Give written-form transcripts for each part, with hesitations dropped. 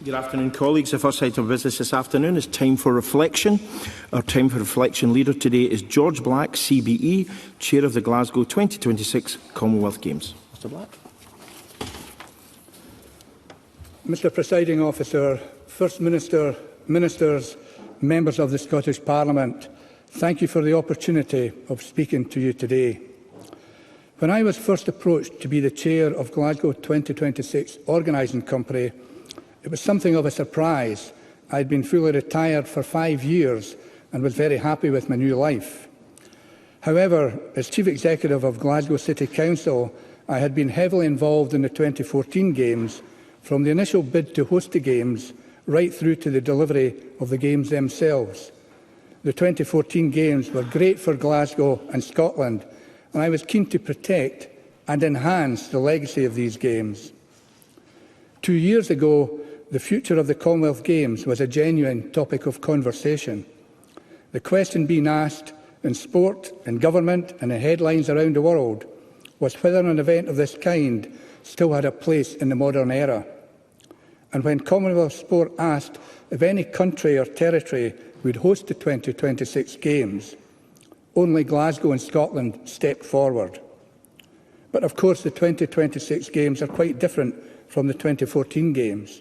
Good afternoon, colleagues. The first item of business this afternoon is time for reflection. Our time for reflection leader today is George Black, CBE, Chair of the Glasgow 2026 Commonwealth Games. Mr. Black. Mr. Presiding Officer, First Minister, Ministers, Members of the Scottish Parliament, thank you for the opportunity of speaking to you today. When I was first approached to be the Chair of Glasgow 2026 Organising Company, it was something of a surprise. I had been fully retired for 5 years and was very happy with my new life. However, as Chief Executive of Glasgow City Council, I had been heavily involved in the 2014 Games, from the initial bid to host the Games right through to the delivery of the Games themselves. The 2014 Games were great for Glasgow and Scotland, and I was keen to protect and enhance the legacy of these Games. 2 years ago, the future of the Commonwealth Games was a genuine topic of conversation. The question being asked in sport, in government and in headlines around the world was whether an event of this kind still had a place in the modern era. And when Commonwealth Sport asked if any country or territory would host the 2026 Games, only Glasgow and Scotland stepped forward. But of course the 2026 Games are quite different from the 2014 Games.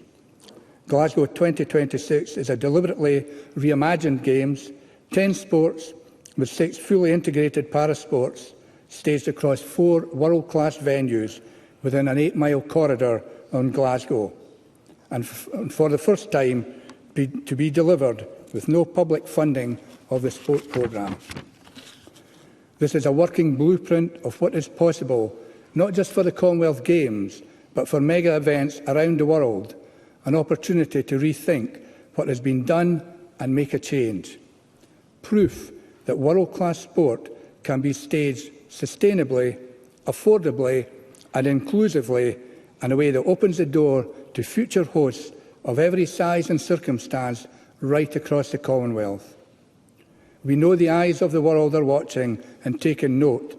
Glasgow 2026 is a deliberately reimagined Games, 10 sports with 6 fully integrated parasports staged across 4 world-class venues within an 8-mile corridor on Glasgow, and for the first time to be delivered with no public funding of the sports programme. This is a working blueprint of what is possible, not just for the Commonwealth Games, but for mega events around the world, an opportunity to rethink what has been done and make a change. Proof that world-class sport can be staged sustainably, affordably and inclusively in a way that opens the door to future hosts of every size and circumstance right across the Commonwealth. We know the eyes of the world are watching and taking note.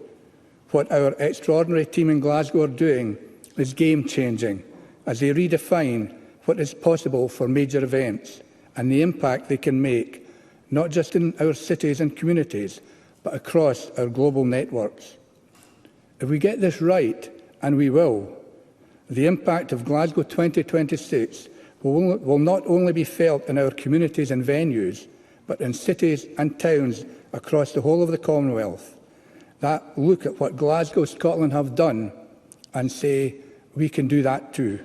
What our extraordinary team in Glasgow are doing is game-changing as they redefine what is possible for major events and the impact they can make, not just in our cities and communities, but across our global networks. If we get this right, and we will, the impact of Glasgow 2026 will not only be felt in our communities and venues, but in cities and towns across the whole of the Commonwealth that look at what Glasgow, Scotland have done and say, we can do that too.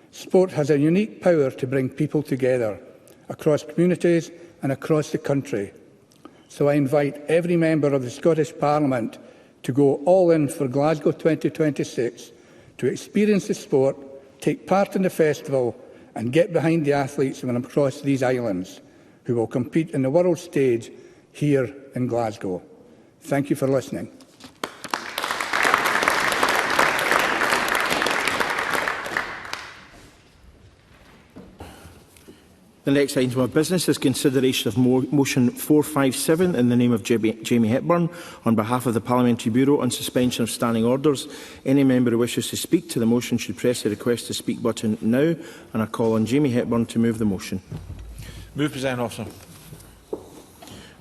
Sport has a unique power to bring people together across communities and across the country. So I invite every member of the Scottish Parliament to go all in for Glasgow 2026, to experience the sport, take part in the festival and get behind the athletes from across these islands who will compete in the world stage here in Glasgow. Thank you for listening. The next item of business is consideration of motion 457 in the name of Jamie Hepburn on behalf of the Parliamentary Bureau on suspension of standing orders. Any member who wishes to speak to the motion should press the request to speak button now, and I call on Jamie Hepburn to move the motion. Move, Presiding Officer.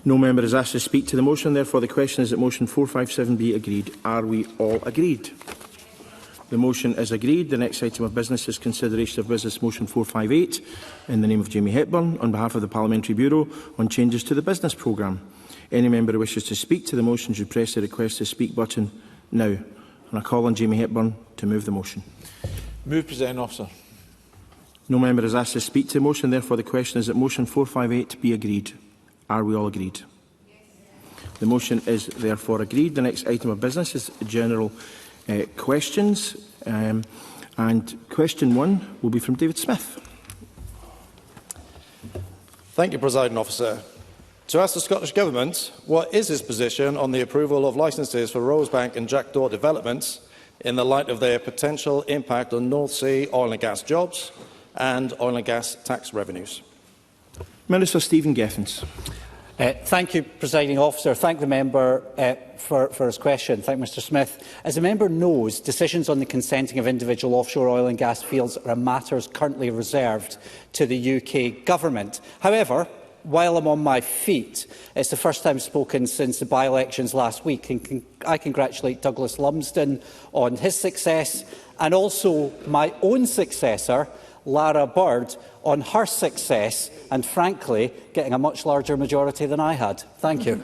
No member is asked to speak to the motion. Therefore, the question is that motion 457 be agreed. Are we all agreed? The motion is agreed. The next item of business is consideration of business motion 458 in the name of Jamie Hepburn on behalf of the Parliamentary Bureau on changes to the business programme. Any member who wishes to speak to the motion should press the request to speak button now. And I call on Jamie Hepburn to move the motion. Move, Presiding Officer. No member is asked to speak to the motion. Therefore, the question is that motion 458 be agreed. Are we all agreed? Yes. The motion is therefore agreed. The next item of business is general questions, and question 1 will be from David Smith. Thank you, Presiding Officer. To ask the Scottish Government what is its position on the approval of licences for Rosebank and Jackdaw developments in the light of their potential impact on North Sea oil and gas jobs and oil and gas tax revenues. Minister Stephen Gethins. Thank you, Presiding Officer. Thank the member for his question. Thank Mr Smith. As the member knows, decisions on the consenting of individual offshore oil and gas fields are matters currently reserved to the UK Government. However, while I'm on my feet, it's the first time spoken since the by-elections last week, and I congratulate Douglas Lumsden on his success and also my own successor, Lara Bird, on her success and, frankly, getting a much larger majority than I had. Thank you.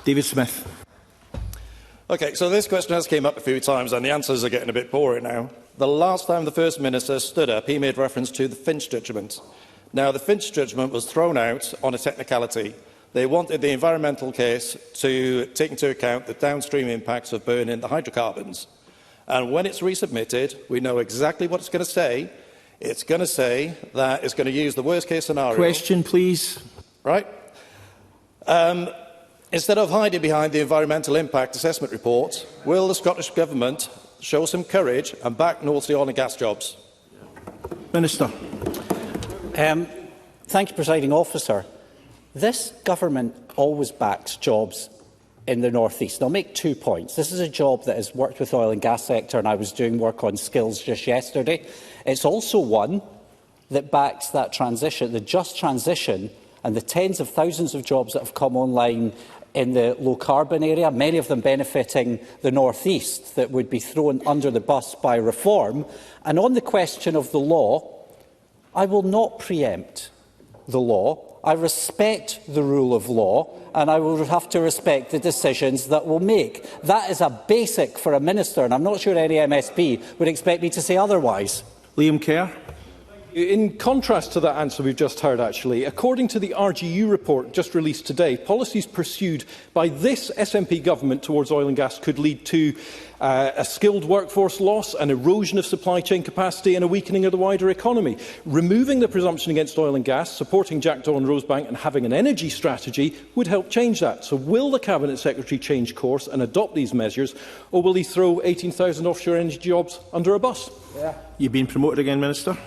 David Smith. Okay, so this question has came up a few times and the answers are getting a bit boring now. The last time the First Minister stood up, he made reference to the Finch judgment. Now, the Finch judgment was thrown out on a technicality. They wanted the environmental case to take into account the downstream impacts of burning the hydrocarbons. And when it's resubmitted, we know exactly what it's going to say. It's going to say that it's going to use the worst-case scenario. Question, please. Right. Instead of hiding behind the environmental impact assessment report, will the Scottish Government show some courage and back North Sea oil and gas jobs? Minister. Thank you, Presiding Officer. This Government always backs jobs in the North East. I'll make 2 points. This is a job that has worked with the oil and gas sector, and I was doing work on skills just yesterday. It's also one that backs that transition, the just transition, and the tens of thousands of jobs that have come online in the low-carbon area, many of them benefiting the North East, that would be thrown under the bus by reform. And on the question of the law, I will not preempt the law. I respect the rule of law, and I will have to respect the decisions that we'll make. That is a basic for a minister, and I'm not sure any MSP would expect me to say otherwise. Liam Kerr. In contrast to that answer we've just heard, actually, according to the RGU report just released today, policies pursued by this SNP government towards oil and gas could lead to a skilled workforce loss, an erosion of supply chain capacity and a weakening of the wider economy. Removing the presumption against oil and gas, supporting Jackdaw and Rosebank and having an energy strategy would help change that. So will the Cabinet Secretary change course and adopt these measures, or will he throw 18,000 offshore energy jobs under a bus? You've been promoted again, Minister.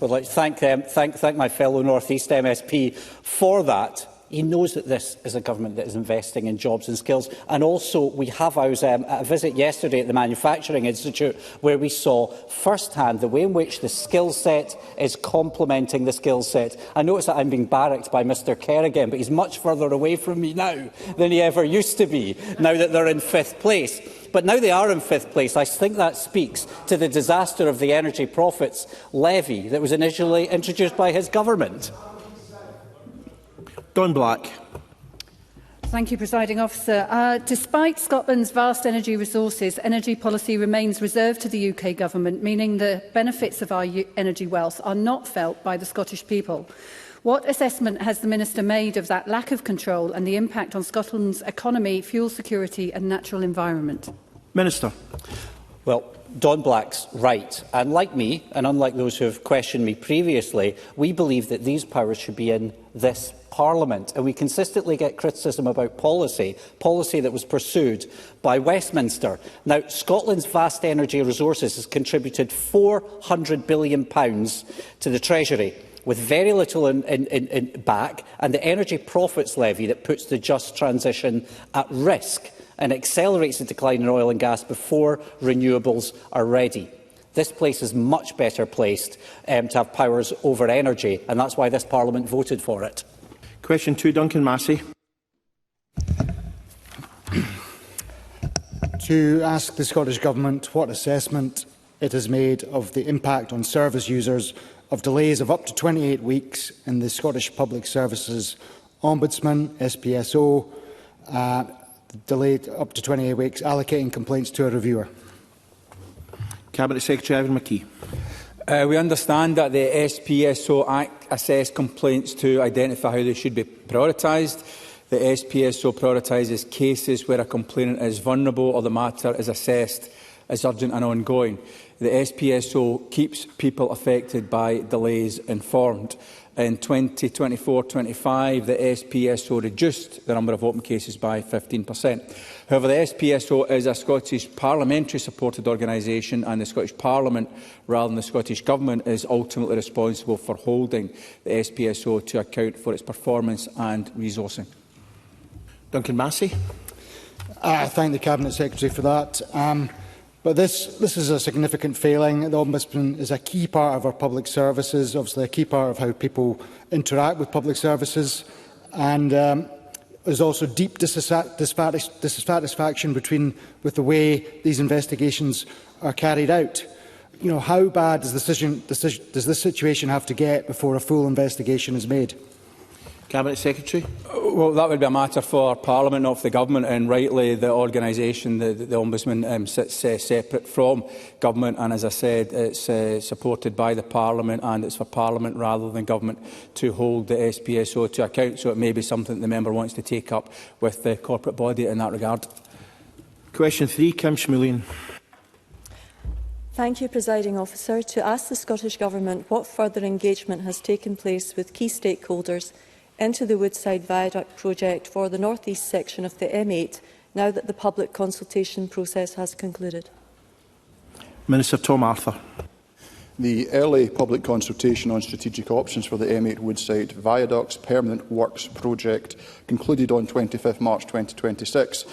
I'd like to thank my fellow North East MSP for that. He knows that this is a government that is investing in jobs and skills. And also, we have I was at a visit yesterday at the Manufacturing Institute, where we saw firsthand the way in which the skill set is complementing the skill set. I notice that I'm being barracked by Mr Kerr again, but he's much further away from me now than he ever used to be, now that they're in 5th place. But now they are in 5th place, I think that speaks to the disaster of the Energy Profits Levy that was initially introduced by his government. Don Black. Thank you, Presiding Officer. Despite Scotland's vast energy resources, energy policy remains reserved to the UK Government, meaning the benefits of our energy wealth are not felt by the Scottish people. What assessment has the Minister made of that lack of control and the impact on Scotland's economy, fuel security and natural environment? Minister. Well, Don Black's right. And like me, and unlike those who have questioned me previously, we believe that these powers should be in this Parliament. And we consistently get criticism about policy that was pursued by Westminster. Now, Scotland's vast energy resources has contributed £400 billion to the Treasury, with very little in back, and the Energy Profits Levy that puts the just transition at risk and accelerates the decline in oil and gas before renewables are ready. This place is much better placed to have powers over energy, and that's why this Parliament voted for it. Question 2, Duncan Massey. To ask the Scottish Government what assessment it has made of the impact on service users of delays of up to 28 weeks in the Scottish Public Services Ombudsman, SPSO, delayed up to 28 weeks, allocating complaints to a reviewer. Cabinet Secretary Ivan McKee. We understand that the SPSO Act assess complaints to identify how they should be prioritised. The SPSO prioritises cases where a complainant is vulnerable or the matter is assessed as urgent and ongoing. The SPSO keeps people affected by delays informed. In 2024-25, the SPSO reduced the number of open cases by 15%. However, the SPSO is a Scottish parliamentary supported organisation, and the Scottish Parliament, rather than the Scottish Government, is ultimately responsible for holding the SPSO to account for its performance and resourcing. Duncan Massey. I thank the Cabinet Secretary for that. But this is a significant failing. The Ombudsman is a key part of our public services, obviously a key part of how people interact with public services, and there's also deep dissatisfaction with the way these investigations are carried out. You know, how bad does this situation have to get before a full investigation is made? Cabinet Secretary. Well, that would be a matter for Parliament, not for the Government, and rightly the organisation, the Ombudsman, sits separate from Government, and as I said, it's supported by the Parliament, and it's for Parliament rather than Government to hold the SPSO to account, so it may be something that the member wants to take up with the corporate body in that regard. Question 3, Kim Schmulian. Thank you, Presiding Officer. To ask the Scottish Government what further engagement has taken place with key stakeholders into the Woodside Viaduct project for the North East section of the M8, now that the public consultation process has concluded. Minister Tom Arthur. The early public consultation on strategic options for the M8 Woodside Viaducts Permanent Works project concluded on 25 March 2026.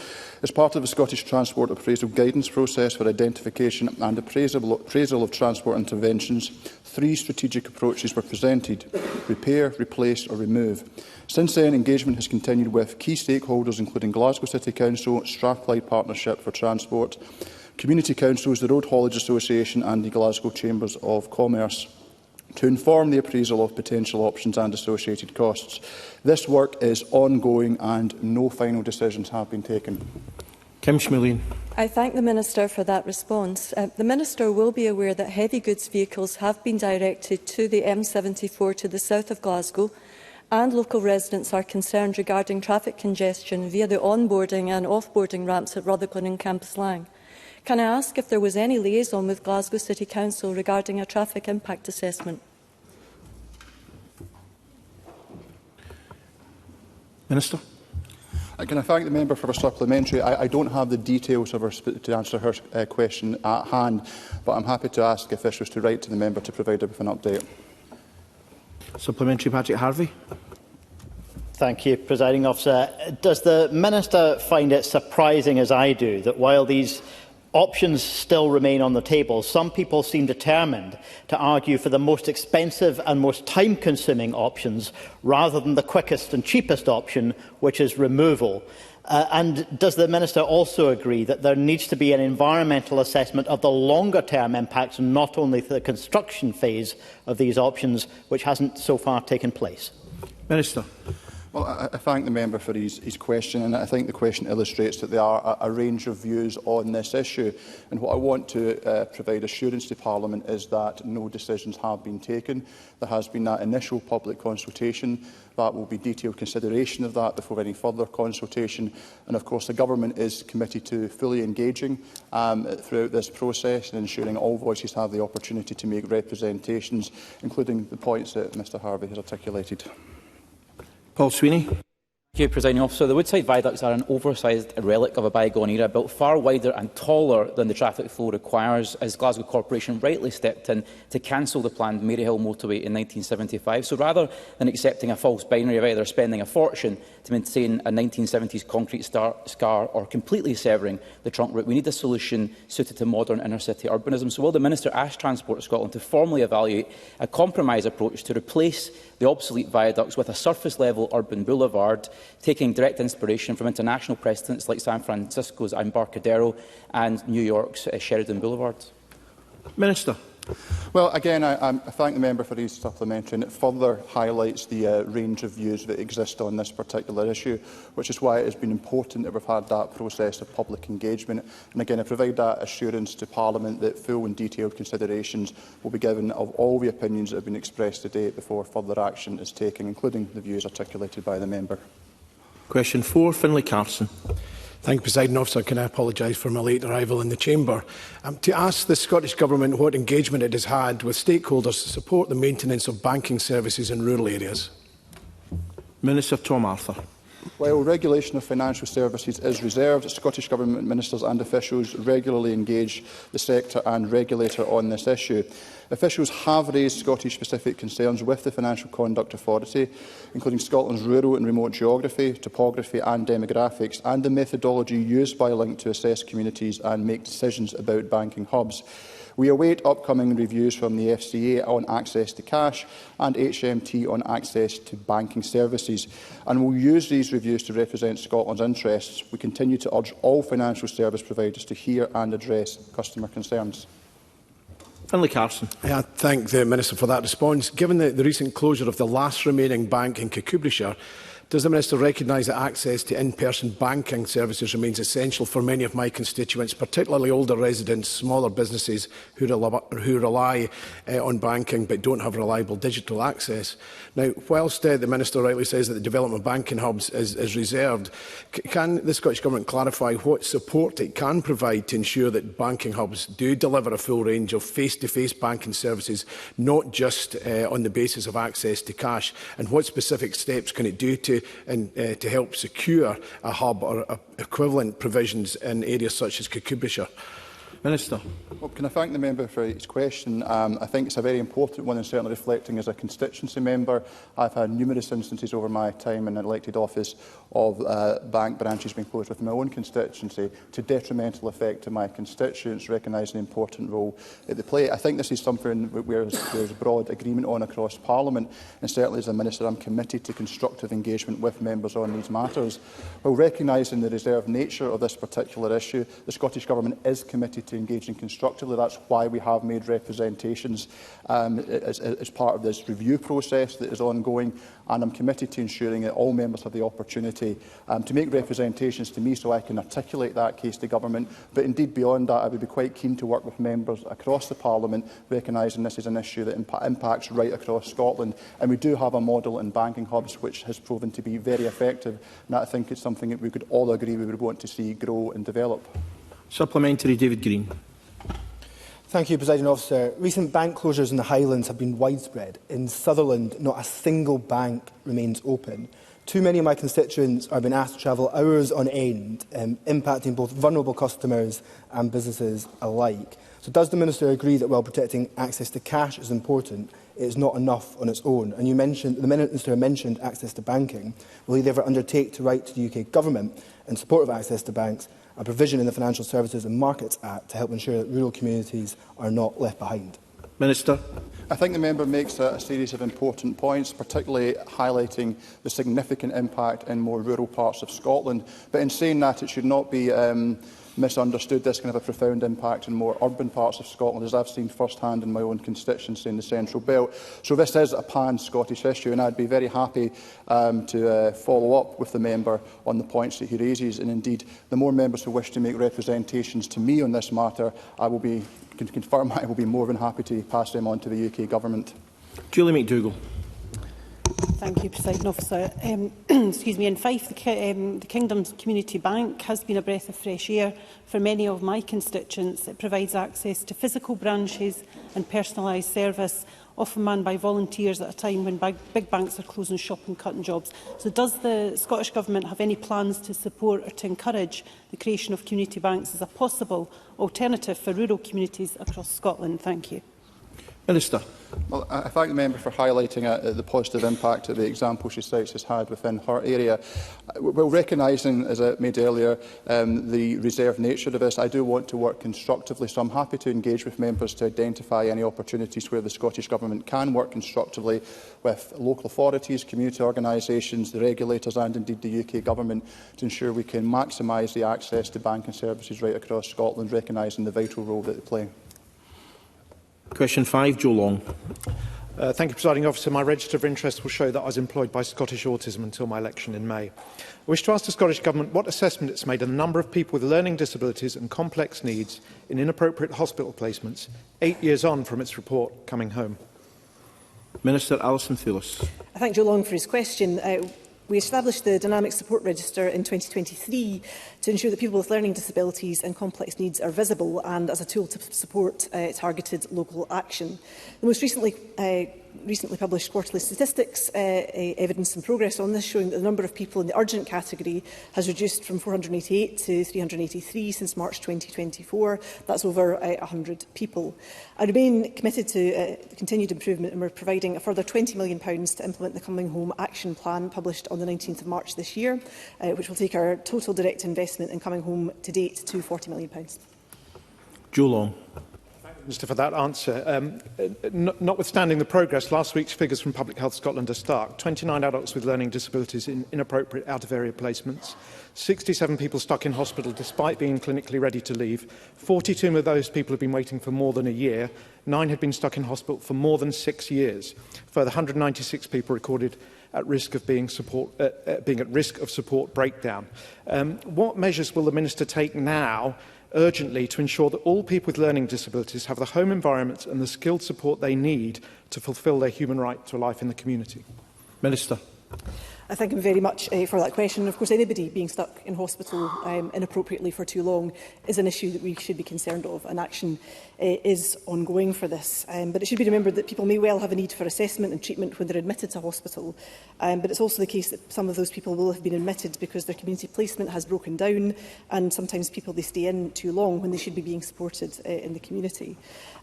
As part of the Scottish Transport Appraisal Guidance process for identification and appraisal of transport interventions, 3 strategic approaches were presented: repair, replace or remove. Since then, engagement has continued with key stakeholders including Glasgow City Council, Strathclyde Partnership for Transport, community councils, the Road Haulage Association and the Glasgow Chambers of Commerce, to inform the appraisal of potential options and associated costs. This work is ongoing and no final decisions have been taken. Kim Schmulian. I thank the Minister for that response. The Minister will be aware that heavy goods vehicles have been directed to the M74 to the south of Glasgow, and local residents are concerned regarding traffic congestion via the onboarding and offboarding ramps at Rutherglen and Campus Lang. Can I ask if there was any liaison with Glasgow City Council regarding a traffic impact assessment? Minister. Can I thank the member for her supplementary? I don't have the details of her to answer her question at hand, but I'm happy to ask officials to write to the member to provide her with an update. Supplementary, Patrick Harvey. Thank you, Presiding Officer. Does the Minister find it surprising, as I do, that while these options still remain on the table, some people seem determined to argue for the most expensive and most time-consuming options rather than the quickest and cheapest option, which is removal? And does the Minister also agree that there needs to be an environmental assessment of the longer-term impacts, not only for the construction phase of these options, which hasn't so far taken place? Minister. Well, I thank the member for his question, and I think the question illustrates that there are a range of views on this issue. And what I want to provide assurance to Parliament is that no decisions have been taken. There has been that initial public consultation. That will be detailed consideration of that before any further consultation. And of course, the Government is committed to fully engaging throughout this process and ensuring all voices have the opportunity to make representations, including the points that Mr Harvey has articulated. Paul Sweeney. Thank you, Presiding Officer. The Woodside Viaducts are an oversized relic of a bygone era, built far wider and taller than the traffic flow requires, as Glasgow Corporation rightly stepped in to cancel the planned Maryhill motorway in 1975. So rather than accepting a false binary of either spending a fortune to maintain a 1970s concrete scar or completely severing the trunk route, we need a solution suited to modern inner-city urbanism. So will the Minister ask Transport Scotland to formally evaluate a compromise approach to replace the obsolete viaducts with a surface-level urban boulevard, taking direct inspiration from international precedents like San Francisco's Embarcadero and New York's Sheridan Boulevard? Minister. Well, again, I thank the member for his supplementary, and it further highlights the range of views that exist on this particular issue, which is why it has been important that we've had that process of public engagement. And again, I provide that assurance to Parliament that full and detailed considerations will be given of all the opinions that have been expressed today before further action is taken, including the views articulated by the member. Question 4, Finlay Carson. Thank you, Presiding Officer. Can I apologise for my late arrival in the Chamber? To ask the Scottish Government what engagement it has had with stakeholders to support the maintenance of banking services in rural areas. Minister Tom Arthur. While regulation of financial services is reserved, Scottish Government ministers and officials regularly engage the sector and regulator on this issue. Officials have raised Scottish-specific concerns with the Financial Conduct Authority, including Scotland's rural and remote geography, topography and demographics, and the methodology used by Link to assess communities and make decisions about banking hubs. We await upcoming reviews from the FCA on access to cash and HMT on access to banking services, and will use these reviews to represent Scotland's interests. We continue to urge all financial service providers to hear and address customer concerns. Finlay Carson. I thank the Minister for that response. Given the recent closure of the last remaining bank in Kirkcudbrightshire, does the Minister recognise that access to in-person banking services remains essential for many of my constituents, particularly older residents, smaller businesses who rely on banking but don't have reliable digital access? Now, whilst the Minister rightly says that the development of banking hubs is reserved, can the Scottish Government clarify what support it can provide to ensure that banking hubs do deliver a full range of face-to-face banking services, not just on the basis of access to cash? And what specific steps can it do to help secure a hub or equivalent provisions in areas such as Kirkcudbrightshire? Minister. Well, can I thank the member for his question? I think it's a very important one, and certainly reflecting as a constituency member. I've had numerous instances over my time in elected office of bank branches being closed within my own constituency to detrimental effect to my constituents, recognising the important role that they play. I think this is something where there's broad agreement on across Parliament, and certainly as a Minister I'm committed to constructive engagement with members on these matters. While recognising the reserved nature of this particular issue, the Scottish Government is committed to engaging constructively. That's why we have made representations as part of this review process that is ongoing, and I'm committed to ensuring that all members have the opportunity to make representations to me so I can articulate that case to Government. But indeed beyond that, I would be quite keen to work with members across the Parliament, recognising this is an issue that impacts right across Scotland, and we do have a model in banking hubs which has proven to be very effective, and I think it's something that we could all agree we would want to see grow and develop. Supplementary, David Green. Thank you, Presiding Officer. Recent bank closures in the Highlands have been widespread. In Sutherland, not a single bank remains open. Too many of my constituents are being asked to travel hours on end, impacting both vulnerable customers and businesses alike. So does the Minister agree that while protecting access to cash is important, it is not enough on its own? And the Minister mentioned access to banking. Will he therefore undertake to write to the UK Government in support of access to banks, a provision in the Financial Services and Markets Act to help ensure that rural communities are not left behind? Minister. I think the member makes a series of important points, particularly highlighting the significant impact in more rural parts of Scotland. But in saying that, it should not be misunderstood. This can have a profound impact in more urban parts of Scotland, as I've seen first-hand in my own constituency in the Central Belt. So this is a pan-Scottish issue, and I'd be very happy to follow up with the member on the points that he raises. And indeed, the more members who wish to make representations to me on this matter, I can confirm I will be more than happy to pass them on to the UK Government. Julie McDougall. Thank you, Presiding Officer. Excuse me, in Fife, the Kingdom's Community Bank has been a breath of fresh air for many of my constituents. It provides access to physical branches and personalised service, often manned by volunteers at a time when big banks are closing shop and cutting jobs. So does the Scottish Government have any plans to support or to encourage the creation of community banks as a possible alternative for rural communities across Scotland? Thank you. Minister. Well, I thank the member for highlighting the positive impact that the example she cites has had within her area. While recognising, as I made earlier, the reserved nature of this, I do want to work constructively, so I'm happy to engage with members to identify any opportunities where the Scottish Government can work constructively with local authorities, community organisations, the regulators and indeed the UK Government to ensure we can maximise the access to banking services right across Scotland, recognising the vital role that they play. Question 5, Joe Long. Thank you, Presiding Officer. My register of interest will show that I was employed by Scottish Autism until my election in May. I wish to ask the Scottish Government what assessment it's made of the number of people with learning disabilities and complex needs in inappropriate hospital placements 8 years on from its report coming home. Minister Alison Thewlis. I thank Joe Long for his question. We established the Dynamic Support Register in 2023 to ensure that people with learning disabilities and complex needs are visible and as a tool to support targeted local action. The most recently published quarterly statistics evidence some progress on this, showing that the number of people in the urgent category has reduced from 488 to 383 since March 2024. That's over 100 people. I remain committed to continued improvement, and we're providing a further £20 million to implement the Coming Home Action Plan published on the 19th of March this year, which will take our total direct investment in Coming Home to date to £40 million. Joe Long. Minister, for that answer. Notwithstanding the progress, last week's figures from Public Health Scotland are stark. 29 adults with learning disabilities in inappropriate out-of-area placements, 67 people stuck in hospital despite being clinically ready to leave, 42 of those people have been waiting for more than a year, 9 had been stuck in hospital for more than 6 years. Further, 196 people recorded at risk of being at risk of support breakdown. What measures will the Minister take now urgently to ensure that all people with learning disabilities have the home environments and the skilled support they need to fulfil their human right to a life in the community? Minister. I thank him very much for that question. Of course, anybody being stuck in hospital inappropriately for too long is an issue that we should be concerned of, and action is ongoing for this. But it should be remembered that people may well have a need for assessment and treatment when they're admitted to hospital. But it's also the case that some of those people will have been admitted because their community placement has broken down, and sometimes they stay in too long when they should be being supported in the community.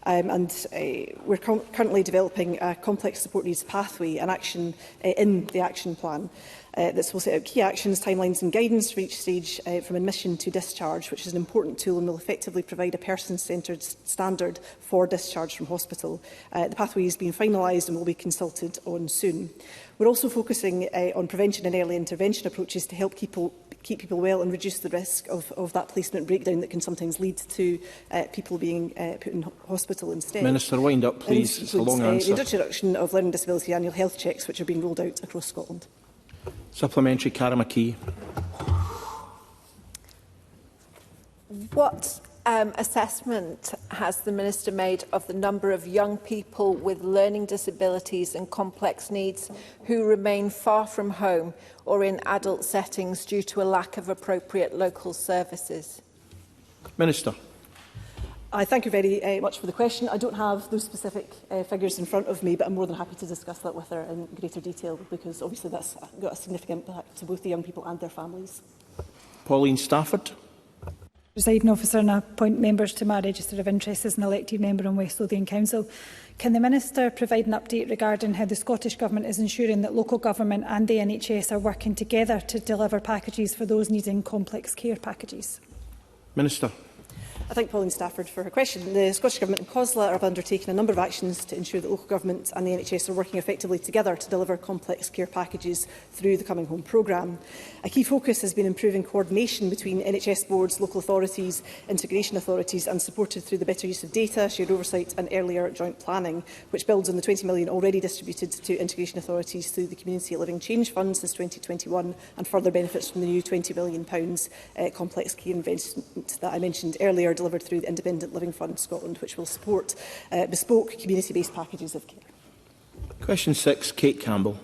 We're currently developing a complex support needs pathway and action in the action plan. This will set out key actions, timelines and guidance for each stage from admission to discharge, which is an important tool and will effectively provide a person-centred standard for discharge from hospital. The pathway is being finalised and will be consulted on soon. We're also focusing on prevention and early intervention approaches to help keep people well and reduce the risk of that placement breakdown that can sometimes lead to people being put in hospital instead. Minister, wind up, please. It's a long answer. The introduction of learning disability annual health checks, which are being rolled out across Scotland. Supplementary, Cara McKee. What assessment has the Minister made of the number of young people with learning disabilities and complex needs who remain far from home or in adult settings due to a lack of appropriate local services? Minister. I thank you very much for the question. I don't have those specific figures in front of me, but I'm more than happy to discuss that with her in greater detail, because obviously that's got a significant impact to both the young people and their families. Pauline Stafford. Presiding Officer, and I appoint members to my register of interest as an elected member on West Lothian Council. Can the Minister provide an update regarding how the Scottish Government is ensuring that local government and the NHS are working together to deliver packages for those needing complex care packages? Minister. I thank Pauline Stafford for her question. The Scottish Government and COSLA have undertaken a number of actions to ensure that local government and the NHS are working effectively together to deliver complex care packages through the Coming Home programme. A key focus has been improving coordination between NHS boards, local authorities, integration authorities, and supported through the better use of data, shared oversight and earlier joint planning, which builds on the £20 million already distributed to integration authorities through the Community Living Change Fund since 2021, and further benefits from the new £20 million complex care investment that I mentioned earlier, delivered through the Independent Living Fund Scotland, which will support bespoke community-based packages of care. Question 6, Kate Campbell.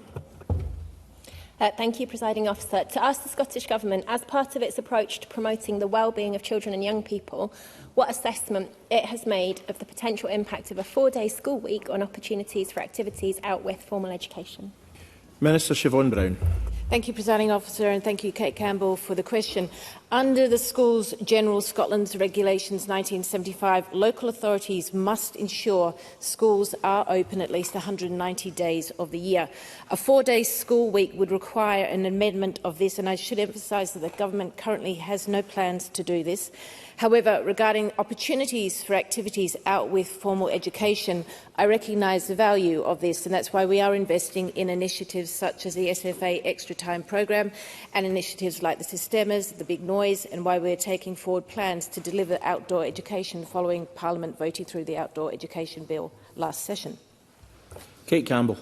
Thank you, Presiding Officer. To ask the Scottish Government, as part of its approach to promoting the well-being of children and young people, what assessment it has made of the potential impact of a 4-day school week on opportunities for activities out with formal education. Minister Siobhan Brown. Thank you, Presiding Officer, and thank you, Kate Campbell, for the question. Under the Schools General Scotland's Regulations 1975, local authorities must ensure schools are open at least 190 days of the year. A 4-day school week would require an amendment of this, and I should emphasise that the Government currently has no plans to do this. However, regarding opportunities for activities out with formal education, I recognise the value of this, and that's why we are investing in initiatives such as the SFA Extra Time programme and initiatives like the Systemas, the Big Noise, and why we are taking forward plans to deliver outdoor education following Parliament voting through the Outdoor Education Bill last session. Kate Campbell.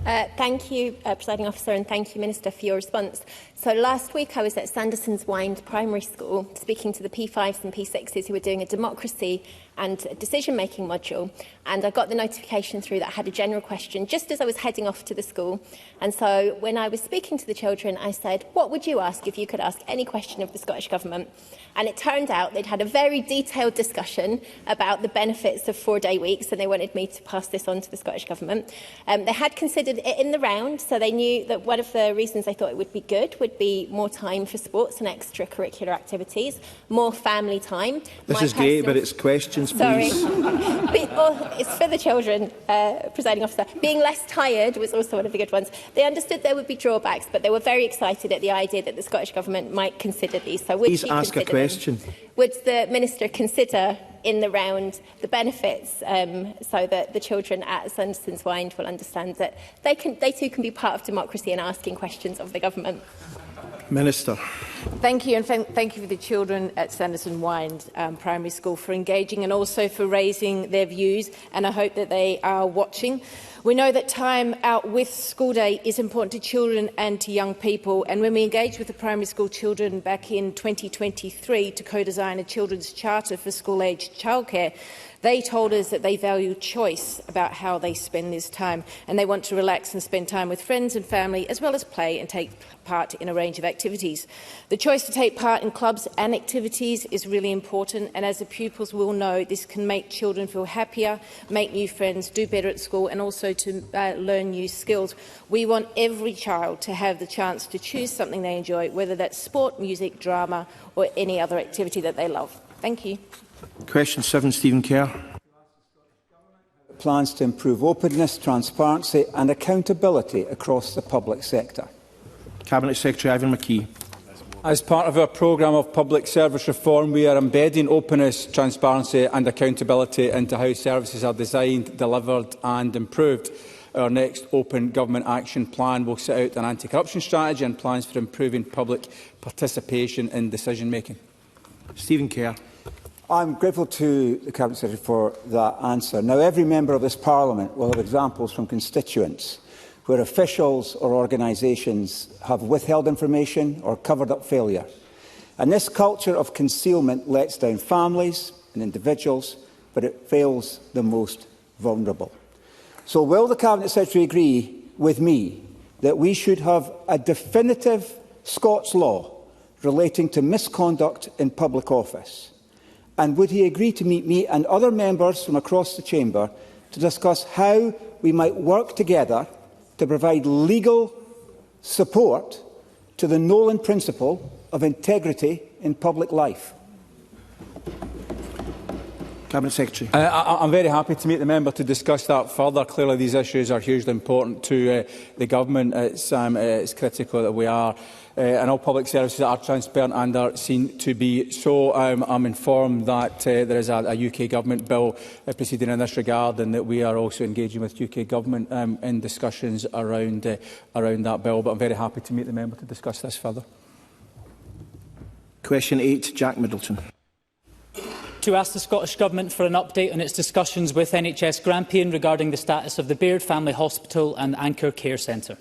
Thank you, Presiding Officer, and thank you, Minister, for your response. So last week I was at Sanderson's Wynd Primary School speaking to the P5s and P6s who were doing a democracy and a decision-making module, and I got the notification through that I had a general question just as I was heading off to the school. And so when I was speaking to the children, I said, what would you ask if you could ask any question of the Scottish Government? And it turned out they'd had a very detailed discussion about the benefits of 4-day weeks, and they wanted me to pass this on to the Scottish Government. They had considered it in the round, so they knew that one of the reasons they thought it would be good would be more time for sports and extracurricular activities, more family time. This is great, but it's questions, Sorry. please. It's for the children, Presiding Officer. Being less tired was also one of the good ones. They understood there would be drawbacks, but they were very excited at the idea that the Scottish Government might consider these. So would please ask a question. Would the Minister consider in the round the benefits so that the children at Sanderson's Wynd will understand that they too can be part of democracy and asking questions of the Government? Minister. Thank you, and thank you for the children at Sanderson Wynd Primary School for engaging and also for raising their views, and I hope that they are watching. We know that time out with school day is important to children and to young people, and when we engaged with the primary school children back in 2023 to co-design a children's charter for school-aged childcare, they told us that they value choice about how they spend this time, and they want to relax and spend time with friends and family, as well as play and take part in a range of activities. The choice to take part in clubs and activities is really important, and as the pupils will know, this can make children feel happier, make new friends, do better at school, and also to learn new skills. We want every child to have the chance to choose something they enjoy, whether that's sport, music, drama, or any other activity that they love. Thank you. Question 7, Stephen Kerr. Plans to improve openness, transparency and accountability across the public sector. Cabinet Secretary Ivan McKee. As part of our programme of public service reform, we are embedding openness, transparency and accountability into how services are designed, delivered and improved. Our next Open Government Action Plan will set out an anti-corruption strategy and plans for improving public participation in decision-making. Stephen Kerr. I'm grateful to the Cabinet Secretary for that answer. Now, every member of this Parliament will have examples from constituents where officials or organisations have withheld information or covered up failure. And this culture of concealment lets down families and individuals, but it fails the most vulnerable. So will the Cabinet Secretary agree with me that we should have a definitive Scots law relating to misconduct in public office? And would he agree to meet me and other members from across the chamber to discuss how we might work together to provide legal support to the Nolan principle of integrity in public life? Cabinet Secretary. I'm very happy to meet the member to discuss that further. Clearly, these issues are hugely important to the Government. It's critical that we are and all public services are transparent and are seen to be so. I'm informed that there is a UK Government bill proceeding in this regard, and that we are also engaging with UK Government in discussions around that bill. But I'm very happy to meet the member to discuss this further. Question 8, Jack Middleton. To ask the Scottish Government for an update on its discussions with NHS Grampian regarding the status of the Baird Family Hospital and Anchor Care Centre.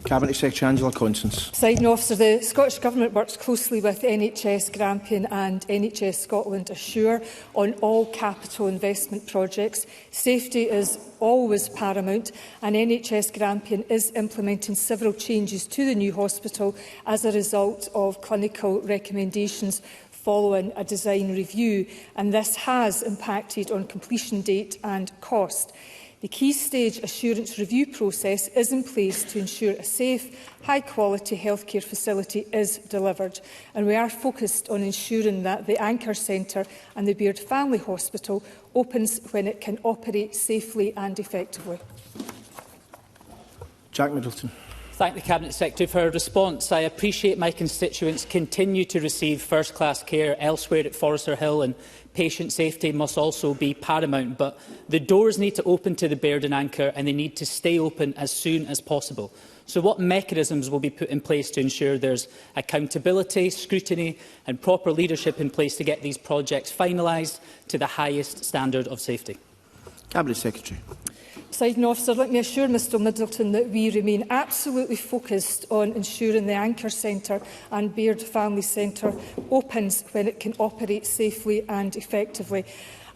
Cabinet Secretary Angela Constance. Presiding Officer, the Scottish Government works closely with NHS Grampian and NHS Scotland Assure on all capital investment projects. Safety is always paramount, and NHS Grampian is implementing several changes to the new hospital as a result of clinical recommendations following a design review, and this has impacted on completion date and cost. The key stage assurance review process is in place to ensure a safe, high-quality healthcare facility is delivered, and we are focused on ensuring that the Anchor Centre and the Baird Family Hospital opens when it can operate safely and effectively. Jack Middleton. Thank the Cabinet Secretary for her response. I appreciate my constituents continue to receive first-class care elsewhere at Forester Hill, and patient safety must also be paramount. But the doors need to open to the Baird and Anchor, and they need to stay open as soon as possible. So what mechanisms will be put in place to ensure there's accountability, scrutiny and proper leadership in place to get these projects finalised to the highest standard of safety? Cabinet Secretary. Presiding Officer, let me assure Mr Middleton that we remain absolutely focused on ensuring the Anchor Centre and Beard Family Centre opens when it can operate safely and effectively.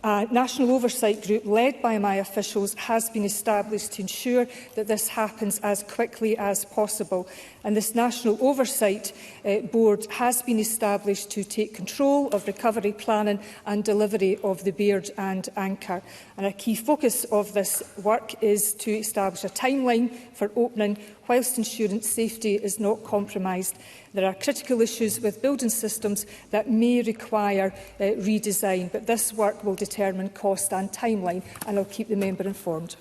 A national oversight group led by my officials has been established to ensure that this happens as quickly as possible. And this national oversight board has been established to take control of recovery planning and delivery of the Beard and Anchor. And a key focus of this work is to establish a timeline for opening whilst ensuring safety is not compromised. There are critical issues with building systems that may require redesign, but this work will determine cost and timeline, and I'll keep the member informed.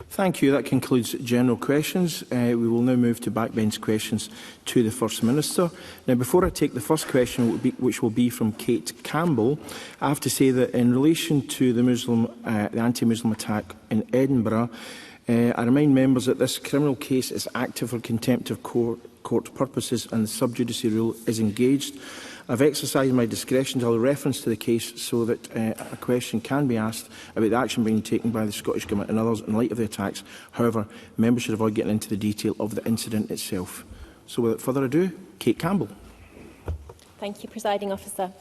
Thank you. That concludes general questions. We will now move to backbench questions to the First Minister. Now, before I take the first question, which will be from Kate Campbell, I have to say that in relation to the anti-Muslim attack in Edinburgh, I remind members that this criminal case is active for contempt of court purposes and the sub-judice rule is engaged. I've exercised my discretion to allow reference to the case so that a question can be asked about the action being taken by the Scottish Government and others in light of the attacks. However, members should avoid getting into the detail of the incident itself. So without further ado, Kate Campbell. Thank you, Presiding Officer.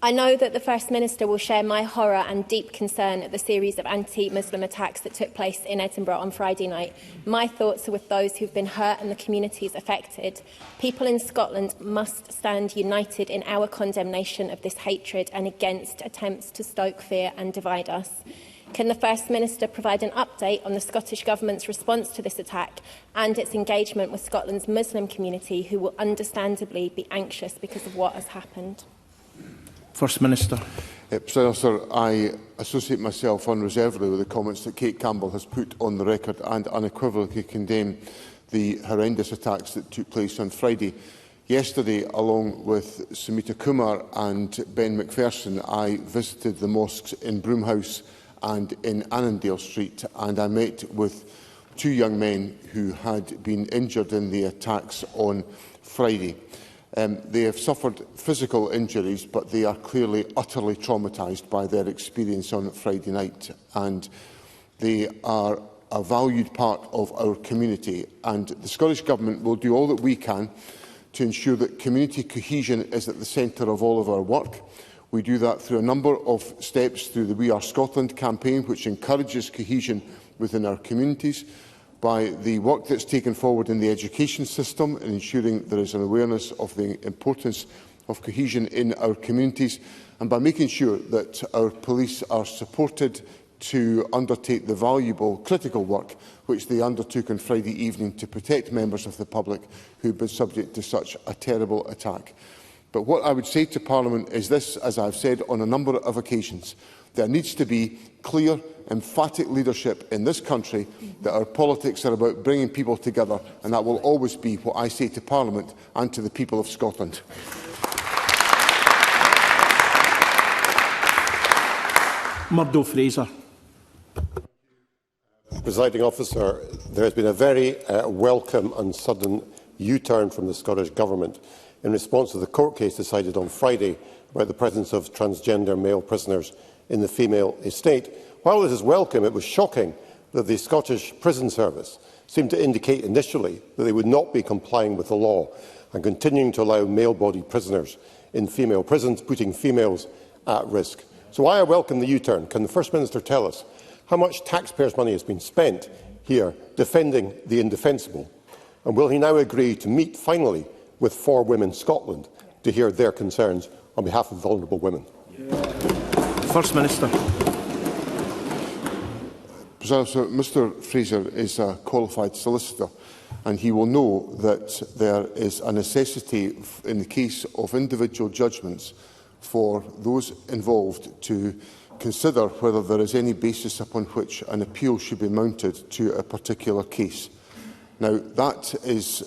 I know that the First Minister will share my horror and deep concern at the series of anti-Muslim attacks that took place in Edinburgh on Friday night. My thoughts are with those who have been hurt and the communities affected. People in Scotland must stand united in our condemnation of this hatred and against attempts to stoke fear and divide us. Can the First Minister provide an update on the Scottish Government's response to this attack and its engagement with Scotland's Muslim community, who will understandably be anxious because of what has happened? First Minister. President Officer, I associate myself unreservedly with the comments that Kate Campbell has put on the record and unequivocally condemn the horrendous attacks that took place on Friday. Yesterday, along with Sumita Kumar and Ben McPherson, I visited the mosques in Broomhouse and in Annandale Street, and I met with two young men who had been injured in the attacks on Friday. They have suffered physical injuries, but they are clearly utterly traumatised by their experience on Friday night. And they are a valued part of our community. And the Scottish Government will do all that we can to ensure that community cohesion is at the centre of all of our work. We do that through a number of steps through the We Are Scotland campaign, which encourages cohesion within our communities, by the work that's taken forward in the education system and ensuring there is an awareness of the importance of cohesion in our communities, and by making sure that our police are supported to undertake the valuable, critical work which they undertook on Friday evening to protect members of the public who have been subject to such a terrible attack. But what I would say to Parliament is this, as I have said on a number of occasions: there needs to be clear, emphatic leadership in this country that our politics are about bringing people together, and that will always be what I say to Parliament and to the people of Scotland. Murdo Fraser. Presiding Officer, there has been a very welcome and sudden U-turn from the Scottish Government in response to the court case decided on Friday about the presence of transgender male prisoners in the female estate. While this is welcome, it was shocking that the Scottish Prison Service seemed to indicate initially that they would not be complying with the law and continuing to allow male-bodied prisoners in female prisons, putting females at risk. So while I welcome the U-turn, can the First Minister tell us how much taxpayers' money has been spent here defending the indefensible? And will he now agree to meet finally with 4 Women Scotland to hear their concerns on behalf of vulnerable women? First Minister. Mr Fraser is a qualified solicitor, and he will know that there is a necessity in the case of individual judgments for those involved to consider whether there is any basis upon which an appeal should be mounted to a particular case. Now, that is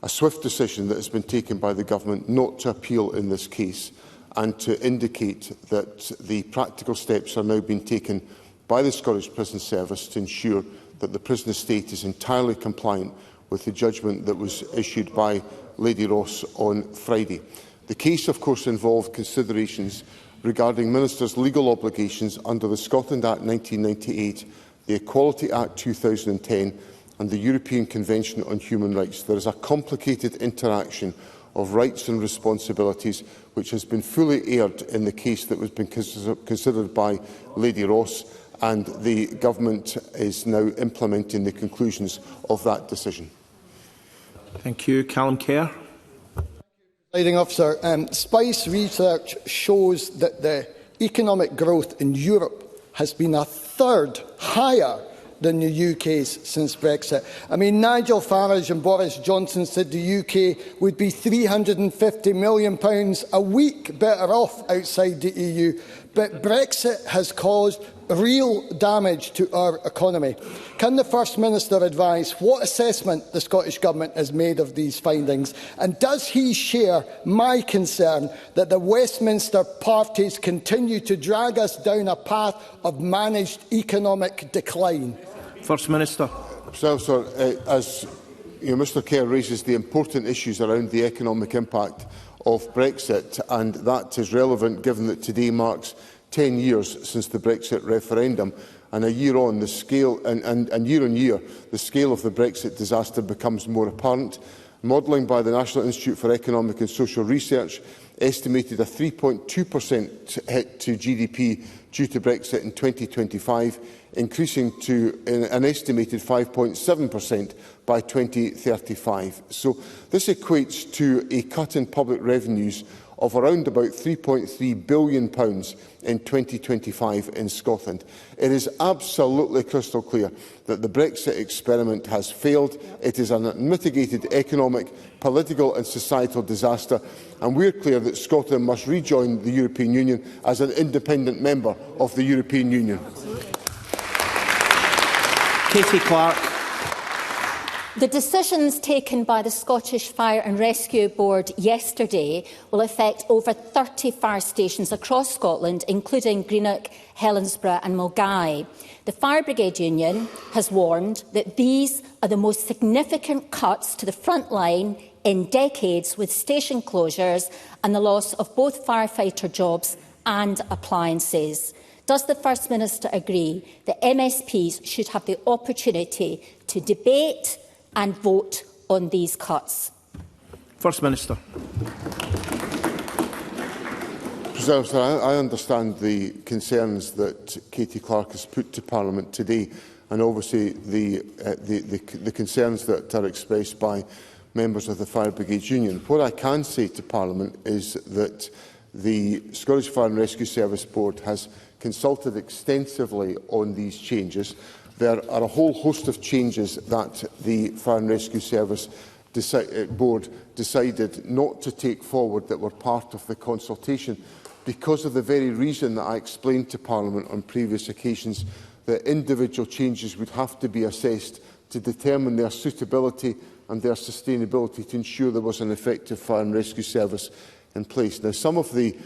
a swift decision that has been taken by the Government not to appeal in this case, and to indicate that the practical steps are now being taken by the Scottish Prison Service to ensure that the prison estate is entirely compliant with the judgment that was issued by Lady Ross on Friday. The case, of course, involved considerations regarding ministers' legal obligations under the Scotland Act 1998, the Equality Act 2010 and the European Convention on Human Rights. There is a complicated interaction of rights and responsibilities which has been fully aired in the case that was been considered by Lady Ross, and the Government is now implementing the conclusions of that decision. Thank you. Callum Kerr. Presiding Officer, SPICE research shows that the economic growth in Europe has been a third higher than the UK's since Brexit. I mean, Nigel Farage and Boris Johnson said the UK would be £350 million a week better off outside the EU, but Brexit has caused real damage to our economy. Can the First Minister advise what assessment the Scottish Government has made of these findings, and does he share my concern that the Westminster parties continue to drag us down a path of managed economic decline? First Minister. As Mr Kerr raises the important issues around the economic impact of Brexit, and that is relevant given that today marks 10 years since the Brexit referendum, and a year on, the scale and year on year, the scale of the Brexit disaster becomes more apparent. Modelling by the National Institute for Economic and Social Research estimated a 3.2% hit to GDP due to Brexit in 2025, increasing to an estimated 5.7% by 2035. So this equates to a cut in public revenues of around about £3.3 billion in 2025 in Scotland. It is absolutely crystal clear that the Brexit experiment has failed. It is an unmitigated economic, political and societal disaster, and we are clear that Scotland must rejoin the European Union as an independent member of the European Union. Katie Clark. The decisions taken by the Scottish Fire and Rescue Board yesterday will affect over 30 fire stations across Scotland, including Greenock, Helensburgh and Milngavie. The Fire Brigade Union has warned that these are the most significant cuts to the front line in decades, with station closures and the loss of both firefighter jobs and appliances. Does the First Minister agree that MSPs should have the opportunity to debate and vote on these cuts? First Minister. I understand the concerns that Katie Clark has put to Parliament today, and obviously the concerns that are expressed by members of the Fire Brigade Union. What I can say to Parliament is that the Scottish Fire and Rescue Service Board has consulted extensively on these changes. There are a whole host of changes that the Fire and Rescue Service Board decided not to take forward that were part of the consultation, because of the very reason that I explained to Parliament on previous occasions, that individual changes would have to be assessed to determine their suitability and their sustainability to ensure there was an effective fire and rescue service in place. Now, some of the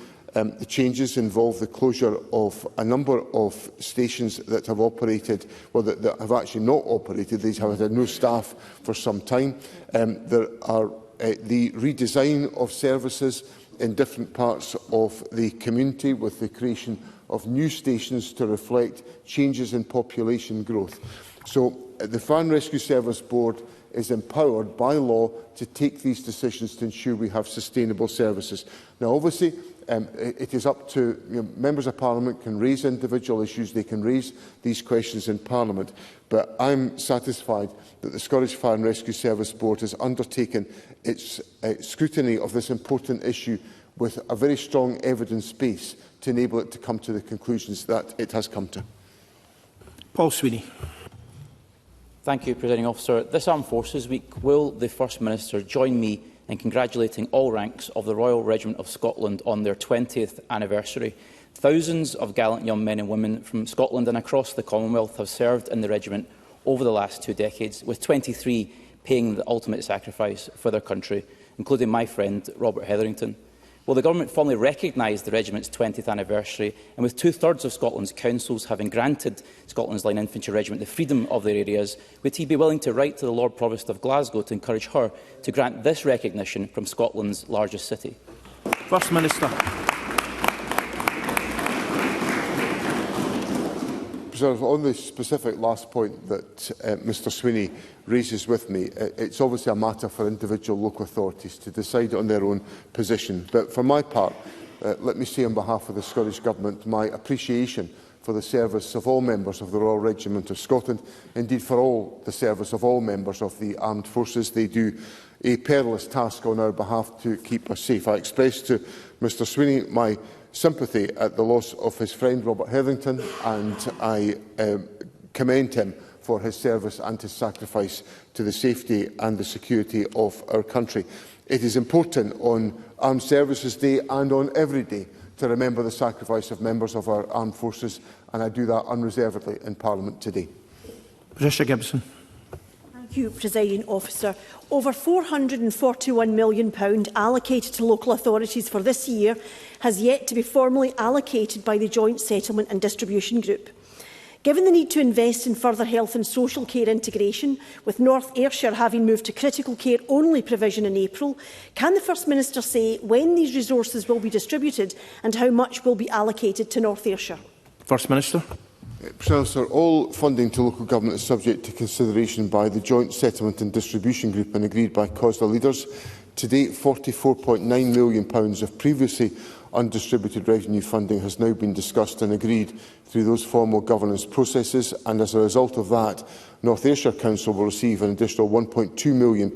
changes involve the closure of a number of stations that have operated, well, that have actually not operated. These have had no staff for some time. There are the redesign of services in different parts of the community, with the creation of new stations to reflect changes in population growth. So the Fire and Rescue Service Board is empowered by law to take these decisions to ensure we have sustainable services. Now, obviously, it is up to members of Parliament can raise individual issues, they can raise these questions in Parliament, but I'm satisfied that the Scottish Fire and Rescue Service Board has undertaken its scrutiny of this important issue with a very strong evidence base to enable it to come to the conclusions that it has come to. Paul Sweeney. Thank you, Presiding Officer. This Armed Forces Week, will the First Minister join me in congratulating all ranks of the Royal Regiment of Scotland on their 20th anniversary? Thousands of gallant young men and women from Scotland and across the Commonwealth have served in the regiment over the last 2 decades, with 23 paying the ultimate sacrifice for their country, including my friend Robert Hetherington. Will the Government formally recognise the regiment's 20th anniversary, and with 2/3 of Scotland's councils having granted Scotland's Line Infantry Regiment the freedom of their areas, would he be willing to write to the Lord Provost of Glasgow to encourage her to grant this recognition from Scotland's largest city? First Minister. On the specific last point that Mr Sweeney raises with me, it's obviously a matter for individual local authorities to decide on their own position. But for my part, let me say on behalf of the Scottish Government my appreciation for the service of all members of the Royal Regiment of Scotland, indeed for all the service of all members of the armed forces. They do a perilous task on our behalf to keep us safe. I express to Mr Sweeney my sympathy at the loss of his friend Robert Hetherington, and I commend him for his service and his sacrifice to the safety and the security of our country. It is important on Armed Services Day and on every day to remember the sacrifice of members of our armed forces, and I do that unreservedly in Parliament today. Patricia Gibson. Thank you, Presiding Officer. Over £441 million allocated to local authorities for this year has yet to be formally allocated by the Joint Settlement and Distribution Group. Given the need to invest in further health and social care integration, with North Ayrshire having moved to critical care only provision in April, can the First Minister say when these resources will be distributed and how much will be allocated to North Ayrshire? First Minister. Sir, all funding to local government is subject to consideration by the Joint Settlement and Distribution Group and agreed by COSLA leaders. To date, £44.9 million of previously undistributed revenue funding has now been discussed and agreed through those formal governance processes, and as a result of that, North Ayrshire Council will receive an additional £1.2 million,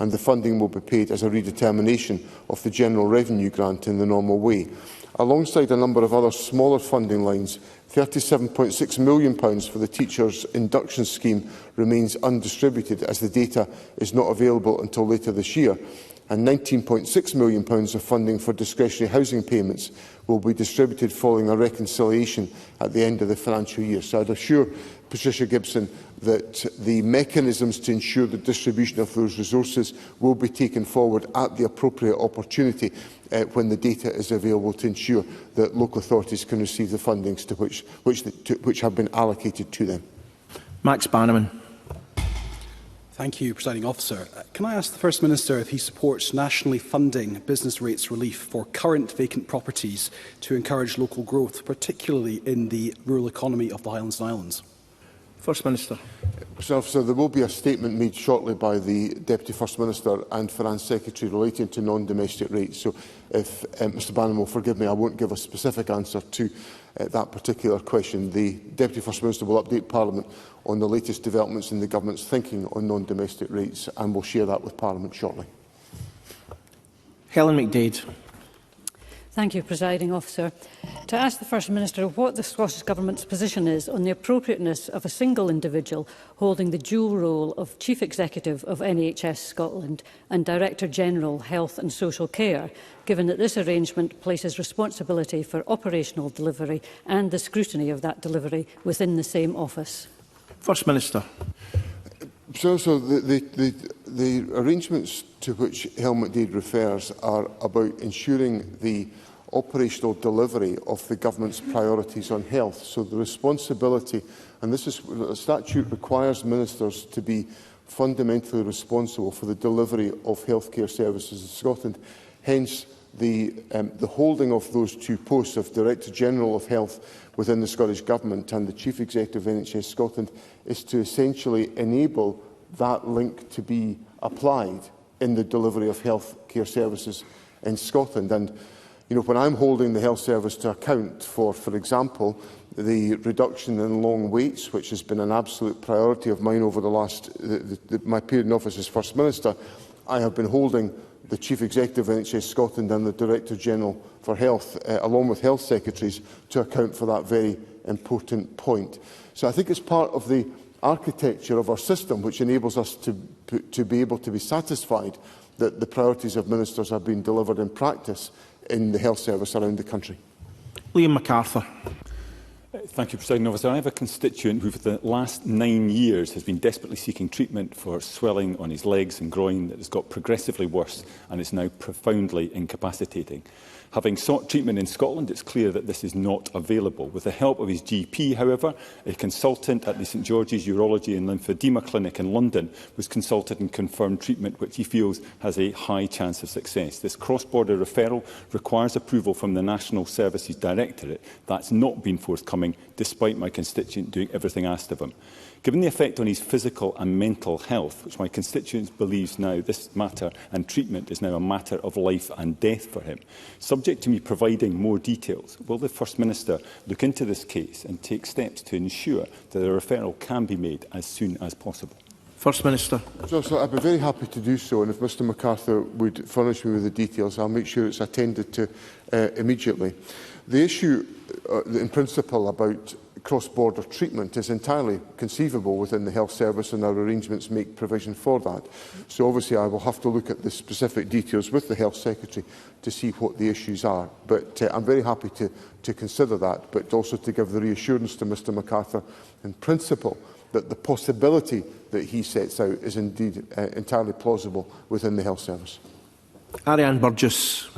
and the funding will be paid as a redetermination of the general revenue grant in the normal way. Alongside a number of other smaller funding lines, £37.6 million for the Teachers' Induction Scheme remains undistributed as the data is not available until later this year, and £19.6 million of funding for discretionary housing payments will be distributed following a reconciliation at the end of the financial year. So I would assure Patricia Gibson that the mechanisms to ensure the distribution of those resources will be taken forward at the appropriate opportunity when the data is available, to ensure that local authorities can receive the fundings to which have been allocated to them. Max Bannerman. Thank you, Presiding Officer. Can I ask the First Minister if he supports nationally funding business rates relief for current vacant properties to encourage local growth, particularly in the rural economy of the Highlands and Islands? First Minister. So there will be a statement made shortly by the Deputy First Minister and Finance Secretary relating to non-domestic rates. So if Mr Bannon will forgive me, I won't give a specific answer to that particular question. The Deputy First Minister will update Parliament on the latest developments in the Government's thinking on non-domestic rates, and will share that with Parliament shortly. Helen McDade. Thank you, Presiding Officer. To ask the First Minister what the Scottish Government's position is on the appropriateness of a single individual holding the dual role of Chief Executive of NHS Scotland and Director General Health and Social Care, given that this arrangement places responsibility for operational delivery and the scrutiny of that delivery within the same office. First Minister. So the arrangements to which Helen McDade refers are about ensuring the operational delivery of the Government's priorities on health. So the responsibility, and this is the statute requires ministers to be fundamentally responsible for the delivery of healthcare services in Scotland. Hence, the holding of those two posts of Director General of Health within the Scottish Government and the Chief Executive of NHS Scotland is to essentially enable that link to be applied in the delivery of healthcare services in Scotland. And when I'm holding the health service to account for example, the reduction in long waits, which has been an absolute priority of mine over the last my period in office as First Minister, I have been holding the Chief Executive of NHS Scotland and the Director General for Health, along with Health Secretaries, to account for that very important point. So I think it's part of the architecture of our system which enables us to be able to be satisfied that the priorities of ministers are being delivered in practice in the health service around the country. Liam MacArthur. Thank you, Presiding Officer. I have a constituent who for the last 9 years has been desperately seeking treatment for swelling on his legs and groin that has got progressively worse and is now profoundly incapacitating. Having sought treatment in Scotland, it's clear that this is not available. With the help of his GP, however, a consultant at the St George's Urology and Lymphedema Clinic in London was consulted and confirmed treatment which he feels has a high chance of success. This cross-border referral requires approval from the National Services Directorate. That's not been forthcoming coming, despite my constituent doing everything asked of him. Given the effect on his physical and mental health, which my constituent believes now this matter and treatment is now a matter of life and death for him, subject to me providing more details, will the First Minister look into this case and take steps to ensure that a referral can be made as soon as possible? First Minister. So I'd be very happy to do so, and if Mr MacArthur would furnish me with the details, I'll make sure it's attended to immediately. The issue, in principle, about cross-border treatment is entirely conceivable within the health service, and our arrangements make provision for that. So obviously I will have to look at the specific details with the Health Secretary to see what the issues are. But I'm very happy to consider that, but also to give the reassurance to Mr MacArthur in principle that the possibility that he sets out is indeed entirely plausible within the health service. Ariane Burgess.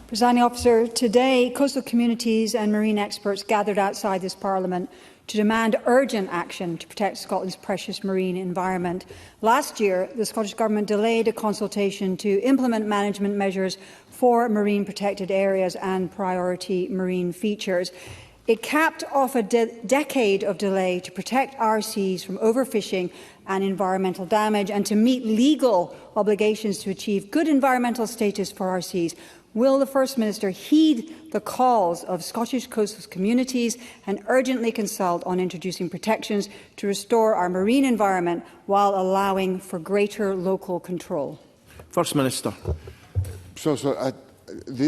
Presiding Officer, today coastal communities and marine experts gathered outside this Parliament to demand urgent action to protect Scotland's precious marine environment. Last year, the Scottish Government delayed a consultation to implement management measures for marine protected areas and priority marine features. It capped off a decade of delay to protect our seas from overfishing and environmental damage and to meet legal obligations to achieve good environmental status for our seas. Will the First Minister heed the calls of Scottish coastal communities and urgently consult on introducing protections to restore our marine environment while allowing for greater local control? First Minister. The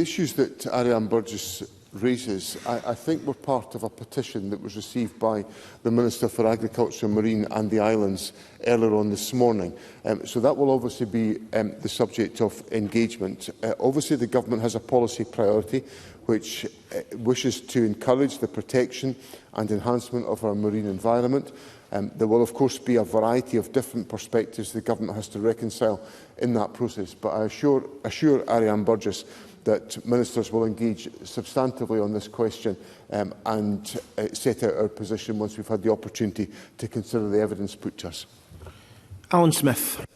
issues that Ariane Burgess raises, I think, were part of a petition that was received by the Minister for Agriculture, Marine and the Islands earlier on this morning. So that will obviously be the subject of engagement. Obviously, the Government has a policy priority which wishes to encourage the protection and enhancement of our marine environment. There will, of course, be a variety of different perspectives the Government has to reconcile in that process. But I assure Ariane Burgess that ministers will engage substantively on this question and set out our position once we've had the opportunity to consider the evidence put to us. Alan Smith.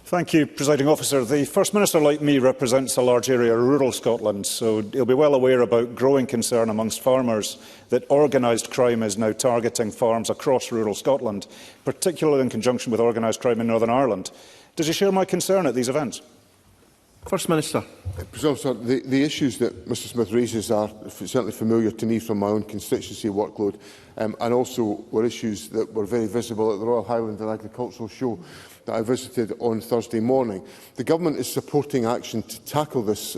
Thank you, Presiding Officer. The First Minister, like me, represents a large area of rural Scotland, so he'll be well aware about growing concern amongst farmers that organised crime is now targeting farms across rural Scotland, particularly in conjunction with organised crime in Northern Ireland. Does he share my concern at these events? First Minister. The issues that Mr Smith raises are certainly familiar to me from my own constituency workload, and also were issues that were very visible at the Royal Highland and Agricultural Show that I visited on Thursday morning. The Government is supporting action to tackle this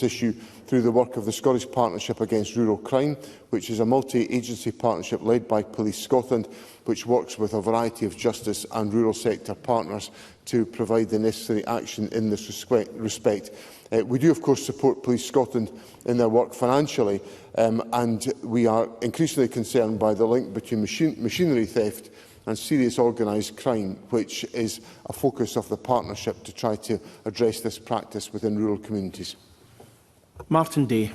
issue through the work of the Scottish Partnership Against Rural Crime, which is a multi-agency partnership led by Police Scotland, which works with a variety of justice and rural sector partners to provide the necessary action in this respect. We do, of course, support Police Scotland in their work financially, and we are increasingly concerned by the link between machinery theft and serious organised crime, which is a focus of the partnership to try to address this practice within rural communities. Martin Day.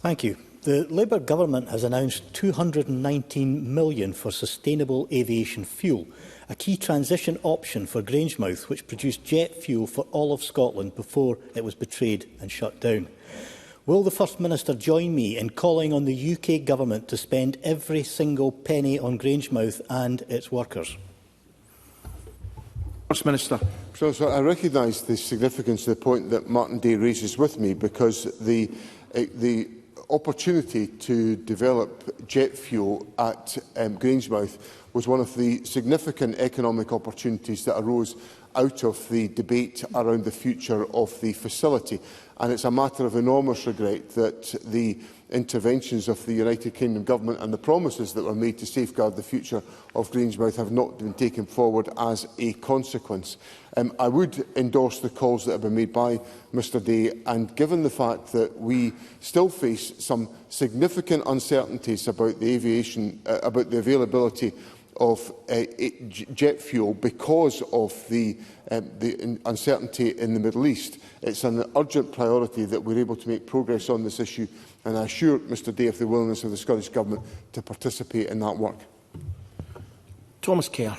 Thank you. The Labour Government has announced £219 million for sustainable aviation fuel, a key transition option for Grangemouth, which produced jet fuel for all of Scotland before it was betrayed and shut down. Will the First Minister join me in calling on the UK Government to spend every single penny on Grangemouth and its workers? First Minister. So I recognise the significance of the point that Martin Day raises with me, because the opportunity to develop jet fuel at Grangemouth was one of the significant economic opportunities that arose out of the debate around the future of the facility. And it's a matter of enormous regret that the interventions of the United Kingdom Government and the promises that were made to safeguard the future of Grangemouth have not been taken forward as a consequence. I would endorse the calls that have been made by Mr Day, and given the fact that we still face some significant uncertainties about the availability of jet fuel because of the uncertainty in the Middle East, it's an urgent priority that we're able to make progress on this issue, and I assure Mr Day of the willingness of the Scottish Government to participate in that work. Thomas Kerr.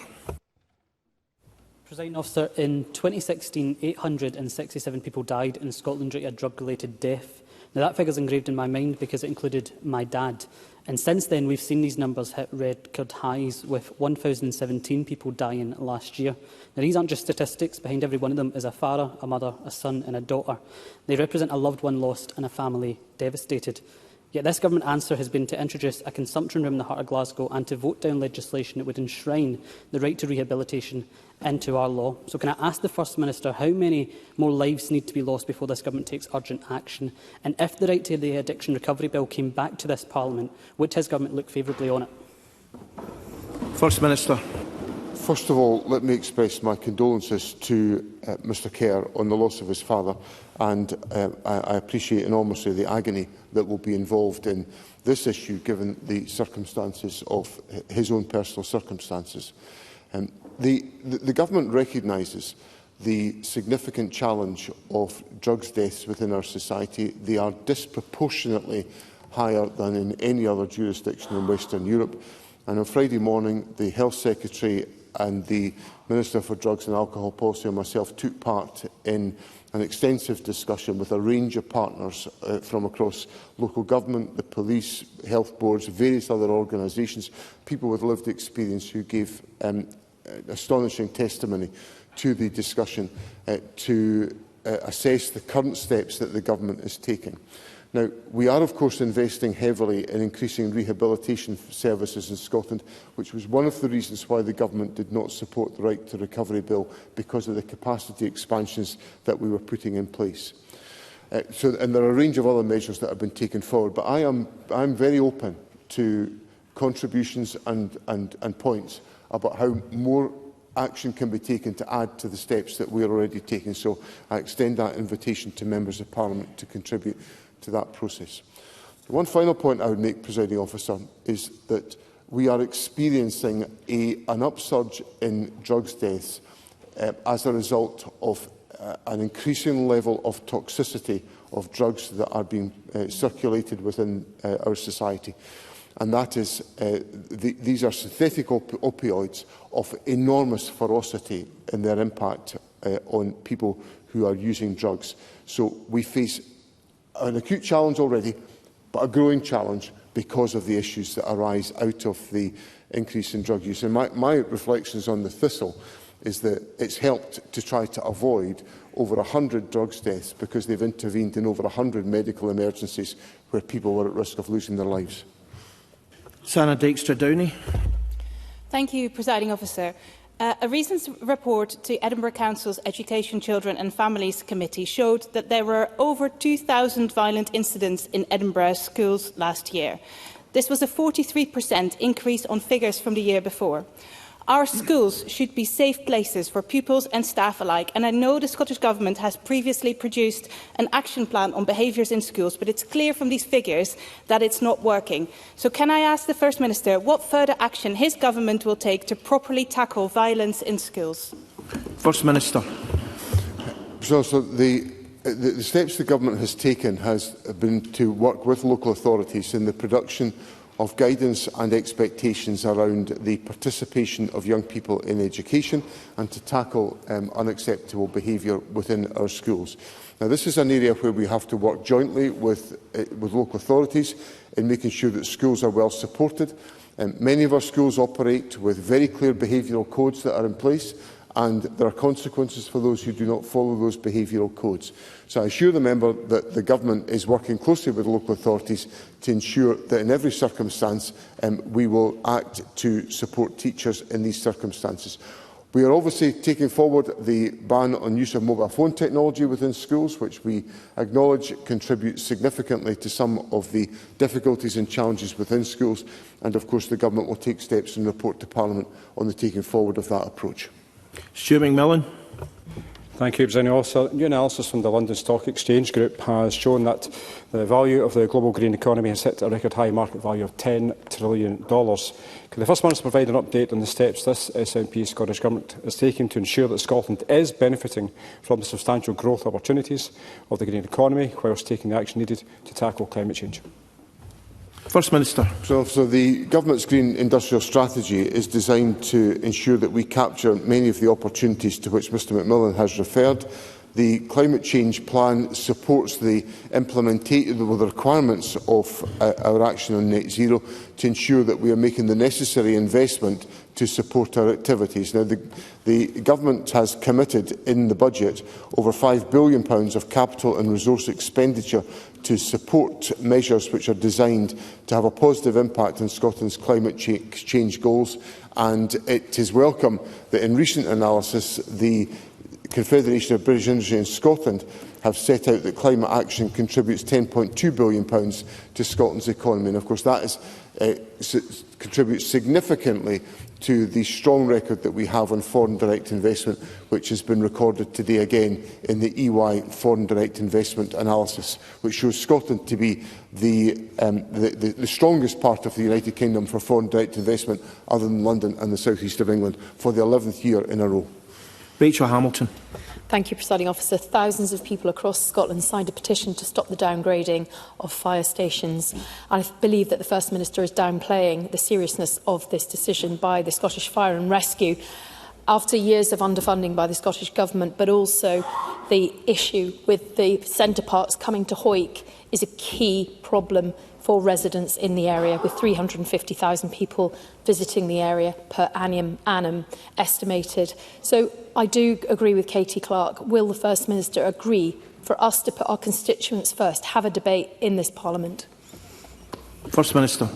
Presiding Officer, in 2016, 867 people died in Scotland due to a drug-related death. Now, that figure is engraved in my mind because it included my dad. And since then, we've seen these numbers hit record highs, with 1,017 people dying last year. Now, these aren't just statistics. Behind every one of them is a father, a mother, a son and a daughter. They represent a loved one lost and a family devastated. Yet this government answer has been to introduce a consumption room in the heart of Glasgow and to vote down legislation that would enshrine the right to rehabilitation into our law. So can I ask the First Minister how many more lives need to be lost before this government takes urgent action? And if the right to the addiction recovery bill came back to this Parliament, would his government look favourably on it? First Minister. First of all, let me express my condolences to Mr Kerr on the loss of his father, and I appreciate enormously the agony that will be involved in this issue, given the circumstances of his own personal circumstances. The government recognises the significant challenge of drugs deaths within our society. They are disproportionately higher than in any other jurisdiction in Western Europe. And on Friday morning, the Health Secretary and the Minister for Drugs and Alcohol Policy and myself took part in an extensive discussion with a range of partners from across local government, the police, health boards, various other organisations, people with lived experience who gave astonishing testimony to the discussion to assess the current steps that the government is taking. Now, we are, of course, investing heavily in increasing rehabilitation services in Scotland, which was one of the reasons why the government did not support the Right to Recovery Bill, because of the capacity expansions that we were putting in place. And there are a range of other measures that have been taken forward, but I'm very open to contributions and points about how more action can be taken to add to the steps that we are already taking. So I extend that invitation to members of Parliament to contribute to that process. One final point I would make, Presiding Officer, is that we are experiencing an upsurge in drugs deaths as a result of an increasing level of toxicity of drugs that are being circulated within our society. And that is, these are synthetic opioids of enormous ferocity in their impact on people who are using drugs. So we face an acute challenge already, but a growing challenge because of the issues that arise out of the increase in drug use. And my reflections on the thistle is that it's helped to try to avoid over 100 drugs deaths because they've intervened in over 100 medical emergencies where people were at risk of losing their lives. Sana Dykstra-Downey. Thank you, Presiding Officer. A recent report to Edinburgh Council's Education, Children and Families Committee showed that there were over 2,000 violent incidents in Edinburgh schools last year. This was a 43% increase on figures from the year before. Our schools should be safe places for pupils and staff alike, and I know the Scottish Government has previously produced an action plan on behaviours in schools, but it's clear from these figures that it's not working. So can I ask the First Minister what further action his government will take to properly tackle violence in schools? First Minister. So the steps the government has taken has been to work with local authorities in the production of guidance and expectations around the participation of young people in education and to tackle unacceptable behaviour within our schools. Now, this is an area where we have to work jointly with local authorities in making sure that schools are well supported. Many of our schools operate with very clear behavioural codes that are in place, and there are consequences for those who do not follow those behavioural codes. So I assure the member that the government is working closely with local authorities to ensure that in every circumstance we will act to support teachers in these circumstances. We are obviously taking forward the ban on use of mobile phone technology within schools, which we acknowledge contributes significantly to some of the difficulties and challenges within schools. And of course the government will take steps and report to Parliament on the taking forward of that approach. Stuart McMillan. Thank you, Presiding Officer. New analysis from the London Stock Exchange Group has shown that the value of the global green economy has hit a record high market value of $10 trillion. Can the First Minister provide an update on the steps this SNP Scottish Government is taking to ensure that Scotland is benefiting from the substantial growth opportunities of the green economy, whilst taking the action needed to tackle climate change? First Minister. So the Government's Green Industrial Strategy is designed to ensure that we capture many of the opportunities to which Mr McMillan has referred. The climate change plan supports the implementation of the requirements of our action on net zero to ensure that we are making the necessary investment to support our activities. Now, the Government has committed in the budget over £5 billion of capital and resource expenditure to support measures which are designed to have a positive impact on Scotland's climate change goals. And it is welcome that in recent analysis, the Confederation of British Industry in Scotland have set out that climate action contributes £10.2 billion to Scotland's economy. And of course that contributes significantly to the strong record that we have on foreign direct investment, which has been recorded today again in the EY foreign direct investment analysis, which shows Scotland to be the strongest part of the United Kingdom for foreign direct investment, other than London and the south east of England, for the 11th year in a row. Rachel Hamilton. Thank you, Presiding Officer. Thousands of people across Scotland signed a petition to stop the downgrading of fire stations. I believe that the First Minister is downplaying the seriousness of this decision by the Scottish Fire and Rescue after years of underfunding by the Scottish Government, but also the issue with the centre parts coming to Hoyk is a key problem for residents in the area, with 350,000 people visiting the area per annum estimated. So I do agree with Katie Clark. Will the First Minister agree for us to put our constituents first, have a debate in this Parliament? First Minister.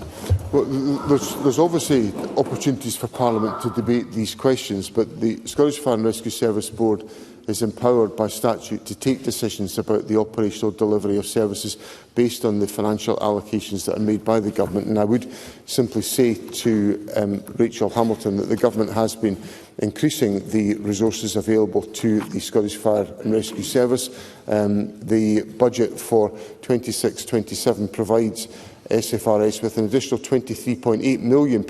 Well, there's obviously opportunities for Parliament to debate these questions, but the Scottish Fire and Rescue Service Board is empowered by statute to take decisions about the operational delivery of services based on the financial allocations that are made by the Government. And I would simply say to Rachel Hamilton that the Government has been increasing the resources available to the Scottish Fire and Rescue Service. The budget for 26-27 provides SFRS with an additional £23.8 million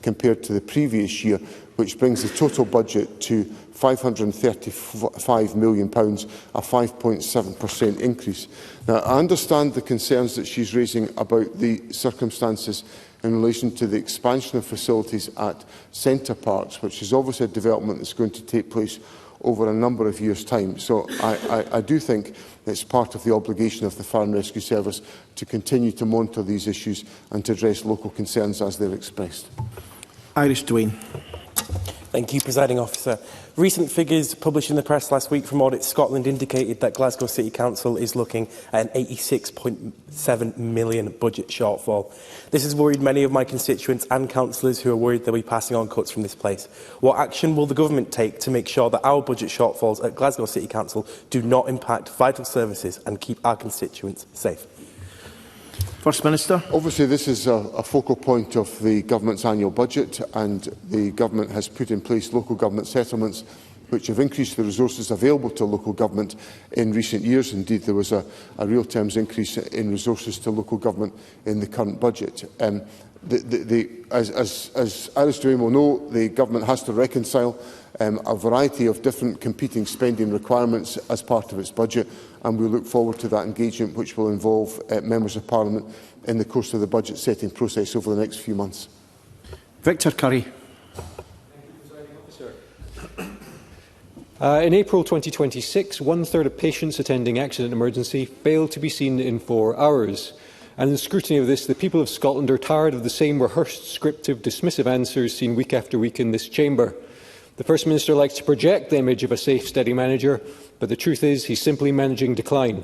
compared to the previous year, which brings the total budget to £535 million, a 5.7% increase. Now, I understand the concerns that she's raising about the circumstances in relation to the expansion of facilities at Centre Parks, which is obviously a development that's going to take place over a number of years' time. So I do think it's part of the obligation of the Fire and Rescue Service to continue to monitor these issues and to address local concerns as they're expressed. Irish Dwayne. Thank you, Presiding Officer. Recent figures published in the press last week from Audit Scotland indicated that Glasgow City Council is looking at an £86.7 million budget shortfall. This has worried many of my constituents and councillors who are worried they'll be passing on cuts from this place. What action will the Government take to make sure that our budget shortfalls at Glasgow City Council do not impact vital services and keep our constituents safe? First Minister. Obviously, this is a focal point of the Government's annual budget, and the Government has put in place local government settlements which have increased the resources available to local government in recent years. Indeed, there was a real terms increase in resources to local government in the current budget. As Irish Dwayne will know, the Government has to reconcile a variety of different competing spending requirements as part of its budget, and we look forward to that engagement, which will involve members of Parliament in the course of the budget setting process over the next few months. Victor Curry. In April 2026, one-third of patients attending accident emergency failed to be seen in 4 hours. And in the scrutiny of this, the people of Scotland are tired of the same rehearsed script of dismissive answers seen week after week in this chamber. The First Minister likes to project the image of a safe, steady manager, but the truth is he's simply managing decline.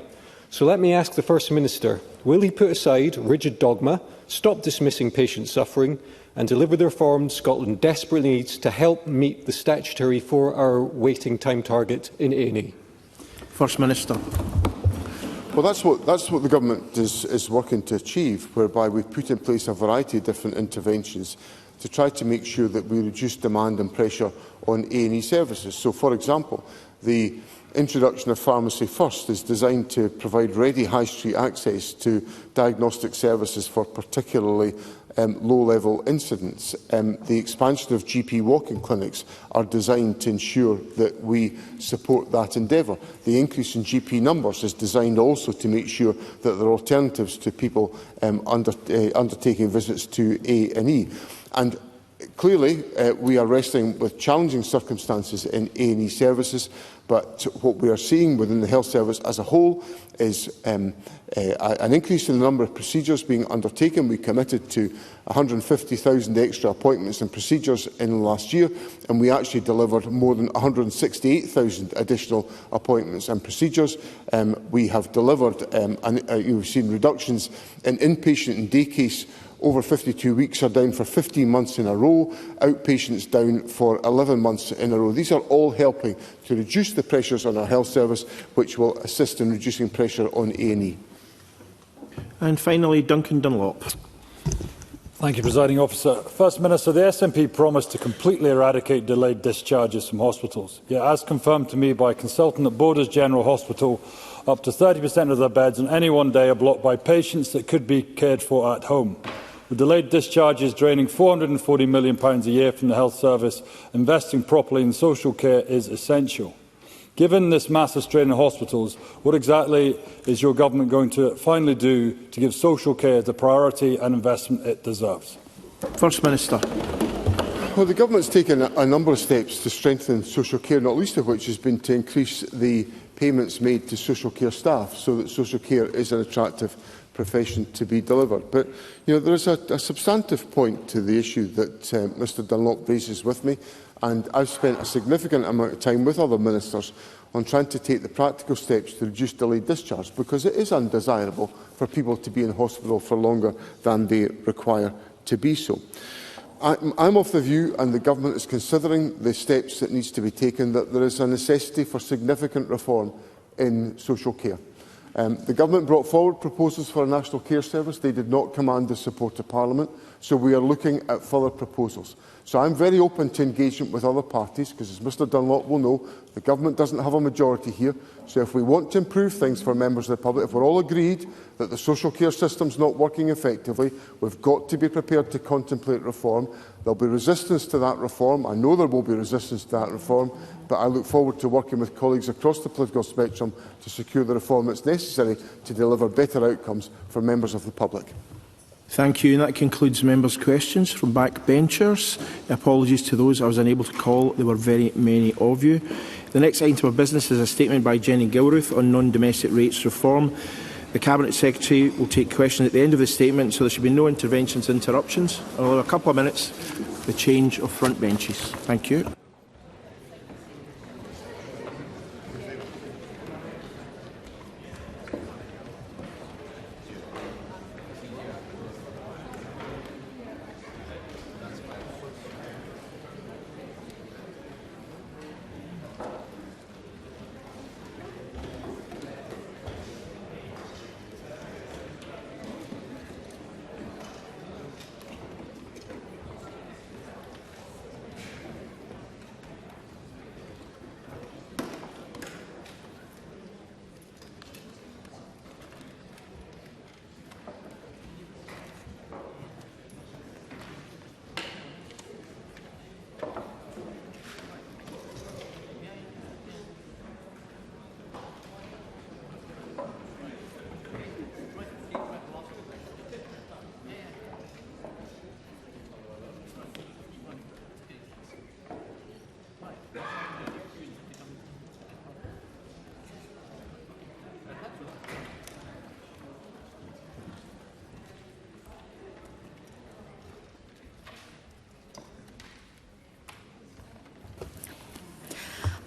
So let me ask the First Minister, will he put aside rigid dogma, stop dismissing patient suffering and deliver the reforms Scotland desperately needs to help meet the statutory 4-hour waiting time target in A&E? First Minister. Well, that's what the Government is working to achieve, whereby we've put in place a variety of different interventions to try to make sure that we reduce demand and pressure on A&E services. So, for example, the introduction of Pharmacy First is designed to provide ready high street access to diagnostic services for particularly low-level incidents. The expansion of GP walk-in clinics are designed to ensure that we support that endeavour. The increase in GP numbers is designed also to make sure that there are alternatives to people undertaking visits to A&E. And Clearly, we are wrestling with challenging circumstances in A&E services, but what we are seeing within the health service as a whole is an increase in the number of procedures being undertaken. We committed to 150,000 extra appointments and procedures in the last year, and we actually delivered more than 168,000 additional appointments and procedures. We have delivered, you've seen reductions in inpatient and day case over 52 weeks are down for 15 months in a row, outpatients down for 11 months in a row. These are all helping to reduce the pressures on our health service, which will assist in reducing pressure on A&E. And finally, Duncan Dunlop. Thank you, Presiding Officer. First Minister, the SNP promised to completely eradicate delayed discharges from hospitals. Yet, as confirmed to me by a consultant at Borders General Hospital, up to 30% of their beds on any one day are blocked by patients that could be cared for at home. With delayed discharges draining £440 million a year from the health service, investing properly in social care is essential. Given this massive strain on hospitals, what exactly is your government going to finally do to give social care the priority and investment it deserves? First Minister. Well, the government's taken a number of steps to strengthen social care, not least of which has been to increase the payments made to social care staff so that social care is an attractive profession to be delivered. But there is a substantive point to the issue that Mr Dunlop raises with me, and I've spent a significant amount of time with other ministers on trying to take the practical steps to reduce delayed discharge, because it is undesirable for people to be in hospital for longer than they require to be so. I'm of the view, and the government is considering the steps that needs to be taken, that there is a necessity for significant reform in social care. The government brought forward proposals for a national care service. They did not command the support of Parliament, so we are looking at further proposals. So I'm very open to engagement with other parties, because as Mr Dunlop will know, the government doesn't have a majority here. So if we want to improve things for members of the public, if we're all agreed that the social care system is not working effectively, we've got to be prepared to contemplate reform. There'll be resistance to that reform. I know there will be resistance to that reform, but I look forward to working with colleagues across the political spectrum to secure the reform that's necessary to deliver better outcomes for members of the public. Thank you. And that concludes members' questions from backbenchers. Apologies to those I was unable to call. There were very many of you. The next item of business is a statement by Jenny Gilruth on non-domestic rates reform. The Cabinet Secretary will take questions at the end of the statement, so there should be no interventions, interruptions. I'll allow a couple of minutes for the change of front benches. Thank you.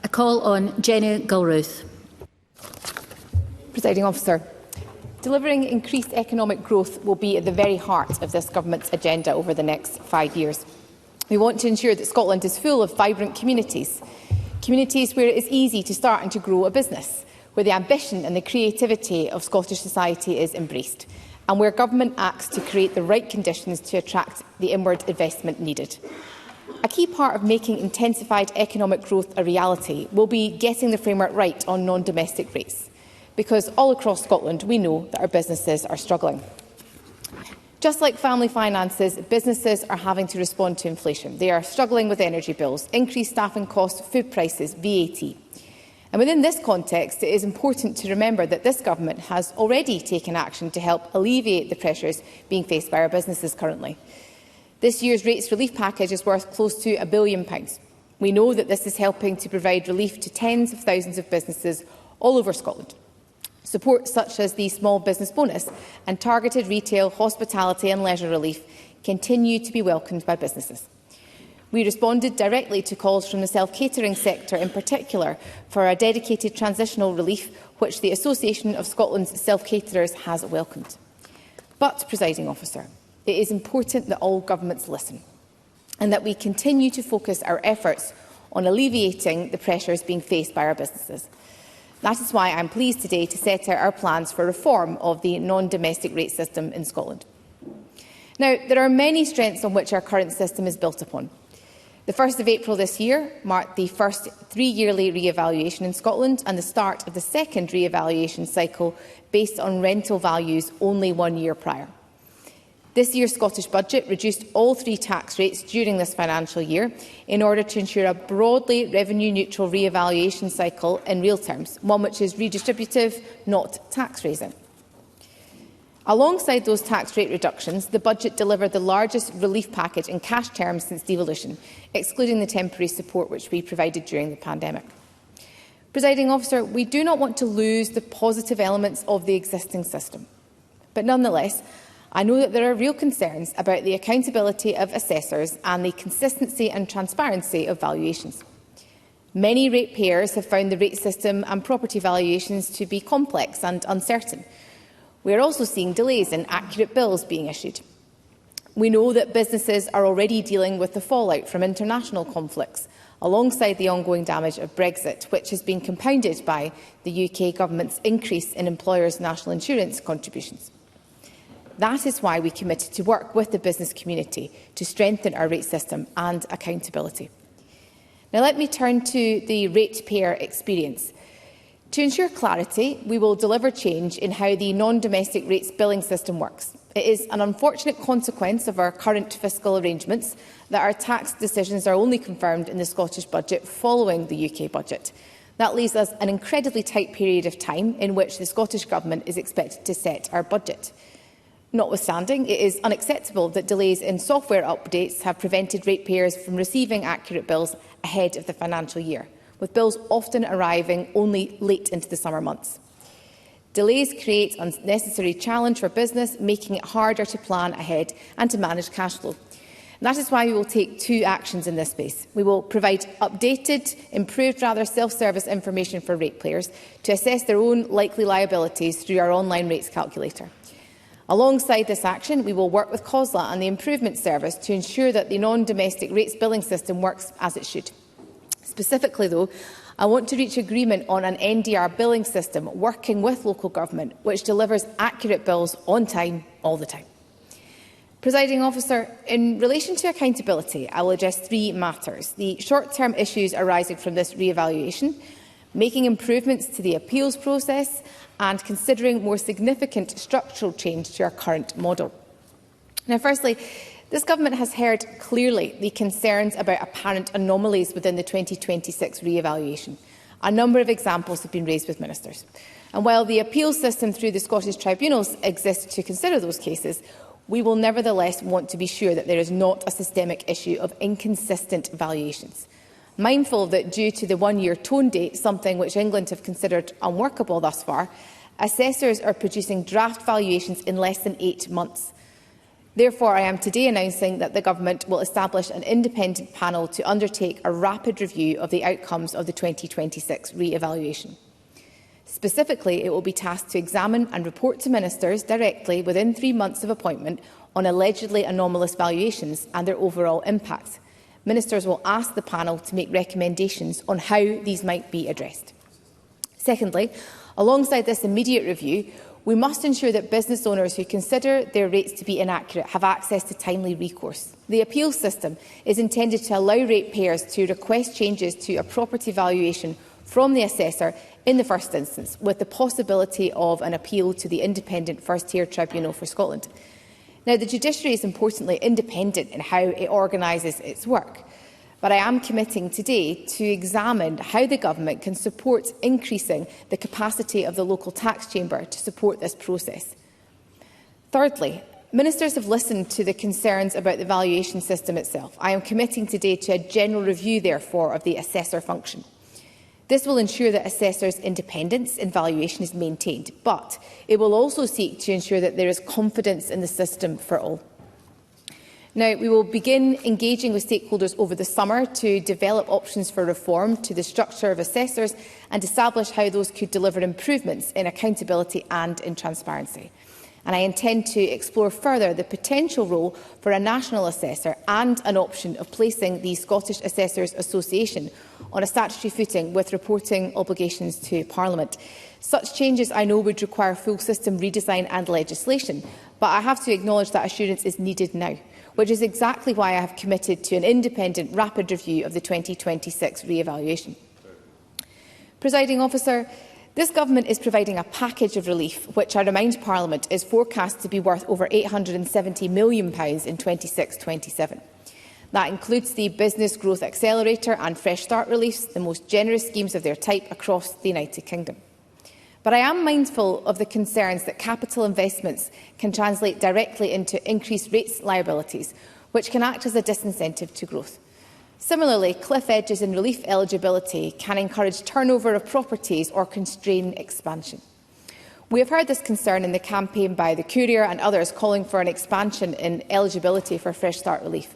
I call on Jenny Gilruth. Presiding Officer, delivering increased economic growth will be at the very heart of this Government's agenda over the next 5 years. We want to ensure that Scotland is full of vibrant communities, communities where it is easy to start and to grow a business, where the ambition and the creativity of Scottish society is embraced, and where Government acts to create the right conditions to attract the inward investment needed. A key part of making intensified economic growth a reality will be getting the framework right on non-domestic rates, because all across Scotland we know that our businesses are struggling. Just like family finances, businesses are having to respond to inflation. They are struggling with energy bills, increased staffing costs, food prices, VAT. And within this context, it is important to remember that this Government has already taken action to help alleviate the pressures being faced by our businesses currently. This year's rates relief package is worth close to £1 billion. We know that this is helping to provide relief to tens of thousands of businesses all over Scotland. Support such as the small business bonus and targeted retail, hospitality and leisure relief continue to be welcomed by businesses. We responded directly to calls from the self-catering sector in particular for a dedicated transitional relief, which the Association of Scotland's Self-Caterers has welcomed. But, Presiding Officer, it is important that all governments listen and that we continue to focus our efforts on alleviating the pressures being faced by our businesses. That is why I am pleased today to set out our plans for reform of the non-domestic rate system in Scotland. Now, there are many strengths on which our current system is built upon. The 1st of April this year marked the first 3-yearly re-evaluation in Scotland and the start of the second re-evaluation cycle based on rental values only 1 year prior. This year's Scottish budget reduced all 3 tax rates during this financial year in order to ensure a broadly revenue-neutral re-evaluation cycle in real terms, one which is redistributive, not tax-raising. Alongside those tax rate reductions, the budget delivered the largest relief package in cash terms since devolution, excluding the temporary support which we provided during the pandemic. Presiding Officer, we do not want to lose the positive elements of the existing system. But nonetheless, I know that there are real concerns about the accountability of assessors and the consistency and transparency of valuations. Many ratepayers have found the rate system and property valuations to be complex and uncertain. We are also seeing delays in accurate bills being issued. We know that businesses are already dealing with the fallout from international conflicts, alongside the ongoing damage of Brexit, which has been compounded by the UK Government's increase in employers' national insurance contributions. That is why we committed to work with the business community to strengthen our rate system and accountability. Now let me turn to the ratepayer experience. To ensure clarity, we will deliver change in how the non-domestic rates billing system works. It is an unfortunate consequence of our current fiscal arrangements that our tax decisions are only confirmed in the Scottish budget following the UK budget. That leaves us an incredibly tight period of time in which the Scottish Government is expected to set our budget. Notwithstanding, it is unacceptable that delays in software updates have prevented ratepayers from receiving accurate bills ahead of the financial year, with bills often arriving only late into the summer months. Delays create unnecessary challenge for business, making it harder to plan ahead and to manage cash flow. And that is why we will take 2 actions in this space. We will provide improved self-service information for ratepayers to assess their own likely liabilities through our online rates calculator. Alongside this action, we will work with COSLA and the Improvement Service to ensure that the non-domestic rates billing system works as it should. Specifically, though, I want to reach agreement on an NDR billing system working with local government, which delivers accurate bills on time, all the time. Presiding Officer, in relation to accountability, I will address 3 matters: the short-term issues arising from this re-evaluation, making improvements to the appeals process, and considering more significant structural change to our current model. Now, firstly, this Government has heard clearly the concerns about apparent anomalies within the 2026 re-evaluation. A number of examples have been raised with ministers. And while the appeals system through the Scottish tribunals exists to consider those cases, we will nevertheless want to be sure that there is not a systemic issue of inconsistent valuations. Mindful that due to the 1-year tone date, something which England have considered unworkable thus far, assessors are producing draft valuations in less than 8 months. Therefore, I am today announcing that the Government will establish an independent panel to undertake a rapid review of the outcomes of the 2026 re-evaluation. Specifically, it will be tasked to examine and report to ministers directly within 3 months of appointment on allegedly anomalous valuations and their overall impact. Ministers will ask the panel to make recommendations on how these might be addressed. Secondly, alongside this immediate review, we must ensure that business owners who consider their rates to be inaccurate have access to timely recourse. The appeals system is intended to allow ratepayers to request changes to a property valuation from the assessor in the first instance, with the possibility of an appeal to the independent first-tier tribunal for Scotland. Now, the judiciary is importantly independent in how it organises its work, but I am committing today to examine how the Government can support increasing the capacity of the local tax chamber to support this process. Thirdly, Ministers have listened to the concerns about the valuation system itself. I am committing today to a general review, therefore, of the assessor function. This will ensure that assessors' independence in valuation is maintained, but it will also seek to ensure that there is confidence in the system for all. Now, we will begin engaging with stakeholders over the summer to develop options for reform to the structure of assessors and establish how those could deliver improvements in accountability and in transparency. And I intend to explore further the potential role for a national assessor and an option of placing the Scottish Assessors Association on a statutory footing with reporting obligations to Parliament. Such changes, I know, would require full system redesign and legislation, but I have to acknowledge that assurance is needed now, which is exactly why I have committed to an independent, rapid review of the 2026 re-evaluation. Presiding Officer, this Government is providing a package of relief, which I remind Parliament is forecast to be worth over £870 million in 26-27. That includes the Business Growth Accelerator and Fresh Start reliefs, the most generous schemes of their type across the United Kingdom. But I am mindful of the concerns that capital investments can translate directly into increased rates liabilities, which can act as a disincentive to growth. Similarly, cliff edges in relief eligibility can encourage turnover of properties or constrain expansion. We have heard this concern in the campaign by the Courier and others calling for an expansion in eligibility for Fresh Start relief.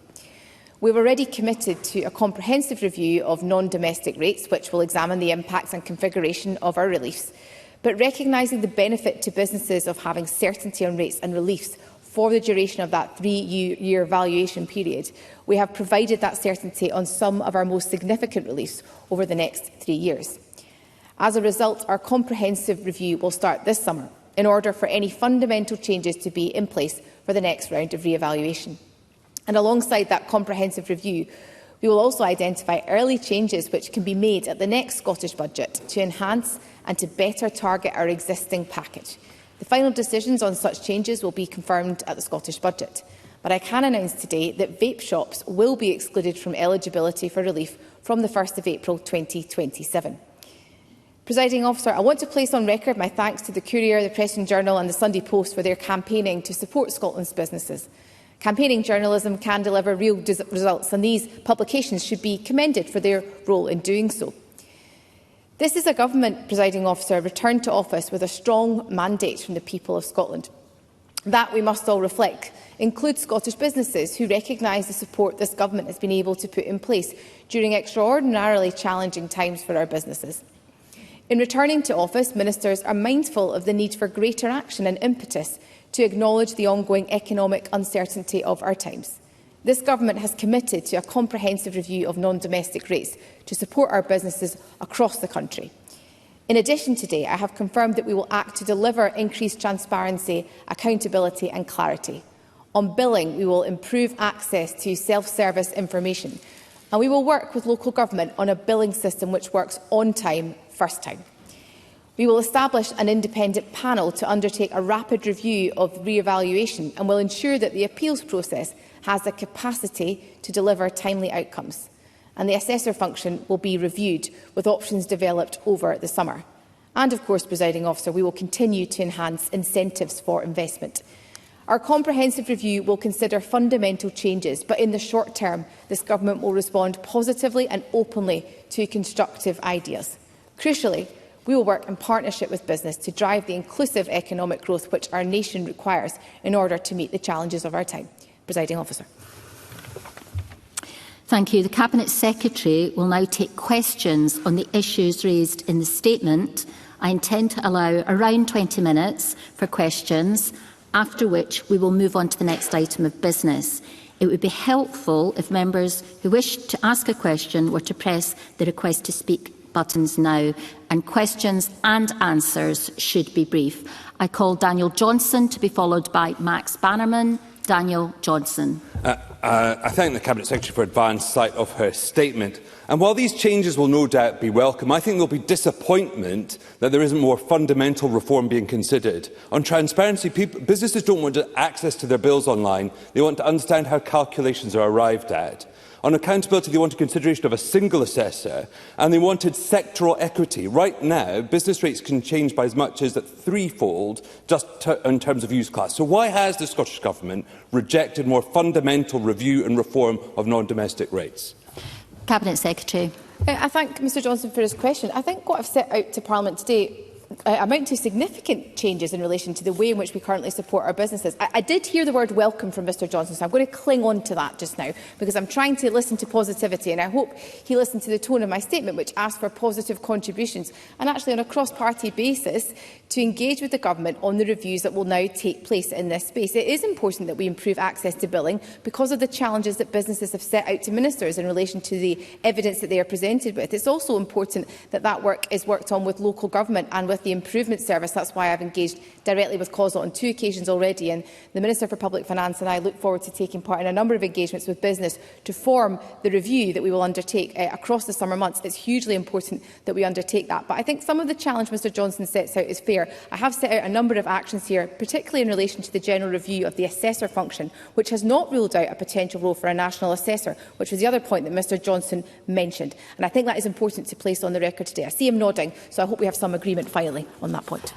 We have already committed to a comprehensive review of non-domestic rates, which will examine the impacts and configuration of our reliefs. But recognising the benefit to businesses of having certainty on rates and reliefs for the duration of that 3-year valuation period, we have provided that certainty on some of our most significant reliefs over the next 3 years. As a result, our comprehensive review will start this summer in order for any fundamental changes to be in place for the next round of re-evaluation. And alongside that comprehensive review, we will also identify early changes which can be made at the next Scottish Budget to enhance and to better target our existing package. The final decisions on such changes will be confirmed at the Scottish Budget. But I can announce today that vape shops will be excluded from eligibility for relief from the 1st of April 2027. Presiding Officer, I want to place on record my thanks to the Courier, the Press and Journal and the Sunday Post for their campaigning to support Scotland's businesses. Campaigning journalism can deliver real results, and these publications should be commended for their role in doing so. This is a government, Presiding Officer, returned to office with a strong mandate from the people of Scotland. That, we must all reflect, includes Scottish businesses who recognise the support this government has been able to put in place during extraordinarily challenging times for our businesses. In returning to office, ministers are mindful of the need for greater action and impetus to acknowledge the ongoing economic uncertainty of our times. This government has committed to a comprehensive review of non-domestic rates to support our businesses across the country. In addition, today I have confirmed that we will act to deliver increased transparency, accountability and clarity. On billing, we will improve access to self-service information, and we will work with local government on a billing system which works on time, first time. We will establish an independent panel to undertake a rapid review of re-evaluation and will ensure that the appeals process has the capacity to deliver timely outcomes. And the assessor function will be reviewed with options developed over the summer. And of course, Presiding Officer, we will continue to enhance incentives for investment. Our comprehensive review will consider fundamental changes, but in the short term, this government will respond positively and openly to constructive ideas. Crucially, we will work in partnership with business to drive the inclusive economic growth which our nation requires in order to meet the challenges of our time. Presiding Officer. Thank you. The Cabinet Secretary will now take questions on the issues raised in the statement. I intend to allow around 20 minutes for questions, after which we will move on to the next item of business. It would be helpful if members who wish to ask a question were to press the request to speak buttons now, and questions and answers should be brief. I call Daniel Johnson to be followed by Max Bannerman. Daniel Johnson. I thank the Cabinet Secretary for advance sight of her statement. And while these changes will no doubt be welcome, I think there will be disappointment that there isn't more fundamental reform being considered. On transparency, businesses don't want access to their bills online. They want to understand how calculations are arrived at. On accountability, they wanted consideration of a single assessor, and they wanted sectoral equity. Right now, business rates can change by as much as threefold just in terms of use class. So why has the Scottish Government rejected more fundamental review and reform of non-domestic rates? Cabinet Secretary. I thank Mr Johnson for his question. I think what I've set out to Parliament today amount to significant changes in relation to the way in which we currently support our businesses. I did hear the word welcome from Mr Johnson, so I'm going to cling on to that just now, because I'm trying to listen to positivity, and I hope he listened to the tone of my statement, which asked for positive contributions, and actually on a cross-party basis to engage with the Government on the reviews that will now take place in this space. It is important that we improve access to billing because of the challenges that businesses have set out to ministers in relation to the evidence that they are presented with. It's also important that that work is worked on with local government and with the Improvement Service. That's why I've engaged directly with COSLA on 2 occasions already, and the Minister for Public Finance and I look forward to taking part in a number of engagements with business to form the review that we will undertake across the summer months. It's hugely important that we undertake that. But I think some of the challenge Mr Johnson sets out is fair. I have set out a number of actions here, particularly in relation to the general review of the assessor function, which has not ruled out a potential role for a national assessor, which was the other point that Mr Johnson mentioned. And I think that is important to place on the record today. I see him nodding, so I hope we have some agreement finally on that point.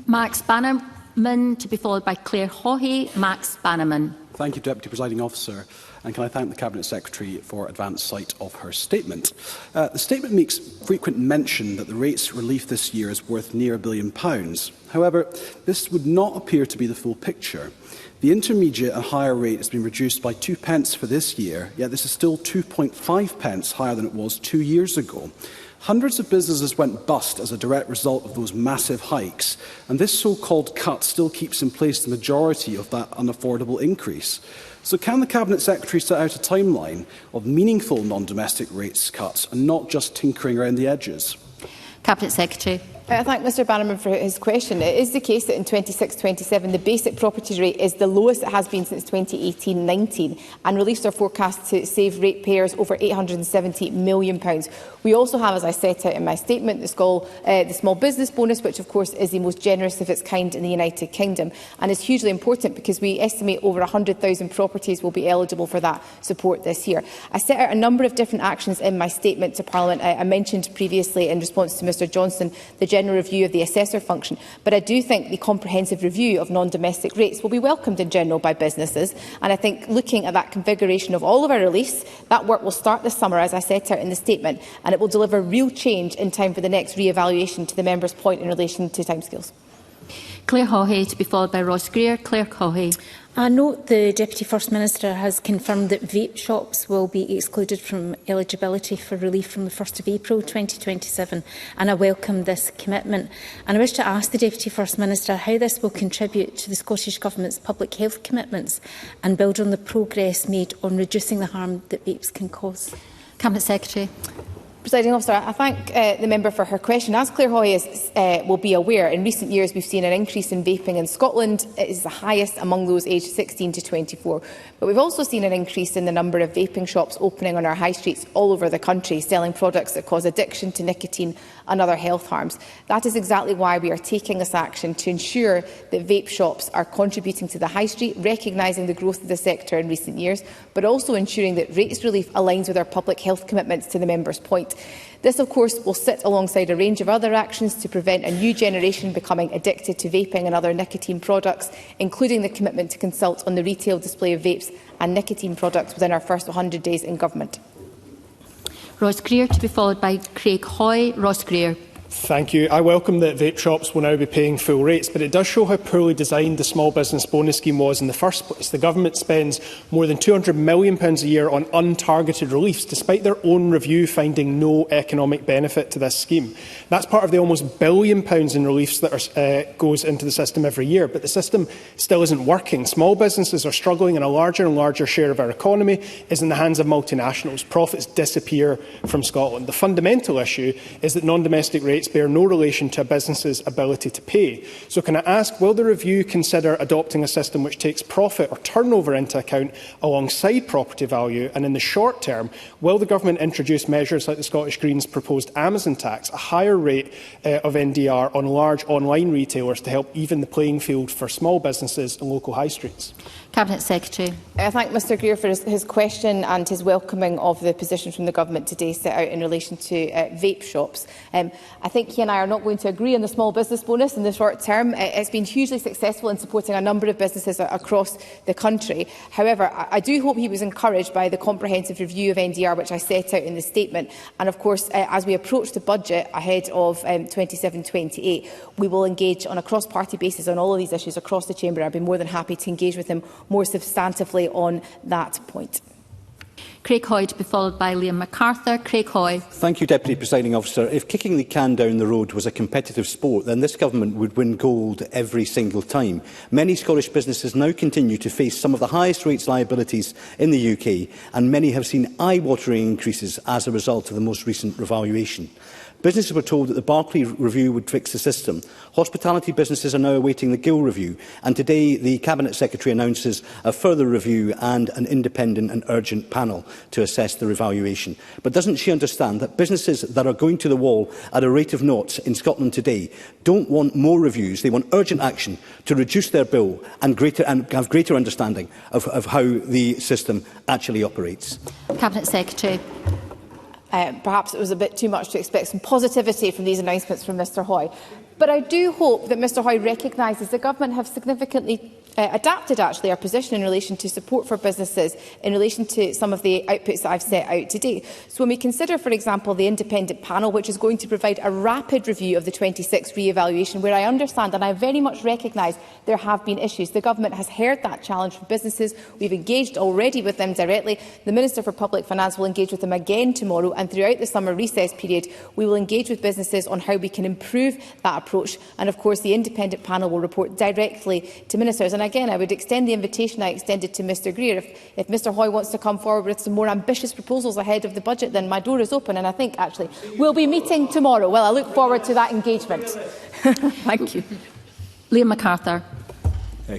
Max Bannerman, to be followed by Claire Haughey. Max Bannerman. Thank you, Deputy Presiding Officer. And can I thank the Cabinet Secretary for advance sight of her statement. The statement makes frequent mention that the rates relief this year is worth near £1 billion. However, this would not appear to be the full picture. The intermediate and higher rate has been reduced by 2 pence for this year, yet this is still 2.5 pence higher than it was 2 years ago. Hundreds of businesses went bust as a direct result of those massive hikes, and this so-called cut still keeps in place the majority of that unaffordable increase. So can the Cabinet Secretary set out a timeline of meaningful non-domestic rates cuts and not just tinkering around the edges? Cabinet Secretary. I thank Mr Bannerman for his question. It is the case that in 26-27 the basic property rate is the lowest it has been since 2018-19, and reliefs are forecast to save ratepayers over £870 million. We also have, as I set out in my statement, the small business bonus, which of course is the most generous of its kind in the United Kingdom, and is hugely important because we estimate over 100,000 properties will be eligible for that support this year. I set out a number of different actions in my statement to Parliament. I mentioned previously in response to Mr Johnson the general review of the assessor function, but I do think the comprehensive review of non-domestic rates will be welcomed in general by businesses, and I think looking at that configuration of all of our reliefs, that work will start this summer, as I set out in the statement, and it will deliver real change in time for the next re-evaluation, to the member's point in relation to timescales. Claire Haughey, to be followed by Ross Greer. Claire Haughey. I note the Deputy First Minister has confirmed that vape shops will be excluded from eligibility for relief from the 1st of April 2027, and I welcome this commitment. And I wish to ask the Deputy First Minister how this will contribute to the Scottish Government's public health commitments and build on the progress made on reducing the harm that vapes can cause. Cabinet Secretary. Presiding Officer, I thank the member for her question. As Claire Haughey will be aware, in recent years we've seen an increase in vaping in Scotland. It is the highest among those aged 16 to 24. But we've also seen an increase in the number of vaping shops opening on our high streets all over the country, selling products that cause addiction to nicotine and other health harms. That is exactly why we are taking this action, to ensure that vape shops are contributing to the high street, recognising the growth of the sector in recent years, but also ensuring that rates relief aligns with our public health commitments, to the member's point. This, of course, will sit alongside a range of other actions to prevent a new generation becoming addicted to vaping and other nicotine products, including the commitment to consult on the retail display of vapes and nicotine products within our first 100 days in government. Ross Greer, to be followed by Craig Hoy. Ross Greer. Thank you. I welcome that vape shops will now be paying full rates, but it does show how poorly designed the small business bonus scheme was in the first place. The Government spends more than £200 million a year on untargeted reliefs, despite their own review finding no economic benefit to this scheme. That's part of the almost £1 billion in reliefs that goes into the system every year, but the system still isn't working. Small businesses are struggling, and a larger and larger share of our economy is in the hands of multinationals. Profits disappear from Scotland. The fundamental issue is that non-domestic rates rates bear no relation to a business's ability to pay. So can I ask, will the review consider adopting a system which takes profit or turnover into account alongside property value? And in the short term, will the government introduce measures like the Scottish Greens proposed Amazon tax, a higher rate of NDR on large online retailers to help even the playing field for small businesses and local high streets? Cabinet Secretary. I thank Mr Greer for his question and his welcoming of the position from the Government today set out in relation to vape shops. I think he and I are not going to agree on the small business bonus in the short term. It's been hugely successful in supporting a number of businesses across the country. However, I do hope he was encouraged by the comprehensive review of NDR which I set out in the statement. And of course, as we approach the budget ahead of 27-28, we will engage on a cross-party basis on all of these issues across the Chamber. I'd be more than happy to engage with him more substantively on that point. Craig Hoy to be followed by Liam MacArthur. Craig Hoy. Thank you, Deputy Presiding Officer. If kicking the can down the road was a competitive sport, then this government would win gold every single time. Many Scottish businesses now continue to face some of the highest rates liabilities in the UK, and many have seen eye-watering increases as a result of the most recent revaluation. Businesses were told that the Barclay review would fix the system. Hospitality businesses are now awaiting the Gill review, and today the Cabinet Secretary announces a further review and an independent and urgent panel to assess the revaluation. But doesn't she understand that businesses that are going to the wall at a rate of knots in Scotland today don't want more reviews? They want urgent action to reduce their bill and have greater understanding of how the system actually operates. Cabinet Secretary. Perhaps it was a bit too much to expect some positivity from these announcements from Mr Hoy. But I do hope that Mr Hoy recognises the Government have significantly adapted our position in relation to support for businesses in relation to some of the outputs that I've set out today. So when we consider, for example, the independent panel, which is going to provide a rapid review of the 26 re-evaluation, where I understand and I very much recognise there have been issues. The Government has heard that challenge from businesses. We've engaged already with them directly. The Minister for Public Finance will engage with them again tomorrow, and throughout the summer recess period we will engage with businesses on how we can improve that approach. And of course the independent panel will report directly to ministers. And again, I would extend the invitation I extended to Mr Greer. If Mr Hoy wants to come forward with some more ambitious proposals ahead of the budget, then my door is open, and I think actually we'll be meeting tomorrow. Well, I look forward to that engagement. Thank you. Liam MacArthur.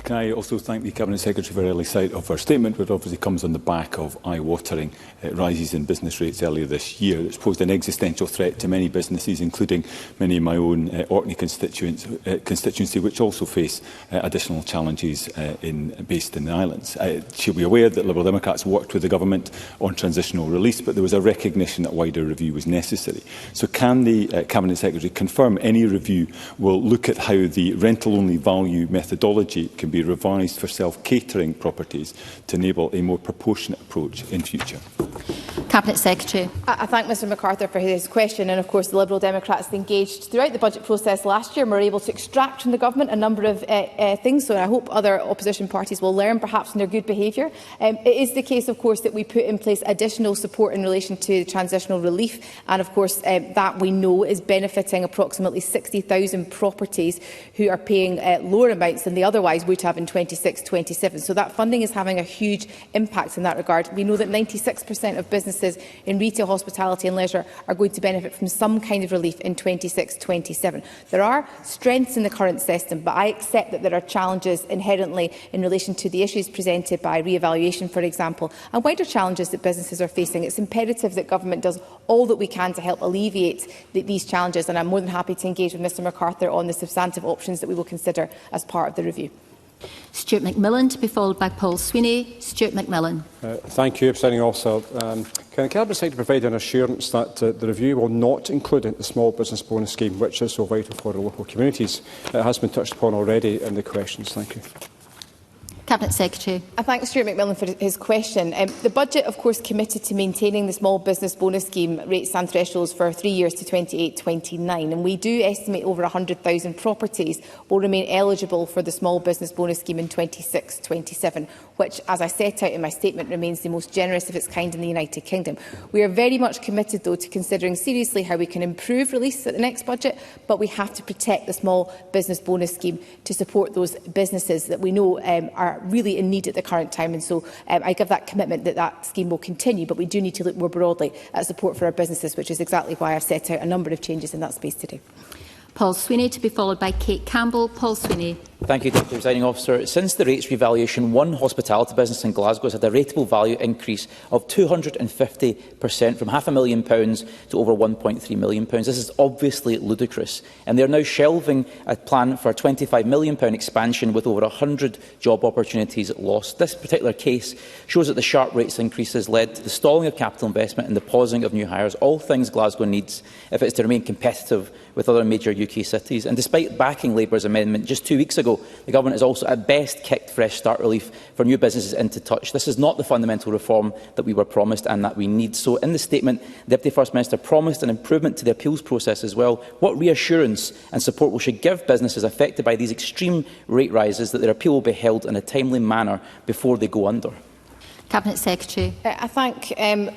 Can I also thank the Cabinet Secretary for early sight of her statement, which obviously comes on the back of eye-watering rises in business rates earlier this year. It's posed an existential threat to many businesses, including many in my own Orkney constituency, which also face additional challenges based in the islands. She'll be aware that Liberal Democrats worked with the Government on transitional release, but there was a recognition that wider review was necessary. So can the Cabinet Secretary confirm any review will look at how the rental-only value methodology can be revised for self-catering properties to enable a more proportionate approach in future? Cabinet Secretary. I thank Mr MacArthur for his question, and of course the Liberal Democrats engaged throughout the budget process last year and were able to extract from the Government a number of things, so I hope other opposition parties will learn perhaps from their good behaviour. It is the case, of course, that we put in place additional support in relation to transitional relief, and of course that we know is benefiting approximately 60,000 properties who are paying lower amounts than they otherwise would have in 26-27. So that funding is having a huge impact in that regard. We know that 96% of businesses in retail, hospitality and leisure are going to benefit from some kind of relief in 26-27. There are strengths in the current system, but I accept that there are challenges inherently in relation to the issues presented by re-evaluation, for example, and wider challenges that businesses are facing. It's imperative that Government does all that we can to help alleviate these challenges, and I'm more than happy to engage with Mr MacArthur on the substantive options that we will consider as part of the review. Stuart McMillan to be followed by Paul Sweeney. Stuart McMillan. Thank you, Presiding Officer. Can the Cabinet Secretary provide an assurance that the review will not include the small business bonus scheme, which is so vital for the local communities? It has been touched upon already in the questions. Thank you. Cabinet Secretary. I thank Stuart McMillan for his question. The budget, of course, committed to maintaining the small business bonus scheme rates and thresholds for 3 years to 28-29, and we do estimate over 100,000 properties will remain eligible for the small business bonus scheme in 26-27, which, as I set out in my statement, remains the most generous of its kind in the United Kingdom. We are very much committed, though, to considering seriously how we can improve release at the next budget, but we have to protect the small business bonus scheme to support those businesses that we know are really in need at the current time. And so I give that commitment that that scheme will continue, but we do need to look more broadly at support for our businesses, which is exactly why I've set out a number of changes in that space today. Paul Sweeney, to be followed by Kate Campbell. Paul Sweeney. Thank you, Deputy Presiding Officer. Since the rates revaluation, one hospitality business in Glasgow has had a rateable value increase of 250%, from £500,000 to over £1.3 million. This is obviously ludicrous, and they are now shelving a plan for a £25 million expansion with over 100 job opportunities lost. This particular case shows that the sharp rates increases led to the stalling of capital investment and the pausing of new hires, all things Glasgow needs if it is to remain competitive with other major UK cities. And despite backing Labour's amendment just 2 weeks ago, the Government has also at best kicked Fresh Start relief for new businesses into touch. This is not the fundamental reform that we were promised and that we need. So in the statement, the Deputy First Minister promised an improvement to the appeals process as well. What reassurance and support will she give businesses affected by these extreme rate rises that their appeal will be held in a timely manner before they go under? Cabinet Secretary. I thank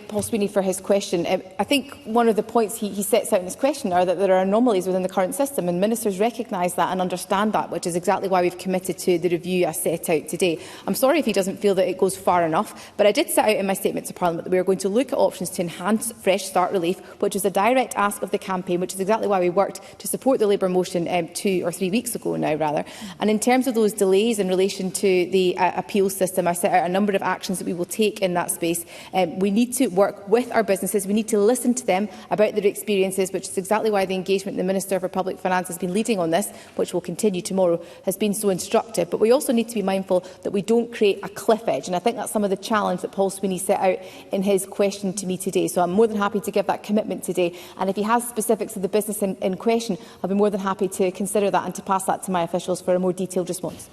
Paul Sweeney for his question. I think one of the points he sets out in his question are that there are anomalies within the current system, and ministers recognise that and understand that, which is exactly why we've committed to the review I set out today. I'm sorry if he doesn't feel that it goes far enough, but I did set out in my statement to Parliament that we are going to look at options to enhance Fresh Start relief, which is a direct ask of the campaign, which is exactly why we worked to support the Labour motion 2 or 3 weeks ago now, rather. And in terms of those delays in relation to the appeal system, I set out a number of actions that we will take in that space. We need to work with our businesses. We need to listen to them about their experiences, which is exactly why the engagement the Minister for Public Finance has been leading on this, which will continue tomorrow, has been so instructive. But we also need to be mindful that we don't create a cliff edge. And I think that's some of the challenge that Paul Sweeney set out in his question to me today. So I'm more than happy to give that commitment today. And if he has specifics of the business in question, I'll be more than happy to consider that and to pass that to my officials for a more detailed response.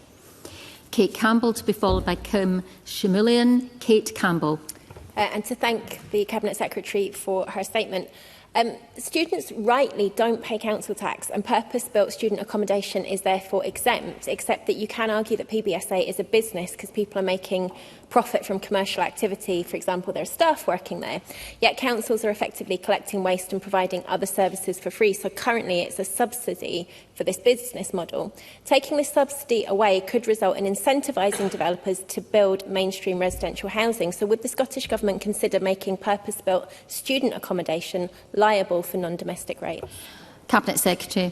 Kate Campbell, to be followed by Kim Schmulian. Kate Campbell. And to thank the Cabinet Secretary for her statement. Students rightly don't pay council tax, and purpose-built student accommodation is therefore exempt, except that you can argue that PBSA is a business because people are making profit from commercial activity. For example, there are staff working there. Yet councils are effectively collecting waste and providing other services for free. So currently it's a subsidy for this business model. Taking this subsidy away could result in incentivising developers to build mainstream residential housing. So would the Scottish Government consider making purpose-built student accommodation liable for non-domestic rates? Cabinet Secretary.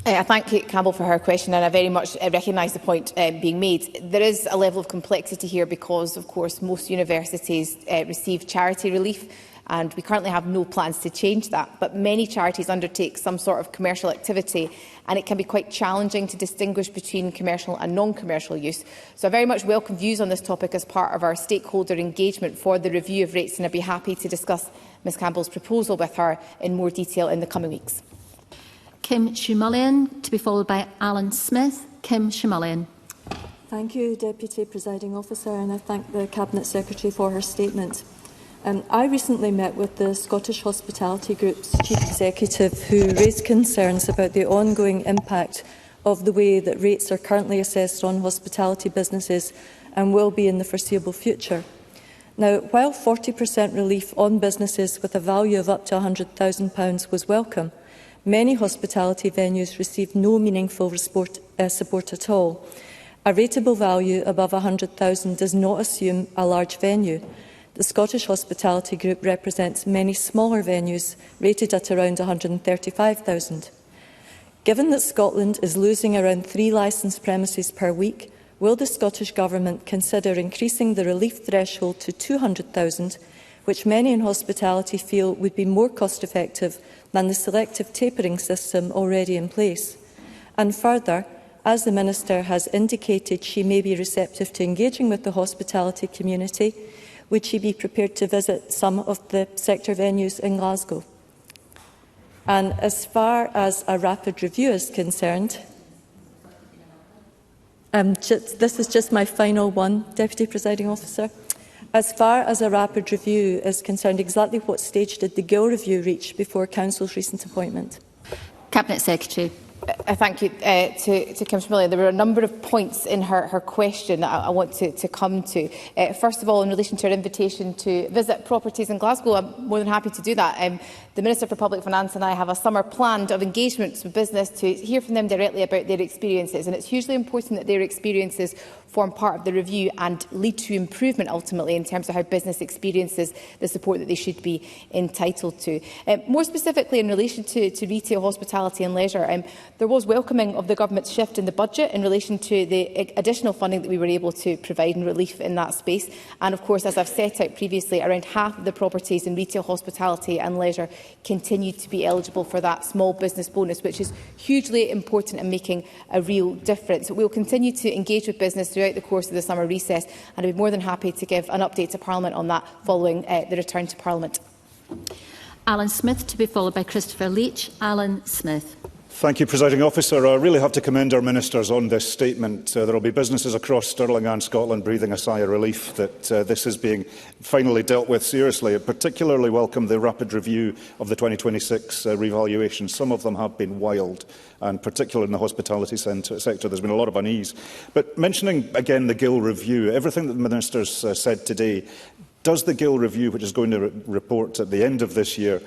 I thank Kate Campbell for her question, and I very much recognise the point being made. There is a level of complexity here because, of course, most universities receive charity relief, and we currently have no plans to change that. But many charities undertake some sort of commercial activity, and it can be quite challenging to distinguish between commercial and non-commercial use. So I very much welcome views on this topic as part of our stakeholder engagement for the review of rates, and I'd be happy to discuss Ms Campbell's proposal with her in more detail in the coming weeks. Kim Schmulian, to be followed by Alan Smith. Kim Schmulian. Thank you, Deputy Presiding Officer, and I thank the Cabinet Secretary for her statement. I recently met with the Scottish Hospitality Group's Chief Executive, who raised concerns about the ongoing impact of the way that rates are currently assessed on hospitality businesses and will be in the foreseeable future. Now, while 40% relief on businesses with a value of up to £100,000 was welcome, many hospitality venues received no meaningful support at all. A rateable value above £100,000 does not assume a large venue. The Scottish Hospitality Group represents many smaller venues rated at around £135,000. Given that Scotland is losing around 3 licensed premises per week, will the Scottish Government consider increasing the relief threshold to £200,000, which many in hospitality feel would be more cost-effective than the selective tapering system already in place? And further, as the Minister has indicated she may be receptive to engaging with the hospitality community, would she be prepared to visit some of the sector venues in Glasgow? And as far as a rapid review is concerned, this is just my final one, Deputy Presiding Officer. As far as a rapid review is concerned, exactly what stage did the Gill review reach before Council's recent appointment? Cabinet Secretary. Thank you to Kim Schmulian. There were a number of points in her question that I want to come to. First of all, in relation to her invitation to visit properties in Glasgow, I'm more than happy to do that. The Minister for Public Finance and I have a summer planned of engagements with business to hear from them directly about their experiences, and it's hugely important that their experiences form part of the review and lead to improvement ultimately in terms of how business experiences the support that they should be entitled to. More specifically in relation to retail, hospitality and leisure, there was welcoming of the Government's shift in the budget in relation to the additional funding that we were able to provide in relief in that space. And of course, as I've set out previously, around half of the properties in retail, hospitality and leisure continue to be eligible for that small business bonus, which is hugely important in making a real difference. We will continue to engage with business throughout the course of the summer recess, and I'd be more than happy to give an update to Parliament on that following the return to Parliament. Alan Smith, to be followed by Christopher Leach. Alan Smith. Thank you, Presiding Officer. I really have to commend our ministers on this statement. There will be businesses across Stirling and Scotland breathing a sigh of relief that this is being finally dealt with seriously. I particularly welcome the rapid review of the 2026 revaluation. Some of them have been wild, and particularly in the hospitality sector, there's been a lot of unease. But mentioning again the Gill review, everything that the ministers said today, does the Gill review, which is going to report at the end of this year,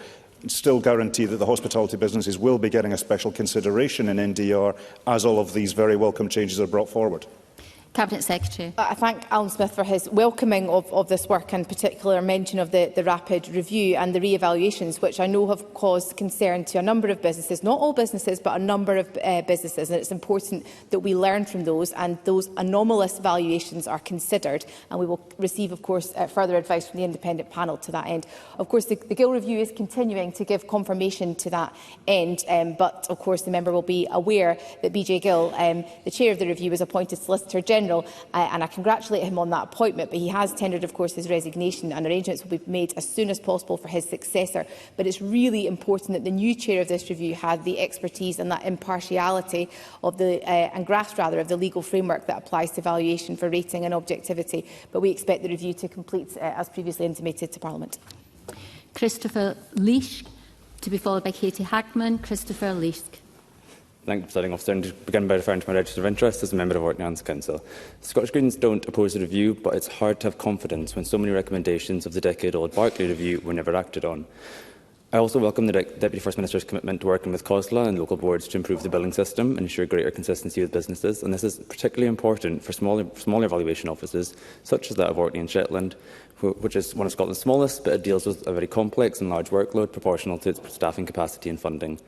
still guarantee that the hospitality businesses will be getting a special consideration in NDR as all of these very welcome changes are brought forward? Cabinet Secretary. I thank Alan Smith for his welcoming of this work, and particular mention of the rapid review and the re-evaluations, which I know have caused concern to a number of businesses, not all businesses, but a number of businesses. And it's important that we learn from those, and those anomalous valuations are considered, and we will receive, of course, further advice from the independent panel to that end. Of course, the Gill review is continuing to give confirmation to that end, but of course the member will be aware that BJ Gill, the chair of the review, was appointed Solicitor General, and I congratulate him on that appointment, but he has tendered, of course, his resignation, and arrangements will be made as soon as possible for his successor. But it's really important that the new chair of this review had the expertise and that impartiality of and grasp rather of the legal framework that applies to valuation for rating and objectivity. But we expect the review to complete as previously intimated to Parliament. Christopher Leach, to be followed by Katie Hackman. Christopher Leach. Thank you, Presiding Officer. And to begin by referring to my register of interest as a member of Orkney Arms Council. The Scottish Greens don't oppose the review, but it's hard to have confidence when so many recommendations of the decade-old Barclay review were never acted on. I also welcome the Deputy First Minister's commitment to working with COSLA and local boards to improve the billing system and ensure greater consistency with businesses, and this is particularly important for smaller valuation offices, such as that of Orkney and Shetland, which is one of Scotland's smallest, but it deals with a very complex and large workload proportional to its staffing capacity and funding.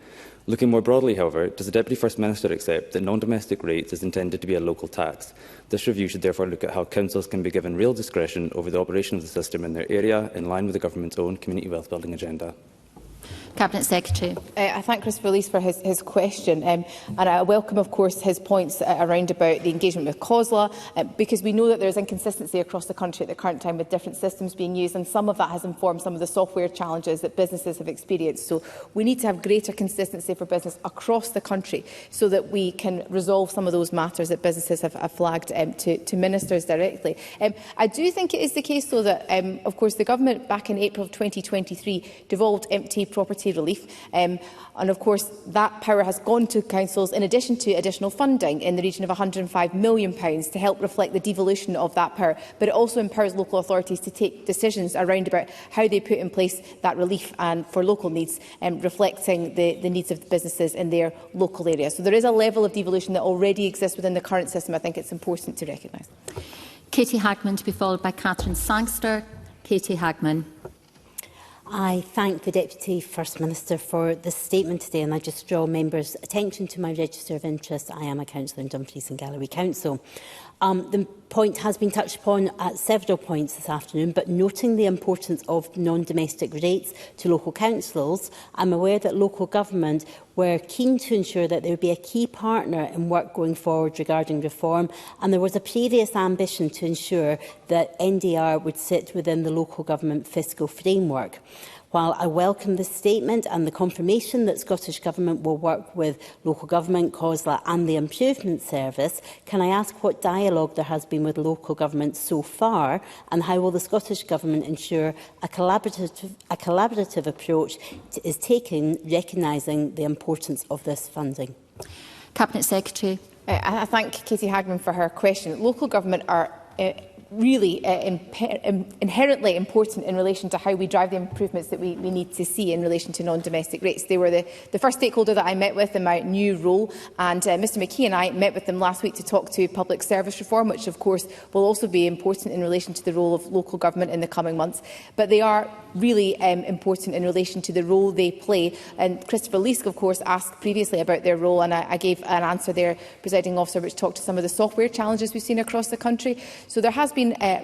Looking more broadly, however, does the Deputy First Minister accept that non-domestic rates is intended to be a local tax? This review should therefore look at how councils can be given real discretion over the operation of the system in their area, in line with the Government's own community wealth building agenda. Cabinet Secretary. I thank Christopher Leach for his question, and I welcome, of course, his points around about the engagement with COSLA, because we know that there is inconsistency across the country at the current time with different systems being used, and some of that has informed some of the software challenges that businesses have experienced. So we need to have greater consistency for business across the country so that we can resolve some of those matters that businesses have flagged to ministers directly. I do think it is the case, though, that, of course, the Government back in April of 2023 devolved empty property relief, and of course that power has gone to councils in addition to additional funding in the region of £105 million to help reflect the devolution of that power, but it also empowers local authorities to take decisions around about how they put in place that relief and for local needs, reflecting the needs of the businesses in their local area. So there is a level of devolution that already exists within the current system. I think it's important to recognise. Katie Hackman, to be followed by Catherine Sangster. Katie Hackman. I thank the Deputy First Minister for this statement today, and I just draw members' attention to my register of interest. I am a councillor in Dumfries and Galloway Council. The point has been touched upon at several points this afternoon, but noting the importance of non-domestic rates to local councils, I'm aware that local government were keen to ensure that there would be a key partner in work going forward regarding reform, and there was a previous ambition to ensure that NDR would sit within the local government fiscal framework. While I welcome this statement and the confirmation that Scottish Government will work with local government, COSLA and the Improvement Service, can I ask what dialogue there has been with local government so far, and how will the Scottish Government ensure a collaborative approach is taken, recognising the importance of this funding? Cabinet Secretary. I thank Katie Hackman for her question. Local government are really inherently important in relation to how we drive the improvements that we need to see in relation to non-domestic rates. They were the first stakeholder that I met with in my new role, and Mr McKee and I met with them last week to talk to public service reform, which of course will also be important in relation to the role of local government in the coming months. But they are really important in relation to the role they play. And Christopher Leask, of course, asked previously about their role, and I gave an answer there, Presiding Officer, which talked to some of the software challenges we've seen across the country. So there has been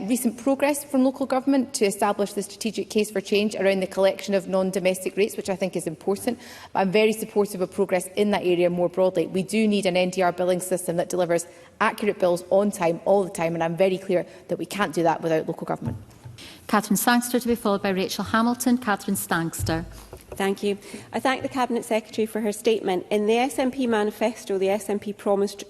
recent progress from local government to establish the strategic case for change around the collection of non-domestic rates, which I think is important. But I'm very supportive of progress in that area more broadly. We do need an NDR billing system that delivers accurate bills on time, all the time, and I'm very clear that we can't do that without local government. Catherine Sangster to be followed by Rachel Hamilton. Catherine Sangster. Thank you. I thank the Cabinet Secretary for her statement. In the SNP manifesto, the SNP promised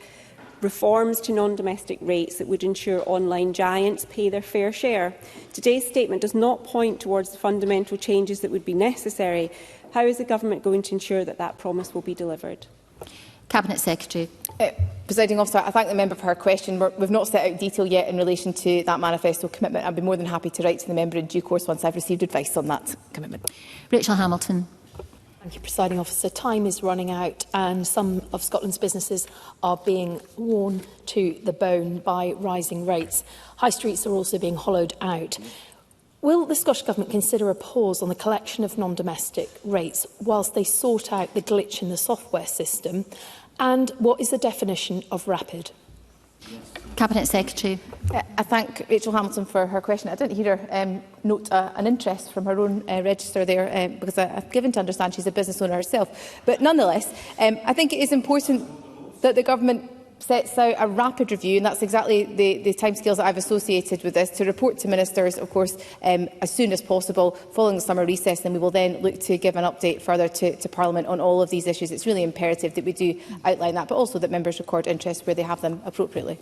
reforms to non-domestic rates that would ensure online giants pay their fair share. Today's statement does not point towards the fundamental changes that would be necessary. How is the Government going to ensure that that promise will be delivered? Cabinet Secretary. Presiding Officer, I thank the member for her question. We've not set out detail yet in relation to that manifesto commitment. I'd be more than happy to write to the member in due course once I've received advice on that commitment. Rachel Hamilton. Thank you, Presiding Officer. Time is running out and some of Scotland's businesses are being worn to the bone by rising rates. High streets are also being hollowed out. Will the Scottish Government consider a pause on the collection of non-domestic rates whilst they sort out the glitch in the software system? And what is the definition of rapid? Cabinet Secretary. I thank Rachel Hamilton for her question. I didn't hear her note an interest from her own register there because I've given to understand she's a business owner herself. But nonetheless, I think it is important that the Government sets out a rapid review, and that's exactly the timescales that I've associated with this, to report to ministers, of course, as soon as possible following the summer recess, and we will then look to give an update further to Parliament on all of these issues. It's really imperative that we do outline that, but also that members record interest where they have them appropriately.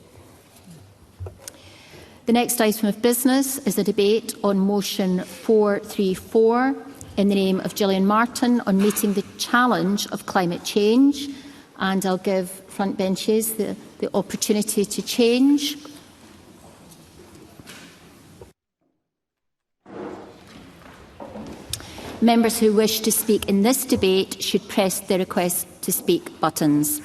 The next item of business is a debate on motion 434 in the name of Gillian Martin on meeting the challenge of climate change. And I'll give front benches the opportunity to change. Members who wish to speak in this debate should press the request to speak buttons.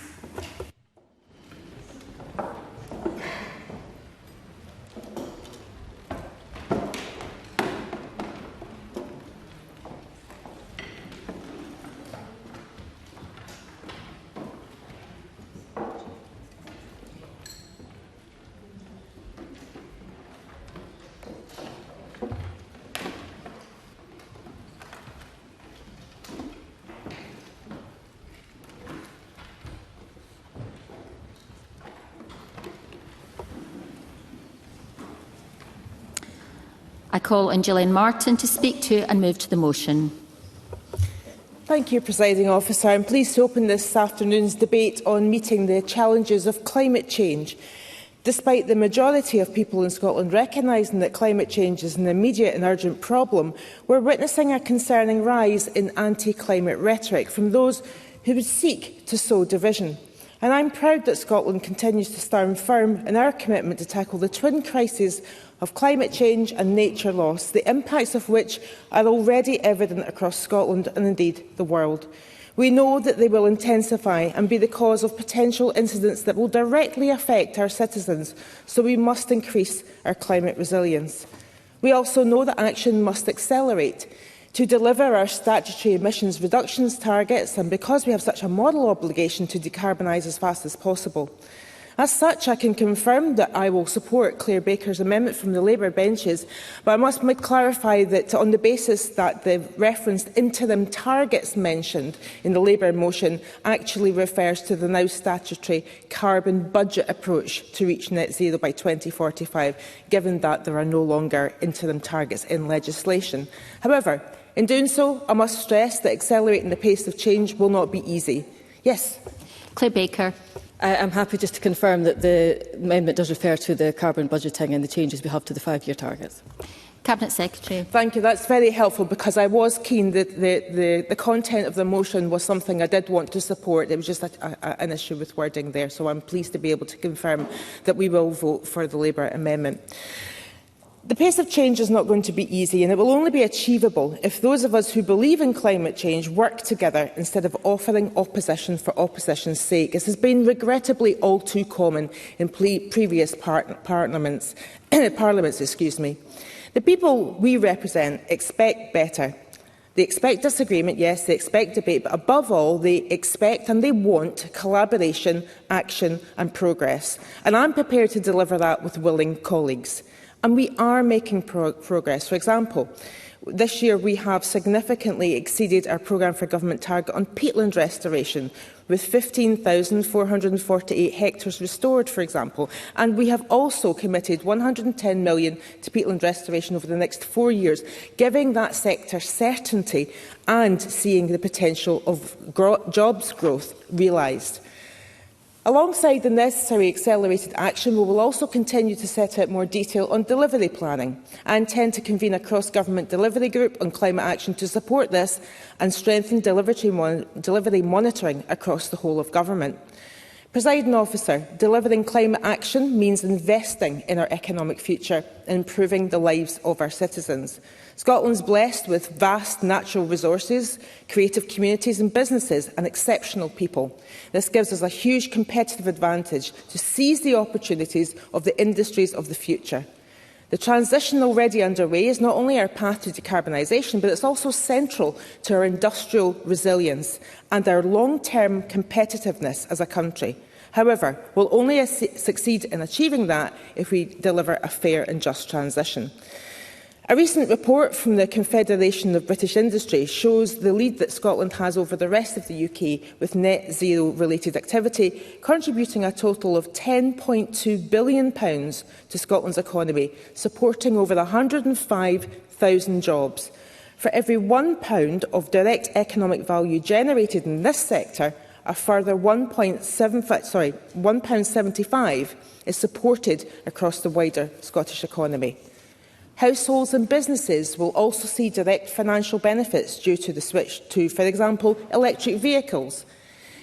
I call on Gillian Martin to speak to and move to the motion. Thank you, Presiding Officer. I'm pleased to open this afternoon's debate on meeting the challenges of climate change. Despite the majority of people in Scotland recognising that climate change is an immediate and urgent problem, we're witnessing a concerning rise in anti-climate rhetoric from those who would seek to sow division. And I'm proud that Scotland continues to stand firm in our commitment to tackle the twin crises of climate change and nature loss, the impacts of which are already evident across Scotland and indeed the world. We know that they will intensify and be the cause of potential incidents that will directly affect our citizens, so we must increase our climate resilience. We also know that action must accelerate to deliver our statutory emissions reductions targets, and because we have such a model obligation to decarbonise as fast as possible. As such, I can confirm that I will support Claire Baker's amendment from the Labour benches, but I must clarify that on the basis that the referenced interim targets mentioned in the Labour motion actually refers to the now statutory carbon budget approach to reach net zero by 2045, given that there are no longer interim targets in legislation. However, in doing so, I must stress that accelerating the pace of change will not be easy. Yes? Claire Baker. I'm happy just to confirm that the amendment does refer to the carbon budgeting and the changes we have to the 5-year targets. Cabinet Secretary. Thank you. That's very helpful, because I was keen that the content of the motion was something I did want to support. It was just an issue with wording there, so I'm pleased to be able to confirm that we will vote for the Labour amendment. The pace of change is not going to be easy, and it will only be achievable if those of us who believe in climate change work together instead of offering opposition for opposition's sake. This has been regrettably all too common in previous parliaments. The people we represent expect better. They expect disagreement, yes, they expect debate, but above all, they expect and they want collaboration, action and progress. And I'm prepared to deliver that with willing colleagues. And we are making progress. For example, this year we have significantly exceeded our programme for government target on peatland restoration, with 15,448 hectares restored, for example. And we have also committed £110 million to peatland restoration over the next 4 years, giving that sector certainty and seeing the potential of jobs growth realised. Alongside the necessary accelerated action, we will also continue to set out more detail on delivery planning. I intend to convene a cross-government delivery group on climate action to support this and strengthen delivery monitoring across the whole of government. Presiding Officer, delivering climate action means investing in our economic future and improving the lives of our citizens. Scotland's blessed with vast natural resources, creative communities and businesses and exceptional people. This gives us a huge competitive advantage to seize the opportunities of the industries of the future. The transition already underway is not only our path to decarbonisation, but it's also central to our industrial resilience and our long-term competitiveness as a country. However, we'll only succeed in achieving that if we deliver a fair and just transition. A recent report from the Confederation of British Industry shows the lead that Scotland has over the rest of the UK with net zero related activity, contributing a total of £10.2 billion to Scotland's economy, supporting over 105,000 jobs. For every £1 of direct economic value generated in this sector, a further £1.75 is supported across the wider Scottish economy. Households and businesses will also see direct financial benefits due to the switch to, for example, electric vehicles.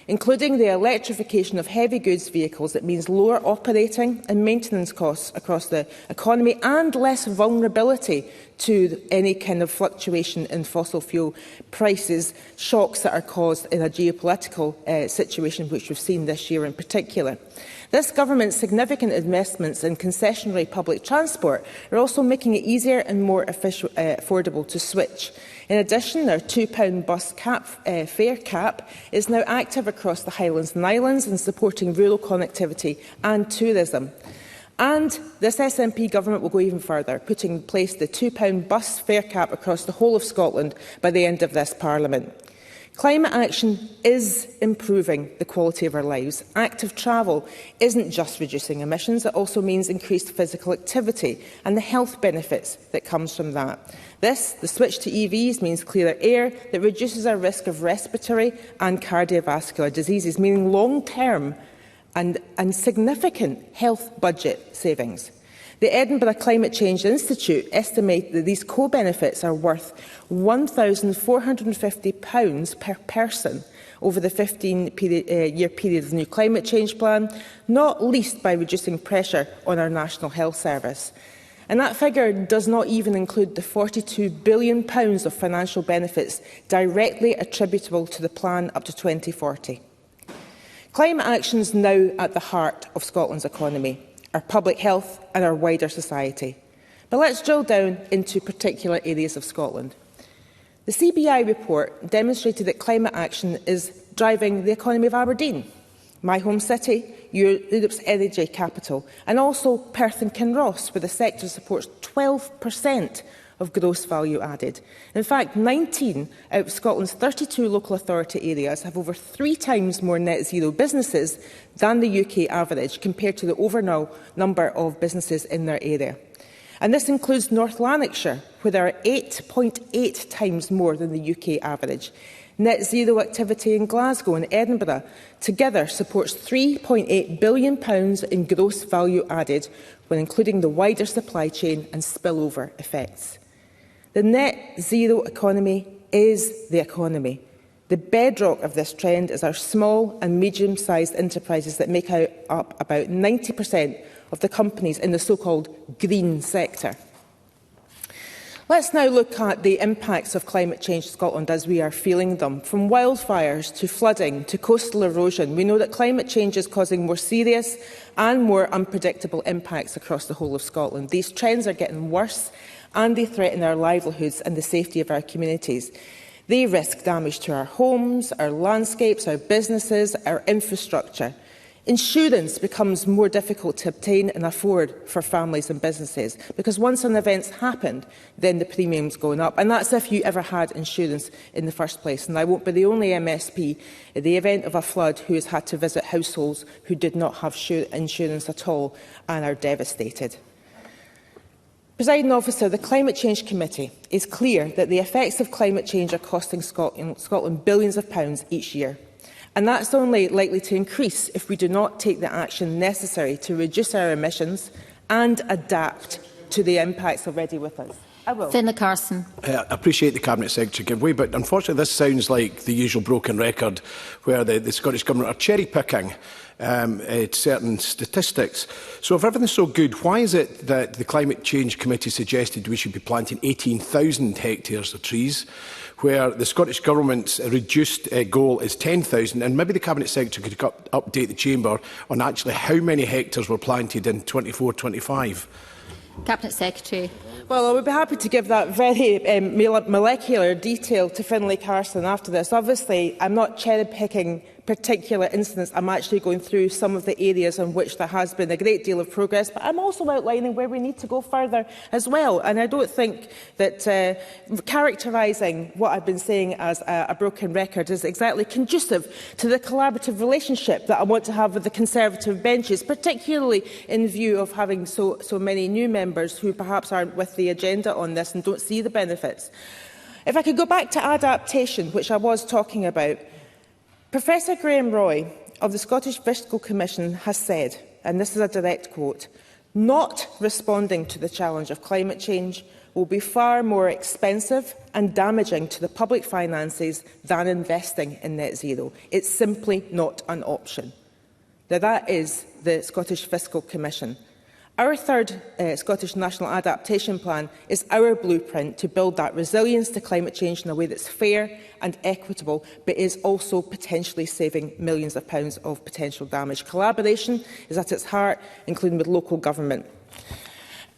Including the electrification of heavy goods vehicles, it means lower operating and maintenance costs across the economy and less vulnerability to any kind of fluctuation in fossil fuel prices, shocks that are caused in a geopolitical situation which we've seen this year in particular. This government's significant investments in concessionary public transport are also making it easier and more affordable to switch. In addition, our £2 bus fare cap is now active across the Highlands and Islands and supporting rural connectivity and tourism. And this SNP government will go even further, putting in place the £2 bus fare cap across the whole of Scotland by the end of this Parliament. Climate action is improving the quality of our lives. Active travel isn't just reducing emissions, it also means increased physical activity and the health benefits that comes from that. The switch to EVs, means clearer air that reduces our risk of respiratory and cardiovascular diseases, meaning long-term and significant health budget savings. The Edinburgh Climate Change Institute estimate that these co-benefits are worth £1,450 per person over the 15-year period of the new climate change plan, not least by reducing pressure on our National Health Service. And that figure does not even include the £42 billion of financial benefits directly attributable to the plan up to 2040. Climate action is now at the heart of Scotland's economy, our public health and our wider society. But let's drill down into particular areas of Scotland. The CBI report demonstrated that climate action is driving the economy of Aberdeen, my home city, Europe's energy capital, and also Perth and Kinross, where the sector supports 12% of gross value added. In fact, 19 out of Scotland's 32 local authority areas have over 3 times more net zero businesses than the UK average, compared to the overall number of businesses in their area. And this includes North Lanarkshire, where there are 8.8 times more than the UK average. Net zero activity in Glasgow and Edinburgh together supports £3.8 billion in gross value added, when including the wider supply chain and spillover effects. The net zero economy is the economy. The bedrock of this trend is our small and medium-sized enterprises that make up about 90% of the companies in the so-called green sector. Let's now look at the impacts of climate change in Scotland as we are feeling them. From wildfires to flooding to coastal erosion, we know that climate change is causing more serious and more unpredictable impacts across the whole of Scotland. These trends are getting worse and they threaten our livelihoods and the safety of our communities. They risk damage to our homes, our landscapes, our businesses, our infrastructure. Insurance becomes more difficult to obtain and afford for families and businesses because once an event's happened, then the premium's going up. And that's if you ever had insurance in the first place. And I won't be the only MSP in the event of a flood who has had to visit households who did not have insurance at all and are devastated. Presiding Officer, the Climate Change Committee is clear that the effects of climate change are costing Scotland billions of pounds each year. And that's only likely to increase if we do not take the action necessary to reduce our emissions and adapt to the impacts already with us. I will. Finlay Carson. I appreciate the Cabinet Secretary give way, but unfortunately this sounds like the usual broken record where the Scottish Government are cherry-picking certain statistics. So if everything's so good, why is it that the Climate Change Committee suggested we should be planting 18,000 hectares of trees, where the Scottish Government's reduced goal is 10,000, and maybe the Cabinet Secretary could update the Chamber on actually how many hectares were planted in 24-25? Cabinet Secretary. Well, I would be happy to give that very molecular detail to Finlay Carson after this. Obviously, I'm not cherry-picking particular incidents. I'm actually going through some of the areas in which there has been a great deal of progress, but I'm also outlining where we need to go further as well. And I don't think that characterising what I've been saying as a broken record is exactly conducive to the collaborative relationship that I want to have with the Conservative benches, particularly in view of having so many new members who perhaps aren't with the agenda on this and don't see the benefits. If I could go back to adaptation, which I was talking about, Professor Graham Roy of the Scottish Fiscal Commission has said, and this is a direct quote, "Not responding to the challenge of climate change will be far more expensive and damaging to the public finances than investing in net zero. It's simply not an option." Now, that is the Scottish Fiscal Commission. Our third Scottish National Adaptation Plan is our blueprint to build that resilience to climate change in a way that's fair and equitable, but is also potentially saving millions of pounds of potential damage. Collaboration is at its heart, including with local government.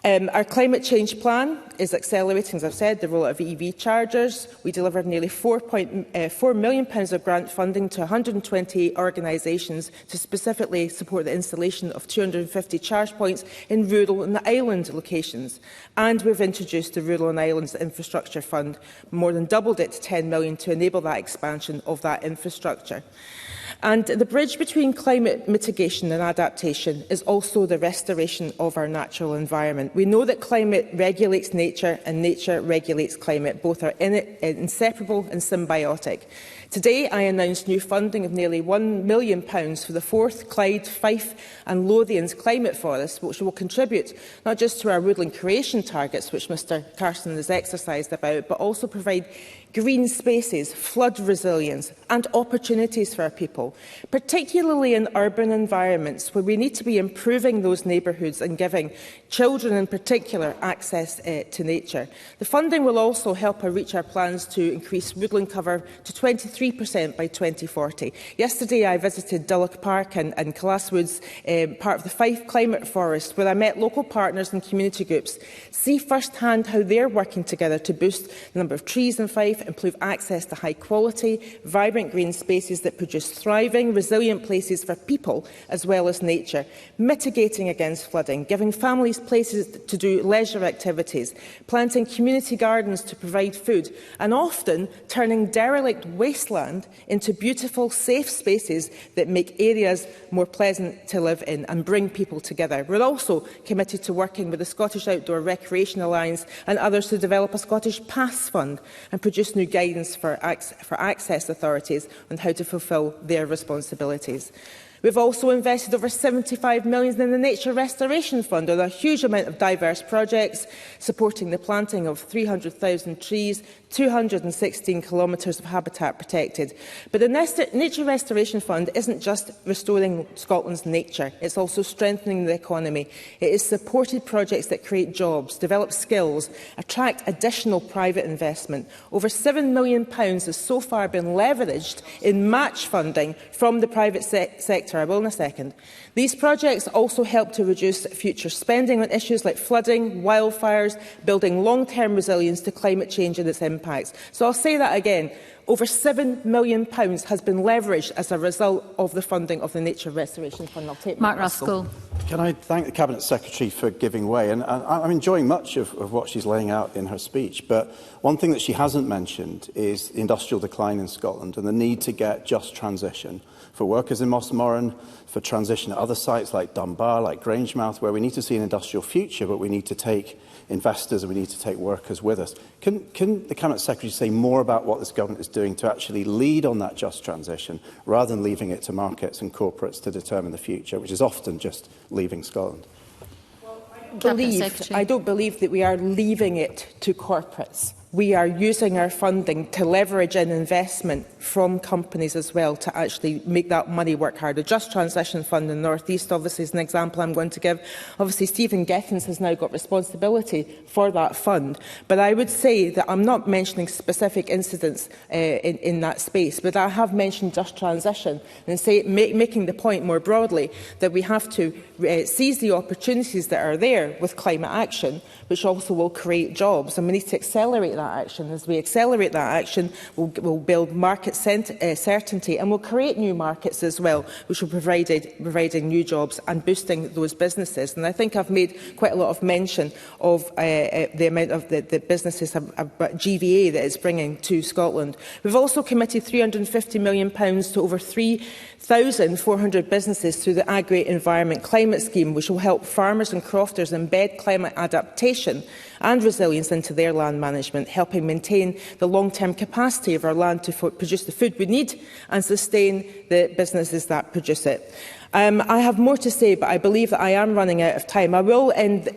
Our climate change plan is accelerating, as I've said, the rollout of EV chargers. We delivered nearly £4 million of grant funding to 120 organisations to specifically support the installation of 250 charge points in rural and island locations. And we've introduced the Rural and Islands Infrastructure Fund, more than doubled it to £10 million to enable that expansion of that infrastructure. And the bridge between climate mitigation and adaptation is also the restoration of our natural environment. We know that climate regulates nature and nature regulates climate. Both are inseparable and symbiotic. Today, I announced new funding of nearly £1 million for the Forth, Clyde, Fife and Lothians climate forests, which will contribute not just to our woodland creation targets, which Mr Carson has exercised about, but also provide green spaces, flood resilience and opportunities for our people, particularly in urban environments where we need to be improving those neighbourhoods and giving children in particular access to nature. The funding will also help us reach our plans to increase woodland cover to 23% by 2040. Yesterday I visited Dulloch Park and Classwoods, part of the Fife Climate Forest, where I met local partners and community groups, see firsthand how they're working together to boost the number of trees in Fife, improve access to high-quality, vibrant green spaces that produce thriving, resilient places for people as well as nature, mitigating against flooding, giving families places to do leisure activities, planting community gardens to provide food, and often turning derelict wasteland into beautiful, safe spaces that make areas more pleasant to live in and bring people together. We're also committed to working with the Scottish Outdoor Recreation Alliance and others to develop a Scottish Pass Fund and produce new guidance for access authorities on how to fulfil their responsibilities. We've also invested over £75 million in the Nature Restoration Fund on a huge amount of diverse projects, supporting the planting of 300,000 trees, 216 kilometres of habitat protected. But the Nature Restoration Fund isn't just restoring Scotland's nature, it's also strengthening the economy. It has supported projects that create jobs, develop skills, attract additional private investment. Over £7 million has so far been leveraged in match funding from the private sector. I will in a second. These projects also help to reduce future spending on issues like flooding, wildfires, building long-term resilience to climate change and its impacts. So I'll say that again. Over £7 million has been leveraged as a result of the funding of the Nature Restoration Fund. I'll take Mark Ruskell. Can I thank the Cabinet Secretary for giving way? And I'm enjoying much of what she's laying out in her speech. But one thing that she hasn't mentioned is the industrial decline in Scotland and the need to get just transition for workers in Mossmorran, for transition at other sites like Dunbar, like Grangemouth, where we need to see an industrial future, but we need to take investors and we need to take workers with us. Can the Cabinet Secretary say more about what this government is doing to actually lead on that just transition, rather than leaving it to markets and corporates to determine the future, which is often just leaving Scotland? I don't believe that we are leaving it to corporates. We are using our funding to leverage in investment from companies as well to actually make that money work harder. Just Transition Fund in the North East, obviously, is an example I'm going to give. Obviously, Stephen Gethins has now got responsibility for that fund. But I would say that I'm not mentioning specific incidents in that space, but I have mentioned Just Transition and making the point more broadly that we have to seize the opportunities that are there with climate action, which also will create jobs. And we need to accelerate that action. As we accelerate that action, we'll build market certainty and we'll create new markets as well, which will providing new jobs and boosting those businesses. And I think I've made quite a lot of mention of the amount of the businesses GVA that it's bringing to Scotland. We've also committed £350 million to over 3,400 businesses through the Agri-Environment Climate Scheme, which will help farmers and crofters embed climate adaptation and resilience into their land management, helping maintain the long-term capacity of our land to produce the food we need and sustain the businesses that produce it. I have more to say, but I believe that I am running out of time. I will end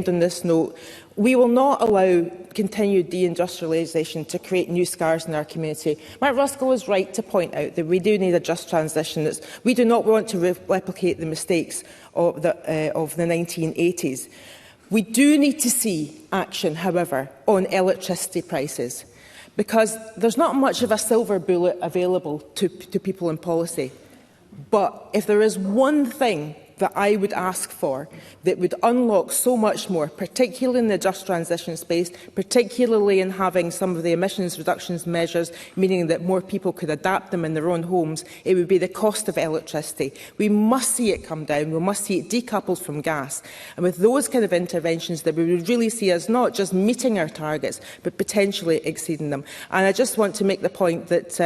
on this note. We will not allow continued deindustrialisation to create new scars in our community. Mark Ruskell is right to point out that we do need a just transition. We do not want to replicate the mistakes of the 1980s. We do need to see action, however, on electricity prices, because there's not much of a silver bullet available to people in policy. But if there is one thing that I would ask for that would unlock so much more, particularly in the just transition space, particularly in having some of the emissions reductions measures, meaning that more people could adapt them in their own homes, it would be the cost of electricity. We must see it come down. We must see it decoupled from gas. And with those kind of interventions, that we would really see us not just meeting our targets, but potentially exceeding them. And I just want to make the point that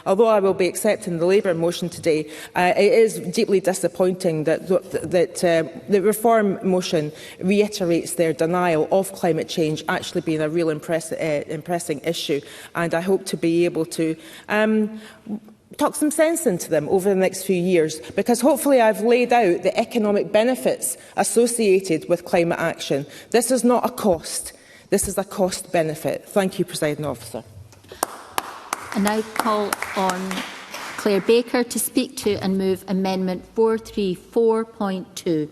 although I will be accepting the Labour motion today, it is deeply disappointing that the reform motion reiterates their denial of climate change actually being a real pressing issue, and I hope to be able to talk some sense into them over the next few years, because hopefully I've laid out the economic benefits associated with climate action. This is not a cost, this is a cost benefit. Thank you, Presiding Officer. I now call on Claire Baker to speak to and move Amendment 434.2.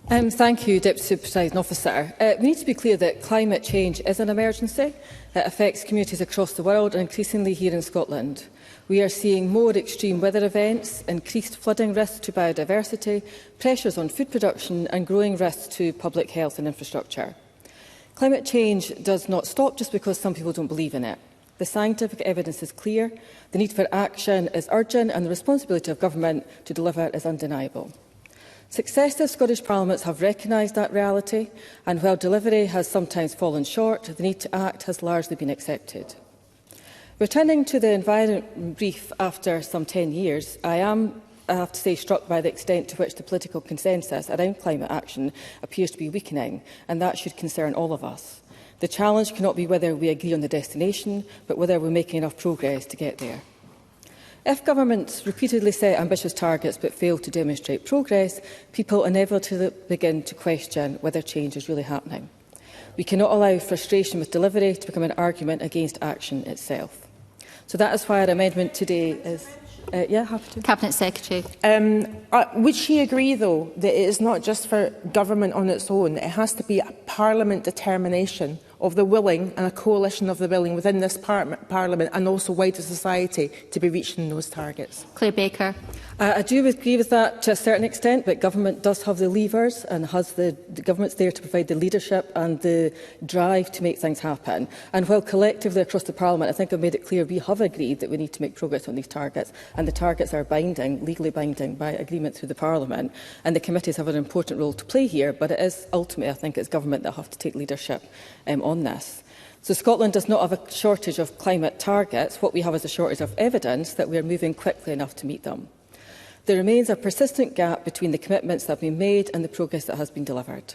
Thank you, Deputy Presiding Officer. We need to be clear that climate change is an emergency that affects communities across the world and increasingly here in Scotland. We are seeing more extreme weather events, increased flooding risks to biodiversity, pressures on food production and growing risks to public health and infrastructure. Climate change does not stop just because some people don't believe in it. The scientific evidence is clear, the need for action is urgent and the responsibility of government to deliver is undeniable. Successive Scottish Parliaments have recognised that reality, and while delivery has sometimes fallen short, the need to act has largely been accepted. Returning to the environment brief after some 10 years, I have to say, struck by the extent to which the political consensus around climate action appears to be weakening, and that should concern all of us. The challenge cannot be whether we agree on the destination, but whether we're making enough progress to get there. If governments repeatedly set ambitious targets but fail to demonstrate progress, people inevitably begin to question whether change is really happening. We cannot allow frustration with delivery to become an argument against action itself. So that is why our amendment today is... happy to. Cabinet Secretary. Would she agree, though, that it is not just for government on its own? It has to be a Parliament determination of the willing and a coalition of the willing within this Parliament and also wider society to be reaching those targets. Claire Baker. I do agree with that to a certain extent, but government does have the levers and has the government's there to provide the leadership and the drive to make things happen. And while collectively across the Parliament, I think I've made it clear we have agreed that we need to make progress on these targets, and the targets are binding, legally binding by agreement through the Parliament, and the committees have an important role to play here, but it is ultimately, I think, it's government that have to take leadership on this. So Scotland does not have a shortage of climate targets. What we have is a shortage of evidence that we are moving quickly enough to meet them. There remains a persistent gap between the commitments that have been made and the progress that has been delivered.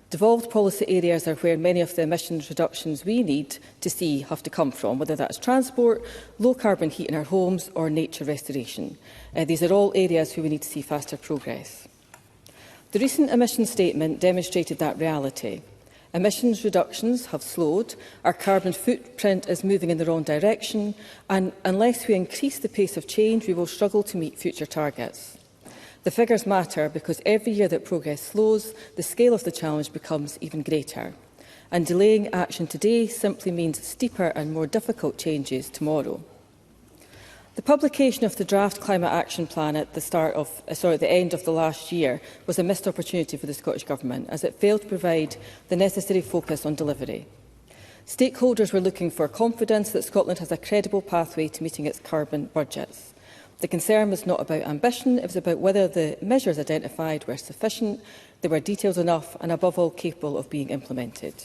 Devolved policy areas are where many of the emissions reductions we need to see have to come from, whether that is transport, low-carbon heat in our homes or nature restoration. These are all areas where we need to see faster progress. The recent emissions statement demonstrated that reality. Emissions reductions have slowed, our carbon footprint is moving in the wrong direction, and unless we increase the pace of change, we will struggle to meet future targets. The figures matter because every year that progress slows, the scale of the challenge becomes even greater. And delaying action today simply means steeper and more difficult changes tomorrow. The publication of the draft Climate Action Plan at the end of the last year was a missed opportunity for the Scottish Government, as it failed to provide the necessary focus on delivery. Stakeholders were looking for confidence that Scotland has a credible pathway to meeting its carbon budgets. The concern was not about ambition, it was about whether the measures identified were sufficient, they were detailed enough and, above all, capable of being implemented.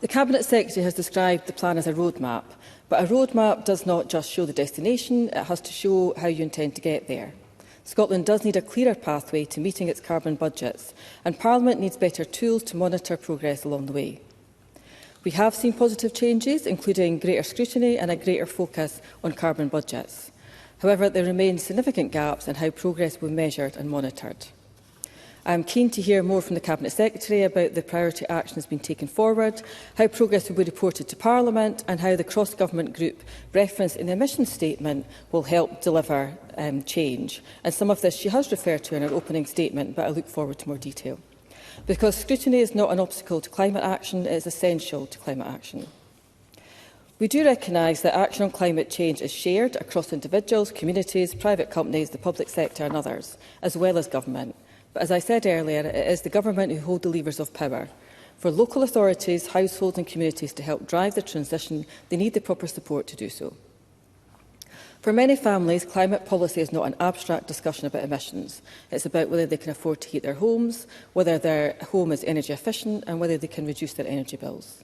The Cabinet Secretary has described the plan as a roadmap, but a roadmap does not just show the destination, it has to show how you intend to get there. Scotland does need a clearer pathway to meeting its carbon budgets, and Parliament needs better tools to monitor progress along the way. We have seen positive changes, including greater scrutiny and a greater focus on carbon budgets. However, there remain significant gaps in how progress will be measured and monitored. I am keen to hear more from the Cabinet Secretary about the priority actions being taken forward, how progress will be reported to Parliament and how the cross-government group referenced in the emissions statement will help deliver change. And some of this she has referred to in her opening statement, but I look forward to more detail. Because scrutiny is not an obstacle to climate action, it is essential to climate action. We do recognise that action on climate change is shared across individuals, communities, private companies, the public sector and others, as well as government. But as I said earlier, it is the government who hold the levers of power. For local authorities, households and communities to help drive the transition, they need the proper support to do so. For many families, climate policy is not an abstract discussion about emissions. It's about whether they can afford to heat their homes, whether their home is energy efficient and whether they can reduce their energy bills.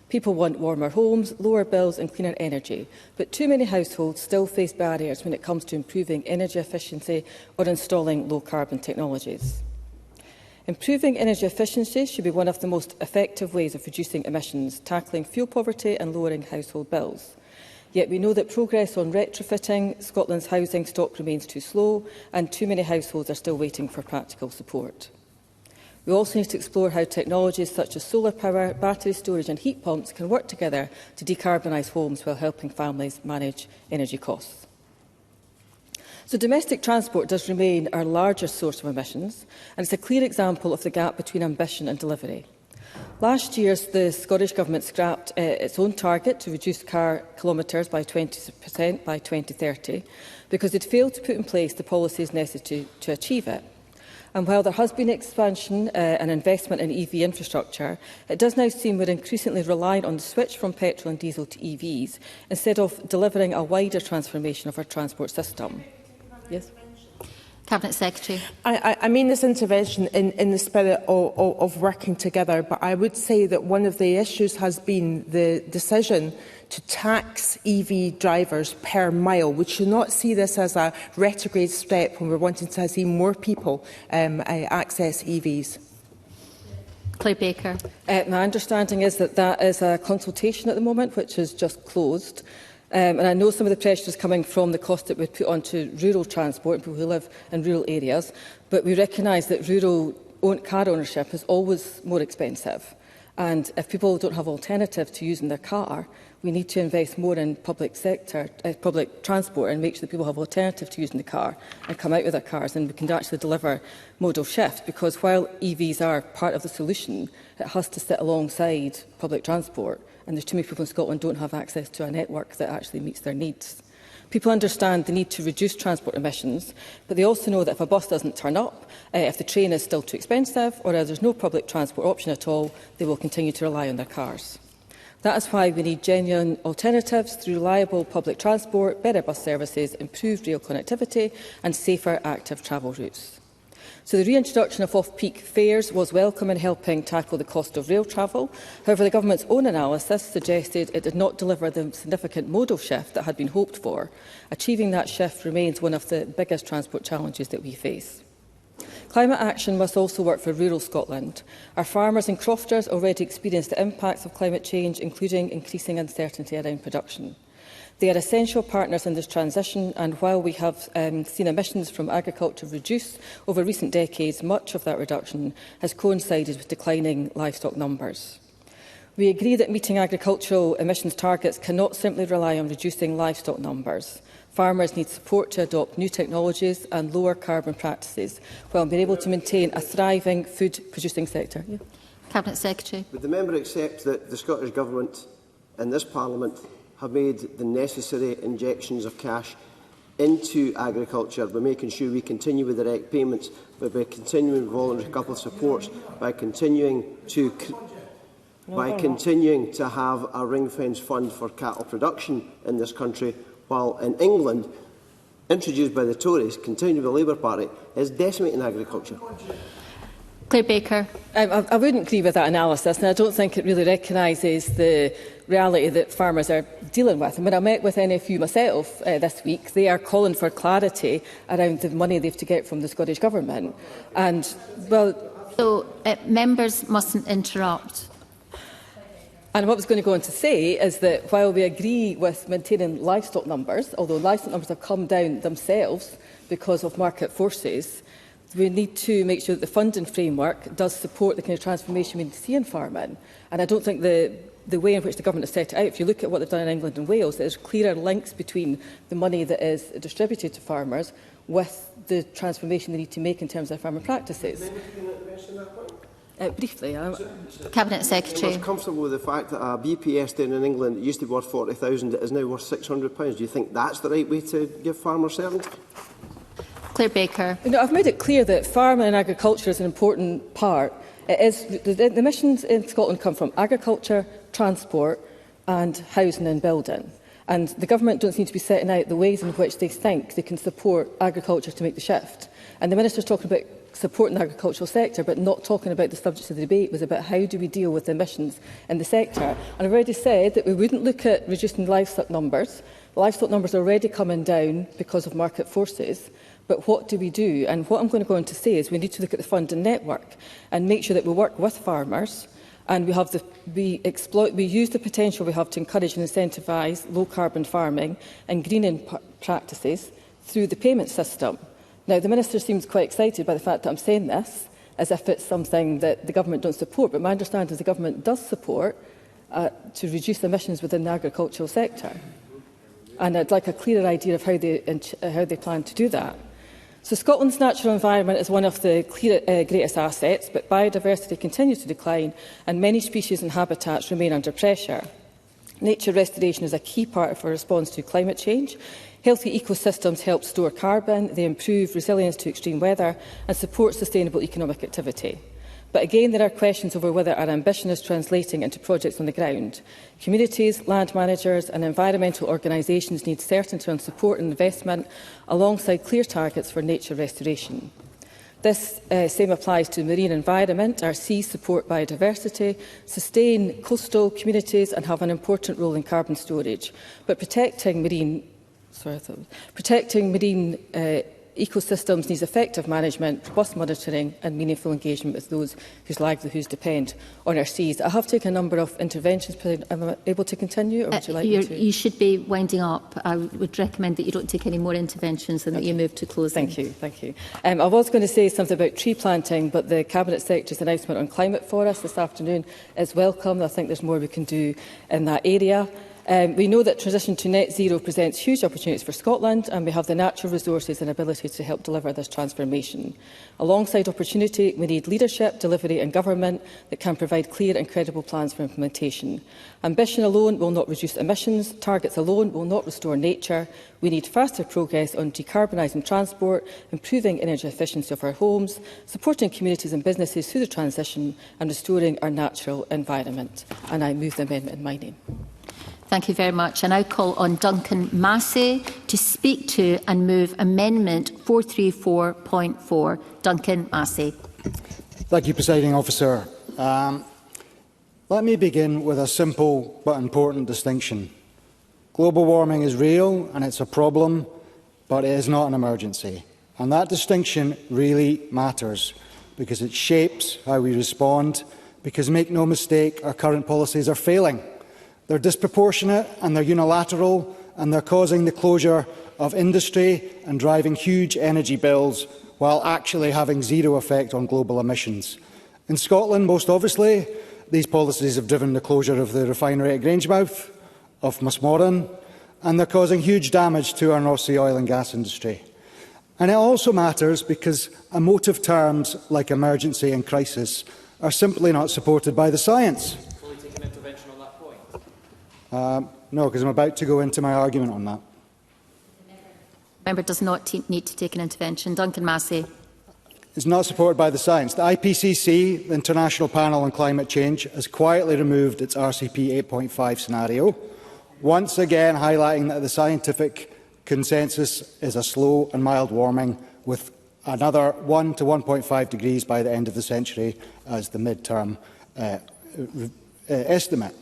People want warmer homes, lower bills and cleaner energy, but too many households still face barriers when it comes to improving energy efficiency or installing low-carbon technologies. Improving energy efficiency should be one of the most effective ways of reducing emissions, tackling fuel poverty and lowering household bills. Yet we know that progress on retrofitting Scotland's housing stock remains too slow and too many households are still waiting for practical support. We also need to explore how technologies such as solar power, battery storage and heat pumps can work together to decarbonise homes while helping families manage energy costs. So domestic transport does remain our largest source of emissions, and it's a clear example of the gap between ambition and delivery. Last year, the Scottish Government scrapped its own target to reduce car kilometres by 20% by 2030 because it failed to put in place the policies necessary to achieve it. And while there has been expansion and investment in EV infrastructure, it does now seem we're increasingly relying on the switch from petrol and diesel to EVs instead of delivering a wider transformation of our transport system. Yes. Cabinet Secretary. I mean this intervention in the spirit of working together, but I would say that one of the issues has been the decision to tax EV drivers per mile. We should not see this as a retrograde step when we're wanting to see more people access EVs. Claire Baker. My understanding is that that is a consultation at the moment, which is just closed. And I know some of the pressure is coming from the cost that we put onto rural transport and people who live in rural areas, but we recognise that rural car ownership is always more expensive. And if people don't have alternatives to using their car, we need to invest more in public transport and make sure that people have alternatives to using the car and come out with their cars, and we can actually deliver modal shift, because while EVs are part of the solution, it has to sit alongside public transport, and there's too many people in Scotland who don't have access to a network that actually meets their needs. People understand the need to reduce transport emissions, but they also know that if a bus doesn't turn up, if the train is still too expensive, or if there's no public transport option at all, they will continue to rely on their cars. That is why we need genuine alternatives through reliable public transport, better bus services, improved rail connectivity and safer active travel routes. So the reintroduction of off-peak fares was welcome in helping tackle the cost of rail travel. However, the government's own analysis suggested it did not deliver the significant modal shift that had been hoped for. Achieving that shift remains one of the biggest transport challenges that we face. Climate action must also work for rural Scotland. Our farmers and crofters already experience the impacts of climate change, including increasing uncertainty around production. They are essential partners in this transition, and while we have seen emissions from agriculture reduce over recent decades, much of that reduction has coincided with declining livestock numbers. We agree that meeting agricultural emissions targets cannot simply rely on reducing livestock numbers. Farmers need support to adopt new technologies and lower carbon practices, while being able to maintain a thriving food-producing sector. Yeah. Cabinet Secretary. Would the member accept that the Scottish Government and this Parliament have made the necessary injections of cash into agriculture by making sure we continue with direct payments, but by continuing voluntary couple supports, by continuing to have a ring-fence fund for cattle production in this country, while in England, introduced by the Tories, continued by the Labour Party, is decimating agriculture? Claire Baker. I wouldn't agree with that analysis, and I don't think it really recognises the reality that farmers are dealing with. And when I met with NFU myself this week, they are calling for clarity around the money they have to get from the Scottish Government. And, well... So, members mustn't interrupt. And what I was going to go on to say is that while we agree with maintaining livestock numbers, although livestock numbers have come down themselves because of market forces, we need to make sure that the funding framework does support the kind of transformation we see in farming. And I don't think the way in which the government has set it out, if you look at what they've done in England and Wales, there's clearer links between the money that is distributed to farmers with the transformation they need to make in terms of farming practices. Briefly, Cabinet Secretary. I'm comfortable with the fact that a BPS down in England that used to be worth £40,000 is now worth £600. Do you think that's the right way to give farmers certainty? Claire Baker. I've made it clear that farming and agriculture is an important part. The emissions in Scotland come from agriculture, transport and housing and building. And the government don't seem to be setting out the ways in which they think they can support agriculture to make the shift. And the Minister's talking about supporting the agricultural sector, but not talking about the subject of the debate was about how do we deal with emissions in the sector. And I've already said that we wouldn't look at reducing livestock numbers. Livestock numbers are already coming down because of market forces. But what do we do? And what I'm going to go on to say is we need to look at the funding network and make sure that we work with farmers and we use the potential we have to encourage and incentivise low-carbon farming and greening practices through the payment system. Now, the Minister seems quite excited by the fact that I'm saying this, as if it's something that the Government don't support, but my understanding is the Government does support to reduce emissions within the agricultural sector. And I'd like a clearer idea of how they plan to do that. So Scotland's natural environment is one of the greatest assets, but biodiversity continues to decline and many species and habitats remain under pressure. Nature restoration is a key part of our response to climate change. Healthy ecosystems help store carbon, they improve resilience to extreme weather and support sustainable economic activity. But again, there are questions over whether our ambition is translating into projects on the ground. Communities, land managers and environmental organisations need certainty on support and investment alongside clear targets for nature restoration. This same applies to marine environment. Our seas support biodiversity, sustain coastal communities and have an important role in carbon storage. But protecting marine ecosystems needs effective management, robust monitoring and meaningful engagement with those whose livelihoods depend on our seas. I have taken a number of interventions. Am I able to continue, or would you like me to? You should be winding up. I would recommend that you don't take any more interventions and that you move to closing. Thank you. Thank you. I was going to say something about tree planting, but the Cabinet Secretary's announcement on climate forests this afternoon is welcome. I think there's more we can do in that area. We know that transition to net zero presents huge opportunities for Scotland, and we have the natural resources and ability to help deliver this transformation. Alongside opportunity, we need leadership, delivery and government that can provide clear and credible plans for implementation. Ambition alone will not reduce emissions. Targets alone will not restore nature. We need faster progress on decarbonising transport, improving energy efficiency of our homes, supporting communities and businesses through the transition and restoring our natural environment. And I move the amendment in my name. Thank you very much. I now call on Duncan Massey to speak to and move Amendment 434.4. Duncan Massey. Thank you, Presiding Officer. Let me begin with a simple but important distinction. Global warming is real and it's a problem, but it is not an emergency. And that distinction really matters because it shapes how we respond, because make no mistake, our current policies are failing. They're disproportionate and they're unilateral, and they're causing the closure of industry and driving huge energy bills while actually having zero effect on global emissions. In Scotland, most obviously, these policies have driven the closure of the refinery at Grangemouth, of Musmoran, and they're causing huge damage to our North Sea oil and gas industry. And it also matters because emotive terms like emergency and crisis are simply not supported by the science. No, because I'm about to go into my argument on that. The member does not need to take an intervention. Duncan Massey. It's not supported by the science. The IPCC, the International Panel on Climate Change, has quietly removed its RCP 8.5 scenario, once again highlighting that the scientific consensus is a slow and mild warming with another 1 to 1.5 degrees by the end of the century as the mid-term estimate.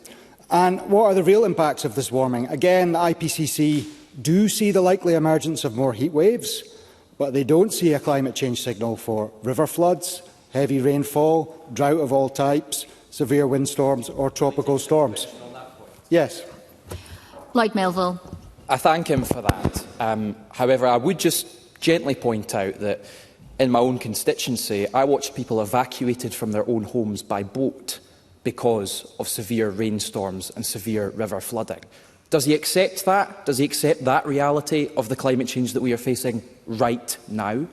And what are the real impacts of this warming? Again, the IPCC do see the likely emergence of more heat waves, but they don't see a climate change signal for river floods, heavy rainfall, drought of all types, severe windstorms or tropical storms. Yes. Lloyd Melville. I thank him for that. However, I would just gently point out that in my own constituency, I watched people evacuated from their own homes by boat because of severe rainstorms and severe river flooding. Does he accept that? Does he accept that reality of the climate change that we are facing right now?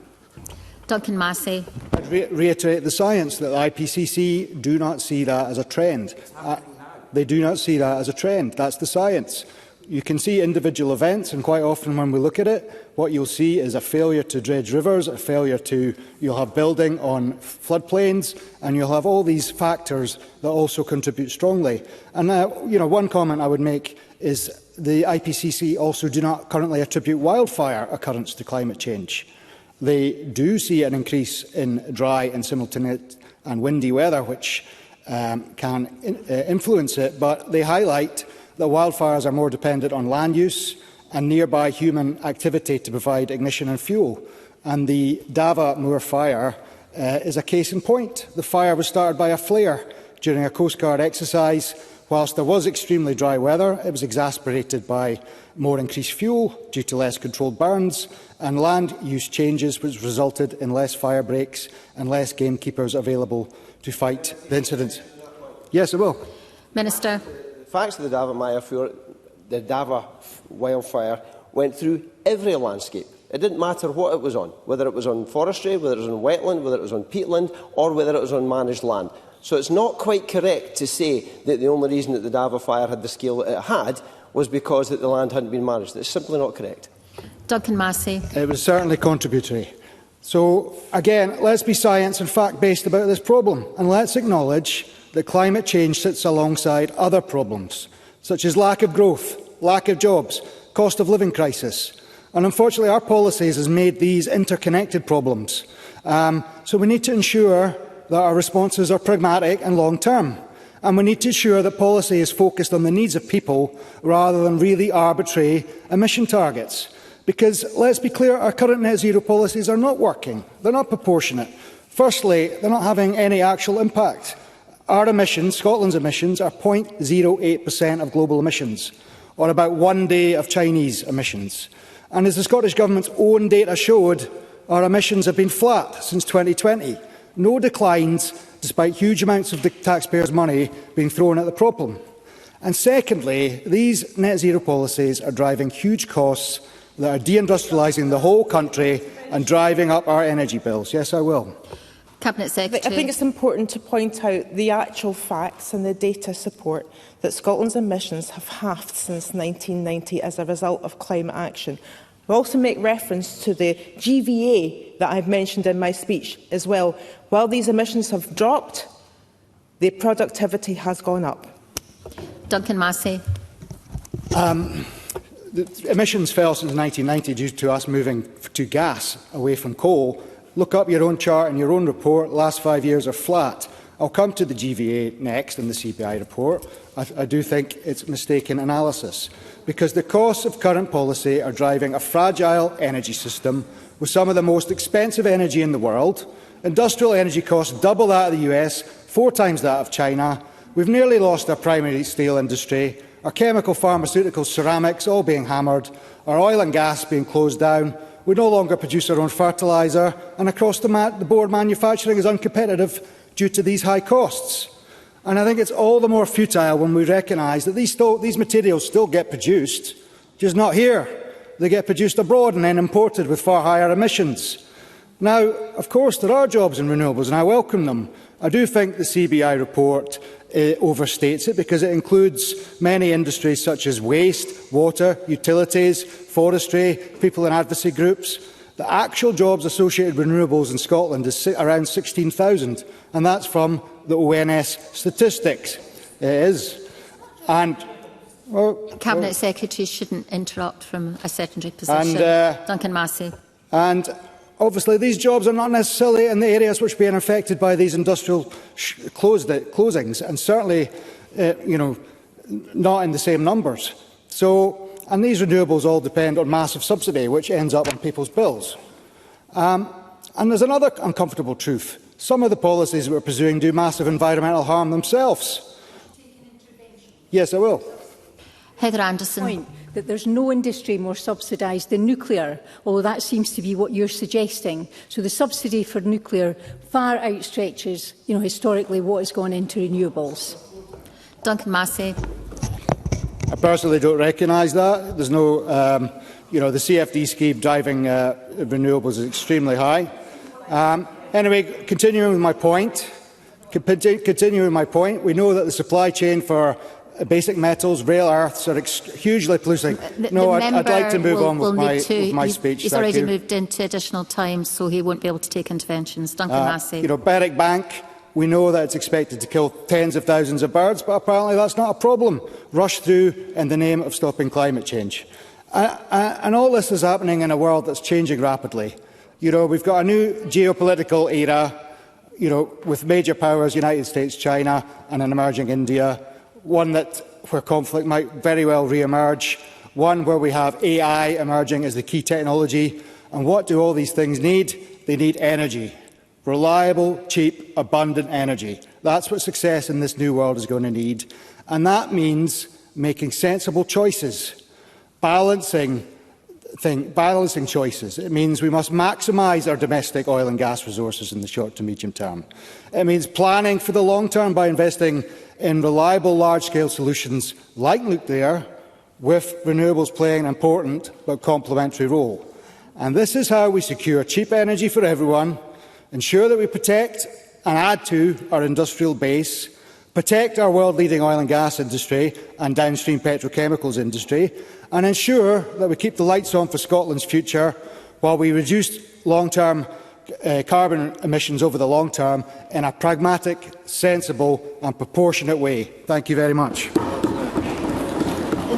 Duncan Massey. I'd reiterate the science that the IPCC do not see that as a trend. They do not see that as a trend. That's the science. You can see individual events, and quite often when we look at it, what you'll see is a failure to dredge rivers, a failure to, you'll have building on floodplains, and you'll have all these factors that also contribute strongly. And one comment I would make is the IPCC also do not currently attribute wildfire occurrence to climate change. They do see an increase in dry and simultaneous and windy weather, which can influence it, but they highlight that wildfires are more dependent on land use and nearby human activity to provide ignition and fuel. And the Dava Moor fire is a case in point. The fire was started by a flare during a Coast Guard exercise. Whilst there was extremely dry weather, it was exacerbated by more increased fuel due to less controlled burns and land use changes, which resulted in less fire breaks and less gamekeepers available to fight the incidents. Yes, it will. Minister. The facts of the Dava wildfire went through every landscape. It didn't matter what it was on, whether it was on forestry, whether it was on wetland, whether it was on peatland, or whether it was on managed land. So it's not quite correct to say that the only reason that the Dava fire had the scale it had was because that the land hadn't been managed. It's simply not correct. Duncan Massey. It was certainly contributory. So, again, let's be science and fact-based about this problem, and let's acknowledge that climate change sits alongside other problems, such as lack of growth, lack of jobs, cost of living crisis. And unfortunately, our policies has made these interconnected problems. So we need to ensure that our responses are pragmatic and long-term. And we need to ensure that policy is focused on the needs of people rather than really arbitrary emission targets. Because, let's be clear, our current net zero policies are not working. They're not proportionate. Firstly, they're not having any actual impact. Our emissions, Scotland's emissions, are 0.08% of global emissions, or about 1 day of Chinese emissions. And as the Scottish Government's own data showed, our emissions have been flat since 2020. No declines, despite huge amounts of the taxpayers' money being thrown at the problem. And secondly, these net zero policies are driving huge costs that are deindustrialising the whole country and driving up our energy bills. Yes, I will. Cabinet Secretary. I think it's important to point out the actual facts and the data support that Scotland's emissions have halved since 1990 as a result of climate action. We also make reference to the GVA that I've mentioned in my speech as well. While these emissions have dropped, the productivity has gone up. Duncan Massey. The emissions fell since 1990 due to us moving to gas away from coal. Look up your own chart and your own report. The last 5 years are flat. I'll come to the GVA next in the CPI report. I do think it's mistaken analysis, because the costs of current policy are driving a fragile energy system with some of the most expensive energy in the world. Industrial energy costs double that of the US, 4 times that of China. We've nearly lost our primary steel industry, our chemical, pharmaceutical, ceramics all being hammered, our oil and gas being closed down. We no longer produce our own fertiliser, and across the board manufacturing is uncompetitive due to these high costs. And I think it's all the more futile when we recognise that these materials still get produced, just not here. They get produced abroad and then imported with far higher emissions. Now, of course, there are jobs in renewables, and I welcome them. I do think the CBI report overstates it, because it includes many industries such as waste, water, utilities, forestry, people in advocacy groups. The actual jobs associated with renewables in Scotland is around 16,000, and that's from the ONS statistics. It is. And Cabinet Secretaries shouldn't interrupt from a secondary position. Duncan Massey. And obviously, these jobs are not necessarily in the areas which are being affected by these industrial closings, and certainly, not in the same numbers. And these renewables all depend on massive subsidy, which ends up on people's bills. And there's another uncomfortable truth. Some of the policies that we're pursuing do massive environmental harm themselves. Yes, I will. Heather Anderson. That there's no industry more subsidised than nuclear, although that seems to be what you're suggesting. So the subsidy for nuclear far outstretches, historically what has gone into renewables. Duncan Massey. I personally don't recognise that. There's no, the CFD scheme driving renewables is extremely high. Anyway, continuing with my point, we know that the supply chain for basic metals, rare earths are hugely polluting. I'd like to move on with my speech. He's already moved into additional time, so he won't be able to take interventions. Duncan Massey. Berwick Bank, we know that it's expected to kill tens of thousands of birds, but apparently that's not a problem. Rush through in the name of stopping climate change. And all this is happening in a world that's changing rapidly. We've got a new geopolitical era, with major powers, United States, China, and an emerging India. One where conflict might very well re-emerge, one where we have AI emerging as the key technology. And what do all these things need? They need energy. Reliable, cheap, abundant energy. That's what success in this new world is going to need. And that means making sensible choices, balancing choices. It means we must maximise our domestic oil and gas resources in the short to medium term. It means planning for the long term by investing in reliable large-scale solutions like nuclear, with renewables playing an important but complementary role. And this is how we secure cheap energy for everyone, ensure that we protect and add to our industrial base, protect our world-leading oil and gas industry and downstream petrochemicals industry, and ensure that we keep the lights on for Scotland's future while we reduce long-term carbon emissions over the long term in a pragmatic, sensible and proportionate way. Thank you very much.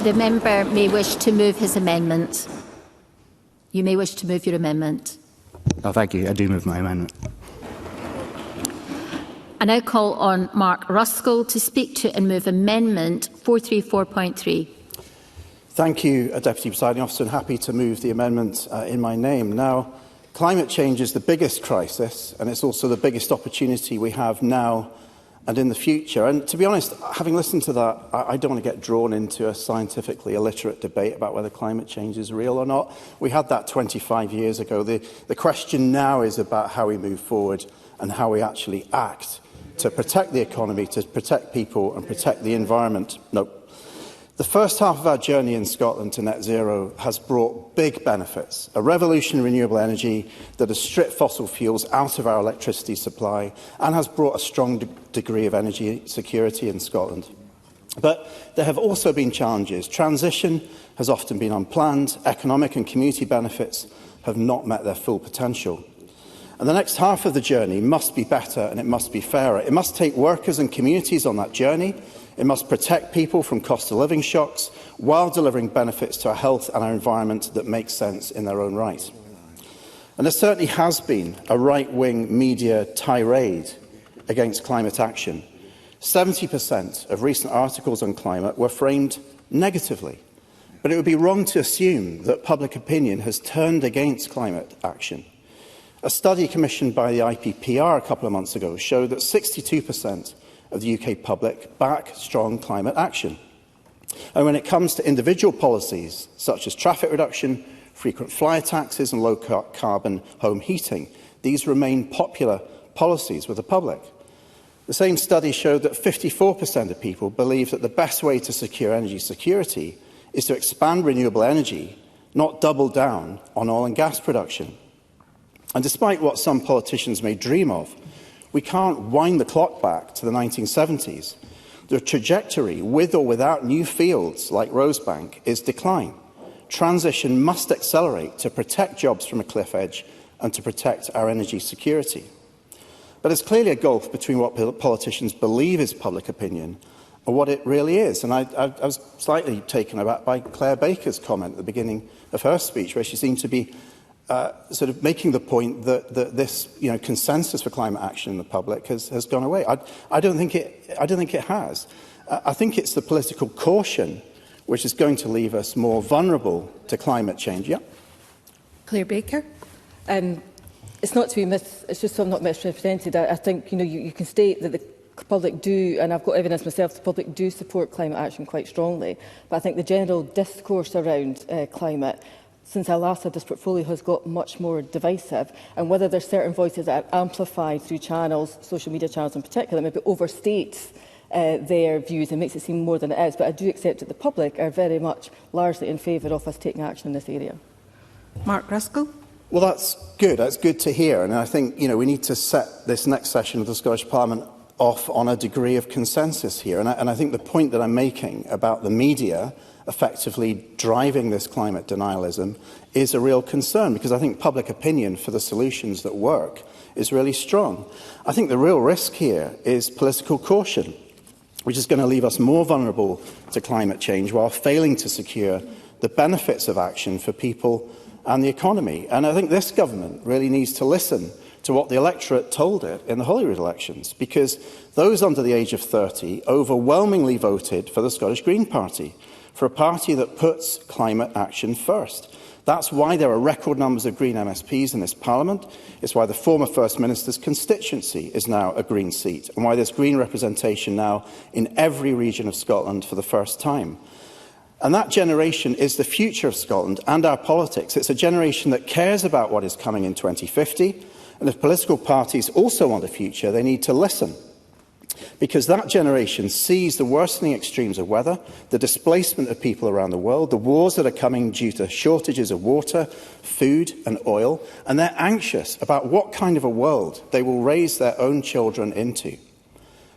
The member may wish to move his amendment. You may wish to move your amendment. Oh, thank you. I do move my amendment. I now call on Mark Ruskell to speak to and move amendment 434.3. Thank you, Deputy Presiding Officer, and happy to move the amendment in my name. Now, climate change is the biggest crisis, and it's also the biggest opportunity we have now and in the future. And to be honest, having listened to that, I don't want to get drawn into a scientifically illiterate debate about whether climate change is real or not. We had that 25 years ago. The question now is about how we move forward and how we actually act to protect the economy, to protect people and protect the environment. No. The first half of our journey in Scotland to net zero has brought big benefits. A revolution in renewable energy that has stripped fossil fuels out of our electricity supply and has brought a strong degree of energy security in Scotland. But there have also been challenges. Transition has often been unplanned. Economic and community benefits have not met their full potential. And the next half of the journey must be better and it must be fairer. It must take workers and communities on that journey. It must protect people from cost of living shocks while delivering benefits to our health and our environment that make sense in their own right. And there certainly has been a right-wing media tirade against climate action. 70% of recent articles on climate were framed negatively. But it would be wrong to assume that public opinion has turned against climate action. A study commissioned by the IPPR a couple of months ago showed that 62% of the UK public back strong climate action. And when it comes to individual policies, such as traffic reduction, frequent flyer taxes and low-carbon home heating, these remain popular policies with the public. The same study showed that 54% of people believe that the best way to secure energy security is to expand renewable energy, not double down on oil and gas production. And despite what some politicians may dream of, we can't wind the clock back to the 1970s. The trajectory, with or without new fields like Rosebank, is decline. Transition must accelerate to protect jobs from a cliff edge and to protect our energy security. But there's clearly a gulf between what politicians believe is public opinion and what it really is. And I was slightly taken aback by Claire Baker's comment at the beginning of her speech, where she seemed to be sort of making the point that this consensus for climate action in the public has gone away. I don't think it has. I think it's the political caution which is going to leave us more vulnerable to climate change. Yeah. Claire Baker. It's not to be it's just so I'm not misrepresented. I think you can state that the public do, and I've got evidence myself, the public do support climate action quite strongly. But I think the general discourse around climate, since I last had this portfolio, has got much more divisive, and whether there's certain voices that are amplified through channels, social media channels in particular, maybe overstates their views and makes it seem more than it is. But I do accept that the public are very much largely in favour of us taking action in this area. Mark Ruskell. Well, that's good. That's good to hear. And I think we need to set this next session of the Scottish Parliament off on a degree of consensus here. And I think the point that I'm making about the media effectively driving this climate denialism is a real concern, because I think public opinion for the solutions that work is really strong. I think the real risk here is political caution, which is going to leave us more vulnerable to climate change while failing to secure the benefits of action for people and the economy. And I think this government really needs to listen to what the electorate told it in the Holyrood elections, because those under the age of 30 overwhelmingly voted for the Scottish Green Party, for a party that puts climate action first. That's why there are record numbers of Green MSPs in this Parliament. It's why the former First Minister's constituency is now a Green seat, and why there's Green representation now in every region of Scotland for the first time. And that generation is the future of Scotland and our politics. It's a generation that cares about what is coming in 2050, and if political parties also want a future, they need to listen. Because that generation sees the worsening extremes of weather, the displacement of people around the world, the wars that are coming due to shortages of water, food and oil, and they're anxious about what kind of a world they will raise their own children into.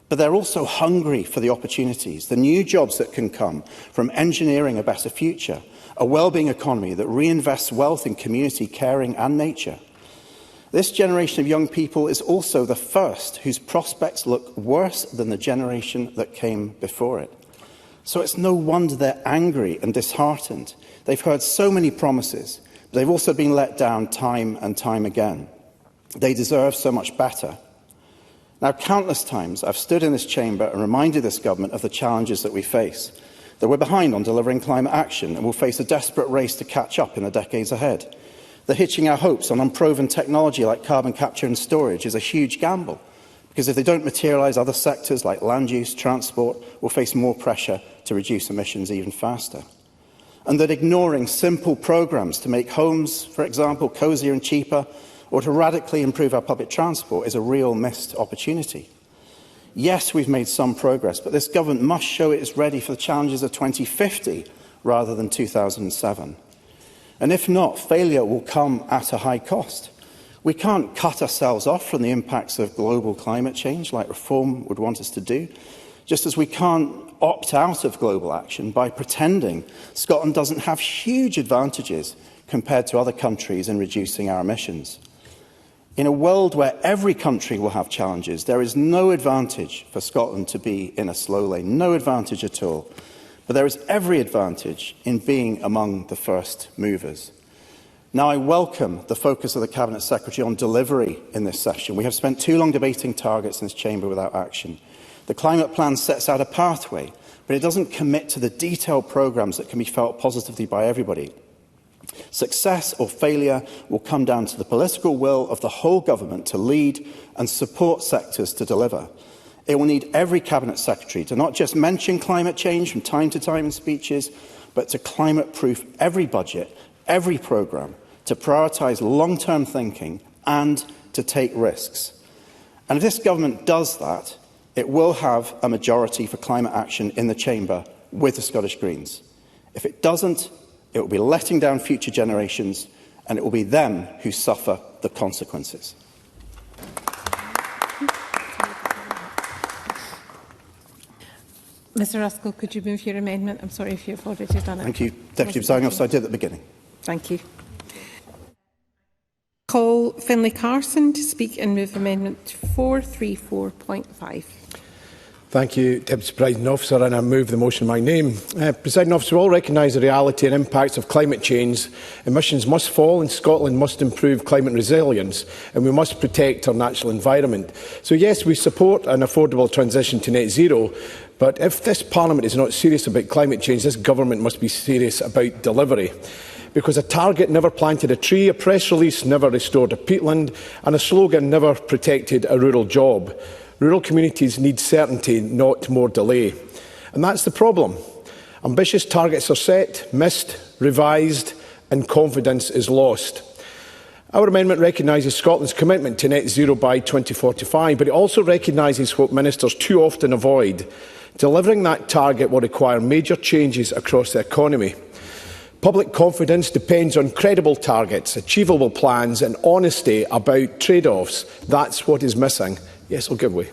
But they're also hungry for the opportunities, the new jobs that can come from engineering a better future, a well-being economy that reinvests wealth in community, caring and nature. This generation of young people is also the first whose prospects look worse than the generation that came before it. So it's no wonder they're angry and disheartened. They've heard so many promises, but they've also been let down time and time again. They deserve so much better. Now, countless times I've stood in this chamber and reminded this government of the challenges that we face. that we're behind on delivering climate action and will face a desperate race to catch up in the decades ahead. That hitching our hopes on unproven technology like carbon capture and storage is a huge gamble, because if they don't materialise, other sectors like land use, transport will face more pressure to reduce emissions even faster. And that ignoring simple programmes to make homes, for example, cosier and cheaper, or to radically improve our public transport is a real missed opportunity. Yes, we've made some progress, but this government must show it is ready for the challenges of 2050 rather than 2007. And if not, failure will come at a high cost. We can't cut ourselves off from the impacts of global climate change like reform would want us to do, just as we can't opt out of global action by pretending Scotland doesn't have huge advantages compared to other countries in reducing our emissions. In a world where every country will have challenges, there is no advantage for Scotland to be in a slow lane, no advantage at all. But there is every advantage in being among the first movers. Now, I welcome the focus of the Cabinet Secretary on delivery in this session. We have spent too long debating targets in this chamber without action. The climate plan sets out a pathway, but it doesn't commit to the detailed programmes that can be felt positively by everybody. Success or failure will come down to the political will of the whole government to lead and support sectors to deliver. It will need every Cabinet Secretary to not just mention climate change from time to time in speeches, but to climate-proof every budget, every programme, to prioritise long-term thinking and to take risks. And if this government does that, it will have a majority for climate action in the chamber with the Scottish Greens. If it doesn't, it will be letting down future generations, and it will be them who suffer the consequences. Mr Ruskell, could you move your amendment? I'm sorry if you've already done it. Thank you, Deputy Presiding Officer. I did at the beginning. Thank you. Call Finlay Carson to speak and move amendment 434.5. Thank you, Deputy Presiding Officer, and I move the motion in my name. Presiding Officer, we all recognise the reality and impacts of climate change. Emissions must fall and Scotland must improve climate resilience, and we must protect our natural environment. So yes, we support an affordable transition to net zero, but if this Parliament is not serious about climate change, this government must be serious about delivery. Because a target never planted a tree, a press release never restored a peatland, and a slogan never protected a rural job. Rural communities need certainty, not more delay. And that's the problem. Ambitious targets are set, missed, revised, and confidence is lost. Our amendment recognises Scotland's commitment to net zero by 2045, but it also recognises what ministers too often avoid. Delivering that target will require major changes across the economy. Public confidence depends on credible targets, achievable plans and honesty about trade-offs. That's what is missing. Yes, I'll give way.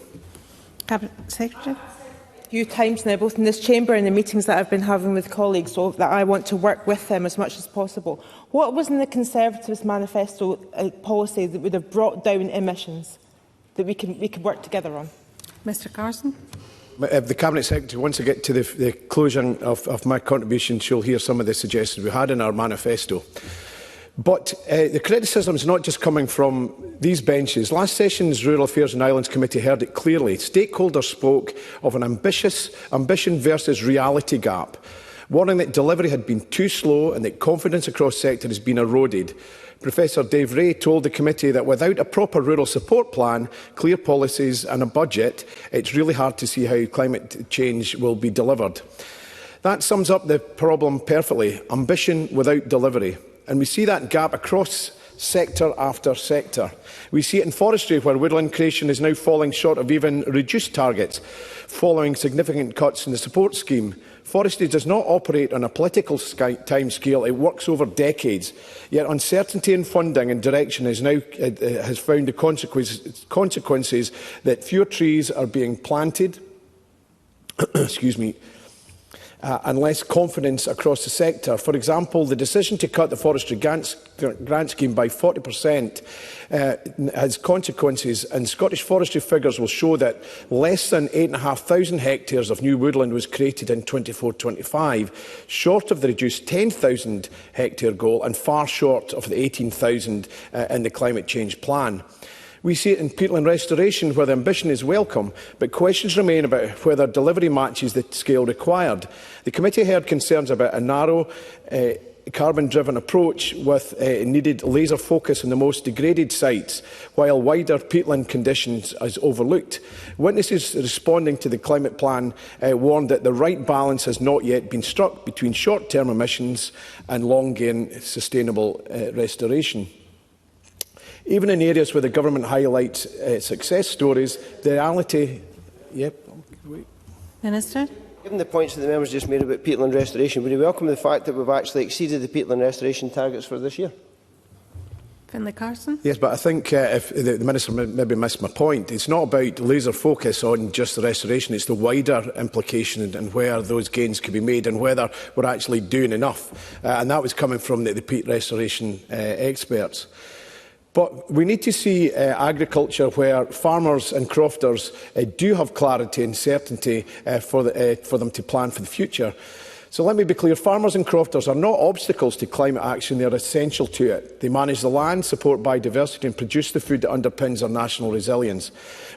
Cabinet Secretary. A few times now, both in this chamber and in the meetings that I've been having with colleagues, so that I want to work with them as much as possible. What was in the Conservatives' manifesto policy that would have brought down emissions that we can work together on? Mr Carson. The Cabinet Secretary, once I get to the closure of my contribution, she'll hear some of the suggestions we had in our manifesto. But the criticism is not just coming from these benches. Last session's Rural Affairs and Islands Committee heard it clearly. Stakeholders spoke of an ambition versus reality gap, warning that delivery had been too slow and that confidence across sector has been eroded. Professor Dave Ray told the committee that without a proper rural support plan, clear policies and a budget, it's really hard to see how climate change will be delivered. That sums up the problem perfectly: ambition without delivery. And we see that gap across sector after sector. We see it in forestry, where woodland creation is now falling short of even reduced targets, following significant cuts in the support scheme. Forestry does not operate on a political timescale, it works over decades. Yet uncertainty in funding and direction has found the consequences that fewer trees are being planted and less confidence across the sector. For example, the decision to cut the forestry grant scheme by 40% has consequences, and Scottish forestry figures will show that less than 8,500 hectares of new woodland was created in 24-25, short of the reduced 10,000 hectare goal and far short of the 18,000 in the climate change plan. We see it in peatland restoration, where the ambition is welcome, but questions remain about whether delivery matches the scale required. The committee heard concerns about a narrow, carbon-driven approach with needed laser focus on the most degraded sites, while wider peatland conditions is overlooked. Witnesses responding to the climate plan warned that the right balance has not yet been struck between short-term emissions and long-gain sustainable restoration. Even in areas where the government highlights success stories, the reality... Minister. Given the points that the members just made about peatland restoration, would you welcome the fact that we've actually exceeded the peatland restoration targets for this year? Finlay Carson. Yes, but I think if the Minister maybe missed my point, it's not about laser focus on just the restoration, it's the wider implication and where those gains could be made and whether we're actually doing enough. And that was coming from the peat restoration experts. But we need to see agriculture where farmers and crofters do have clarity and certainty for them to plan for the future. So let me be clear, farmers and crofters are not obstacles to climate action, they are essential to it. They manage the land, support biodiversity and produce the food that underpins our national resilience.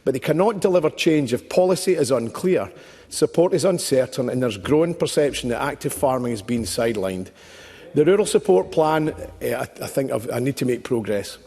But they cannot deliver change if policy is unclear, support is uncertain and there's growing perception that active farming is being sidelined. The Rural Support Plan, I think I need to make progress.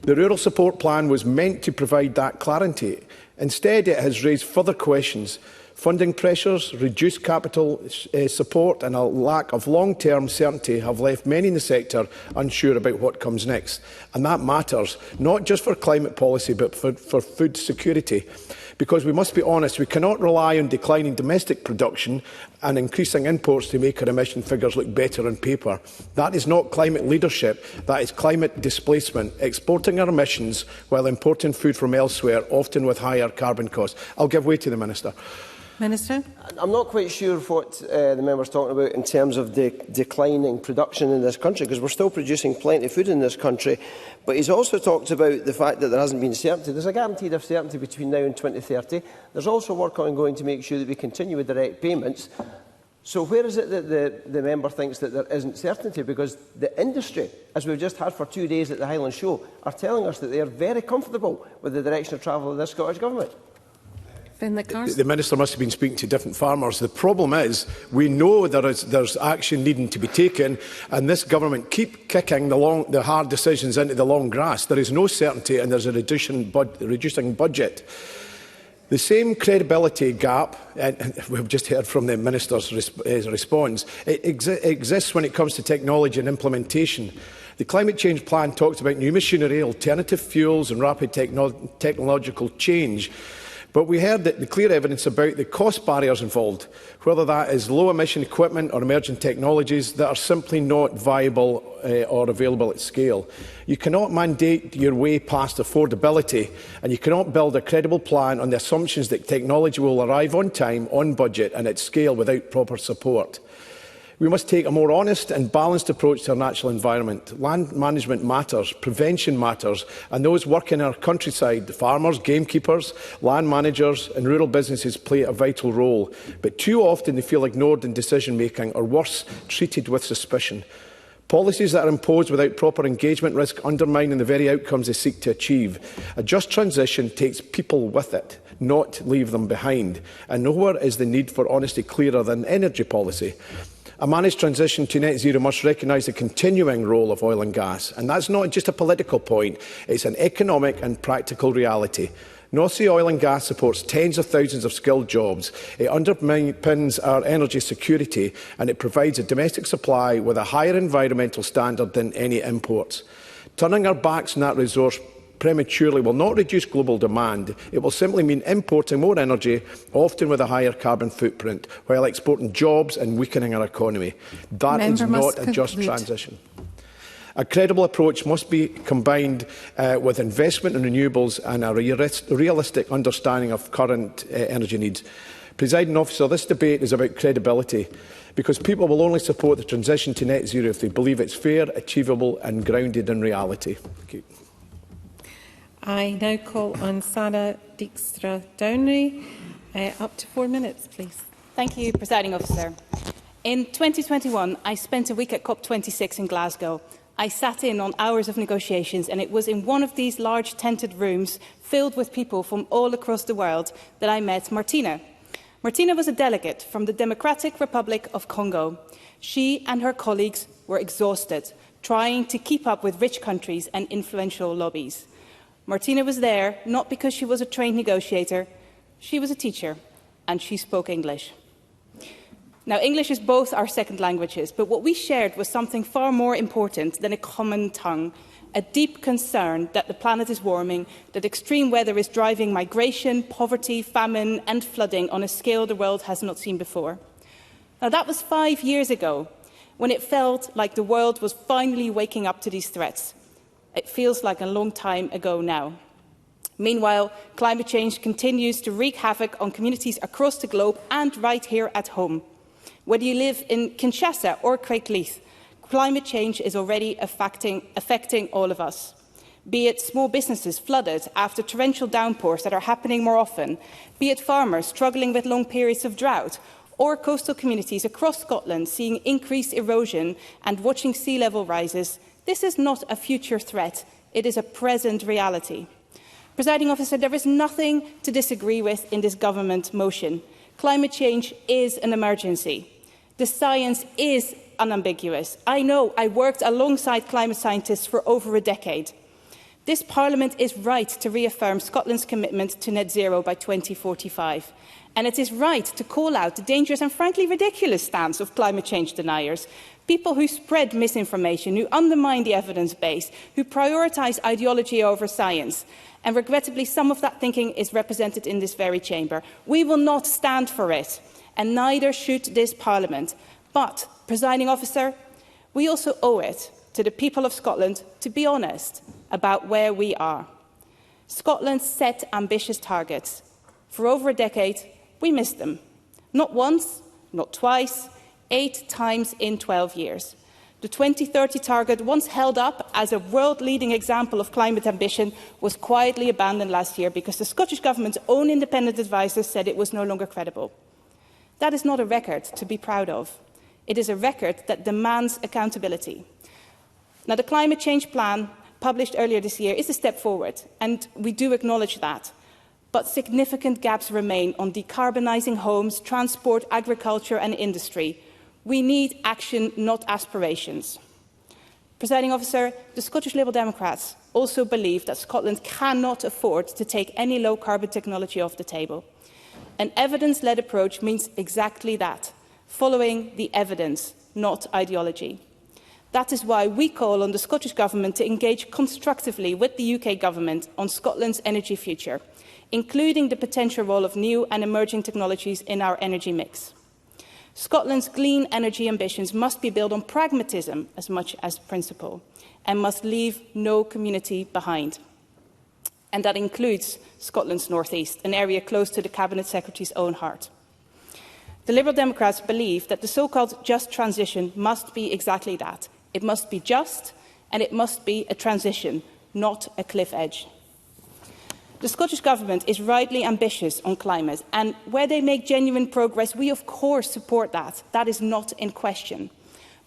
The Rural Support Plan was meant to provide that clarity. Instead, it has raised further questions. Funding pressures, reduced capital support and a lack of long-term certainty have left many in the sector unsure about what comes next. And that matters, not just for climate policy, but for food security. Because we must be honest, we cannot rely on declining domestic production and increasing imports to make our emission figures look better on paper. That is not climate leadership, that is climate displacement, exporting our emissions while importing food from elsewhere, often with higher carbon costs. I'll give way to the Minister. Minister. I'm not quite sure what the member's talking about in terms of the declining production in this country, because we're still producing plenty of food in this country. But he's also talked about the fact that there hasn't been certainty. There's a guarantee of certainty between now and 2030. There's also work ongoing to make sure that we continue with direct payments. So where is it that the member thinks that there isn't certainty? Because the industry, as we've just had for 2 days at the Highland Show, are telling us that they are very comfortable with the direction of travel of this Scottish Government. The Minister must have been speaking to different farmers. The problem is we know there's action needing to be taken, and this government keep kicking the hard decisions into the long grass. There is no certainty and there's a reducing budget. The same credibility gap, and we've just heard from the Minister's response, exists when it comes to technology and implementation. The Climate Change Plan talks about new machinery, alternative fuels and rapid technological change. But we heard the clear evidence about the cost barriers involved, whether that is low-emission equipment or emerging technologies that are simply not viable or available at scale. You cannot mandate your way past affordability, and you cannot build a credible plan on the assumptions that technology will arrive on time, on budget and at scale without proper support. We must take a more honest and balanced approach to our natural environment. Land management matters, prevention matters, and those working in our countryside, farmers, gamekeepers, land managers and rural businesses play a vital role. But too often they feel ignored in decision-making, or worse, treated with suspicion. Policies that are imposed without proper engagement risk undermining the very outcomes they seek to achieve. A just transition takes people with it, not leave them behind. And nowhere is the need for honesty clearer than energy policy. A managed transition to net zero must recognise the continuing role of oil and gas. And that's not just a political point, it's an economic and practical reality. North Sea oil and gas supports tens of thousands of skilled jobs. It underpins our energy security, and it provides a domestic supply with a higher environmental standard than any imports. Turning our backs on that resource prematurely will not reduce global demand. It will simply mean importing more energy, often with a higher carbon footprint, while exporting jobs and weakening our economy. That is not a just transition. A credible approach must be combined with investment in renewables and a realistic understanding of current energy needs. Presiding Officer, this debate is about credibility, because people will only support the transition to net zero if they believe it's fair, achievable and grounded in reality. Thank you. I now call on Sarah Dijkstra-Downey. Up to 4 minutes, please. Thank you, Presiding Officer. In 2021, I spent a week at COP26 in Glasgow. I sat in on hours of negotiations, and it was in one of these large tented rooms filled with people from all across the world that I met Martina. Martina was a delegate from the Democratic Republic of Congo. She and her colleagues were exhausted, trying to keep up with rich countries and influential lobbies. Martina was there not because she was a trained negotiator. She was a teacher, and she spoke English. Now, English is both our second languages, but what we shared was something far more important than a common tongue, a deep concern that the planet is warming, that extreme weather is driving migration, poverty, famine and flooding on a scale the world has not seen before. Now, that was 5 years ago, when it felt like the world was finally waking up to these threats. It feels like a long time ago now. Meanwhile, climate change continues to wreak havoc on communities across the globe and right here at home. Whether you live in Kinshasa or Craigleith, climate change is already affecting all of us. Be it small businesses flooded after torrential downpours that are happening more often, be it farmers struggling with long periods of drought, or coastal communities across Scotland seeing increased erosion and watching sea level rises, this is not a future threat, it is a present reality. Presiding Officer, there is nothing to disagree with in this government motion. Climate change is an emergency. The science is unambiguous. I know, I worked alongside climate scientists for over a decade. This Parliament is right to reaffirm Scotland's commitment to net zero by 2045. And it is right to call out the dangerous and frankly ridiculous stance of climate change deniers, people who spread misinformation, who undermine the evidence base, who prioritise ideology over science. And regrettably, some of that thinking is represented in this very chamber. We will not stand for it, and neither should this Parliament. But, Presiding Officer, we also owe it to the people of Scotland to be honest about where we are. Scotland set ambitious targets. For over a decade, we missed them. Not once, not twice, 8 times in 12 years. The 2030 target, once held up as a world-leading example of climate ambition, was quietly abandoned last year because the Scottish Government's own independent advisers said it was no longer credible. That is not a record to be proud of. It is a record that demands accountability. Now, the climate change plan published earlier this year is a step forward, and we do acknowledge that. But significant gaps remain on decarbonising homes, transport, agriculture and industry. We need action, not aspirations. Presiding Officer, the Scottish Liberal Democrats also believe that Scotland cannot afford to take any low-carbon technology off the table. An evidence-led approach means exactly that, following the evidence, not ideology. That is why we call on the Scottish Government to engage constructively with the UK Government on Scotland's energy future, including the potential role of new and emerging technologies in our energy mix. Scotland's clean energy ambitions must be built on pragmatism as much as principle, and must leave no community behind. And that includes Scotland's North East, an area close to the Cabinet Secretary's own heart. The Liberal Democrats believe that the so-called just transition must be exactly that. It must be just, and it must be a transition, not a cliff edge. The Scottish Government is rightly ambitious on climate, and where they make genuine progress, we of course support that. That is not in question.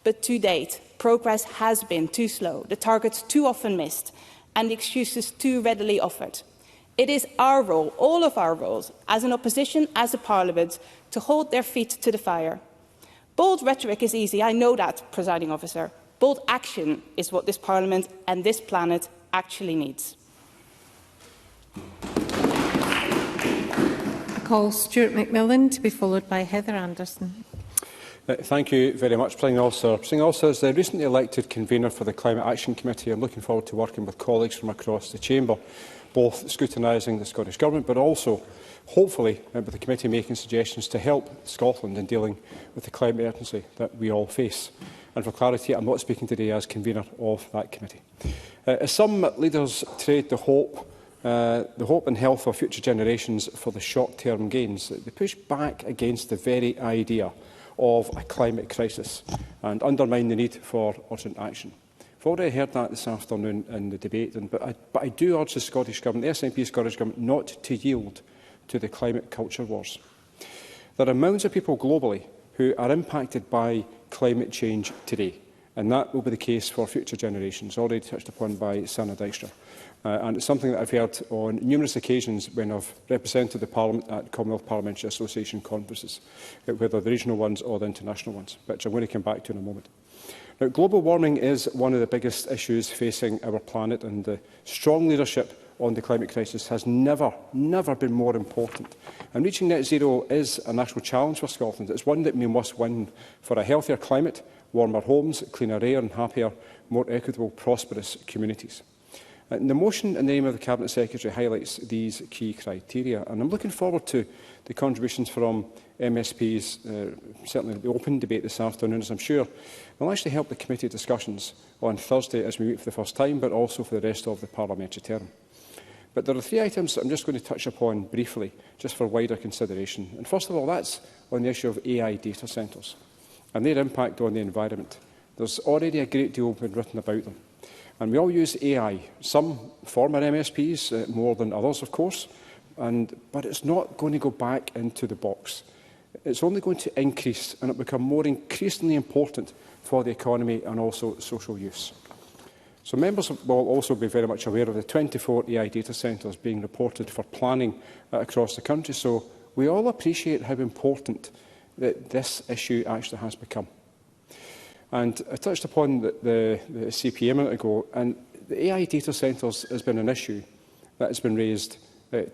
But to date, progress has been too slow, the targets too often missed, and the excuses too readily offered. It is our role, all of our roles, as an opposition, as a Parliament, to hold their feet to the fire. Bold rhetoric is easy, I know that, Presiding Officer. Bold action is what this Parliament and this planet actually needs. I call Stuart McMillan to be followed by Heather Anderson. Thank you very much, Presiding Officer. Presiding Officer, as the recently elected convener for the Climate Action Committee, I'm looking forward to working with colleagues from across the chamber, both scrutinising the Scottish Government, but also, hopefully, with the committee making suggestions to help Scotland in dealing with the climate emergency that we all face. And for clarity, I'm not speaking today as convener of that committee. As some leaders trade the hope and health of future generations for the short-term gains, they push back against the very idea of a climate crisis and undermine the need for urgent action. I've already heard that this afternoon in the debate, but I do urge the Scottish Government, the SNP Scottish Government, not to yield to the climate culture wars. There are millions of people globally who are impacted by climate change today, And that will be the case for future generations, already touched upon by Sana Dijkstra. And it's something that I've heard on numerous occasions when I've represented the Parliament at Commonwealth Parliamentary Association conferences, whether the regional ones or the international ones, which I'm going to come back to in a moment. Now, global warming is one of the biggest issues facing our planet, and the strong leadership on the climate crisis has never been more important. And reaching net zero is a national challenge for Scotland. It's one that we must win for a healthier climate, warmer homes, cleaner air and happier, more equitable, prosperous communities. The motion in the name of the Cabinet Secretary highlights these key criteria, and I'm looking forward to the contributions from MSPs, certainly the open debate this afternoon, as I'm sure will actually help the committee discussions on Thursday as we meet for the first time, but also for the rest of the parliamentary term. But there are 3 items that I'm just going to touch upon briefly, just for wider consideration. And first of all, that's on the issue of AI data centres and their impact on the environment. There's already a great deal been written about them. And we all use AI, some former MSPs, more than others, of course, but it's not going to go back into the box. It's only going to increase, and it will become more increasingly important for the economy and also social use. So members will also be very much aware of the 24 AI data centres being reported for planning across the country. So we all appreciate how important that this issue actually has become. And I touched upon the CPA a minute ago, and the AI data centres has been an issue that has been raised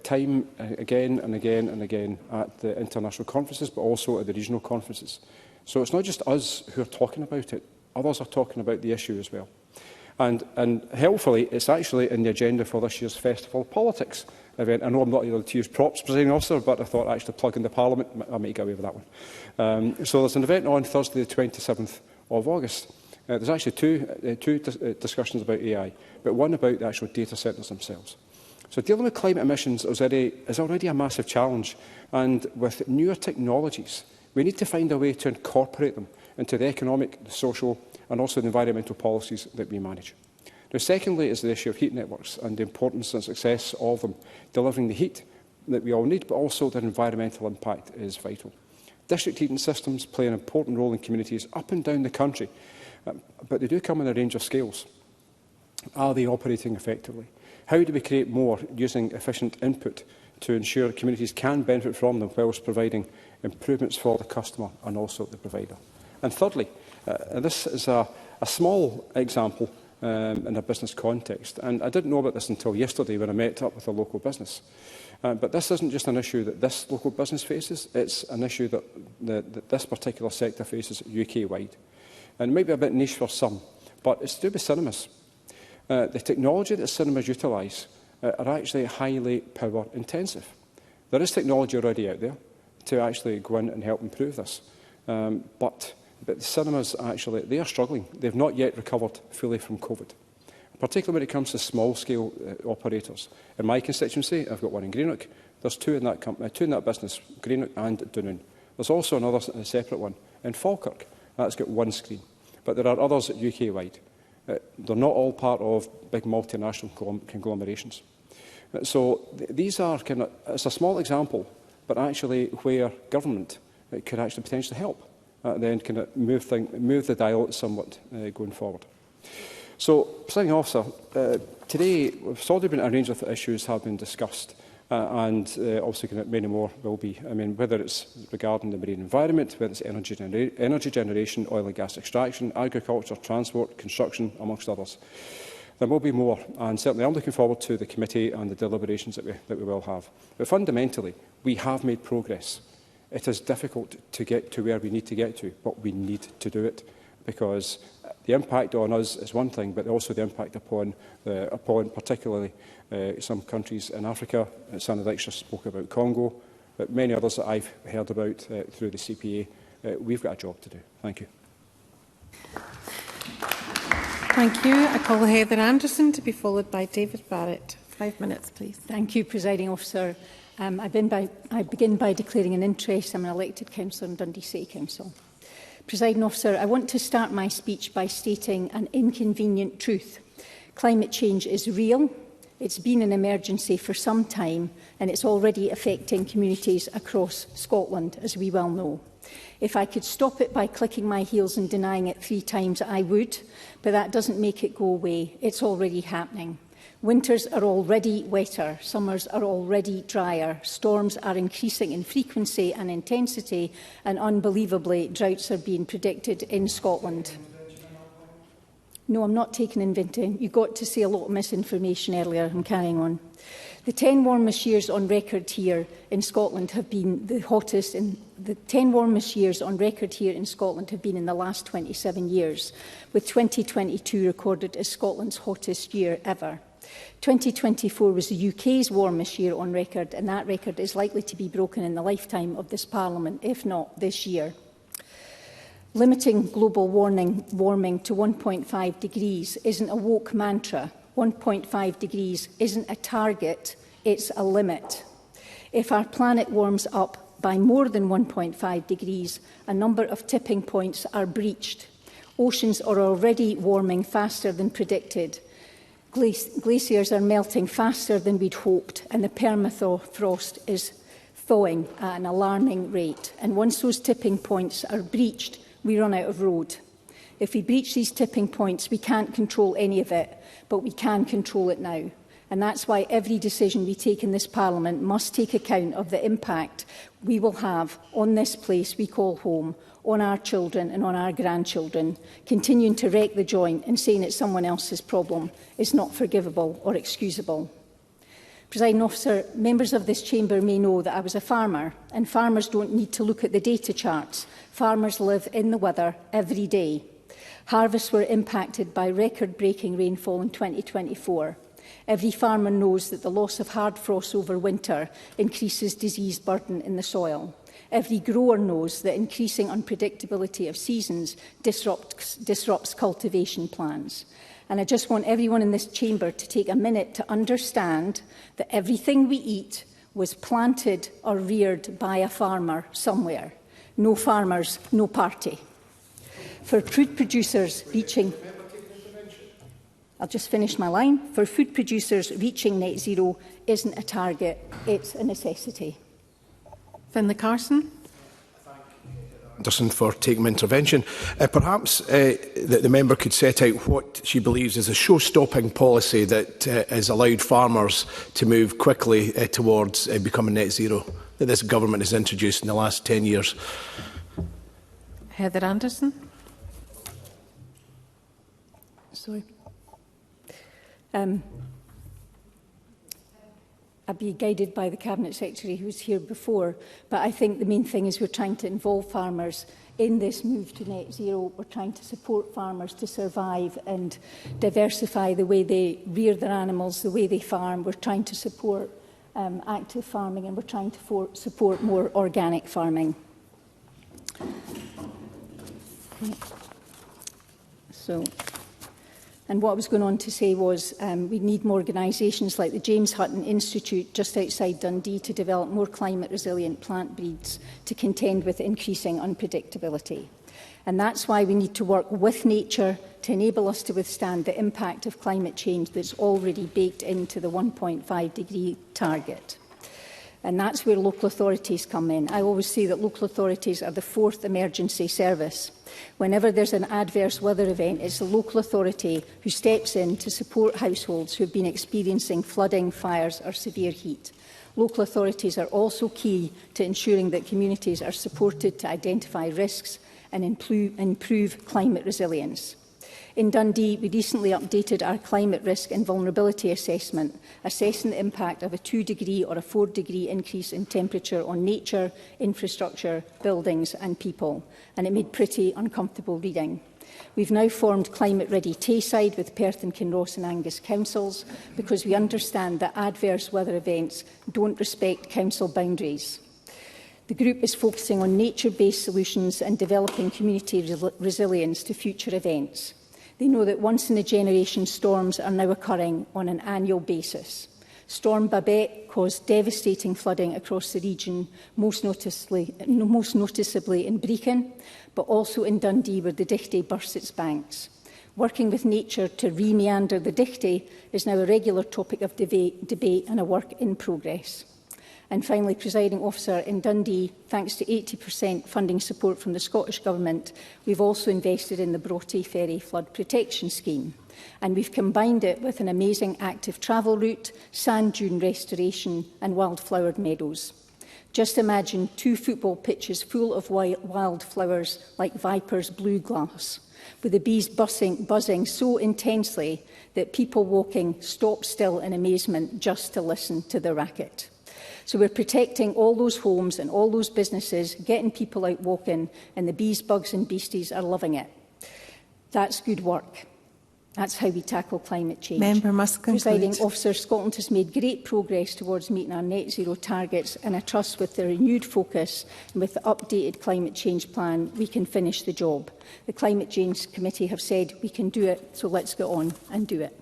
time again and again and again at the international conferences, but also at the regional conferences. So it's not just us who are talking about it, others are talking about the issue as well. And helpfully, it's actually in the agenda for this year's Festival of Politics event. I know I'm not able to use props, Presiding Officer, but I thought actually plugging the Parliament, I might get away with that one. So there's an event on Thursday the 27th of August. There's actually two discussions about AI, but one about the actual data centres themselves. So dealing with climate emissions is already a massive challenge, and with newer technologies, we need to find a way to incorporate them into the economic, the social and also the environmental policies that we manage. Now, secondly is the issue of heat networks and the importance and success of them, delivering the heat that we all need, but also their environmental impact is vital. District heating systems play an important role in communities up and down the country, but they do come in a range of scales. Are they operating effectively? How do we create more using efficient input to ensure communities can benefit from them whilst providing improvements for the customer and also the provider? And thirdly, this is a small example in a business context, and I didn't know about this until yesterday when I met up with a local business. But this isn't just an issue that this local business faces, it's an issue that this particular sector faces UK-wide. And it might be a bit niche for some, but it's to do with cinemas. The technology that cinemas utilise are actually highly power intensive. There is technology already out there to actually go in and help improve this. But the cinemas actually, they are struggling. They've not yet recovered fully from COVID, particularly when it comes to small-scale operators. In my constituency, I've got one in Greenock. There's two in that business, Greenock and Duncan. There's also another separate one in Falkirk. That's got one screen. But there are others UK-wide. They're not all part of big multinational conglomerations. So these are it's a small example, but actually where government could actually potentially help. Then can move the dial somewhat going forward. So, Presiding Officer, today we've already been a range of issues have been discussed, and obviously many more will be. I mean, whether it's regarding the marine environment, whether it's energy generation, oil and gas extraction, agriculture, transport, construction, amongst others. There will be more, and certainly I'm looking forward to the committee and the deliberations that we will have. But fundamentally, we have made progress. It is difficult to get to where we need to get to, but we need to do it, because the impact on us is one thing, but also the impact upon particularly some countries in Africa. Sana Dijkstra spoke about Congo, but many others that I've heard about through the CPA. We've got a job to do. Thank you. Thank you. I call Heather Anderson to be followed by David Barrett. 5 minutes, please. Thank you, Presiding Officer. I begin by declaring an interest. I'm an elected councillor in Dundee City Council. Presiding Officer, I want to start my speech by stating an inconvenient truth. Climate change is real, It's been an emergency for some time, and it's already affecting communities across Scotland, as we well know. If I could stop it by clicking my heels and denying it 3 times, I would, but that doesn't make it go away. It's already happening. Winters are already wetter, summers are already drier, storms are increasing in frequency and intensity, and unbelievably, droughts are being predicted in Scotland. No, I'm not taking inventing. You got to say a lot of misinformation earlier. I'm carrying on. The 10 warmest years on record here in Scotland have been the hottest. The 10 warmest years on record here in Scotland have been in the last 27 years, with 2022 recorded as Scotland's hottest year ever. 2024 was the UK's warmest year on record, and that record is likely to be broken in the lifetime of this Parliament, if not this year. Limiting global warming to 1.5 degrees isn't a woke mantra. 1.5 degrees isn't a target, it's a limit. If our planet warms up by more than 1.5 degrees, a number of tipping points are breached. Oceans are already warming faster than predicted. Glaciers are melting faster than we'd hoped, and the permafrost is thawing at an alarming rate. And once those tipping points are breached, we run out of road. If we breach these tipping points, we can't control any of it, but we can control it now. And that's why every decision we take in this Parliament must take account of the impact we will have on this place we call home, on our children and on our grandchildren. Continuing to wreck the joint and saying it's someone else's problem is not forgivable or excusable. Presiding Officer, members of this chamber may know that I was a farmer, and farmers don't need to look at the data charts. Farmers live in the weather every day. Harvests were impacted by record-breaking rainfall in 2024. Every farmer knows that the loss of hard frost over winter increases disease burden in the soil. Every grower knows that increasing unpredictability of seasons disrupts cultivation plans. And I just want everyone in this chamber to take a minute to understand that everything we eat was planted or reared by a farmer somewhere. No farmers, no party. For food producers reaching... I'll just finish my line. For food producers, reaching net zero isn't a target, it's a necessity. Finlay Carson. Anderson for taking my intervention. Perhaps the member could set out what she believes is a show-stopping policy that has allowed farmers to move quickly towards becoming net zero that this government has introduced in the last 10 years. Heather Anderson. Sorry. I'd be guided by the Cabinet Secretary who was here before, but I think the main thing is we're trying to involve farmers in this move to net zero. We're trying to support farmers to survive and diversify the way they rear their animals, the way they farm. We're trying to support active farming, and we're trying to support more organic farming. And what I was going on to say was we need more organisations like the James Hutton Institute just outside Dundee to develop more climate-resilient plant breeds to contend with increasing unpredictability. And that's why we need to work with nature to enable us to withstand the impact of climate change that's already baked into the 1.5 degree target. And that's where local authorities come in. I always say that local authorities are the fourth emergency service. Whenever there's an adverse weather event, it's the local authority who steps in to support households who have been experiencing flooding, fires or severe heat. Local authorities are also key to ensuring that communities are supported to identify risks and improve climate resilience. In Dundee, we recently updated our climate risk and vulnerability assessment, assessing the impact of a 2-degree or a 4-degree increase in temperature on nature, infrastructure, buildings and people. And it made pretty uncomfortable reading. We've now formed Climate Ready Tayside with Perth and Kinross and Angus councils because we understand that adverse weather events don't respect council boundaries. The group is focusing on nature-based solutions and developing community resilience to future events. They know that once-in-a-generation storms are now occurring on an annual basis. Storm Babette caused devastating flooding across the region, most noticeably in Brecon, but also in Dundee where the Dichtay burst its banks. Working with nature to re-meander the Dichty is now a regular topic of debate and a work in progress. And finally, Presiding Officer, in Dundee, thanks to 80% funding support from the Scottish Government, we've also invested in the Broughty Ferry Flood Protection Scheme. And we've combined it with an amazing active travel route, sand dune restoration and wildflowered meadows. Just imagine 2 football pitches full of wildflowers like Viper's blue glass, with the bees buzzing so intensely that people walking stop still in amazement just to listen to the racket. So we're protecting all those homes and all those businesses, getting people out walking, and the bees, bugs and beasties are loving it. That's good work. That's how we tackle climate change. Member must conclude. Presiding Officer, Scotland has made great progress towards meeting our net zero targets, and I trust with the renewed focus and with the updated climate change plan, we can finish the job. The Climate Change Committee have said we can do it, so let's get on and do it.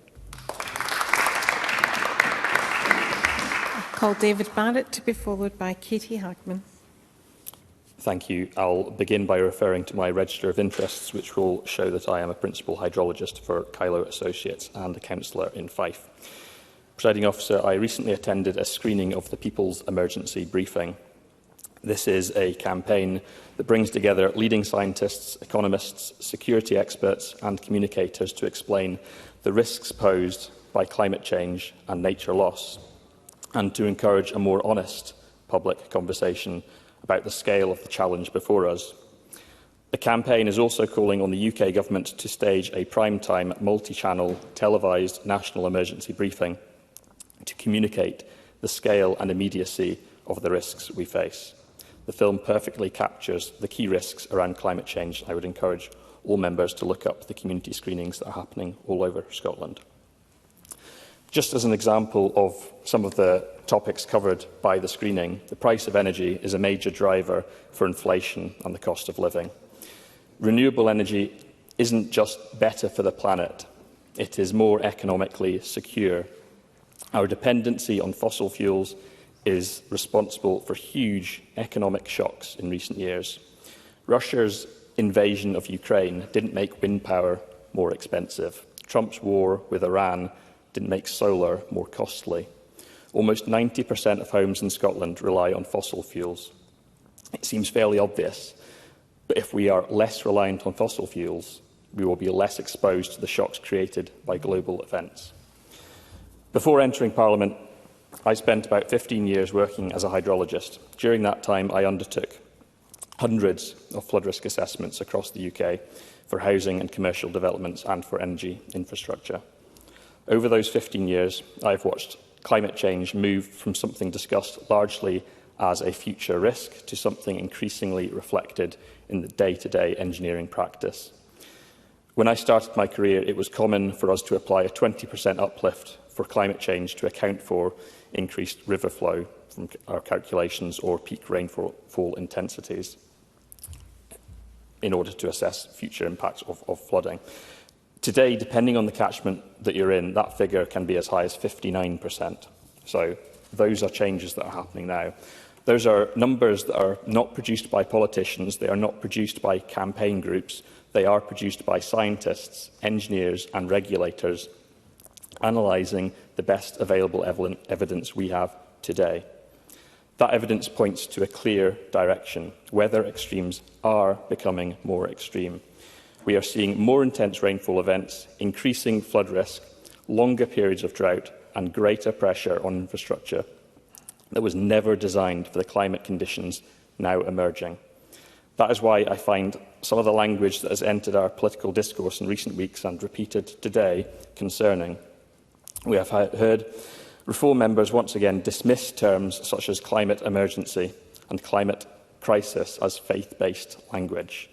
Call David Barrett to be followed by Katie Hagman. Thank you. I'll begin by referring to my register of interests, which will show that I am a principal hydrologist for Kylo Associates and a councillor in Fife. Presiding Officer, I recently attended a screening of the People's Emergency Briefing. This is a campaign that brings together leading scientists, economists, security experts and communicators to explain the risks posed by climate change and nature loss, and to encourage a more honest public conversation about the scale of the challenge before us. The campaign is also calling on the UK Government to stage a prime-time, multi-channel, televised national emergency briefing to communicate the scale and immediacy of the risks we face. The film perfectly captures the key risks around climate change. I would encourage all members to look up the community screenings that are happening all over Scotland. Just as an example of some of the topics covered by the screening, the price of energy is a major driver for inflation and the cost of living. Renewable energy isn't just better for the planet, it is more economically secure. Our dependency on fossil fuels is responsible for huge economic shocks in recent years. Russia's invasion of Ukraine didn't make wind power more expensive. Trump's war with Iran didn't make solar more costly. Almost 90% of homes in Scotland rely on fossil fuels. It seems fairly obvious, but if we are less reliant on fossil fuels, we will be less exposed to the shocks created by global events. Before entering Parliament, I spent about 15 years working as a hydrologist. During that time, I undertook hundreds of flood risk assessments across the UK for housing and commercial developments and for energy infrastructure. Over those 15 years, I've watched climate change move from something discussed largely as a future risk to something increasingly reflected in the day-to-day engineering practice. When I started my career, it was common for us to apply a 20% uplift for climate change to account for increased river flow from our calculations or peak rainfall intensities in order to assess future impacts of flooding. Today, depending on the catchment that you're in, that figure can be as high as 59%. So those are changes that are happening now. Those are numbers that are not produced by politicians, they are not produced by campaign groups, they are produced by scientists, engineers and regulators, analysing the best available evidence we have today. That evidence points to a clear direction. Weather extremes are becoming more extreme. We are seeing more intense rainfall events, increasing flood risk, longer periods of drought and greater pressure on infrastructure that was never designed for the climate conditions now emerging. That is why I find some of the language that has entered our political discourse in recent weeks and repeated today concerning. We have heard Reform members once again dismiss terms such as climate emergency and climate crisis as faith-based language,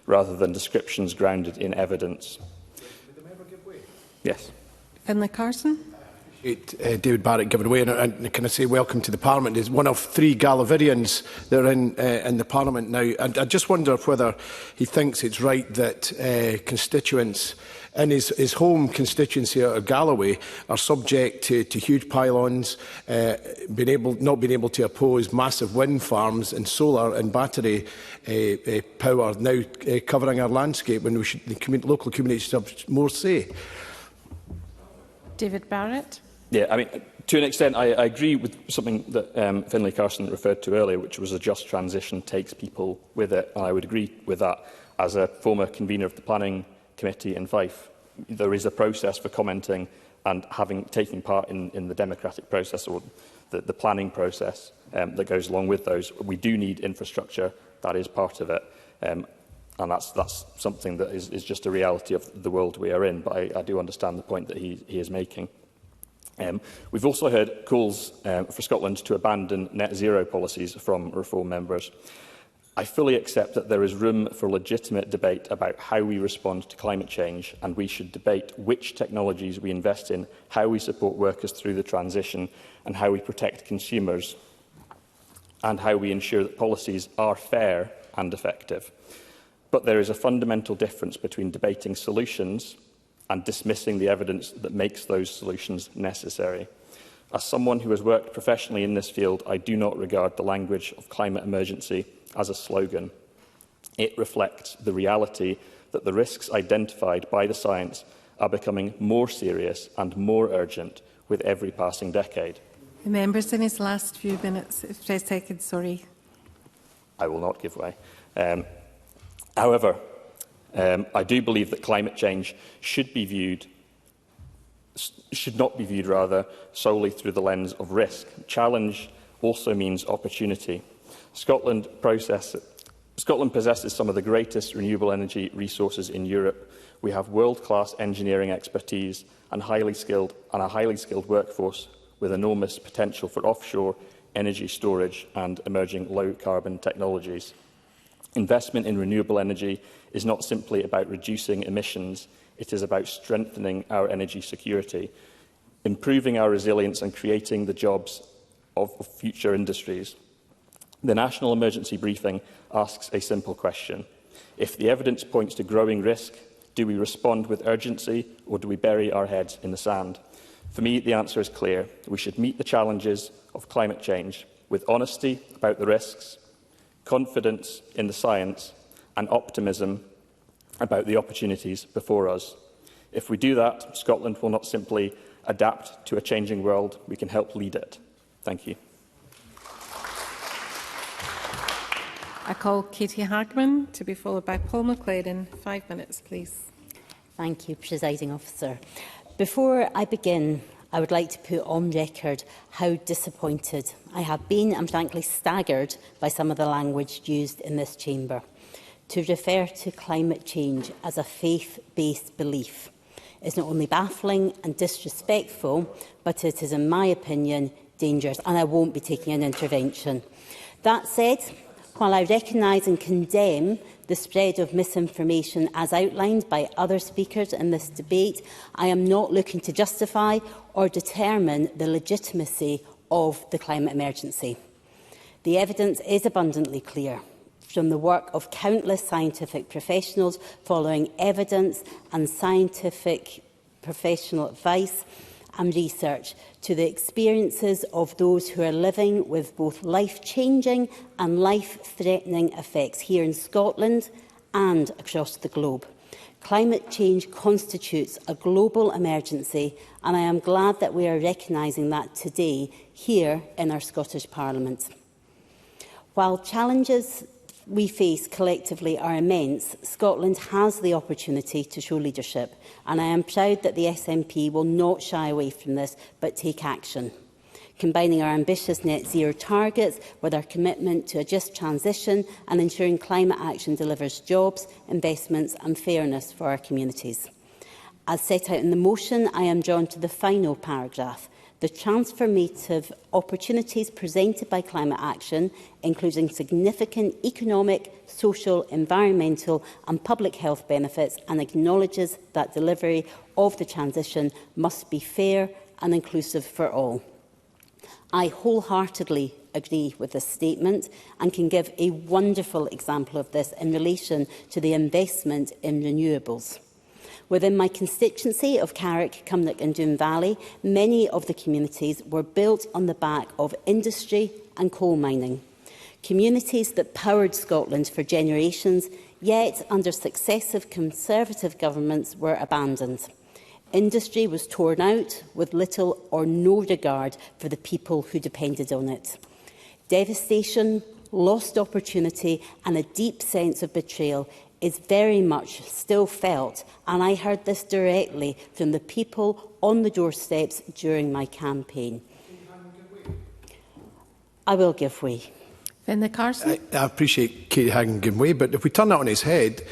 rather than descriptions grounded in evidence. Did the member give way? Yes. Finlay Carson. David Barrett given away, and can I say welcome to the Parliament? He's one of 3 Galaverians that are in the Parliament now. And I just wonder whether he thinks it's right that constituents in his home constituency of Galloway are subject to huge pylons, not being able to oppose massive wind farms and solar and battery power now covering our landscape, when the local communities should have more say. David Barrett. Yeah, I mean, to an extent, I agree with something that Finlay Carson referred to earlier, which was a just transition takes people with it. And I would agree with that. As a former convener of the Planning Committee in Fife, there is a process for commenting and taking part in the democratic process, or the planning process that goes along with those. We do need infrastructure. That is part of it. And that's something that is just a reality of the world we are in. But I do understand the point that he is making. We've also heard calls for Scotland to abandon net zero policies from Reform members. I fully accept that there is room for legitimate debate about how we respond to climate change, and we should debate which technologies we invest in, how we support workers through the transition, and how we protect consumers, and how we ensure that policies are fair and effective. But there is a fundamental difference between debating solutions and dismissing the evidence that makes those solutions necessary. As someone who has worked professionally in this field, I do not regard the language of climate emergency as a slogan. It reflects the reality that the risks identified by the science are becoming more serious and more urgent with every passing decade. The members in his last few minutes, 5 seconds, sorry. I will not give way. However, I do believe that climate change should not be viewed solely through the lens of risk. Challenge also means opportunity. Scotland possesses some of the greatest renewable energy resources in Europe. We have world-class engineering expertise and a highly skilled workforce with enormous potential for offshore energy storage and emerging low-carbon technologies. Investment in renewable energy is not simply about reducing emissions, it is about strengthening our energy security, improving our resilience and creating the jobs of future industries. The National Emergency Briefing asks a simple question. If the evidence points to growing risk, do we respond with urgency or do we bury our heads in the sand? For me, the answer is clear. We should meet the challenges of climate change with honesty about the risks, confidence in the science and optimism about the opportunities before us. If we do that, Scotland will not simply adapt to a changing world, we can help lead it. Thank you. I call Katie Hagman to be followed by Paul McLaren. 5 minutes, please. Thank you, Presiding Officer. Before I begin, I would like to put on record how disappointed I have been and frankly staggered by some of the language used in this chamber. To refer to climate change as a faith-based belief is not only baffling and disrespectful, but it is, in my opinion, dangerous, and I won't be taking an intervention. That said, while I recognise and condemn the spread of misinformation as outlined by other speakers in this debate, I am not looking to justify or determine the legitimacy of the climate emergency. The evidence is abundantly clear from the work of countless scientific professionals following evidence and scientific professional advice and research to the experiences of those who are living with both life-changing and life-threatening effects here in Scotland and across the globe. Climate change constitutes a global emergency, and I am glad that we are recognising that today here in our Scottish Parliament. While challenges we face collectively are immense, Scotland has the opportunity to show leadership, and I am proud that the SNP will not shy away from this, but take action. Combining our ambitious net zero targets with our commitment to a just transition and ensuring climate action delivers jobs, investments and fairness for our communities. As set out in the motion, I am drawn to the final paragraph. The transformative opportunities presented by climate action, including significant economic, social, environmental and public health benefits, and acknowledges that delivery of the transition must be fair and inclusive for all. I wholeheartedly agree with this statement and can give a wonderful example of this in relation to the investment in renewables. Within my constituency of Carrick, Cumnock and Doon Valley, many of the communities were built on the back of industry and coal mining. Communities that powered Scotland for generations, yet under successive Conservative governments were abandoned. Industry was torn out with little or no regard for the people who depended on it. Devastation, lost opportunity and a deep sense of betrayal is very much still felt, and I heard this directly from the people on the doorsteps during my campaign. I will give way. I appreciate Katie Hagan giving way, but if we turn that on its head,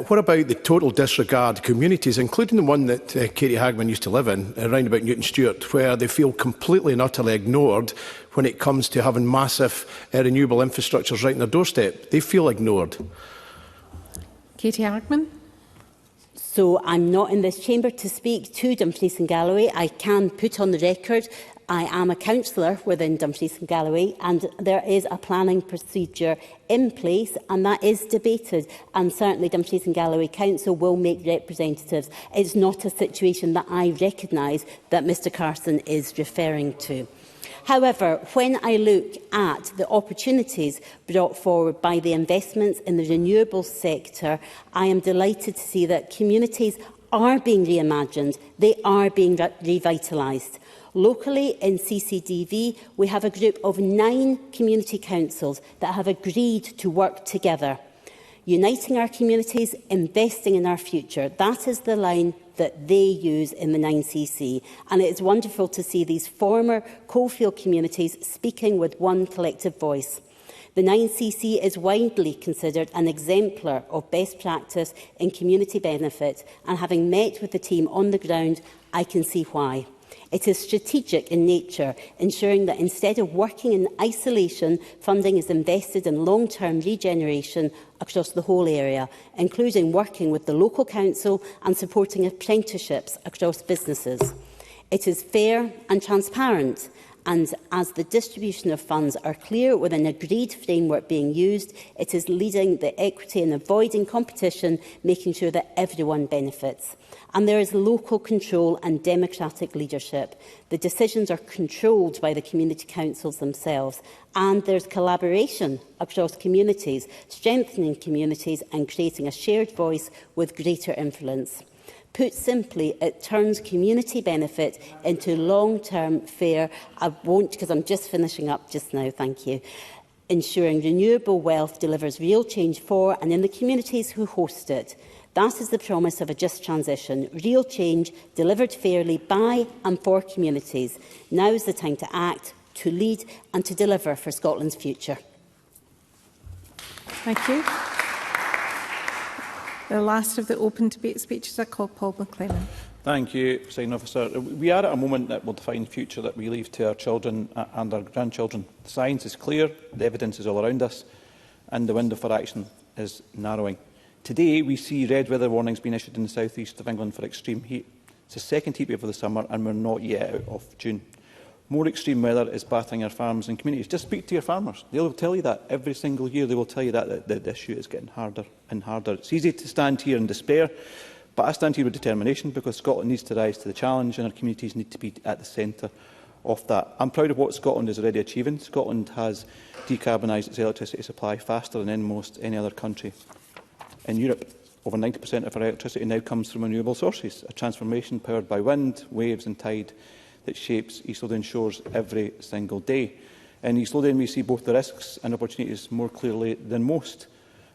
what about the total disregard communities, including the one that Katie Hagman used to live in, around about Newton Stewart, where they feel completely and utterly ignored when it comes to having massive renewable infrastructures right on their doorstep? They feel ignored. Katie Hagman. So I'm not in this chamber to speak to Dumfries and Galloway. I can put on the record I am a councillor within Dumfries and Galloway, and there is a planning procedure in place, and that is debated. And certainly Dumfries and Galloway Council will make representatives. It's not a situation that I recognise that Mr Carson is referring to. However, when I look at the opportunities brought forward by the investments in the renewables sector, I am delighted to see that communities are being reimagined, they are being revitalised. Locally in CCDV, we have a group of 9 community councils that have agreed to work together. Uniting our communities, investing in our future. That is the line that they use in the 9CC. And it is wonderful to see these former coalfield communities speaking with one collective voice. The 9CC is widely considered an exemplar of best practice in community benefit, and having met with the team on the ground, I can see why. It is strategic in nature, ensuring that instead of working in isolation, funding is invested in long-term regeneration across the whole area, including working with the local council and supporting apprenticeships across businesses. It is fair and transparent, and as the distribution of funds are clear with an agreed framework being used, it is leading the equity and avoiding competition, making sure that everyone benefits. And there is local control and democratic leadership. The decisions are controlled by the community councils themselves, and there's collaboration across communities, strengthening communities and creating a shared voice with greater influence. Put simply, it turns community benefit into long-term fair. I won't, because I'm just finishing up just now, thank you. Ensuring renewable wealth delivers real change for and in the communities who host it. That is the promise of a just transition, real change delivered fairly by and for communities. Now is the time to act, to lead and to deliver for Scotland's future. Thank you. The last of the open debate speeches, I call Paul McLennan. Thank you, Presiding Officer. We are at a moment that will define the future that we leave to our children and our grandchildren. The science is clear, the evidence is all around us, and the window for action is narrowing. Today, we see red weather warnings being issued in the south east of England for extreme heat. It's the second heat wave of the summer, and we're not yet out of June. More extreme weather is battering our farms and communities. Just speak to your farmers. They will tell you that every single year. They will tell you that the issue is getting harder and harder. It's easy to stand here in despair, but I stand here with determination, because Scotland needs to rise to the challenge and our communities need to be at the centre of that. I'm proud of what Scotland is already achieving. Scotland has decarbonised its electricity supply faster than almost any other country in Europe. Over 90% of our electricity now comes from renewable sources, a transformation powered by wind, waves and tide that shapes East Lothian shores every single day. In East Lothian, we see both the risks and opportunities more clearly than most.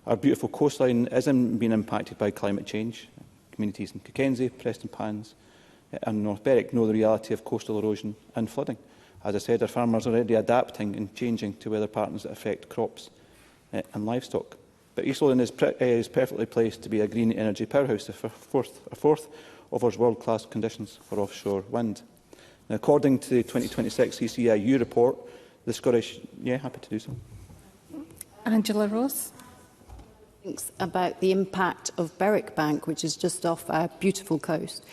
Our beautiful coastline isn't being impacted by climate change. Communities in Cockenzie, Preston Pans and North Berwick know the reality of coastal erosion and flooding. As I said, our farmers are already adapting and changing to weather patterns that affect crops and livestock. But East Lothian is perfectly placed to be a green energy powerhouse, a fourth offers world-class conditions for offshore wind. Now, according to the 2026 CCIU report, the Scottish... Yeah, happy to do so. Angela Ross. About the impact of Berwick Bank, which is just off our beautiful coast.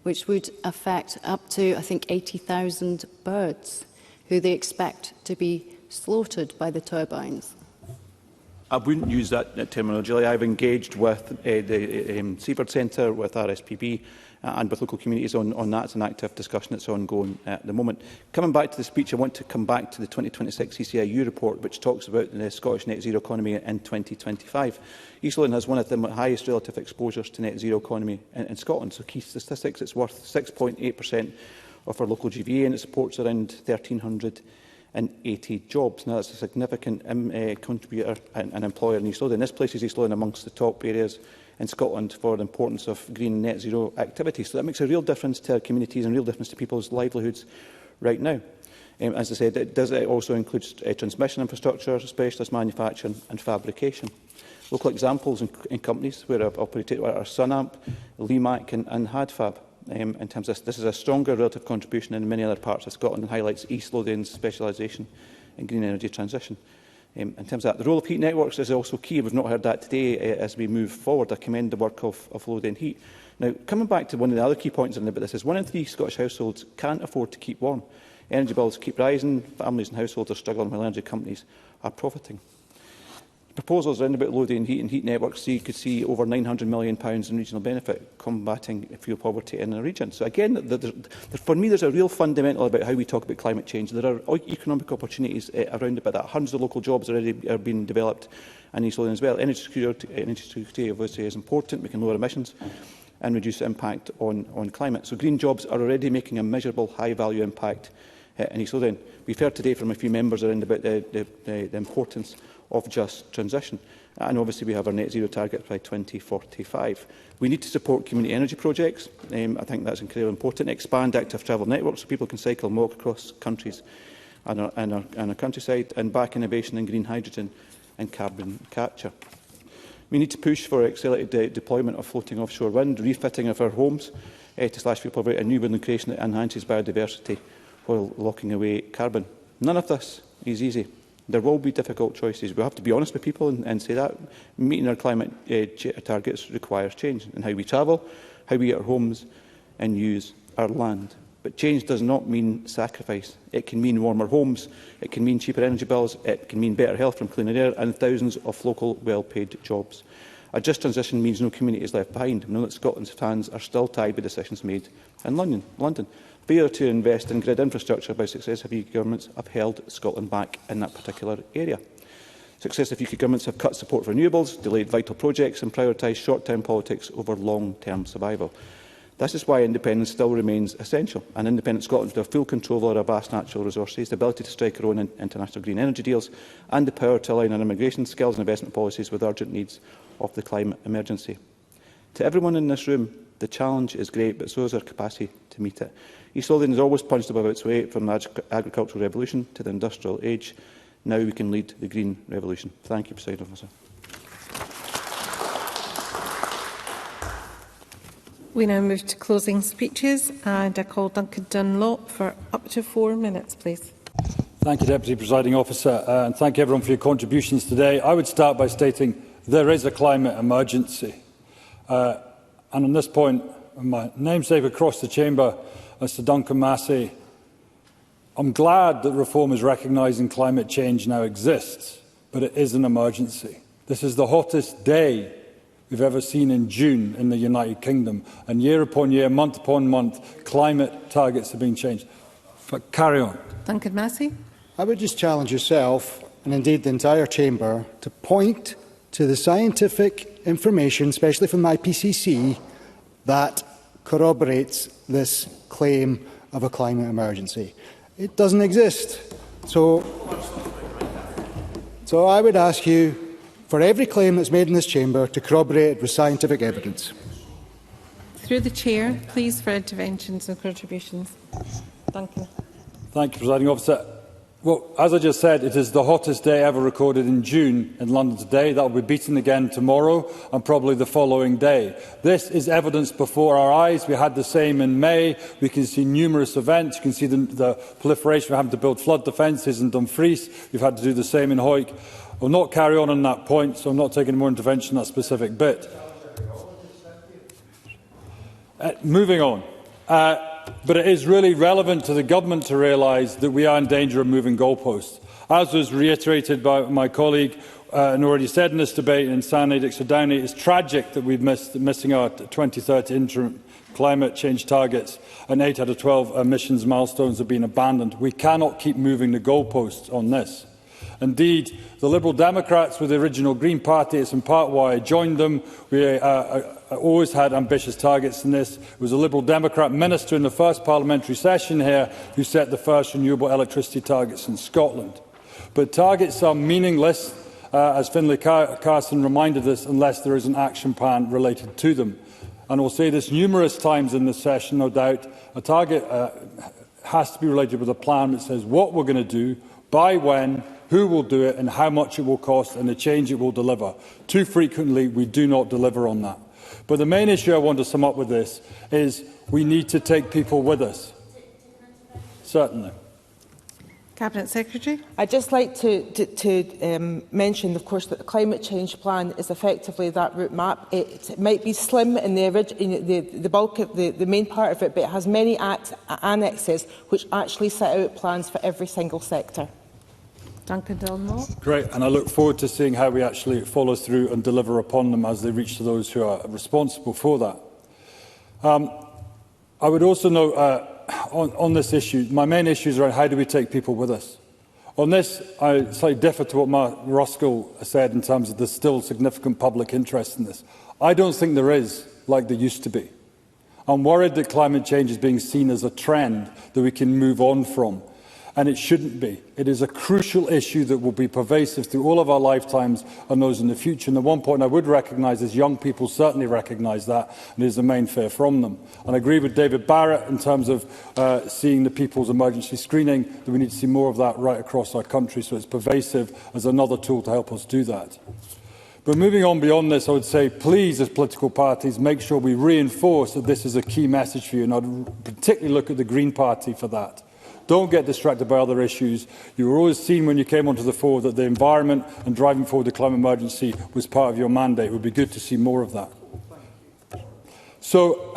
which would affect up to, I think, 80,000 birds who they expect to be slaughtered by the turbines. I wouldn't use that terminology. I've engaged with the Seaford Centre, with RSPB and with local communities on that. It's an active discussion that's ongoing at the moment. Coming back to the speech, I want to come back to the 2026 CCIU report, which talks about the Scottish net zero economy in 2025. East Lothian has one of the highest relative exposures to net zero economy in Scotland. So key statistics, it's worth 6.8% of our local GVA, and it supports around 1,380 jobs. Now, that's a significant contributor and employer in East Lothian. This places East Lothian amongst the top areas in Scotland for the importance of green net zero activity. So that makes a real difference to our communities and a real difference to people's livelihoods right now. As I said, it also includes transmission infrastructure, specialist manufacturing and fabrication. Local examples in companies where I've operated are Sunamp, Limac and Hadfab. In terms of this is a stronger relative contribution in many other parts of Scotland and highlights East Lothian's specialisation in green energy transition. In terms of that, the role of heat networks is also key. We've not heard that today as we move forward. I commend the work of Lothian Heat. Now, coming back to one of the other key points about this is 1 in 3 Scottish households can't afford to keep warm. Energy bills keep rising, families and households are struggling while energy companies are profiting. Proposals around about Lothian Heat and heat networks could see over £900 million in regional benefit combating fuel poverty in the region. So again, for me, there's a real fundamental about how we talk about climate change. There are economic opportunities around about that. Hundreds of local jobs already are being developed in East Lothian as well. Energy security obviously is important. We can lower emissions and reduce the impact on climate. So green jobs are already making a measurable high-value impact in East Lothian. We've heard today from a few members around about the importance of just transition. And obviously we have our net zero target by 2045. We need to support community energy projects. I think that's incredibly important. Expand active travel networks so people can cycle and walk across countries and our countryside, and back innovation in green hydrogen and carbon capture. We need to push for accelerated deployment of floating offshore wind, refitting of our homes to slash fuel poverty, and new woodland creation that enhances biodiversity while locking away carbon. None of this is easy. There will be difficult choices. We have to be honest with people and say that meeting our climate targets requires change in how we travel, how we get our homes and use our land. But change does not mean sacrifice. It can mean warmer homes, it can mean cheaper energy bills, it can mean better health from cleaner air and thousands of local well-paid jobs. A just transition means no community is left behind. We know that Scotland's hands are still tied by decisions made in London. Failure to invest in grid infrastructure by successive UK governments have held Scotland back in that particular area. Successive UK governments have cut support for renewables, delayed vital projects and prioritised short-term politics over long-term survival. This is why independence still remains essential. An independent Scotland would have full control over our vast natural resources, the ability to strike our own international green energy deals and the power to align our immigration, skills and investment policies with urgent needs of the climate emergency. To everyone in this room, the challenge is great, but so is our capacity to meet it. East Lothian has always punched above its weight, from the agricultural revolution to the industrial age. Now we can lead the green revolution. Thank you, President Officer. We now move to closing speeches, and I call Duncan Dunlop for up to 4 minutes, please. Thank you, Deputy Presiding Officer, and thank you everyone for your contributions today. I would start by stating there is a climate emergency. And on this point, my namesake across the chamber, Mr Duncan Massey, I'm glad that reform is recognising climate change now exists, but it is an emergency. This is the hottest day we've ever seen in June in the United Kingdom, and year upon year, month upon month, climate targets have been changed. But carry on. Duncan Massey. I would just challenge yourself, and indeed the entire chamber, to point to the scientific information, especially from the IPCC, that corroborates this claim of a climate emergency. It doesn't exist. So I would ask you, for every claim that's made in this chamber, to corroborate it with scientific evidence. Through the Chair, please, for interventions and contributions. Duncan. Thank you, Presiding Officer. Well, as I just said, it is the hottest day ever recorded in June in London today. That will be beaten again tomorrow and probably the following day. This is evidence before our eyes. We had the same in May. We can see numerous events. You can see the proliferation of having to build flood defences in Dumfries. We've had to do the same in Hoyk. I will not carry on that point, so I'm not taking more intervention on that specific bit. Moving on. But it is really relevant to the government to realise that we are in danger of moving goalposts. As was reiterated by my colleague and already said in this debate in Sanadix Downey, it's tragic that we've missing our 2030 interim climate change targets, and 8 out of 12 emissions milestones have been abandoned. We cannot keep moving the goalposts on this. Indeed, the Liberal Democrats with the original Green Party, it's in part why I joined them. We always had ambitious targets in this. It was a Liberal Democrat minister in the first parliamentary session here who set the first renewable electricity targets in Scotland. But targets are meaningless, as Finlay Carson reminded us, unless there is an action plan related to them. And I'll say this numerous times in this session, no doubt, a target has to be related with a plan that says what we're going to do, by when, who will do it and how much it will cost and the change it will deliver. Too frequently, we do not deliver on that. But the main issue I want to sum up with this is we need to take people with us. Certainly. Cabinet Secretary. I'd just like to mention, of course, that the climate change plan is effectively that route map. It might be slim in the bulk of the main part of it, but it has many annexes which actually set out plans for every single sector. Duncan. Great, and I look forward to seeing how we actually follow through and deliver upon them as they reach to those who are responsible for that. I would also note on this issue, my main issue is around how do we take people with us. On this, I slightly differ to what Mark Ruskell said in terms of there's still significant public interest in this. I don't think there is, like there used to be. I'm worried that climate change is being seen as a trend that we can move on from, and it shouldn't be. It is a crucial issue that will be pervasive through all of our lifetimes and those in the future. And the one point I would recognise is young people certainly recognise that, and it is the main fear from them. And I agree with David Barrett in terms of seeing the people's emergency screening, that we need to see more of that right across our country, so it's pervasive as another tool to help us do that. But moving on beyond this, I would say, please, as political parties, make sure we reinforce that this is a key message for you, and I'd particularly look at the Green Party for that. Don't get distracted by other issues. You were always seen when you came onto the fore that the environment and driving forward the climate emergency was part of your mandate. It would be good to see more of that. So,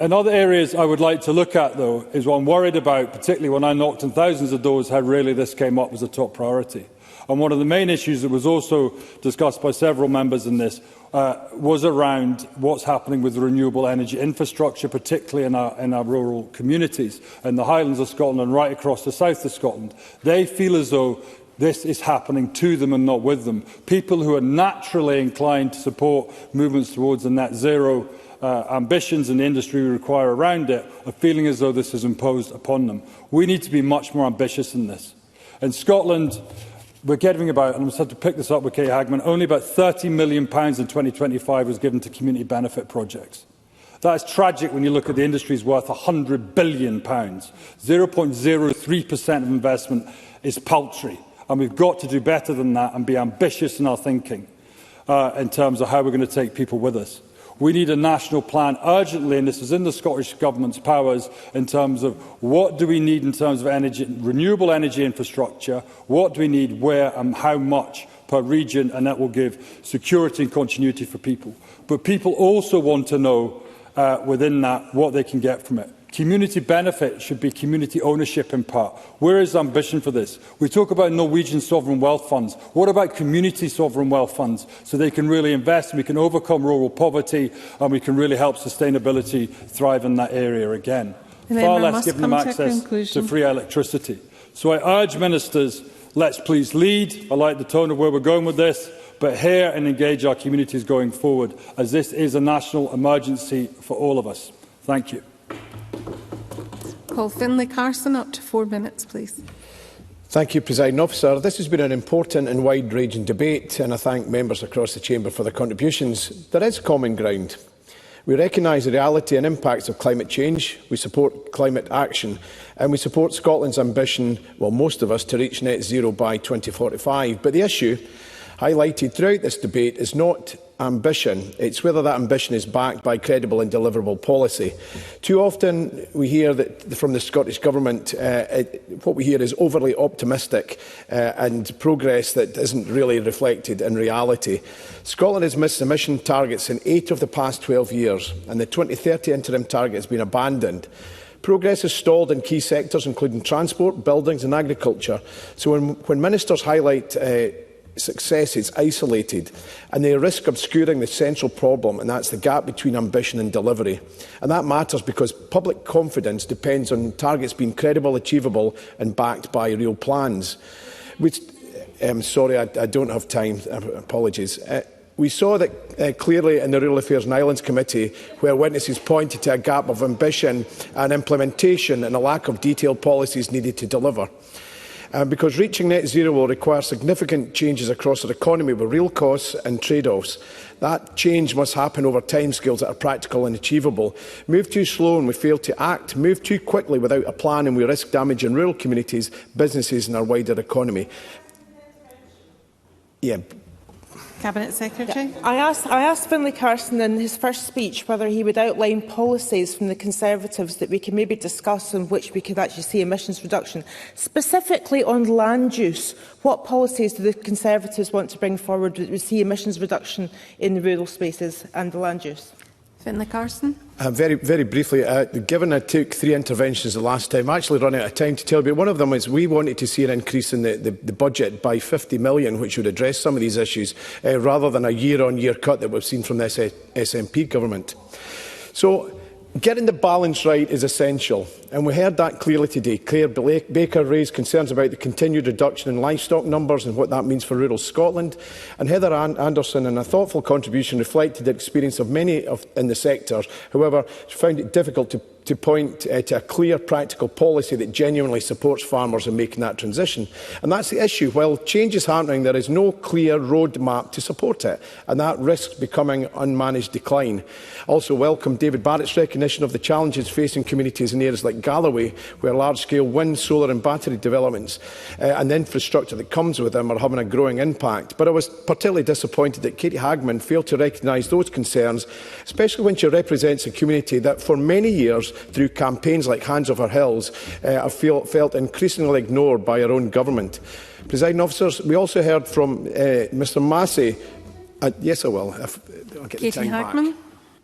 in other areas I would like to look at, though, is what I'm worried about, particularly when I knocked on thousands of doors, how rarely this came up as a top priority. And one of the main issues that was also discussed by several members in this was around what's happening with renewable energy infrastructure, particularly in our rural communities, in the Highlands of Scotland and right across the south of Scotland. They feel as though this is happening to them and not with them. People who are naturally inclined to support movements towards the net zero ambitions and the industry we require around it are feeling as though this is imposed upon them. We need to be much more ambitious in this. In Scotland, we're getting about, and I'm sad to pick this up with Kate Hagman, only about £30 million in 2025 was given to community benefit projects. That is tragic when you look at the industry's worth £100 billion. 0.03% of investment is paltry, and we've got to do better than that and be ambitious in our thinking in terms of how we're going to take people with us. We need a national plan urgently, and this is in the Scottish Government's powers, in terms of what do we need in terms of energy, renewable energy infrastructure, what do we need, where and how much per region, and that will give security and continuity for people. But people also want to know within that what they can get from it. Community benefit should be community ownership in part. Where is ambition for this? We talk about Norwegian sovereign wealth funds. What about community sovereign wealth funds so they can really invest and we can overcome rural poverty and we can really help sustainability thrive in that area again? Far less giving them access to free electricity. So I urge ministers, let's please lead. I like the tone of where we're going with this, but hear and engage our communities going forward, as this is a national emergency for all of us. Thank you. Call Finlay Carson, up to 4 minutes, please. Thank you, Presiding Officer. This has been an important and wide-ranging debate, and I thank members across the Chamber for their contributions. There is common ground. We recognise the reality and impacts of climate change, we support climate action, and we support Scotland's ambition, well, most of us, to reach net zero by 2045. But the issue highlighted throughout this debate is not ambition. It's whether that ambition is backed by credible and deliverable policy. Too often we hear that from the Scottish Government, what we hear is overly optimistic and progress that isn't really reflected in reality. Scotland has missed emission targets in 8 of the past 12 years, and the 2030 interim target has been abandoned. Progress has stalled in key sectors, including transport, buildings and agriculture. So when ministers highlight success is isolated, and they risk obscuring the central problem, and that's the gap between ambition and delivery. And that matters because public confidence depends on targets being credible, achievable and backed by real plans. Sorry, I don't have time. Apologies. We saw that clearly in the Rural Affairs and Islands Committee, where witnesses pointed to a gap of ambition and implementation and a lack of detailed policies needed to deliver. Because reaching net zero will require significant changes across our economy with real costs and trade-offs. That change must happen over timescales that are practical and achievable. Move too slow and we fail to act. Move too quickly without a plan and we risk damaging rural communities, businesses and our wider economy. Cabinet Secretary. I asked Finlay Carson in his first speech whether he would outline policies from the Conservatives that we can maybe discuss on which we could actually see emissions reduction. Specifically on land use, what policies do the Conservatives want to bring forward that would see emissions reduction in the rural spaces and the land use? Finlay Carson. Very briefly, given I took 3 interventions the last time, I'm actually running out of time to tell you, but one of them is we wanted to see an increase in the budget by 50 million, which would address some of these issues, rather than a year-on-year cut that we've seen from this SNP government. So, getting the balance right is essential, and we heard that clearly today. Claire Baker raised concerns about the continued reduction in livestock numbers and what that means for rural Scotland, and Heather Anderson, in a thoughtful contribution, reflected the experience of many in the sector. However, she found it difficult to point to a clear practical policy that genuinely supports farmers in making that transition. And that's the issue. While change is happening, there is no clear roadmap to support it, and that risks becoming unmanaged decline. I also welcome David Barrett's recognition of the challenges facing communities in areas like Galloway, where large-scale wind, solar and battery developments and the infrastructure that comes with them are having a growing impact. But I was particularly disappointed that Katie Hagman failed to recognise those concerns, especially when she represents a community that for many years, through campaigns like Hands Off Our Hills, have felt increasingly ignored by our own government. Presiding officers, we also heard from Mr Massey. Yes, I will. I'll get the time back.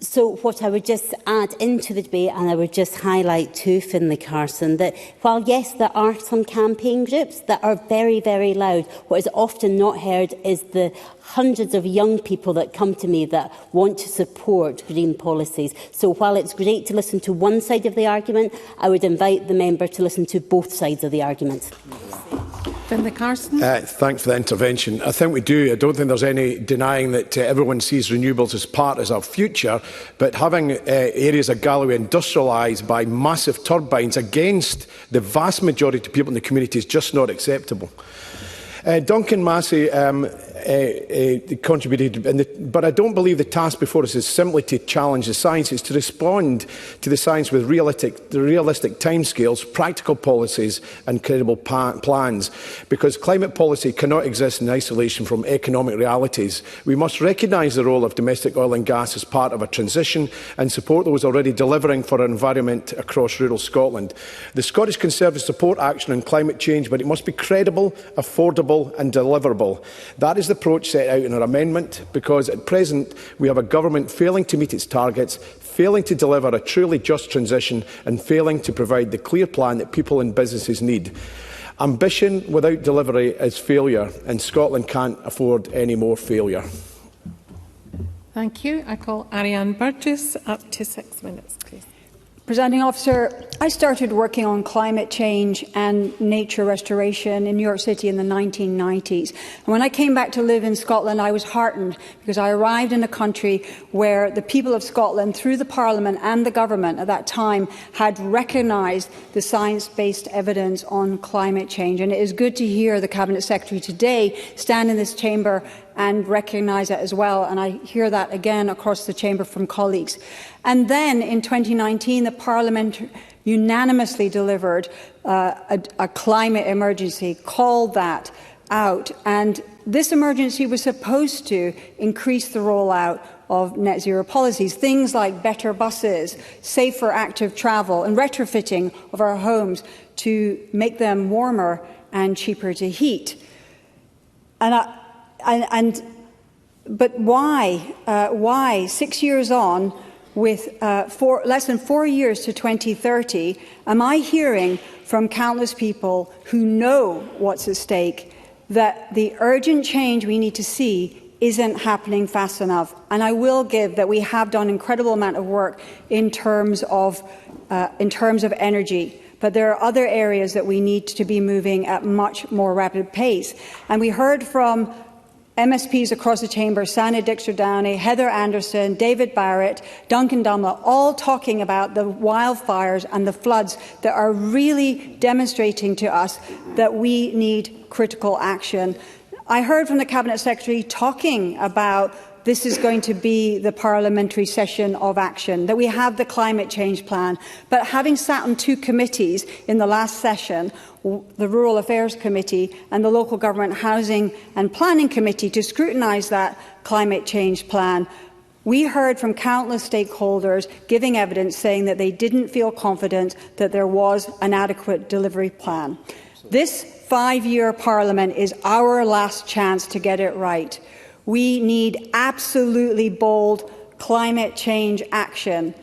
So what I would just add into the debate, and I would just highlight to Finlay Carson, that while yes, there are some campaign groups that are very, very loud, what is often not heard is the hundreds of young people that come to me that want to support green policies. So while it's great to listen to one side of the argument, I would invite the member to listen to both sides of the argument. Finlay Carson. Thanks for the intervention. I think we do. I don't think there's any denying that everyone sees renewables as our future, but having areas of Galloway industrialised by massive turbines against the vast majority of people in the community is just not acceptable. Duncan, Massey contributed, but I don't believe the task before us is simply to challenge the science. It's to respond to the science with realistic timescales, practical policies and credible plans, because climate policy cannot exist in isolation from economic realities. We must recognise the role of domestic oil and gas as part of a transition and support those already delivering for our environment across rural Scotland. The Scottish Conservatives support action on climate change, but it must be credible, affordable and deliverable. That is the approach set out in our amendment, because at present we have a government failing to meet its targets, failing to deliver a truly just transition and failing to provide the clear plan that people and businesses need. Ambition without delivery is failure, and Scotland can't afford any more failure. Thank you. I call Ariane Burgess. Up to 6 minutes, please. Presiding officer, I started working on climate change and nature restoration in New York City in the 1990s. And when I came back to live in Scotland, I was heartened because I arrived in a country where the people of Scotland, through the Parliament and the government at that time, had recognised the science-based evidence on climate change. And it is good to hear the Cabinet Secretary today stand in this chamber and recognise it as well. And I hear that again across the chamber from colleagues. And then in 2019, the Parliament unanimously delivered a climate emergency, called that out. And this emergency was supposed to increase the rollout of net zero policies, things like better buses, safer active travel and retrofitting of our homes to make them warmer and cheaper to heat. But why 6 years on, with less than 4 years to 2030, am I hearing from countless people who know what's at stake that the urgent change we need to see isn't happening fast enough? And I will give that we have done an incredible amount of work in terms of energy. But there are other areas that we need to be moving at much more rapid pace. And we heard from MSPs across the chamber, Sana Dixter-Downey, Heather Anderson, David Barrett, Duncan Dunlop, all talking about the wildfires and the floods that are really demonstrating to us that we need critical action. I heard from the Cabinet Secretary talking about this is going to be the parliamentary session of action, that we have the climate change plan. But having sat on two committees in the last session, the Rural Affairs Committee and the Local Government Housing and Planning Committee, to scrutinise that climate change plan, we heard from countless stakeholders giving evidence saying that they didn't feel confident that there was an adequate delivery plan. This 5-year Parliament is our last chance to get it right. We need absolutely bold climate change action.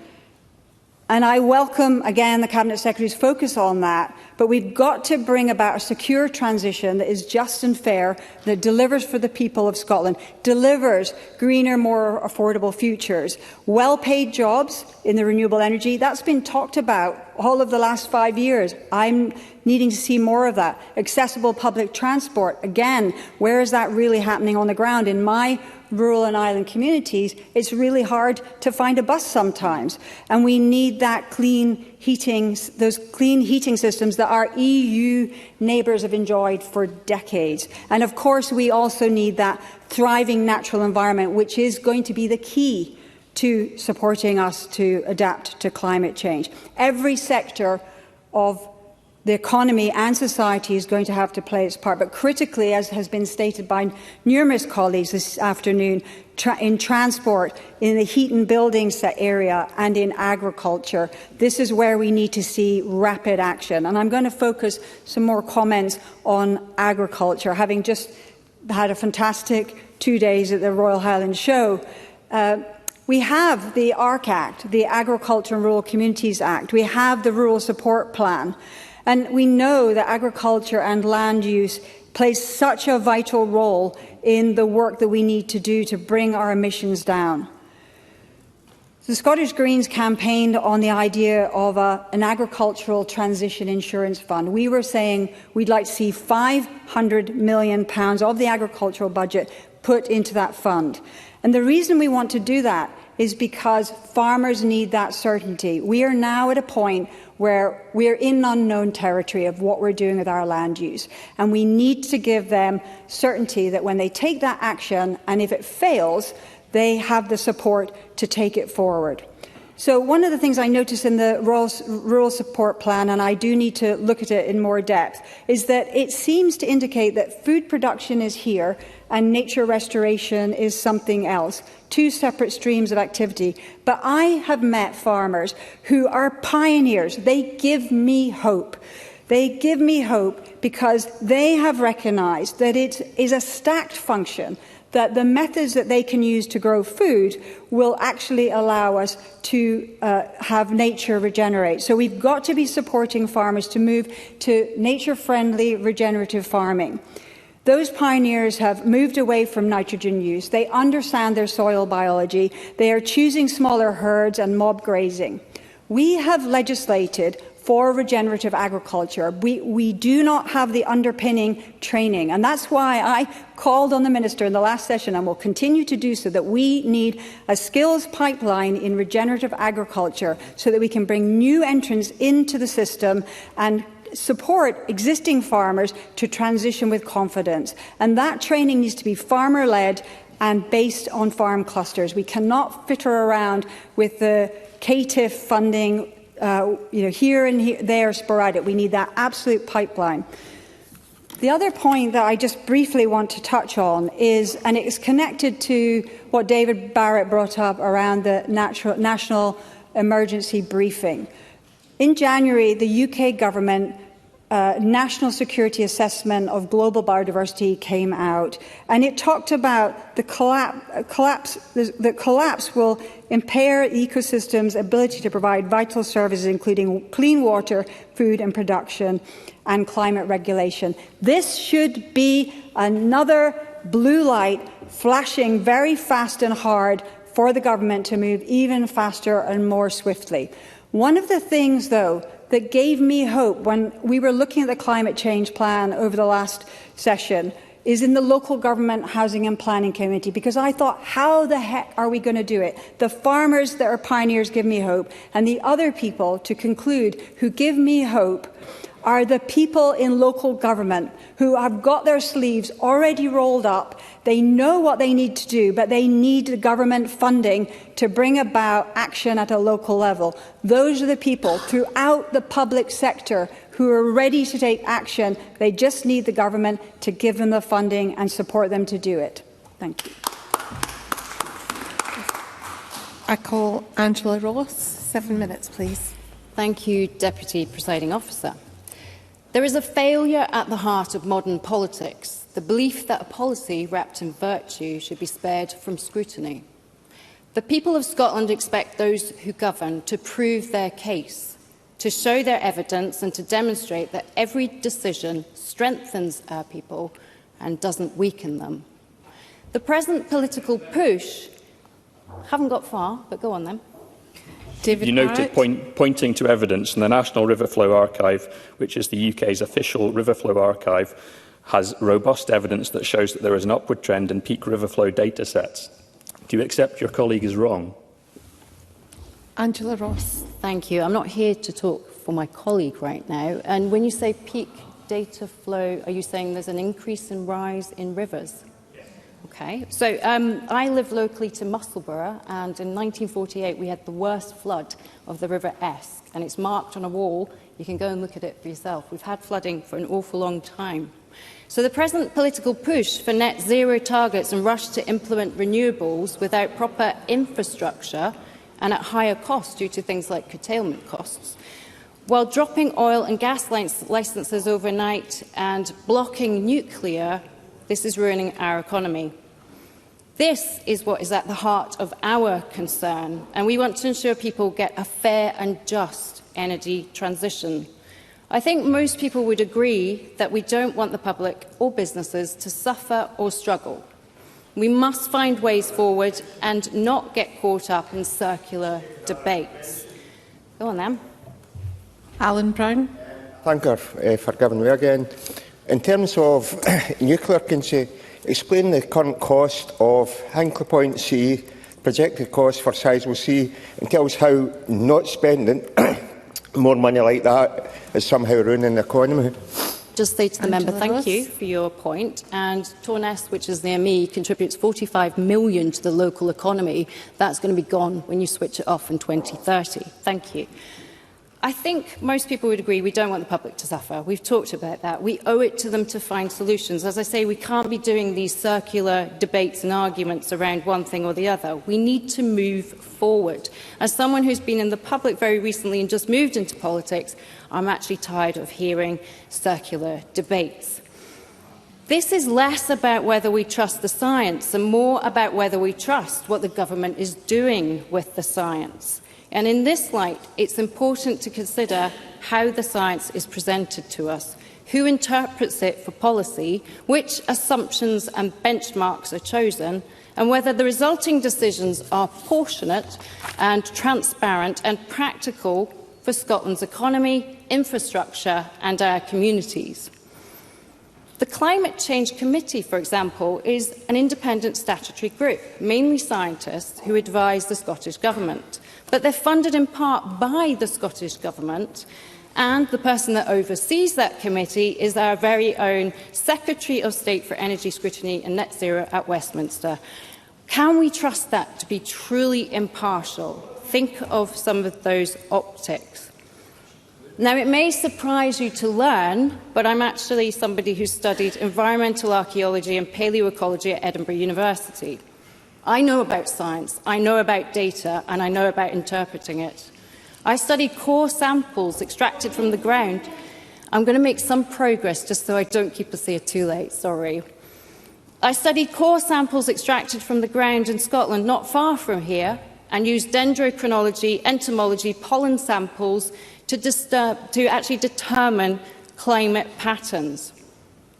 And I welcome, again, the Cabinet Secretary's focus on that. But we've got to bring about a secure transition that is just and fair, that delivers for the people of Scotland, delivers greener, more affordable futures, well-paid jobs in the renewable energy. That's been talked about all of the last 5 years. I'm needing to see more of that. Accessible public transport. Again, where is that really happening on the ground? In my rural and island communities, it's really hard to find a bus sometimes. And we need that clean heating, those clean heating systems that our EU neighbours have enjoyed for decades. And of course, we also need that thriving natural environment, which is going to be the key to supporting us to adapt to climate change. Every sector of the economy and society is going to have to play its part, but critically, as has been stated by numerous colleagues this afternoon, in transport, in the heat and buildings area and in agriculture. This is where we need to see rapid action. And I'm going to focus some more comments on agriculture, having just had a fantastic 2 days at the Royal Highland Show. We have the ARC Act, the Agriculture and Rural Communities Act. We have the Rural Support Plan. And we know that agriculture and land use plays such a vital role in the work that we need to do to bring our emissions down. The Scottish Greens campaigned on the idea of an agricultural transition insurance fund. We were saying we'd like to see £500 million of the agricultural budget put into that fund. And the reason we want to do that is because farmers need that certainty. We are now at a point where we are in unknown territory of what we're doing with our land use. And we need to give them certainty that when they take that action, and if it fails, they have the support to take it forward. So one of the things I noticed in the Rural Support Plan, and I do need to look at it in more depth, is that it seems to indicate that food production is here and nature restoration is something else. Two separate streams of activity. But I have met farmers who are pioneers. They give me hope. They give me hope because they have recognised that it is a stacked function, that the methods that they can use to grow food will actually allow us to have nature regenerate. So we've got to be supporting farmers to move to nature-friendly regenerative farming. Those pioneers have moved away from nitrogen use. They understand their soil biology. They are choosing smaller herds and mob grazing. We have legislated for regenerative agriculture. We do not have the underpinning training, and that's why I called on the Minister in the last session, and will continue to do so, that we need a skills pipeline in regenerative agriculture so that we can bring new entrants into the system and support existing farmers to transition with confidence. And that training needs to be farmer-led and based on farm clusters. We cannot fitter around with the CATIF funding here and there sporadic. We need that absolute pipeline. The other point that I just briefly want to touch on is, and it's connected to what David Barrett brought up around the national emergency briefing. In January, the UK government National Security Assessment of Global Biodiversity came out, and it talked about the collapse will impair ecosystems' ability to provide vital services, including clean water, food and production, and climate regulation. This should be another blue light flashing very fast and hard for the government to move even faster and more swiftly. One of the things, though, that gave me hope when we were looking at the climate change plan over the last session is in the local government housing and planning committee, because I thought, how the heck are we going to do it? The farmers that are pioneers give me hope, and the other people, to conclude, who give me hope are the people in local government who have got their sleeves already rolled up. They know what they need to do, but they need the government funding to bring about action at a local level. Those are the people throughout the public sector who are ready to take action. They just need the government to give them the funding and support them to do it. Thank you. I call Angela Ross. 7 minutes, please. Thank you, Deputy Presiding Officer. There is a failure at the heart of modern politics, the belief that a policy wrapped in virtue should be spared from scrutiny. The people of Scotland expect those who govern to prove their case, to show their evidence and to demonstrate that every decision strengthens our people and doesn't weaken them. The present political push haven't got far, but go on then. You noted pointing to evidence, and the National River Flow Archive, which is the UK's official river flow archive, has robust evidence that shows that there is an upward trend in peak river flow data sets. Do you accept your colleague is wrong? Angela Ross. Thank you. I'm not here to talk for my colleague right now. And when you say peak data flow, are you saying there's an increase in rise in rivers? Okay, so I live locally to Musselburgh, and in 1948 we had the worst flood of the River Esk, and it's marked on a wall. You can go and look at it for yourself. We've had flooding for an awful long time. So the present political push for net zero targets and rush to implement renewables without proper infrastructure and at higher costs due to things like curtailment costs, while dropping oil and gas licences overnight and blocking nuclear, this is ruining our economy. This is what is at the heart of our concern, and we want to ensure people get a fair and just energy transition. I think most people would agree that we don't want the public or businesses to suffer or struggle. We must find ways forward and not get caught up in circular debates. Go on then. Alan Brown. Thank her for giving way again. In terms of nuclear, can you explain the current cost of Hinkley Point C, projected cost for Sizewell C, and tell us how not spending more money like that is somehow ruining the economy? Just say to the member, thank you for your point. And Torness, which is near me, contributes $45 million to the local economy. That's going to be gone when you switch it off in 2030. Thank you. I think most people would agree we don't want the public to suffer. We've talked about that. We owe it to them to find solutions. As I say, we can't be doing these circular debates and arguments around one thing or the other. We need to move forward. As someone who's been in the public very recently and just moved into politics, I'm actually tired of hearing circular debates. This is less about whether we trust the science and more about whether we trust what the government is doing with the science. And in this light, it's important to consider how the science is presented to us, who interprets it for policy, which assumptions and benchmarks are chosen, and whether the resulting decisions are proportionate and transparent and practical for Scotland's economy, infrastructure and our communities. The Climate Change Committee, for example, is an independent statutory group, mainly scientists who advise the Scottish Government. But they're funded in part by the Scottish Government, and the person that oversees that committee is our very own Secretary of State for Energy Scrutiny and Net Zero at Westminster. Can we trust that to be truly impartial? Think of some of those optics. Now, it may surprise you to learn, but I'm actually somebody who studied environmental archaeology and paleoecology at Edinburgh University. I know about science, I know about data, and I know about interpreting it. I studied core samples extracted from the ground. I'm going to make some progress just so I don't keep us here too late, sorry. I studied core samples extracted from the ground in Scotland, not far from here, and used dendrochronology, entomology, pollen samples to actually determine climate patterns.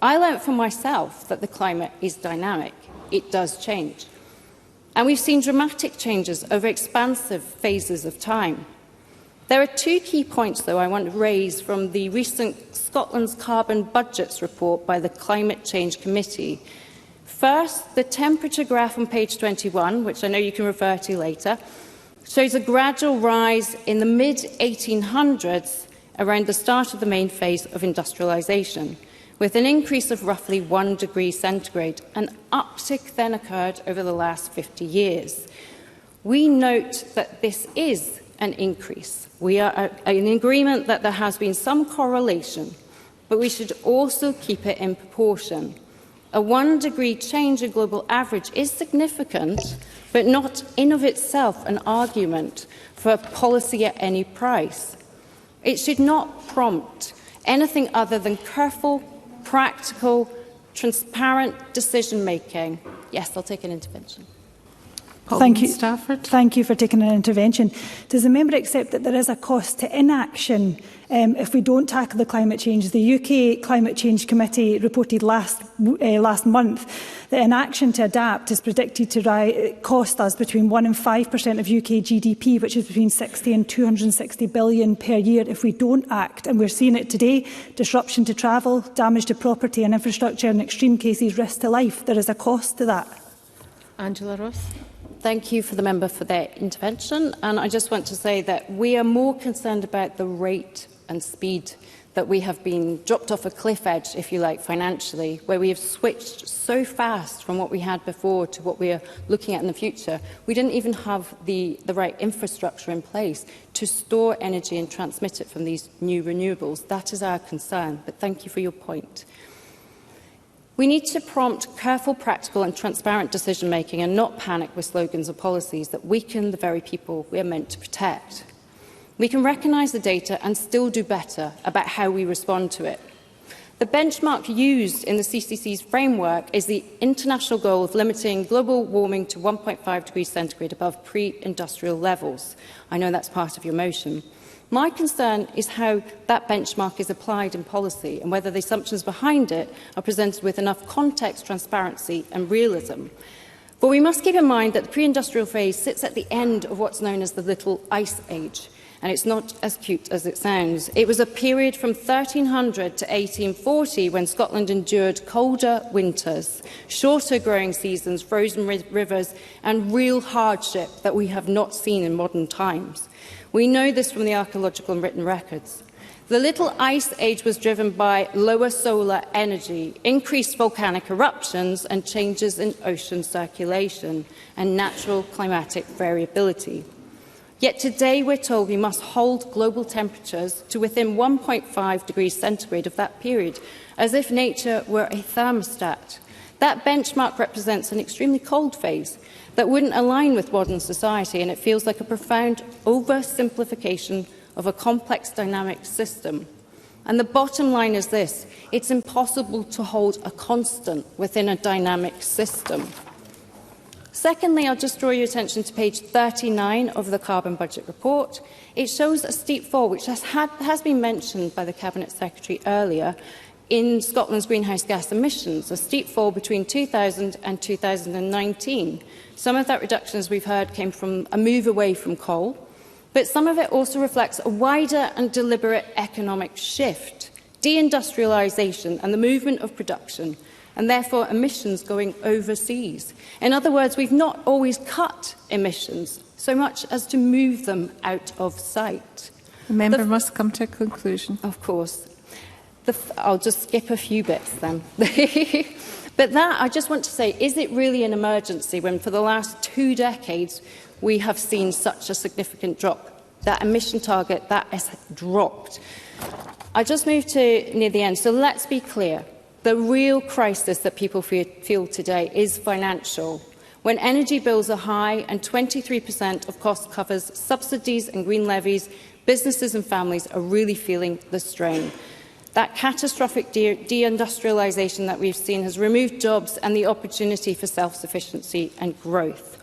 I learnt for myself that the climate is dynamic. It does change. And we've seen dramatic changes over expansive phases of time. There are two key points, though, I want to raise from the recent Scotland's Carbon Budgets report by the Climate Change Committee. First, the temperature graph on page 21, which I know you can refer to later, shows a gradual rise in the mid-1800s around the start of the main phase of industrialisation, with an increase of roughly 1 degree centigrade. An uptick then occurred over the last 50 years. We note that this is an increase. We are in agreement that there has been some correlation, but we should also keep it in proportion. A 1 degree change in global average is significant, but not in of itself an argument for a policy at any price. It should not prompt anything other than careful, practical, transparent decision-making. Yes, I'll take an intervention. Thank you, Stafford. Thank you for taking an intervention. Does the member accept that there is a cost to inaction if we don't tackle the climate change? The UK Climate Change Committee reported last month that inaction to adapt is predicted to cost us between 1 and 5% of UK GDP, which is between 60 and 260 billion per year if we don't act. And we're seeing it today: disruption to travel, damage to property and infrastructure, and in extreme cases, risk to life. There is a cost to that. Angela Ross. Thank you for the member for their intervention. And I just want to say that we are more concerned about the rate and speed that we have been dropped off a cliff edge, if you like, financially, where we have switched so fast from what we had before to what we are looking at in the future. We didn't even have the right infrastructure in place to store energy and transmit it from these new renewables. That is our concern. But thank you for your point. We need to prompt careful, practical and transparent decision-making and not panic with slogans or policies that weaken the very people we are meant to protect. We can recognise the data and still do better about how we respond to it. The benchmark used in the CCC's framework is the international goal of limiting global warming to 1.5 degrees centigrade above pre-industrial levels. I know that's part of your motion. My concern is how that benchmark is applied in policy and whether the assumptions behind it are presented with enough context, transparency and realism. But we must keep in mind that the pre-industrial phase sits at the end of what's known as the Little Ice Age. And it's not as cute as it sounds. It was a period from 1300 to 1840 when Scotland endured colder winters, shorter growing seasons, frozen rivers and real hardship that we have not seen in modern times. We know this from the archaeological and written records. The Little Ice Age was driven by lower solar energy, increased volcanic eruptions and changes in ocean circulation and natural climatic variability. Yet today we're told we must hold global temperatures to within 1.5 degrees centigrade of that period, as if nature were a thermostat. That benchmark represents an extremely cold phase that wouldn't align with modern society, and it feels like a profound oversimplification of a complex dynamic system. And the bottom line is this: it's impossible to hold a constant within a dynamic system. Secondly, I'll just draw your attention to page 39 of the Carbon Budget report. It shows a steep fall, which has been mentioned by the Cabinet Secretary earlier, in Scotland's greenhouse gas emissions, a steep fall between 2000 and 2019. Some of that reduction, as we've heard, came from a move away from coal, but some of it also reflects a wider and deliberate economic shift, deindustrialisation and the movement of production, and therefore emissions going overseas. In other words, we've not always cut emissions so much as to move them out of sight. The member must come to a conclusion. Of course. I'll just skip a few bits then. But that, I just want to say, is it really an emergency when for the last 2 decades we have seen such a significant drop? that emission target that has dropped. I just moved to near the end, so let's be clear. The real crisis that people feel today is financial. When energy bills are high and 23% of cost covers subsidies and green levies, businesses and families are really feeling the strain. That catastrophic deindustrialisation that we've seen has removed jobs and the opportunity for self-sufficiency and growth.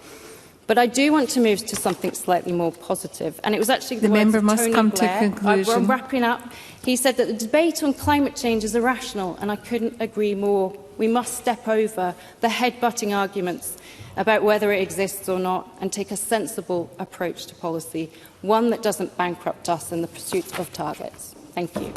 But I do want to move to something slightly more positive. And it was actually the member words of must Tony come Blair. to conclusion. I'm wrapping up. He said that the debate on climate change is irrational, and I couldn't agree more. We must step over the head-butting arguments about whether it exists or not and take a sensible approach to policy, one that doesn't bankrupt us in the pursuit of targets. Thank you.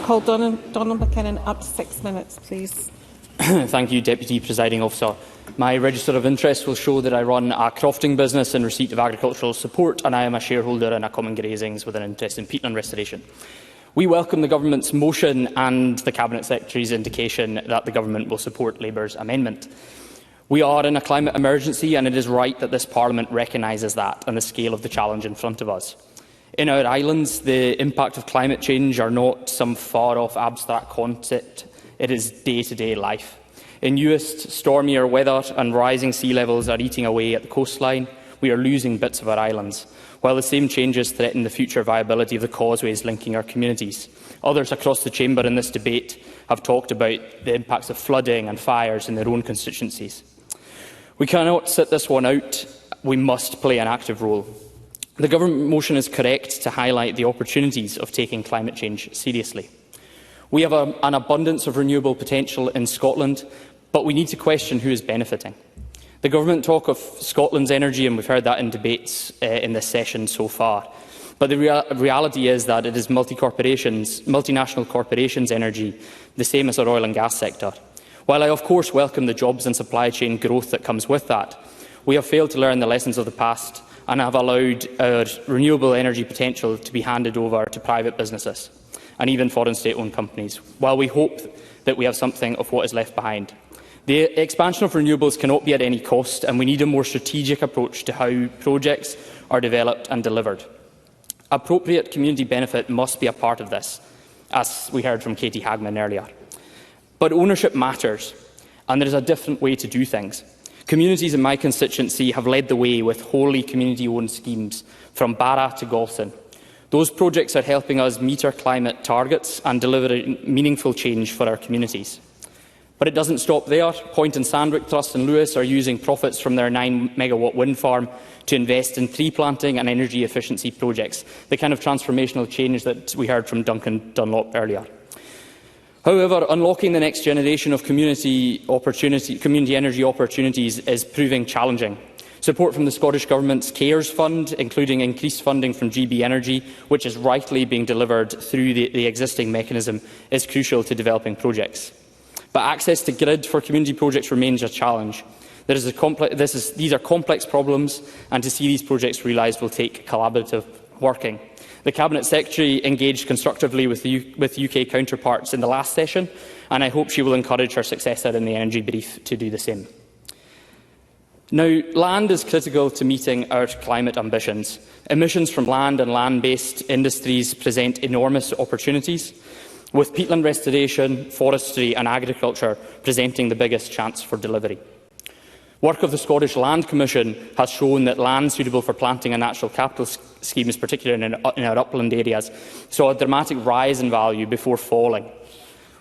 Call Donald McKinnon up to 6 minutes, please. Thank you, Deputy Presiding Officer. My register of interest will show that I run a crofting business in receipt of agricultural support, and I am a shareholder in a common grazings with an interest in peatland restoration. We welcome the Government's motion and the Cabinet Secretary's indication that the Government will support Labour's amendment. We are in a climate emergency, and it is right that this Parliament recognises that and the scale of the challenge in front of us. In our islands, the impact of climate change are not some far-off abstract concept. It is day-to-day life. In newest, stormier weather and rising sea levels are eating away at the coastline, we are losing bits of our islands, while the same changes threaten the future viability of the causeways linking our communities. Others across the chamber in this debate have talked about the impacts of flooding and fires in their own constituencies. We cannot sit this one out. We must play an active role. The Government motion is correct to highlight the opportunities of taking climate change seriously. We have an abundance of renewable potential in Scotland, but we need to question who is benefiting. The Government talk of Scotland's energy, and we've heard that in debates in this session so far. But the reality is that it is multinational corporations' energy, the same as our oil and gas sector. While I of course welcome the jobs and supply chain growth that comes with that, we have failed to learn the lessons of the past and have allowed our renewable energy potential to be handed over to private businesses and even foreign state-owned companies, while we hope that we have something of what is left behind. The expansion of renewables cannot be at any cost, and we need a more strategic approach to how projects are developed and delivered. Appropriate community benefit must be a part of this, as we heard from Katie Hagman earlier. But ownership matters, and there is a different way to do things. Communities in my constituency have led the way with wholly community-owned schemes, from Barra to Galston. Those projects are helping us meet our climate targets and delivering meaningful change for our communities. But it doesn't stop there. Point and Sandwich Trust and Lewis are using profits from their 9-megawatt wind farm to invest in tree planting and energy efficiency projects, the kind of transformational change that we heard from Duncan earlier. However, unlocking the next generation of community energy opportunities is proving challenging. Support from the Scottish Government's CARES Fund, including increased funding from GB Energy, which is rightly being delivered through the existing mechanism, is crucial to developing projects. But access to grid for community projects remains a challenge. These are complex problems, and to see these projects realised will take collaborative working. The Cabinet Secretary engaged constructively with UK counterparts in the last session, and I hope she will encourage her successor in the Energy Brief to do the same. Now, land is critical to meeting our climate ambitions. Emissions from land and land-based industries present enormous opportunities, with peatland restoration, forestry and agriculture presenting the biggest chance for delivery. Work of the Scottish Land Commission has shown that land suitable for planting and natural capital schemes, particularly in our upland areas, saw a dramatic rise in value before falling.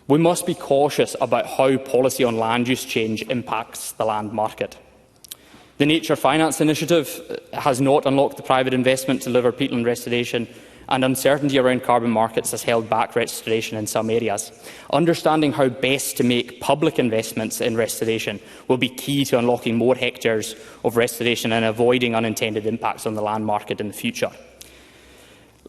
We must be cautious about how policy on land use change impacts the land market. The Nature Finance Initiative has not unlocked the private investment to deliver peatland restoration, and uncertainty around carbon markets has held back restoration in some areas. Understanding how best to make public investments in restoration will be key to unlocking more hectares of restoration and avoiding unintended impacts on the land market in the future.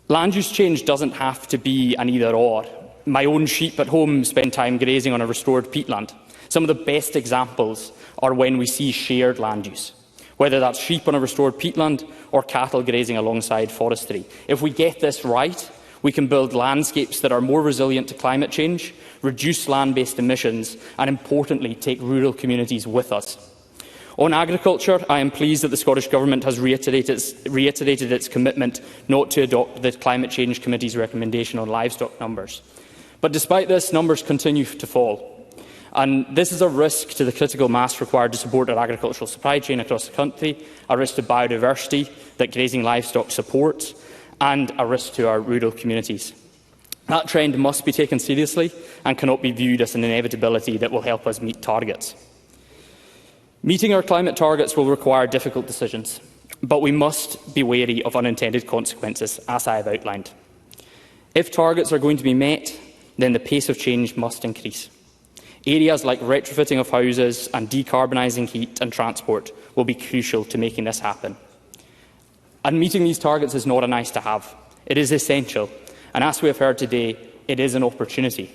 Land use change doesn't have to be an either-or. My own sheep at home spend time grazing on a restored peatland. Some of the best examples are when we see shared land use, whether that's sheep on a restored peatland or cattle grazing alongside forestry. If we get this right, we can build landscapes that are more resilient to climate change, reduce land-based emissions and, importantly, take rural communities with us. On agriculture, I am pleased that the Scottish Government has reiterated its commitment not to adopt the Climate Change Committee's recommendation on livestock numbers. But despite this, numbers continue to fall. And this is a risk to the critical mass required to support our agricultural supply chain across the country, a risk to biodiversity that grazing livestock supports, and a risk to our rural communities. That trend must be taken seriously and cannot be viewed as an inevitability that will help us meet targets. Meeting our climate targets will require difficult decisions, but we must be wary of unintended consequences, as I have outlined. If targets are going to be met, then the pace of change must increase. Areas like retrofitting of houses and decarbonising heat and transport will be crucial to making this happen. And meeting these targets is not a nice to have. It is essential. And as we have heard today, it is an opportunity.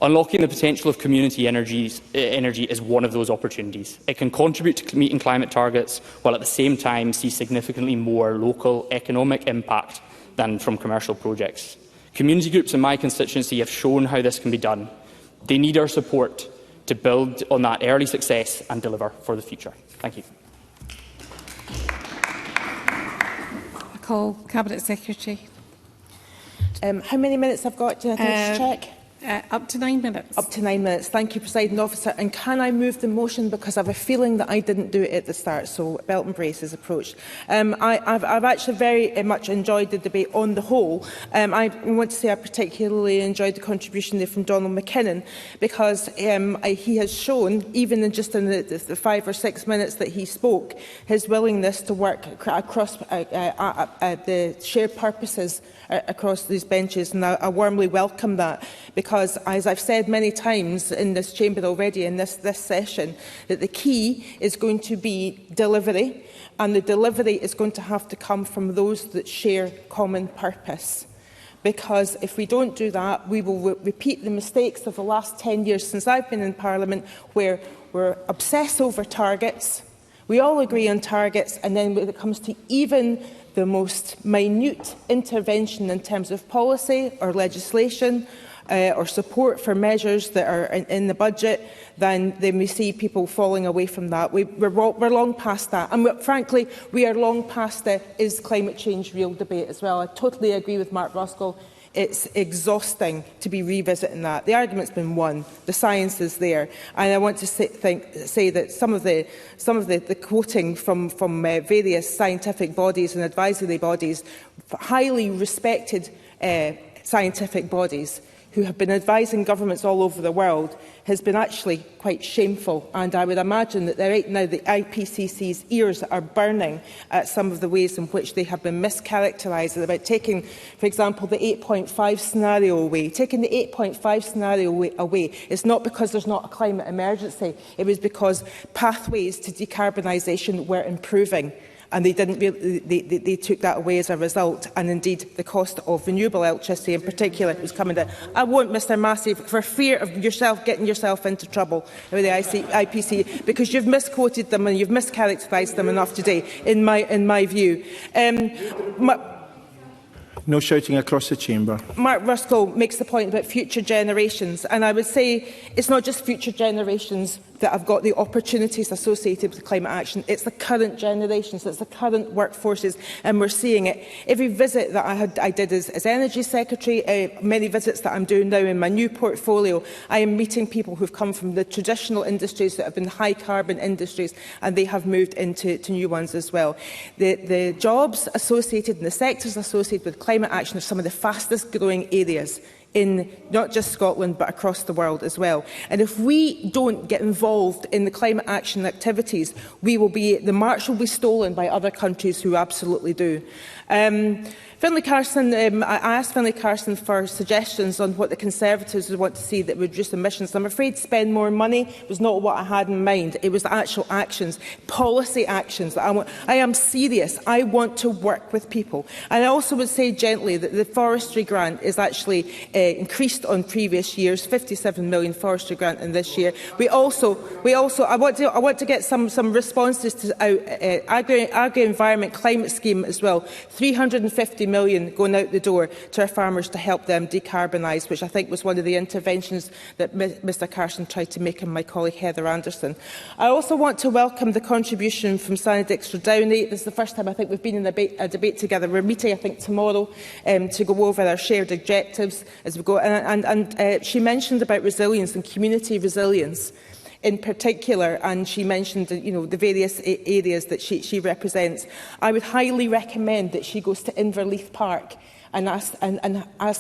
Unlocking the potential of community energy is one of those opportunities. It can contribute to meeting climate targets while at the same time see significantly more local economic impact than from commercial projects. Community groups in my constituency have shown how this can be done. They need our support to build on that early success and deliver for the future. Thank you. I call Cabinet Secretary. How many minutes I've got? Do I think to check? Up to 9 minutes. Up to 9 minutes. Thank you, Presiding Officer. And can I move the motion, because I have a feeling that I didn't do it at the start, so belt and braces approach. I've actually very much enjoyed the debate on the whole. I want to say I particularly enjoyed the contribution there from Donald McKinnon, because he has shown, even in the 5 or 6 minutes that he spoke, his willingness to work across the shared purposes across these benches, and I warmly welcome that, because, as I've said many times in this chamber already in this session, that the key is going to be delivery, and the delivery is going to have to come from those that share common purpose. Because if we don't do that, we will repeat the mistakes of the last 10 years since I've been in Parliament, where we're obsessed over targets, we all agree on targets, and then when it comes to even the most minute intervention in terms of policy or legislation or support for measures that are in the budget, then we see people falling away from that. We're long past that. And frankly, we are long past the is climate change real debate as well. I totally agree with Mark Ruskell. It's exhausting to be revisiting that. The argument's been won. The science is there. And I want to say that some of the quoting from various scientific bodies and advisory bodies, highly respected scientific bodies, who have been advising governments all over the world, has been actually quite shameful. And I would imagine that right now the IPCC's ears are burning at some of the ways in which they have been mischaracterised about taking, for example, the 8.5 scenario away. Taking the 8.5 scenario away is not because there's not a climate emergency. It was because pathways to decarbonisation were improving. And they took that away as a result, and indeed the cost of renewable electricity in particular was coming down. I won't, Mr Massey, for fear of getting yourself into trouble with the IPC, because you've misquoted them and you've mischaracterised them enough today, in my view. No shouting across the chamber. Mark Ruskell makes the point about future generations, and I would say it's not just future generations that have got the opportunities associated with climate action. It's the current generations, it's the current workforces, and we're seeing it. Every visit that I did as Energy Secretary, many visits that I'm doing now in my new portfolio, I am meeting people who've come from the traditional industries that have been high carbon industries, and they have moved into new ones as well. The jobs associated and the sectors associated with climate action are some of the fastest growing areas in not just Scotland but across the world as well. And if we don't get involved in the climate action activities, the march will be stolen by other countries who absolutely do. Finlay Carson, I asked Finlay Carson for suggestions on what the Conservatives would want to see that would reduce emissions. I'm afraid spend more money was not what I had in mind. It was actual actions, policy actions. I am serious. I want to work with people. And I also would say gently that the forestry grant is actually increased on previous years, 57 million forestry grant in this year. I want to get some responses to agri-environment climate scheme as well. 350 million going out the door to our farmers to help them decarbonise, which I think was one of the interventions that Mr Carson tried to make, and my colleague Heather Anderson. I also want to welcome the contribution from Sana Dixter-Downey. This is the first time I think we've been in a debate together. We're meeting, I think, tomorrow to go over our shared objectives as we go. And she mentioned about resilience and community resilience in particular, and she mentioned the various areas that she represents. I would highly recommend that she goes to Inverleith Park and ask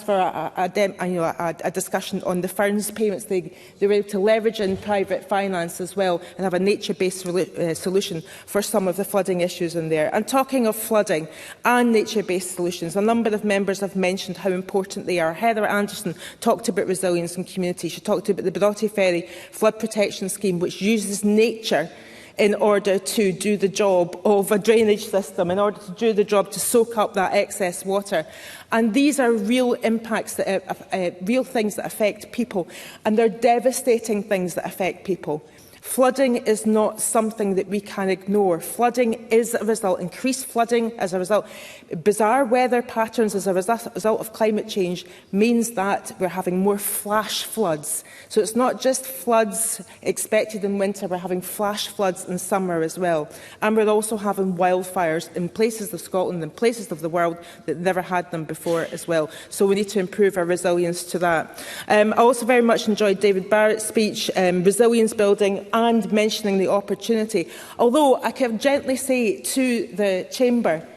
for a discussion on the Ferns payments. They were able to leverage in private finance as well and have a nature-based solution for some of the flooding issues in there. And talking of flooding and nature-based solutions, a number of members have mentioned how important they are. Heather Anderson talked about resilience in community. She talked about the Brodie Ferry Flood Protection Scheme, which uses nature in order to do the job of a drainage system, in order to do the job to soak up that excess water. And these are real impacts, real things that affect people, and they're devastating things that affect people. Flooding is not something that we can ignore. Flooding is a result, increased flooding as a result. Bizarre weather patterns as a result of climate change means that we're having more flash floods. So it's not just floods expected in winter, we're having flash floods in summer as well. And we're also having wildfires in places of Scotland and places of the world that never had them before as well. So we need to improve our resilience to that. I also very much enjoyed David Barrett's speech, resilience building and mentioning the opportunity. Although I can gently say to the Chamber,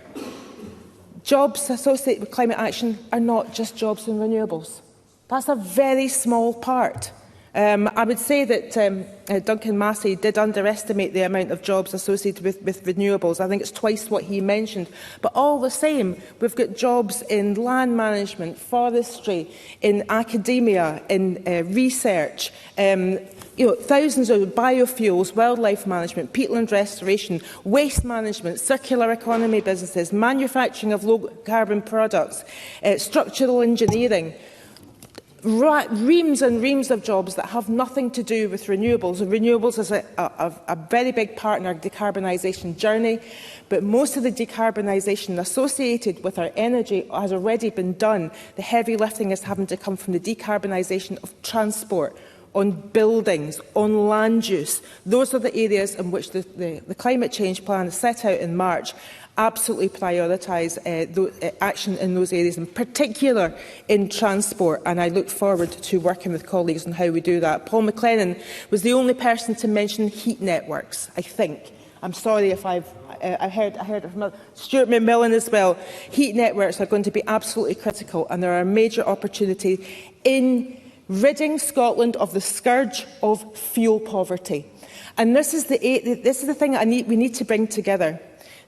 jobs associated with climate action are not just jobs in renewables. That's a very small part. I would say that Duncan Massey did underestimate the amount of jobs associated with renewables. I think it's twice what he mentioned. But all the same, we've got jobs in land management, forestry, in academia, in research, thousands of biofuels, wildlife management, peatland restoration, waste management, circular economy businesses, manufacturing of low-carbon products, structural engineering. Reams and reams of jobs that have nothing to do with renewables. And renewables is a very big part in our decarbonisation journey, but most of the decarbonisation associated with our energy has already been done. The heavy lifting is having to come from the decarbonisation of transport, on buildings, on land use. Those are the areas in which the climate change plan is set out in March. Absolutely prioritise action in those areas, in particular in transport, and I look forward to working with colleagues on how we do that. Paul McLennan was the only person to mention heat networks, I think. I'm sorry if I heard it from Stuart McMillan as well. Heat networks are going to be absolutely critical, and there are a major opportunity in ridding Scotland of the scourge of fuel poverty. And this is the thing that we need to bring together.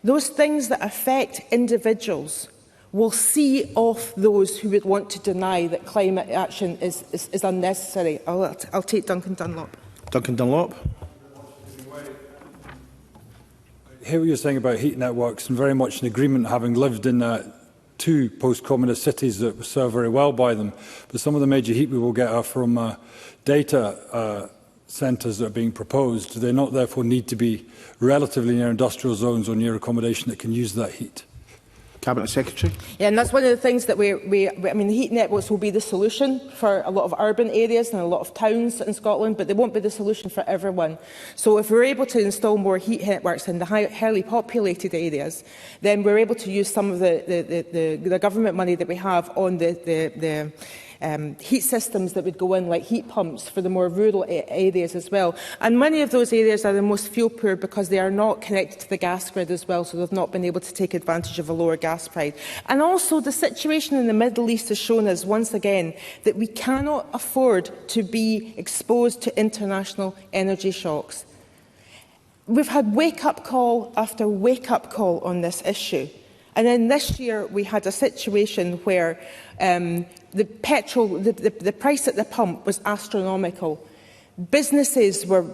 Those things that affect individuals will see off those who would want to deny that climate action is unnecessary. I'll take Duncan Dunlop. Duncan Dunlop. I hear what you're saying about heat networks, and very much in agreement, having lived in two post-communist cities that serve very well by them. But some of the major heat we will get are from data centres that are being proposed. Do they not therefore need to be relatively near industrial zones or near accommodation that can use that heat? Cabinet Secretary. Yeah, and that's one of the things that I mean, the heat networks will be the solution for a lot of urban areas and a lot of towns in Scotland, but they won't be the solution for everyone. So if we're able to install more heat networks in the highly populated areas, then we're able to use some of the government money that we have on the heat systems that would go in, like heat pumps for the more rural areas as well. And many of those areas are the most fuel poor because they are not connected to the gas grid as well, so they've not been able to take advantage of a lower gas price. And also the situation in the Middle East has shown us once again that we cannot afford to be exposed to international energy shocks. We've had wake-up call after wake-up call on this issue. And then this year we had a situation where the price at the pump was astronomical. Businesses were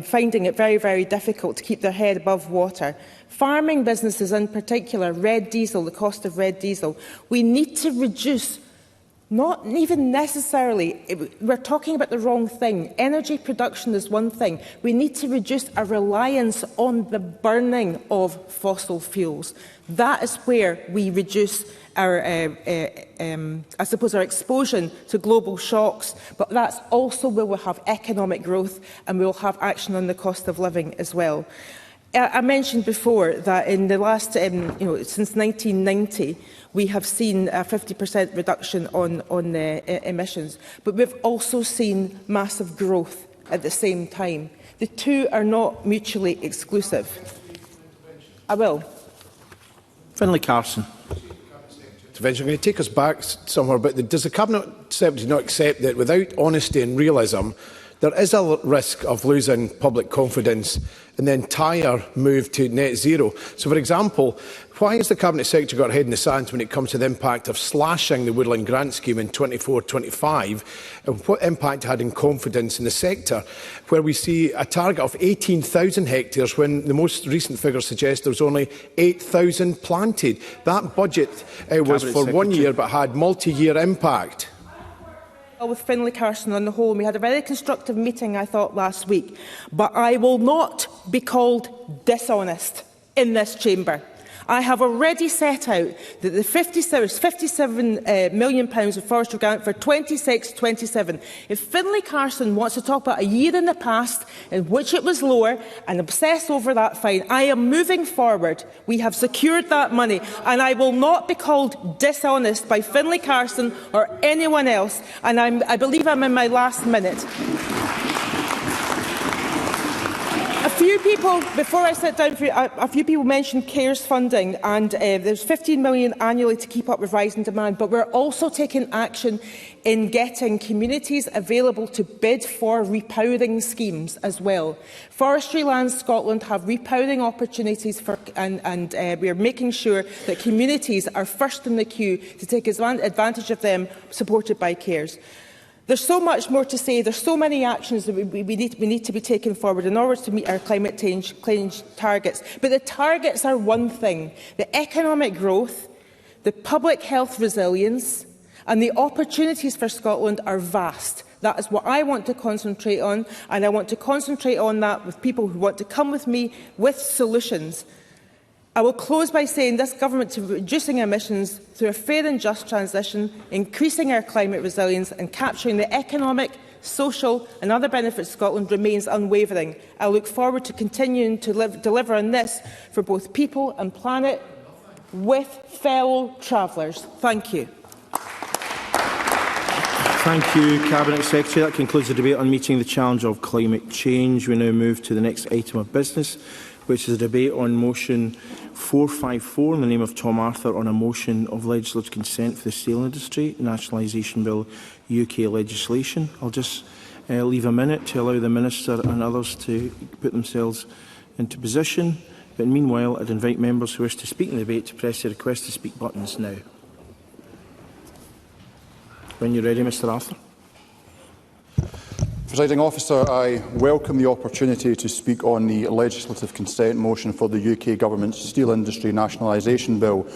finding it very, very difficult to keep their head above water. Farming businesses in particular, red diesel, the cost of red diesel. We need to reduce Not even necessarily. We're talking about the wrong thing. Energy production is one thing. We need to reduce our reliance on the burning of fossil fuels. That is where we reduce our, I suppose, our exposure to global shocks. But that's also where we'll have economic growth and we'll have action on the cost of living as well. I mentioned before that in the last, since 1990, we have seen a 50% reduction on emissions, but we've also seen massive growth at the same time. The two are not mutually exclusive. I will. Finlay Carson. I'm going to take us back somewhere, but does the Cabinet Secretary not accept that without honesty and realism, there is a risk of losing public confidence in the entire move to net zero? So, for example, why has the Cabinet Secretary got her head in the sand when it comes to the impact of slashing the woodland grant scheme in 24-25 and what impact it had in confidence in the sector, where we see a target of 18,000 hectares when the most recent figures suggest there was only 8,000 planted? That budget was for 1 year but had multi-year impact. With Finlay Carson on the whole, we had a very constructive meeting, I thought, last week. But I will not be called dishonest in this chamber. I have already set out that the £57 million of forestry grant for 26-27. If Finlay Carson wants to talk about a year in the past in which it was lower and obsess over that, fine. I am moving forward. We have secured that money, and I will not be called dishonest by Finlay Carson or anyone else. And I believe I'm in my last minute. A few people, before I sit down, a few people mentioned CARES funding, and there's £15 million annually to keep up with rising demand. But we're also taking action in getting communities available to bid for repowering schemes as well. Forestry Land Scotland have repowering opportunities and we are making sure that communities are first in the queue to take advantage of them, supported by CARES. There's so much more to say. There's so many actions that we need to be taken forward in order to meet our climate change targets. But the targets are one thing. The economic growth, the public health resilience and the opportunities for Scotland are vast. That is what I want to concentrate on, and I want to concentrate on that with people who want to come with me with solutions. I will close by saying this government is reducing emissions through a fair and just transition, increasing our climate resilience and capturing the economic, social and other benefits Scotland remains unwavering. I look forward to continuing to deliver on this for both people and planet with fellow travellers. Thank you. Thank you, Cabinet Secretary. That concludes the debate on meeting the challenge of climate change. We now move to the next item of business, which is a debate on motion 454 in the name of Tom Arthur on a motion of legislative consent for the steel industry, Nationalisation Bill UK legislation. I'll just leave a minute to allow the Minister and others to put themselves into position. But meanwhile, I'd invite members who wish to speak in the debate to press the request to speak buttons now. When you're ready, Mr Arthur. Presiding Officer, I welcome the opportunity to speak on the legislative consent motion for the UK Government's Steel Industry Nationalisation Bill,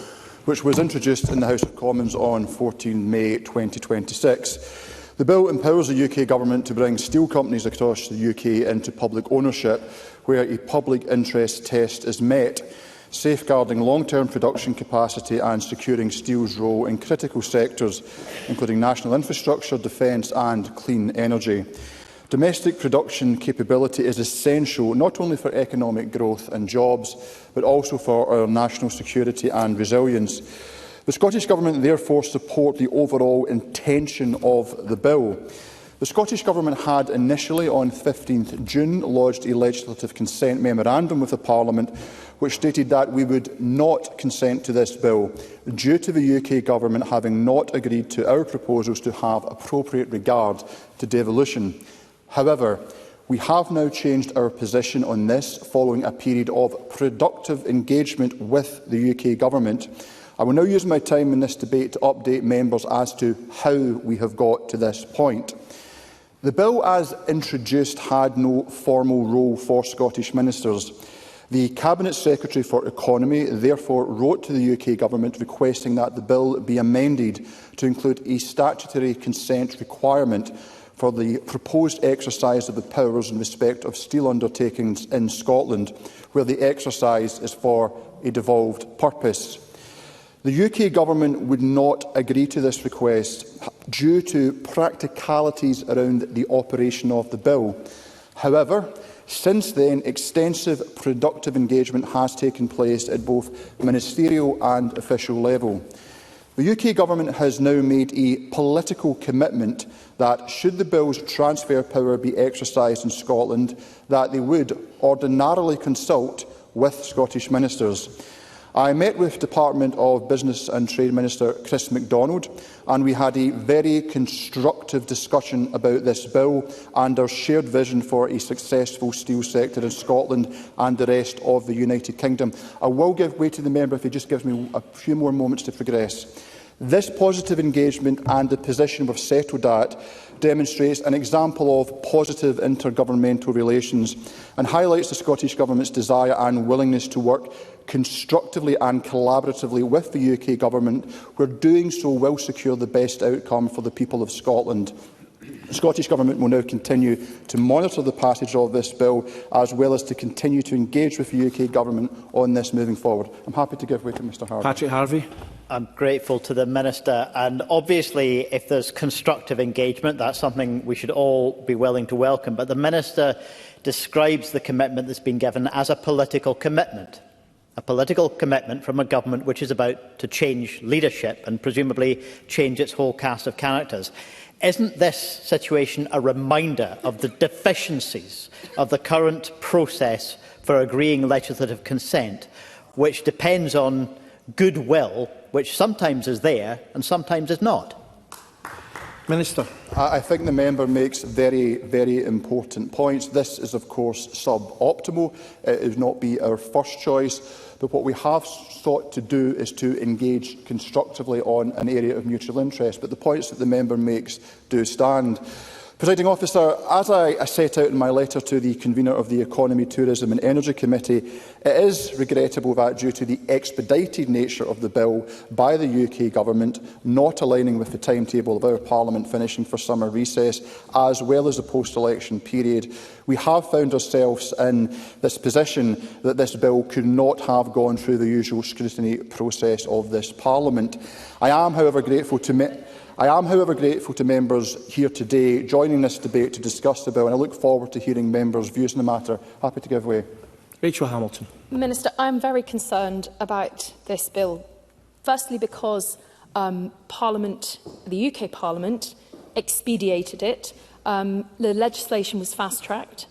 which was introduced in the House of Commons on 14 May 2026. The bill empowers the UK Government to bring steel companies across the UK into public ownership where a public interest test is met, safeguarding long-term production capacity and securing steel's role in critical sectors, including national infrastructure, defence and clean energy. Domestic production capability is essential not only for economic growth and jobs, but also for our national security and resilience. The Scottish Government therefore support the overall intention of the bill. The Scottish Government had initially, on 15 June, lodged a legislative consent memorandum with the Parliament, which stated that we would not consent to this bill, due to the UK Government having not agreed to our proposals to have appropriate regard to devolution. However, we have now changed our position on this following a period of productive engagement with the UK Government. I will now use my time in this debate to update members as to how we have got to this point. The bill, as introduced, had no formal role for Scottish ministers. The Cabinet Secretary for Economy therefore wrote to the UK Government requesting that the bill be amended to include a statutory consent requirement for the proposed exercise of the powers in respect of steel undertakings in Scotland, where the exercise is for a devolved purpose. The UK Government would not agree to this request due to practicalities around the operation of the bill. However, since then, extensive productive engagement has taken place at both ministerial and official level. The UK Government has now made a political commitment that, should the bill's transfer power be exercised in Scotland, that they would ordinarily consult with Scottish ministers. I met with Department of Business and Trade Minister Chris MacDonald, and we had a very constructive discussion about this bill and our shared vision for a successful steel sector in Scotland and the rest of the United Kingdom. I will give way to the member if he just gives me a few more moments to progress. This positive engagement and the position we've settled at demonstrates an example of positive intergovernmental relations and highlights the Scottish Government's desire and willingness to work constructively and collaboratively with the UK Government, where doing so will secure the best outcome for the people of Scotland. The Scottish Government will now continue to monitor the passage of this bill, as well as to continue to engage with the UK Government on this moving forward. I'm happy to give way to Mr Harvey. Patrick Harvey. I'm grateful to the Minister, and obviously if there's constructive engagement, that's something we should all be willing to welcome. But the Minister describes the commitment that's been given as a political commitment from a government which is about to change leadership and presumably change its whole cast of characters. Isn't this situation a reminder of the deficiencies of the current process for agreeing legislative consent, which depends on goodwill, which sometimes is there and sometimes is not? Minister. I think the member makes very, very important points. This is, of course, suboptimal. It would not be our first choice. But what we have sought to do is to engage constructively on an area of mutual interest. But the points that the member makes do stand. Presiding Officer, as I set out in my letter to the convener of the Economy, Tourism and Energy Committee, it is regrettable that, due to the expedited nature of the bill by the UK Government, not aligning with the timetable of our Parliament finishing for summer recess, as well as the post-election period, we have found ourselves in this position that this bill could not have gone through the usual scrutiny process of this Parliament. I am, however, grateful to members here today joining this debate to discuss the bill, and I look forward to hearing members' views on the matter. Happy to give way. Rachel Hamilton. Minister, I am very concerned about this bill. Firstly, because Parliament, the UK Parliament, expedited it. The legislation was fast-tracked,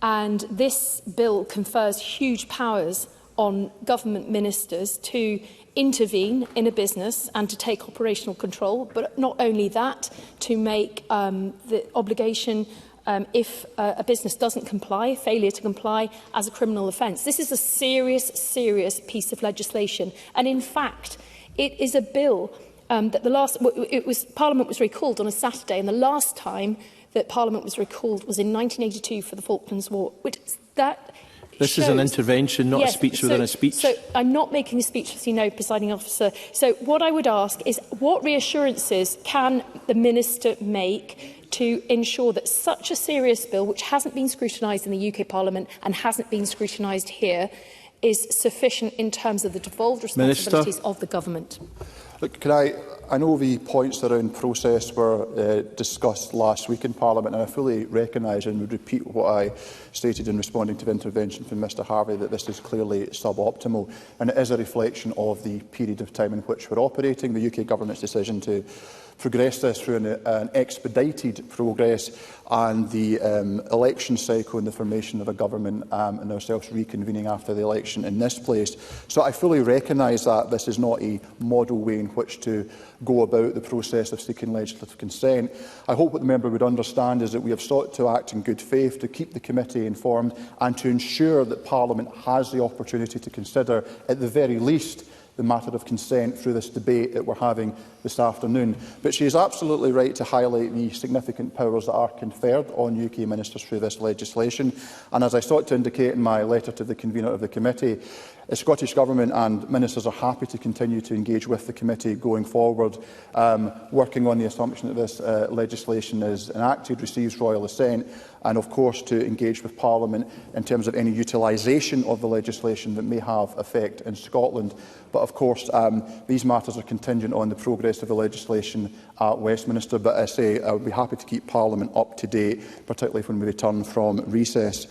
and this bill confers huge powers on government ministers to intervene in a business and to take operational control, but not only that, to make the obligation, if a business doesn't comply, failure to comply, as a criminal offence. This is a serious, serious piece of legislation, and in fact, it is a bill that Parliament was recalled on a Saturday, and the last time that Parliament was recalled was in 1982 for the Falklands War. This is an intervention, not a speech within a speech. So I'm not making a speech, as you know, Presiding Officer. So what I would ask is, what reassurances can the Minister make to ensure that such a serious bill, which hasn't been scrutinised in the UK Parliament and hasn't been scrutinised here, is sufficient in terms of the devolved responsibilities of the government? Look, I know the points around process were discussed last week in Parliament, and I fully recognise and would repeat what I stated in responding to the intervention from Mr Harvey, that this is clearly suboptimal, and it is a reflection of the period of time in which we're operating. The UK Government's decision to progress this through an expedited progress, and the election cycle and the formation of a government and ourselves reconvening after the election in this place. So I fully recognise that this is not a model way in which to go about the process of seeking legislative consent. I hope what the member would understand is that we have sought to act in good faith, to keep the committee informed and to ensure that Parliament has the opportunity to consider, at the very least, the matter of consent through this debate that we're having this afternoon. But she is absolutely right to highlight the significant powers that are conferred on UK ministers through this legislation. And as I sought to indicate in my letter to the convener of the committee, the Scottish Government and ministers are happy to continue to engage with the committee going forward, working on the assumption that this legislation is enacted, receives royal assent, and of course to engage with Parliament in terms of any utilisation of the legislation that may have effect in Scotland. But of course these matters are contingent on the progress of the legislation at Westminster. But I say I would be happy to keep Parliament up to date, particularly when we return from recess.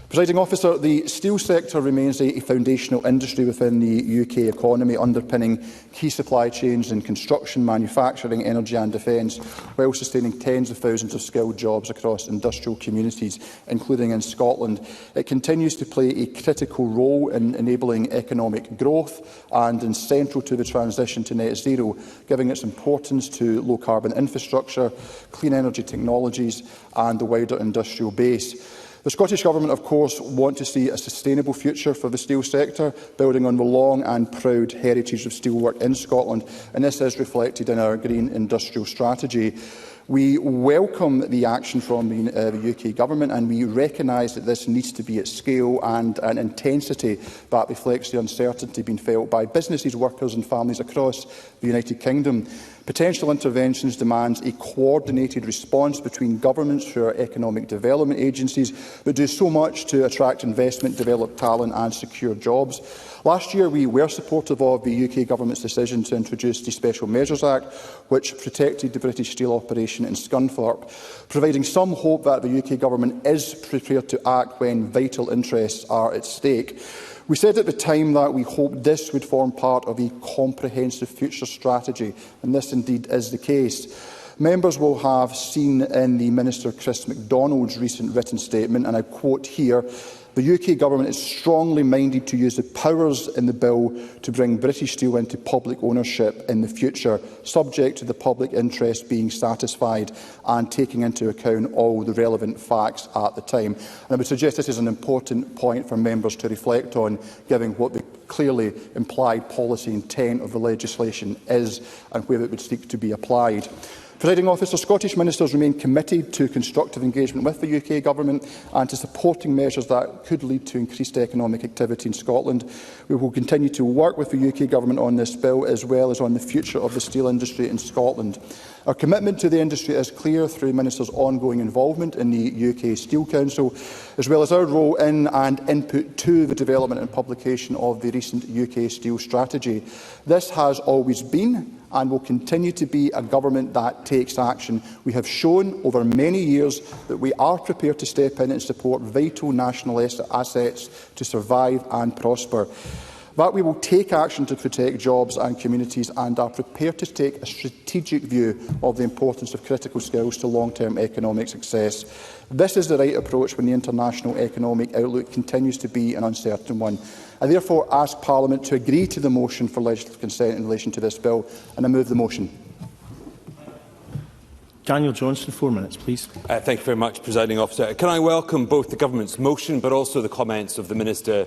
Presiding Officer, the steel sector remains a foundational industry within the UK economy, underpinning key supply chains in construction, manufacturing, energy and defence, while sustaining tens of thousands of skilled jobs across industrial communities, including in Scotland. It continues to play a critical role in enabling economic growth and is central to the transition to net zero, giving its importance to low-carbon infrastructure, clean energy technologies and the wider industrial base. The Scottish Government, of course, want to see a sustainable future for the steel sector, building on the long and proud heritage of steelwork in Scotland, and this is reflected in our Green Industrial Strategy. We welcome the action from the UK Government, and we recognise that this needs to be at scale and an intensity that reflects the uncertainty being felt by businesses, workers and families across the United Kingdom. Potential interventions demands a coordinated response between governments through our economic development agencies that do so much to attract investment, develop talent and secure jobs. Last year, we were supportive of the UK Government's decision to introduce the Special Measures Act, which protected the British steel operation in Scunthorpe, providing some hope that the UK Government is prepared to act when vital interests are at stake. We said at the time that we hoped this would form part of a comprehensive future strategy, and this indeed is the case. Members will have seen in the Minister Chris MacDonald's recent written statement, and I quote here, "The UK Government is strongly minded to use the powers in the bill to bring British Steel into public ownership in the future, subject to the public interest being satisfied and taking into account all the relevant facts at the time." And I would suggest this is an important point for members to reflect on, given what the clearly implied policy intent of the legislation is and where it would seek to be applied. Presiding Officer, Scottish ministers remain committed to constructive engagement with the UK Government and to supporting measures that could lead to increased economic activity in Scotland. We will continue to work with the UK Government on this bill, as well as on the future of the steel industry in Scotland. Our commitment to the industry is clear through Ministers' ongoing involvement in the UK Steel Council, as well as our role in and input to the development and publication of the recent UK Steel Strategy. This has always been and will continue to be a government that takes action. We have shown over many years that we are prepared to step in and support vital national assets to survive and prosper. That we will take action to protect jobs and communities and are prepared to take a strategic view of the importance of critical skills to long-term economic success. This is the right approach when the international economic outlook continues to be an uncertain one. I therefore ask Parliament to agree to the motion for legislative consent in relation to this bill, and I move the motion. Daniel Johnson, 4 minutes, please. Thank you very much, Presiding Officer. Can I welcome both the Government's motion but also the comments of the Minister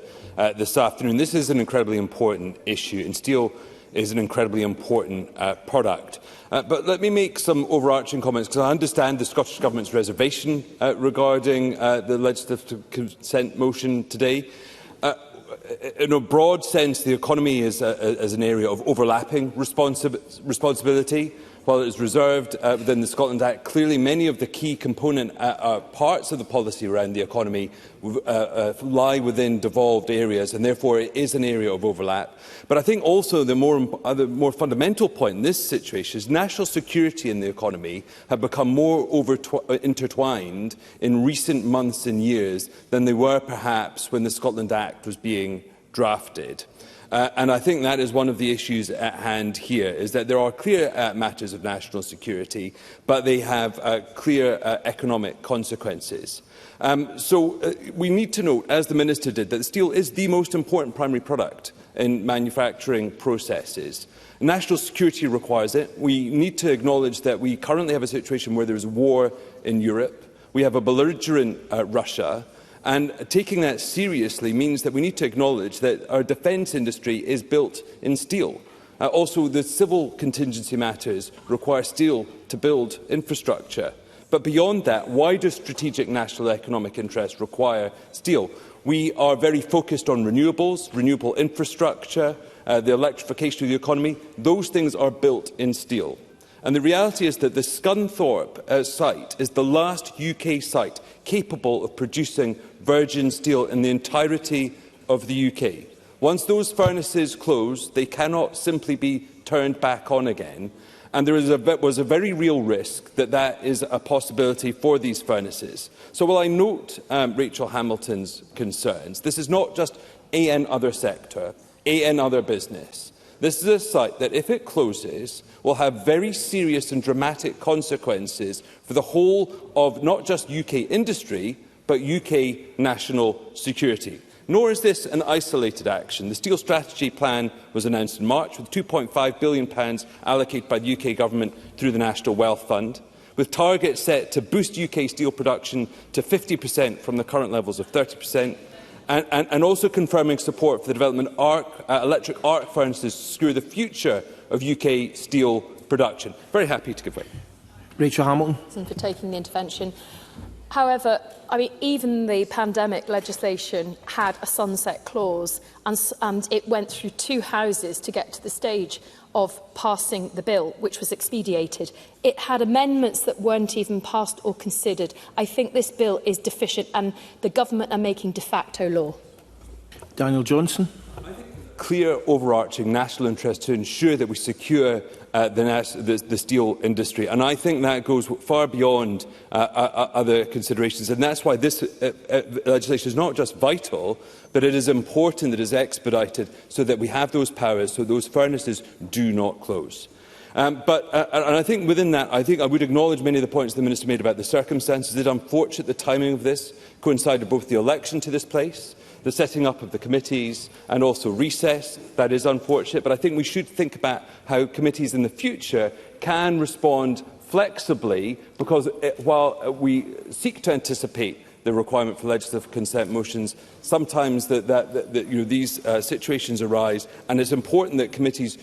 this afternoon? This is an incredibly important issue, and steel is an incredibly important product. But let me make some overarching comments, because I understand the Scottish Government's reservation regarding the legislative consent motion today. In a broad sense, the economy is an area of overlapping responsibility. While it is reserved within the Scotland Act, clearly many of the key component parts of the policy around the economy lie within devolved areas, and therefore it is an area of overlap. But I think also the more fundamental point in this situation is national security and the economy have become more intertwined in recent months and years than they were perhaps when the Scotland Act was being drafted. And I think that is one of the issues at hand here, is that there are clear matters of national security, but they have clear economic consequences. So we need to note, as the Minister did, that steel is the most important primary product in manufacturing processes. National security requires it. We need to acknowledge that we currently have a situation where there is war in Europe. We have a belligerent Russia. And taking that seriously means that we need to acknowledge that our defence industry is built in steel. Also, the civil contingency matters require steel to build infrastructure. But beyond that, wider strategic national economic interests require steel. We are very focused on renewables, renewable infrastructure, the electrification of the economy. Those things are built in steel. And the reality is that the Scunthorpe site is the last UK site capable of producing virgin steel in the entirety of the UK. Once those furnaces close, they cannot simply be turned back on again. And there was a very real risk that that is a possibility for these furnaces. So while I note Rachel Hamilton's concerns, this is not just an other sector, an other business. This is a site that, if it closes, will have very serious and dramatic consequences for the whole of not just UK industry, but UK national security. Nor is this an isolated action. The Steel Strategy Plan was announced in March, with £2.5 billion allocated by the UK Government through the National Wealth Fund, with targets set to boost UK steel production to 50% from the current levels of 30%, and also confirming support for the development of electric arc furnaces to secure the future of UK steel production. Very happy to give way. Rachel Hamilton. For taking the intervention. However, even the pandemic legislation had a sunset clause, and it went through two houses to get to the stage of passing the bill, which was expedited. It had amendments that weren't even passed or considered. I think this bill is deficient, and the government are making de facto law. Daniel Johnson. Clear overarching national interest to ensure that we secure the steel industry. And I think that goes far beyond other considerations. And that's why this legislation is not just vital, but it is important that it is expedited so that we have those powers, so those furnaces do not close. And I think within that, I would acknowledge many of the points the Minister made about the circumstances. It is unfortunate the timing of this coincided both the election to this place, the setting up of the committees, and also recess. That is unfortunate, but I think we should think about how committees in the future can respond flexibly, because while we seek to anticipate the requirement for legislative consent motions, sometimes these situations arise, and it's important that committees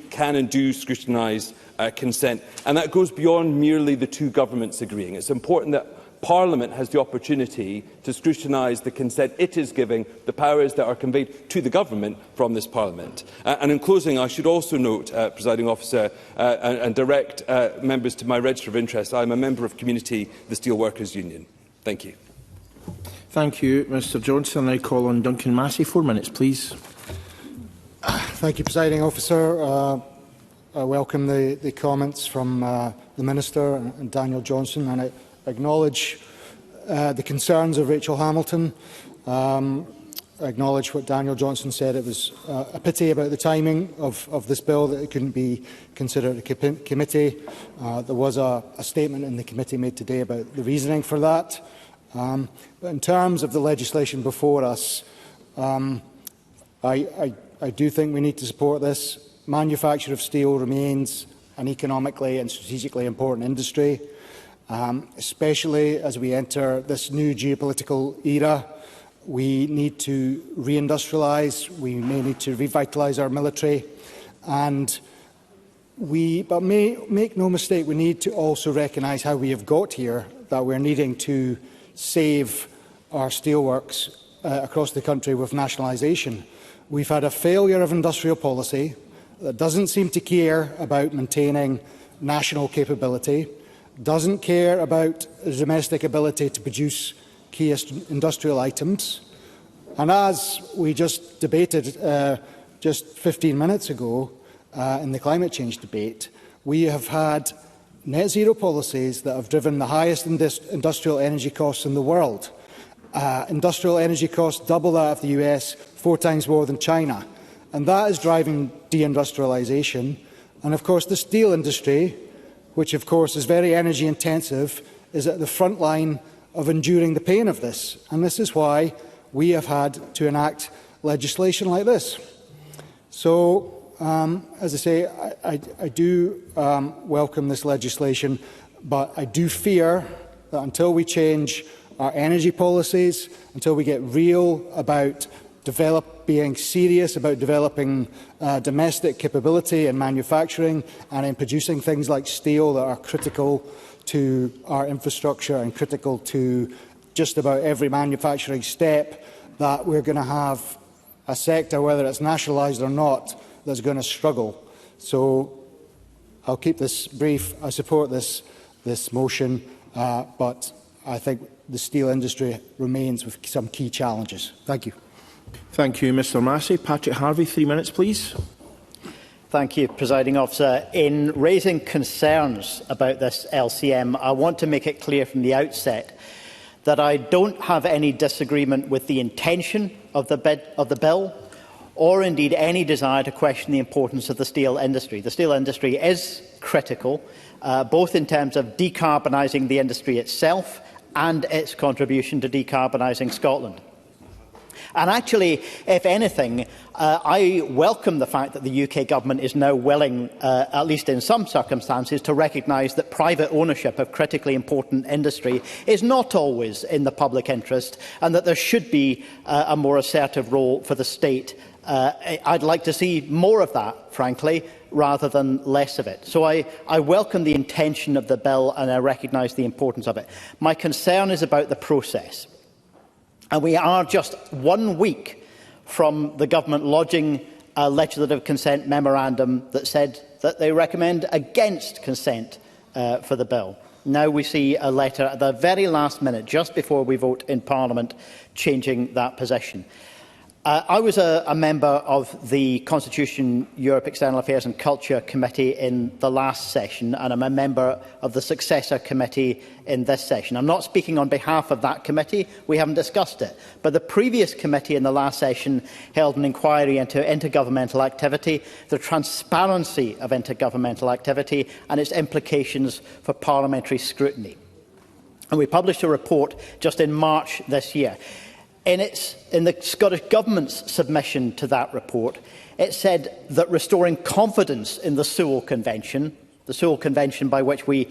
can scrutinise consent. And that goes beyond merely the two governments agreeing. It's important that Parliament has the opportunity to scrutinise the consent it is giving, the powers that are conveyed to the Government from this Parliament. And in closing, I should also note, Presiding Officer, and direct members to my register of interest, I am a member of Community, the Steelworkers Union. Thank you. Thank you, Mr Johnson. I call on Duncan Massey. 4 minutes, please. Thank you, Presiding Officer. I welcome the comments from the Minister and Daniel Johnson, and I acknowledge the concerns of Rachel Hamilton. I acknowledge what Daniel Johnson said. It was a pity about the timing of this bill, that it couldn't be considered at a committee. There was a statement in the committee made today about the reasoning for that. But in terms of the legislation before us, I do think we need to support this. Manufacture of steel remains an economically and strategically important industry. Especially as we enter this new geopolitical era. We need to reindustrialise, we may need to revitalise our military, but make no mistake, we need to also recognise how we have got here, that we are needing to save our steelworks across the country with nationalisation. We've had a failure of industrial policy that doesn't seem to care about maintaining national capability, doesn't care about the domestic ability to produce key industrial items. And as we just debated just 15 minutes ago in the climate change debate, we have had net zero policies that have driven the highest industrial energy costs in the world. Industrial energy costs double that of the US, 4 times more than China. And that is driving deindustrialisation. And of course the steel industry, which of course is very energy intensive, is at the front line of enduring the pain of this. And this is why we have had to enact legislation like this. So, as I say, I do welcome this legislation, but I do fear that until we change our energy policies, until we get real about being serious about developing domestic capability in manufacturing and in producing things like steel that are critical to our infrastructure and critical to just about every manufacturing step, that we're going to have a sector, whether it's nationalised or not, that's going to struggle. So I'll keep this brief. I support this motion, but I think the steel industry remains with some key challenges. Thank you. Thank you, Mr Massey. Patrick Harvey, 3 minutes, please. Thank you, Presiding Officer. In raising concerns about this LCM, I want to make it clear from the outset that I don't have any disagreement with the intention of the bill, or indeed any desire to question the importance of the steel industry. The steel industry is critical, both in terms of decarbonising the industry itself and its contribution to decarbonising Scotland. And actually, if anything, I welcome the fact that the UK Government is now willing, at least in some circumstances, to recognise that private ownership of critically important industry is not always in the public interest, and that there should be a more assertive role for the state. I'd like to see more of that, frankly, rather than less of it. So I welcome the intention of the bill, and I recognise the importance of it. My concern is about the process. And we are just 1 week from the Government lodging a legislative consent memorandum that said that they recommend against consent for the bill. Now we see a letter at the very last minute, just before we vote in Parliament, changing that position. I was a member of the Constitution, Europe, External Affairs and Culture Committee in the last session, and I'm a member of the successor committee in this session. I'm not speaking on behalf of that committee. We haven't discussed it. But the previous committee in the last session held an inquiry into intergovernmental activity, the transparency of intergovernmental activity and its implications for parliamentary scrutiny. And we published a report just in March this year. In the Scottish Government's submission to that report, it said that restoring confidence in the Sewell Convention by which we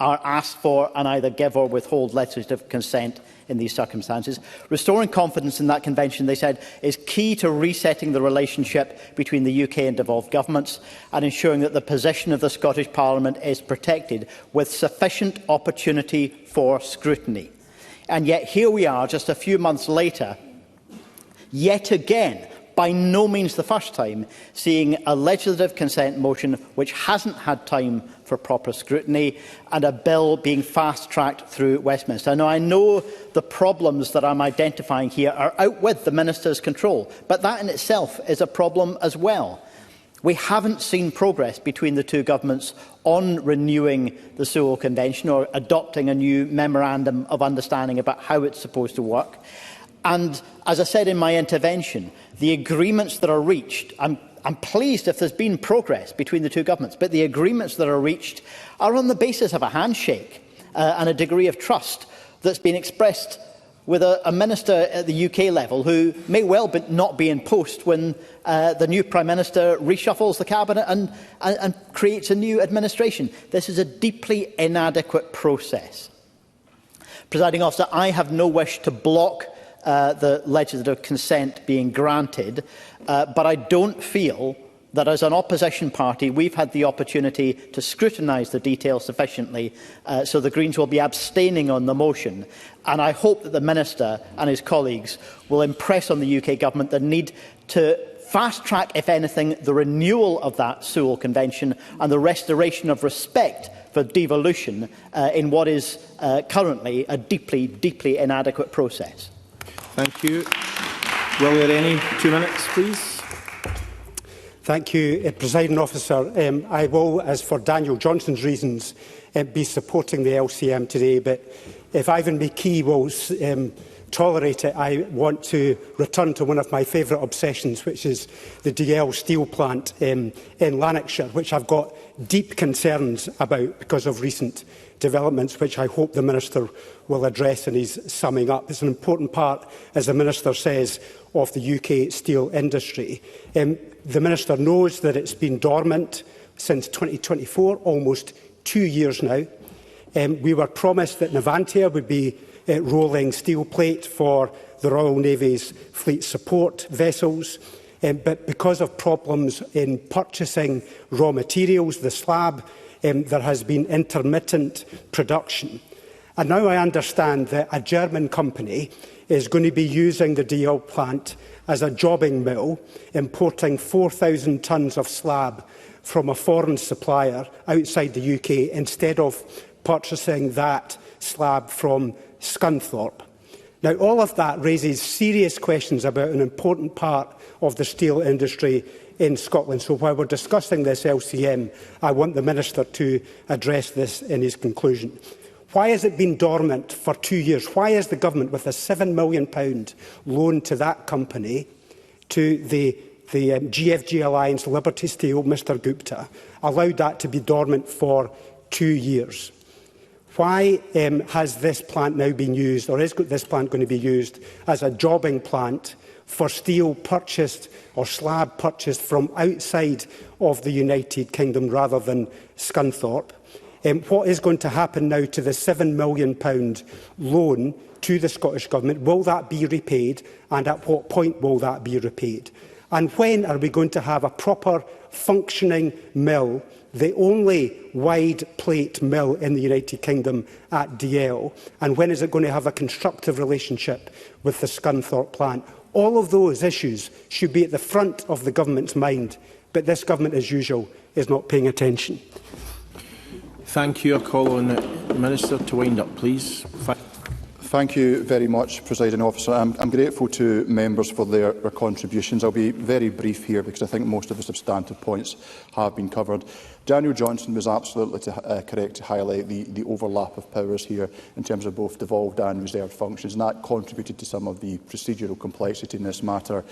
are asked for and either give or withhold legislative consent in these circumstances, restoring confidence in that convention, they said, is key to resetting the relationship between the UK and devolved governments and ensuring that the position of the Scottish Parliament is protected with sufficient opportunity for scrutiny. And yet here we are, just a few months later, yet again, by no means the first time, seeing a legislative consent motion which hasn't had time for proper scrutiny and a bill being fast-tracked through Westminster. Now, I know the problems that I'm identifying here are out with the Minister's control, but that in itself is a problem as well. We haven't seen progress between the two governments on renewing the Sewell Convention or adopting a new memorandum of understanding about how it's supposed to work. And as I said in my intervention, the agreements that are reached, I'm pleased if there's been progress between the two governments, but the agreements that are reached are on the basis of a handshake and a degree of trust that's been expressed with a minister at the UK level who may well not be in post when the new Prime Minister reshuffles the Cabinet and creates a new administration. This is a deeply inadequate process. Presiding Officer, I have no wish to block the legislative consent being granted, but I don't feel that as an opposition party we've had the opportunity to scrutinise the details sufficiently, so the Greens will be abstaining on the motion. And I hope that the Minister and his colleagues will impress on the UK Government the need to fast-track, if anything, the renewal of that Sewell Convention and the restoration of respect for devolution in what is currently a deeply, deeply inadequate process. Thank you. Will Rennie, 2 minutes, please. Thank you, Presiding Officer. I will, as for Daniel Johnston's reasons, be supporting the LCM today, but if Ivan McKee will tolerate it, I want to return to one of my favourite obsessions, which is the DL steel plant in Lanarkshire, which I've got deep concerns about because of recent developments, which I hope the Minister will address in his summing up. It's an important part, as the Minister says, of the UK steel industry. The Minister knows that it's been dormant since 2024, almost 2 years now. We were promised that Navantia would be rolling steel plate for the Royal Navy's fleet support vessels. But because of problems in purchasing raw materials, the slab, there has been intermittent production. And now I understand that a German company is going to be using the DL plant as a jobbing mill, importing 4,000 tonnes of slab from a foreign supplier outside the UK instead of purchasing that slab from Scunthorpe. Now, all of that raises serious questions about an important part of the steel industry in Scotland. So while we're discussing this LCM, I want the Minister to address this in his conclusion. Why has it been dormant for 2 years? Why is the Government, with a £7 million loan to that company, to the GFG Alliance, Liberty Steel, Mr Gupta, allowed that to be dormant for 2 years? Why has this plant now been used, or is this plant going to be used as a jobbing plant for steel purchased or slab purchased from outside of the United Kingdom rather than Scunthorpe? What is going to happen now to the £7 million loan to the Scottish Government? Will that be repaid, and at what point will that be repaid? And when are we going to have a proper functioning mill, the only wide plate mill in the United Kingdom at DL? And when is it going to have a constructive relationship with the Scunthorpe plant? All of those issues should be at the front of the Government's mind, but this Government, as usual, is not paying attention. Thank you. I call on the Minister to wind up, please. Thank you very much, Presiding Officer. I'm grateful to members for their contributions. I'll be very brief here because I think most of the substantive points have been covered. Daniel Johnson was absolutely correct to highlight the overlap of powers here in terms of both devolved and reserved functions, and that contributed to some of the procedural complexity in this matter,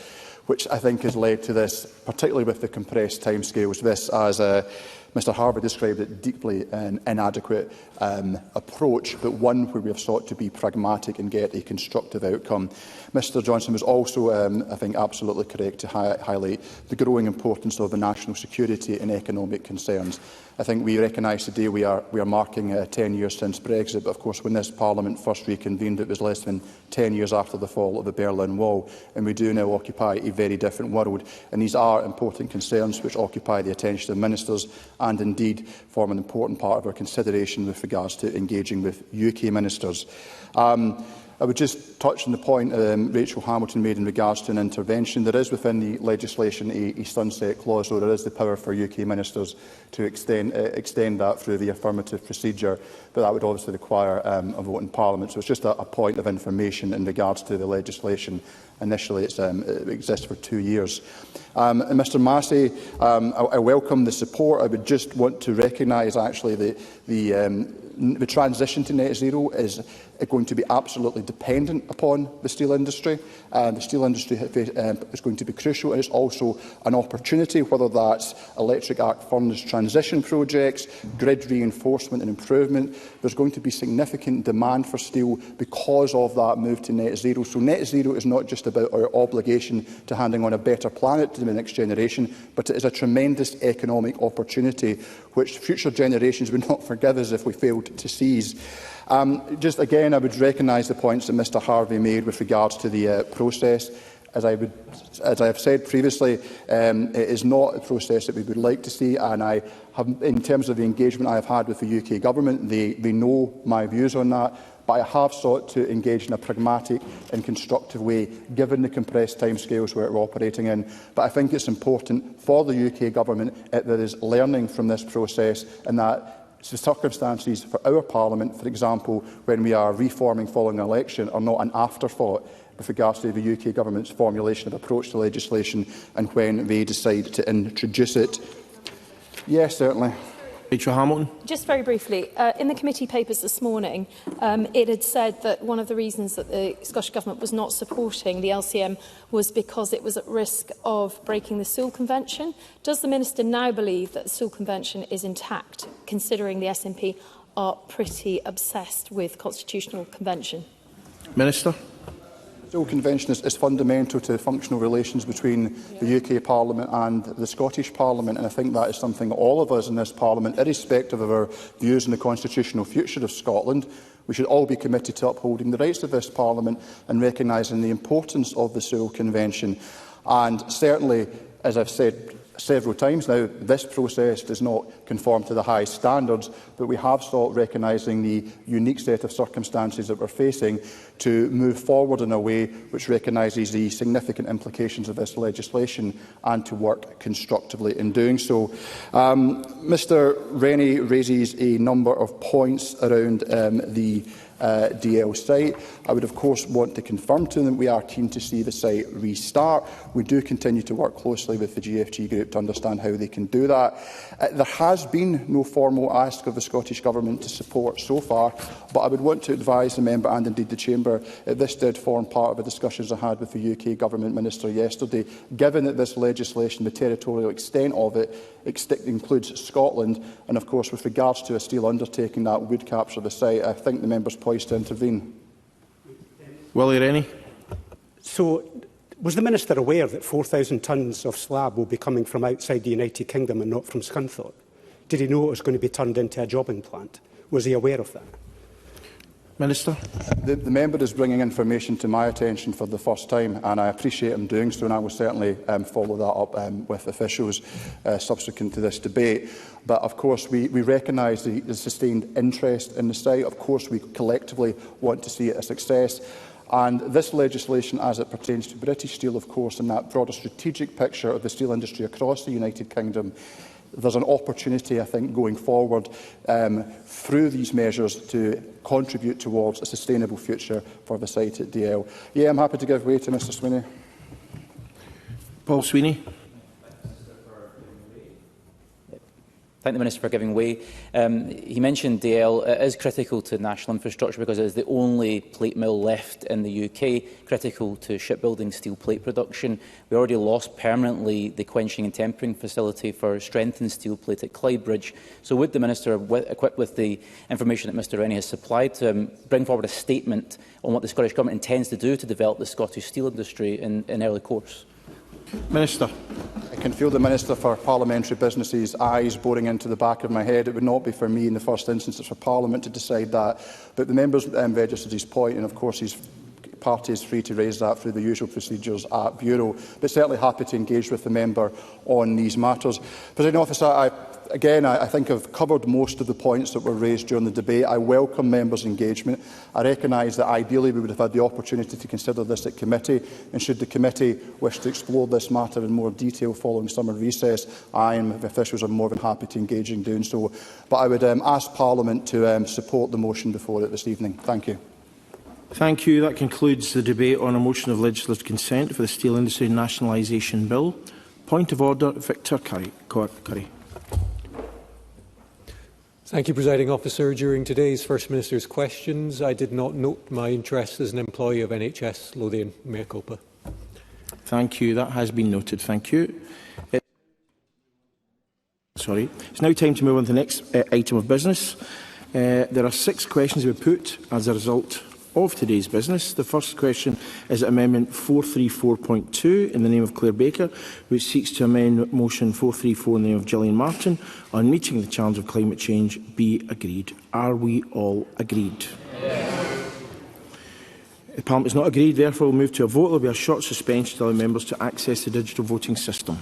which I think has led to this, particularly with the compressed timescales, this as Mr Harvey described it, deeply inadequate approach, but one where we have sought to be pragmatic and get a constructive outcome. Mr Johnson was also, I think, absolutely correct to highlight the growing importance of the national security and economic concerns. I think we recognise today we are marking 10 years since Brexit, but of course when this Parliament first reconvened it was less than 10 years after the fall of the Berlin Wall, and we do now occupy a very different world, and these are important concerns which occupy the attention of ministers and indeed form an important part of our consideration with regards to engaging with UK ministers. I would just touch on the point Rachel Hamilton made in regards to an intervention. There is within the legislation a sunset clause, so there is the power for UK ministers to extend that through the affirmative procedure, but that would obviously require a vote in Parliament. So it's just a point of information in regards to the legislation. Initially, it exists for 2 years. And Mr Massey, I welcome the support. I would just want to recognise actually the transition to net zero is going to be absolutely dependent upon the steel industry. The steel industry is going to be crucial, and it's also an opportunity, whether that's electric arc furnace transition projects, grid reinforcement and improvement. There's going to be significant demand for steel because of that move to net zero. So net zero is not just about our obligation to handing on a better planet to the next generation, but it is a tremendous economic opportunity which future generations would not forgive us if we failed to seize. Just again, I would recognise the points that Mr Harvey made with regards to the process. As I have said previously, it is not a process that we would like to see, and I have, in terms of the engagement I have had with the UK Government, they know my views on that. But I have sought to engage in a pragmatic and constructive way, given the compressed timescales we're operating in. But I think it's important for the UK Government that there is learning from this process, and that the circumstances for our Parliament, for example, when we are reforming following an election, are not an afterthought with regards to the UK Government's formulation of approach to legislation and when they decide to introduce it. Yes, certainly. Rachel Hamilton. Just very briefly, in the committee papers this morning, it had said that one of the reasons that the Scottish Government was not supporting the LCM was because it was at risk of breaking the Sewell Convention. Does the Minister now believe that the Sewell Convention is intact, considering the SNP are pretty obsessed with constitutional convention? Minister. The Sewell Convention is fundamental to functional relations between the UK Parliament and the Scottish Parliament, and I think that is something all of us in this Parliament, irrespective of our views on the constitutional future of Scotland, We should all be committed to upholding the rights of this Parliament and recognising the importance of the Sewell Convention. And certainly, as I've said several times now, this process does not conform to the highest standards, but we have sought, recognising the unique set of circumstances that we're facing, to move forward in a way which recognises the significant implications of this legislation and to work constructively in doing so. Mr Rennie raises a number of points around the DL site. I would of course want to confirm to them that we are keen to see the site restart. We do continue to work closely with the GFG group to understand how they can do that. There has been no formal ask of the Scottish Government to support so far, but I would want to advise the member and indeed the Chamber that this did form part of the discussions I had with the UK Government Minister yesterday. Given that this legislation, the territorial extent of it, includes Scotland, and of course with regards to a steel undertaking that would capture the site, I think the member's poised to intervene. Willie Rennie. So, was the Minister aware that 4,000 tonnes of slab will be coming from outside the United Kingdom and not from Scunthorpe? Did he know it was going to be turned into a jobbing plant? Was he aware of that? Minister. The member is bringing information to my attention for the first time, and I appreciate him doing so, and I will certainly follow that up with officials subsequent to this debate. But of course we recognise the sustained interest in the site. Of course we collectively want to see it a success. And this legislation, as it pertains to British Steel, of course, and that broader strategic picture of the steel industry across the United Kingdom, there's an opportunity, I think, going forward through these measures to contribute towards a sustainable future for the site at DL. Yeah, I'm happy to give way to Mr Sweeney. Paul Sweeney. Thank the Minister for giving way. He mentioned DL. It is critical to national infrastructure because it is the only plate mill left in the UK, critical to shipbuilding steel plate production. We already lost permanently the quenching and tempering facility for strengthened steel plate at Clydebridge. So would the Minister, equipped with the information that Mr Rennie has supplied to him, bring forward a statement on what the Scottish Government intends to do to develop the Scottish steel industry in early course? Minister. I can feel the Minister for Parliamentary Business's eyes boring into the back of my head. It would not be for me in the first instance, it's for Parliament to decide that. But the member's registered his point, and of course his party is free to raise that through the usual procedures at Bureau. But certainly happy to engage with the member on these matters. Presiding Officer, I think I've covered most of the points that were raised during the debate. I welcome members' engagement. I recognise that ideally we would have had the opportunity to consider this at committee, and should the committee wish to explore this matter in more detail following summer recess, I and the officials are more than happy to engage in doing so. But I would ask Parliament to support the motion before it this evening. Thank you. Thank you. That concludes the debate on a motion of legislative consent for the Steel Industry Nationalisation Bill. Point of order, Victor Curry. Thank you, Presiding Officer. During today's First Minister's questions, I did not note my interest as an employee of NHS Lothian. Mea culpa. Thank you. That has been noted. Thank you. It's now time to move on to the next item of business. There are 6 questions we put as a result of today's business. The first question is Amendment 434.2 in the name of Claire Baker, which seeks to amend Motion 434 in the name of Gillian Martin on meeting the challenge of climate change be agreed. Are we all agreed? Yes. The Parliament is not agreed, therefore we'll move to a vote. There will be a short suspension to allow members to access the digital voting system.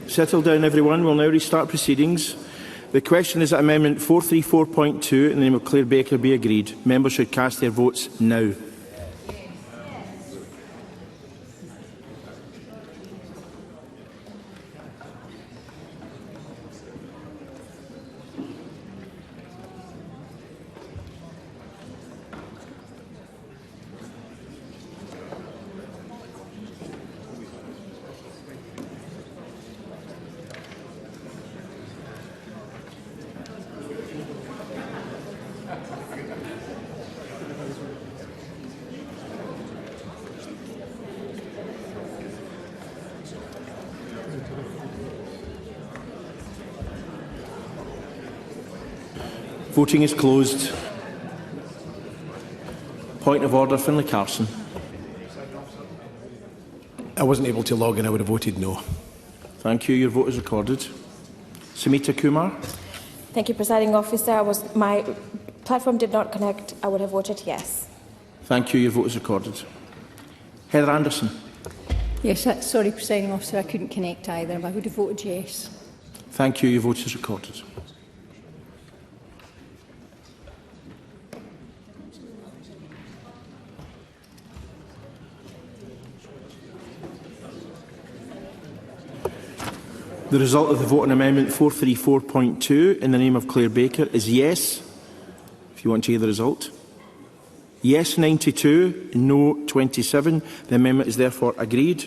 Settle down, everyone. We'll now restart proceedings. The question is that Amendment 434.2 in the name of Claire Baker be agreed. Members should cast their votes now. Voting is closed. Point of order, Finlay Carson. I wasn't able to log in. I would have voted no. Thank you. Your vote is recorded. Samita Kumar. Thank you, Presiding Officer. My platform did not connect. I would have voted yes. Thank you. Your vote is recorded. Heather Anderson. Yes, sorry, Presiding Officer. I couldn't connect either, but I would have voted yes. Thank you. Your vote is recorded. The result of the vote on Amendment 434.2 in the name of Claire Baker is yes, if you want to hear the result. Yes 92, no 27. The amendment is therefore agreed.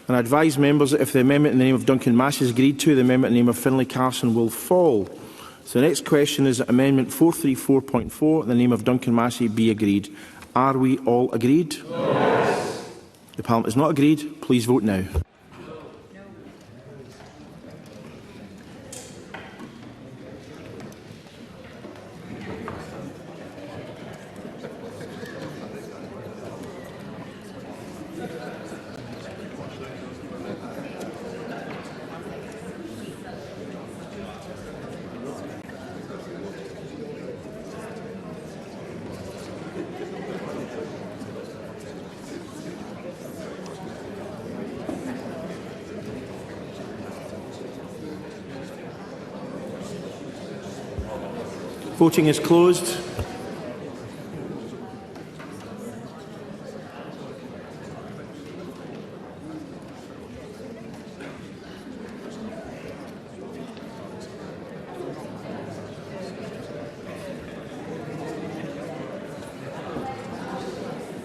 And I advise members that if the amendment in the name of Duncan Massey is agreed to, the amendment in the name of Finlay Carson will fall. So the next question is that Amendment 434.4 in the name of Duncan Massey be agreed. Are we all agreed? Yes. The Parliament is not agreed. Please vote now. Voting is closed.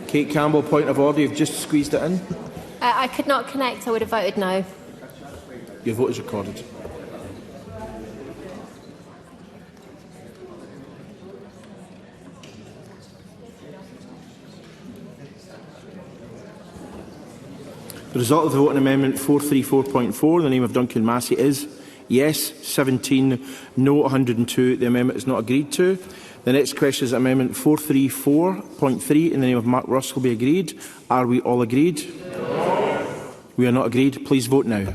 Kate Campbell, point of order. You've just squeezed it in. I could not connect. I would have voted no. Your vote is recorded. The result of the vote on Amendment 434.4 in the name of Duncan Massey is yes 17, no 102. The amendment is not agreed to. The next question is Amendment 434.3 in the name of Mark Ruskell be agreed. Are we all agreed? No. We are not agreed. Please vote now.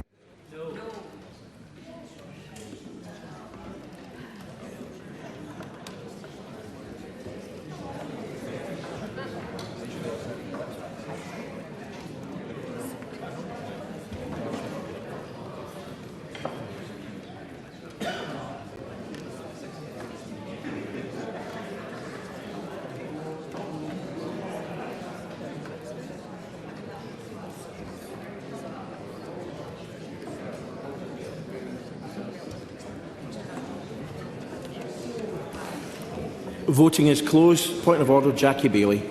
Voting is closed. Point of order, Jackie Bailey.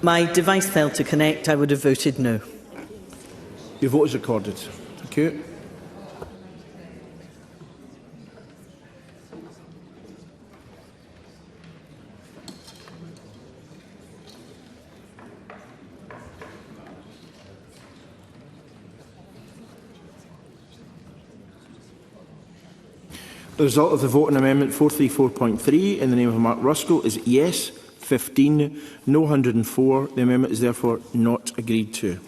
My device failed to connect. I would have voted no. Your vote is recorded. Thank you. The result of the vote on Amendment 434.3 in the name of Mark Ruskell is yes 15, no 104. The amendment is therefore not agreed to.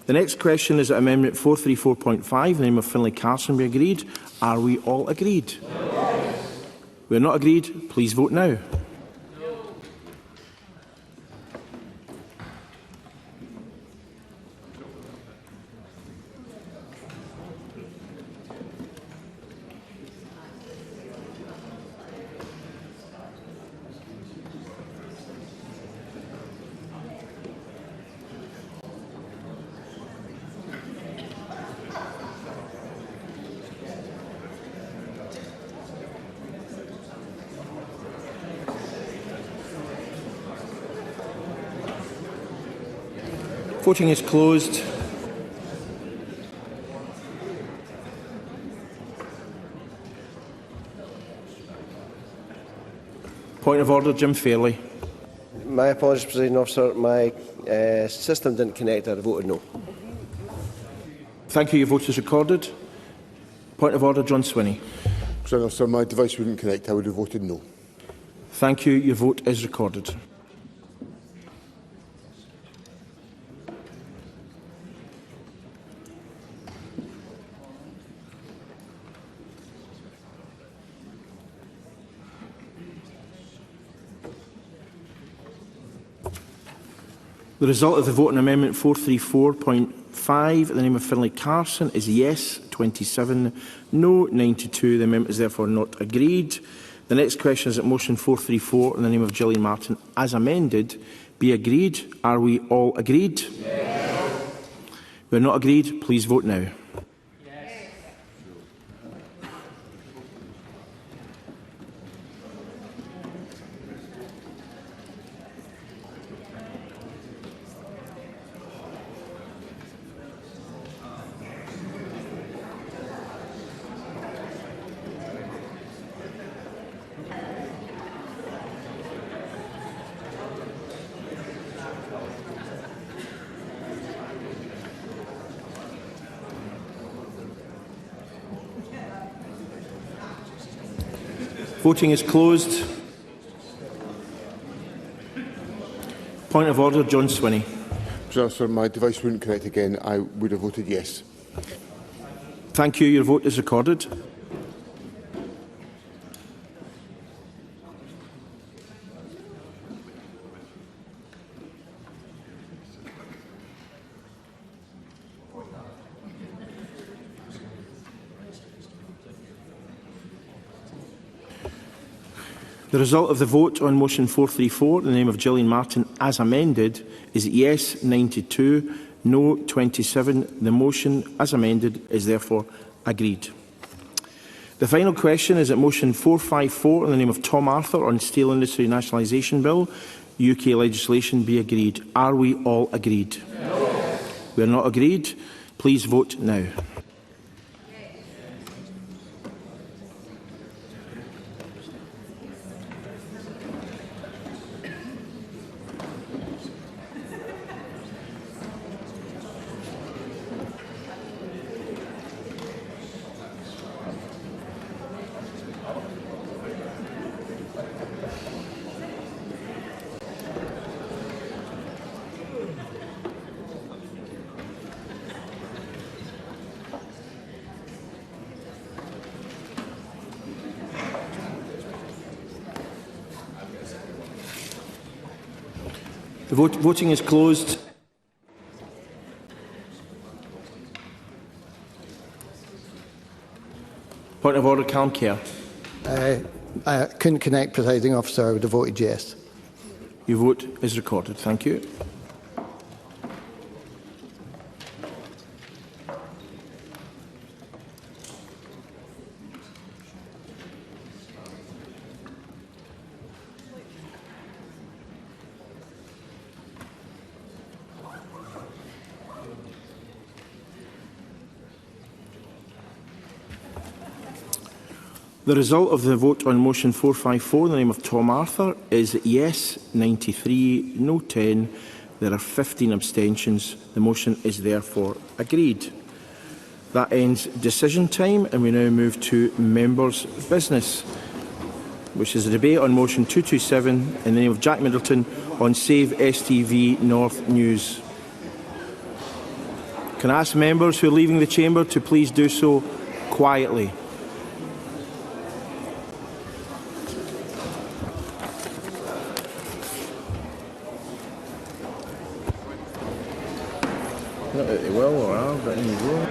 The next question is that Amendment 434.5 in the name of Finlay Carson be agreed. Are we all agreed? Yes. We are not agreed. Please vote now. Voting is closed. Point of order, Jim Fairley. My apologies, Presiding Officer. My system didn't connect. I voted no. Thank you. Your vote is recorded. Point of order, John Swinney. Presiding Officer, my device wouldn't connect. I would have voted no. Thank you. Your vote is recorded. The result of the vote on Amendment 434.5 in the name of Finlay Carson is yes 27, no 92. The amendment is therefore not agreed. The next question is that motion 434 in the name of Gillian Martin as amended be agreed. Are we all agreed? Yes. We are not agreed. Please vote now. Voting is closed. Point of order, John Swinney. Sir, my device wouldn't connect again. I would have voted yes. Thank you. Your vote is recorded. The result of the vote on motion 434 in the name of Gillian Martin as amended is yes 92, no 27. The motion as amended is therefore agreed. The final question is that motion 454 in the name of Tom Arthur on Steel Industry Nationalisation Bill, UK legislation be agreed. Are we all agreed? No. We are not agreed. Please vote now. The voting is closed. Point of order, Callum Kerr. I couldn't connect, Presiding Officer. I would have voted yes. Your vote is recorded. Thank you. The result of the vote on motion 454 in the name of Tom Arthur is yes 93, no 10. There are 15 abstentions. The motion is therefore agreed. That ends decision time, and we now move to members' business, which is a debate on motion 227 in the name of Jack Middleton on Save STV North News. Can I ask members who are leaving the chamber to please do so quietly? Not that they will or are, but there you go.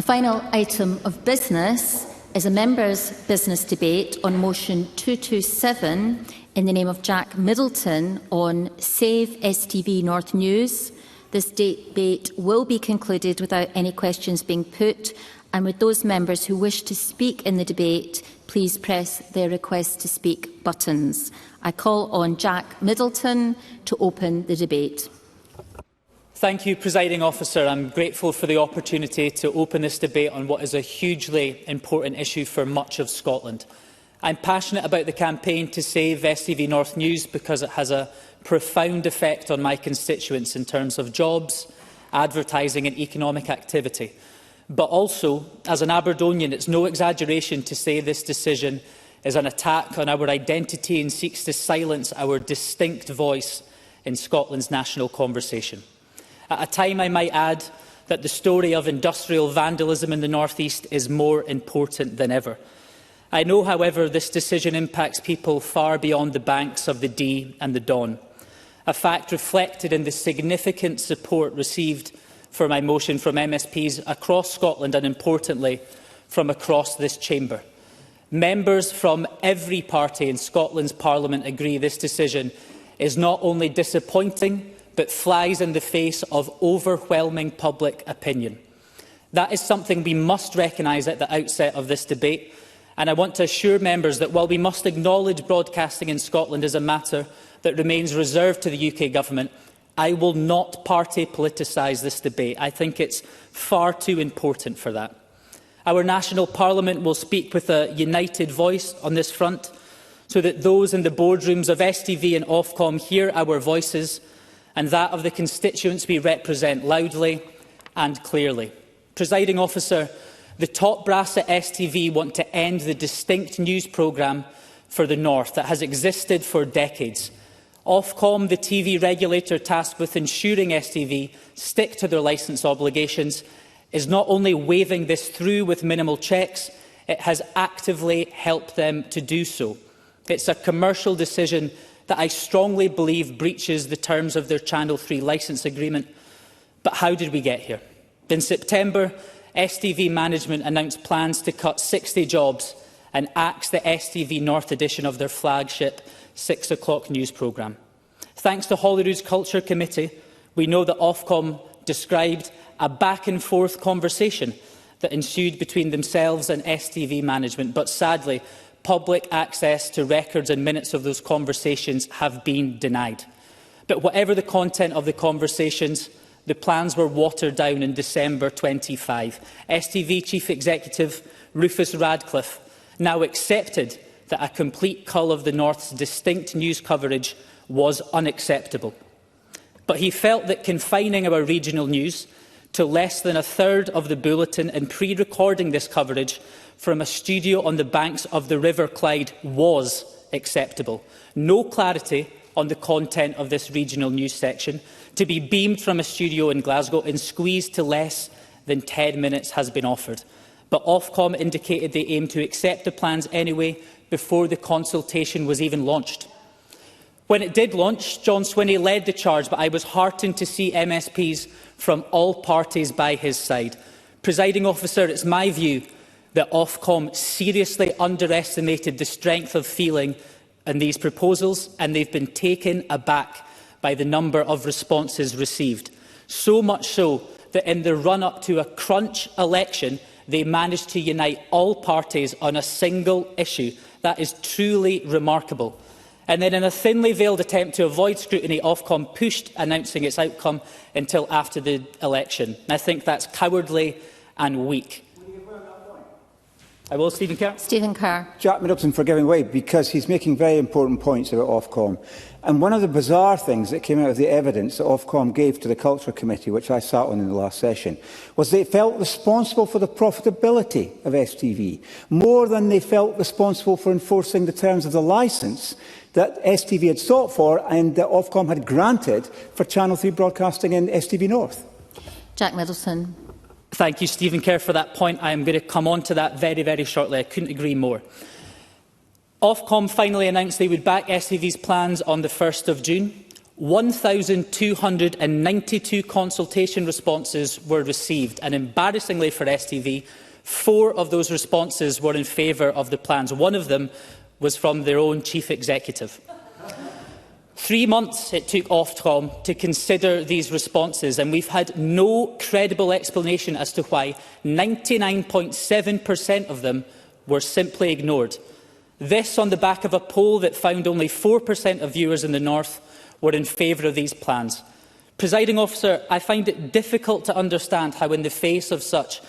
The final item of business is a members' business debate on motion 227 in the name of Jack Middleton on Save STV North News. This debate will be concluded without any questions being put, and with those members who wish to speak in the debate, please press their request to speak buttons. I call on Jack Middleton to open the debate. Thank you, Presiding Officer. I'm grateful for the opportunity to open this debate on what is a hugely important issue for much of Scotland. I'm passionate about the campaign to save STV North News because it has a profound effect on my constituents in terms of jobs, advertising and economic activity. But also, as an Aberdonian, it's no exaggeration to say this decision is an attack on our identity and seeks to silence our distinct voice in Scotland's national conversation. At a time, I might add, that the story of industrial vandalism in the North East is more important than ever. I know, however, this decision impacts people far beyond the banks of the Dee and the Don, a fact reflected in the significant support received for my motion from MSPs across Scotland and, importantly, from across this chamber. Members from every party in Scotland's Parliament agree this decision is not only disappointing, but flies in the face of overwhelming public opinion. That is something we must recognise at the outset of this debate, and I want to assure members that while we must acknowledge broadcasting in Scotland as a matter that remains reserved to the UK Government, I will not party politicise this debate. I think it's far too important for that. Our national Parliament will speak with a united voice on this front, so that those in the boardrooms of STV and Ofcom hear our voices and that of the constituents we represent loudly and clearly. Presiding Officer, the top brass at STV want to end the distinct news programme for the North that has existed for decades. Ofcom, the TV regulator tasked with ensuring STV stick to their licence obligations, is not only waving this through with minimal checks, it has actively helped them to do so. It's a commercial decision that I strongly believe breaches the terms of their Channel 3 licence agreement. But how did we get here? In September, STV management announced plans to cut 60 jobs and axe the STV North edition of their flagship 6 o'clock news programme. Thanks to Holyrood's Culture Committee, we know that Ofcom described a back-and-forth conversation that ensued between themselves and STV management, but sadly, public access to records and minutes of those conversations have been denied. But whatever the content of the conversations, the plans were watered down in December 25. STV Chief Executive Rufus Radcliffe now accepted that a complete cull of the North's distinct news coverage was unacceptable. But he felt that confining our regional news to less than a third of the bulletin and pre-recording this coverage from a studio on the banks of the River Clyde was acceptable. No clarity on the content of this regional news section, to be beamed from a studio in Glasgow and squeezed to less than 10 minutes has been offered. But Ofcom indicated they aimed to accept the plans anyway before the consultation was even launched. When it did launch, John Swinney led the charge, but I was heartened to see MSPs from all parties by his side. Presiding Officer, it's my view that Ofcom seriously underestimated the strength of feeling in these proposals, and they've been taken aback by the number of responses received. So much so that in the run-up to a crunch election, they managed to unite all parties on a single issue. That is truly remarkable. And then, in a thinly veiled attempt to avoid scrutiny, Ofcom pushed announcing its outcome until after the election. I think that's cowardly and weak. I will, Stephen Kerr. Stephen Kerr. Jack Middleton for giving way, because he's making very important points about Ofcom. And one of the bizarre things that came out of the evidence that Ofcom gave to the Culture Committee, which I sat on in the last session, was they felt responsible for the profitability of STV, more than they felt responsible for enforcing the terms of the licence that STV had sought for and that Ofcom had granted for Channel 3 broadcasting in STV North. Jack Middleton. Thank you, Stephen Kerr, for that point. I am going to come on to that very, very shortly. I couldn't agree more. Ofcom finally announced they would back STV's plans on the 1st of June. 1,292 consultation responses were received, and embarrassingly for STV, 4 of those responses were in favour of the plans. One of them was from their own chief executive. 3 months it took Ofcom to consider these responses, and we've had no credible explanation as to why 99.7% of them were simply ignored. This on the back of a poll that found only 4% of viewers in the North were in favour of these plans. Presiding Officer, I find it difficult to understand how, in the face of such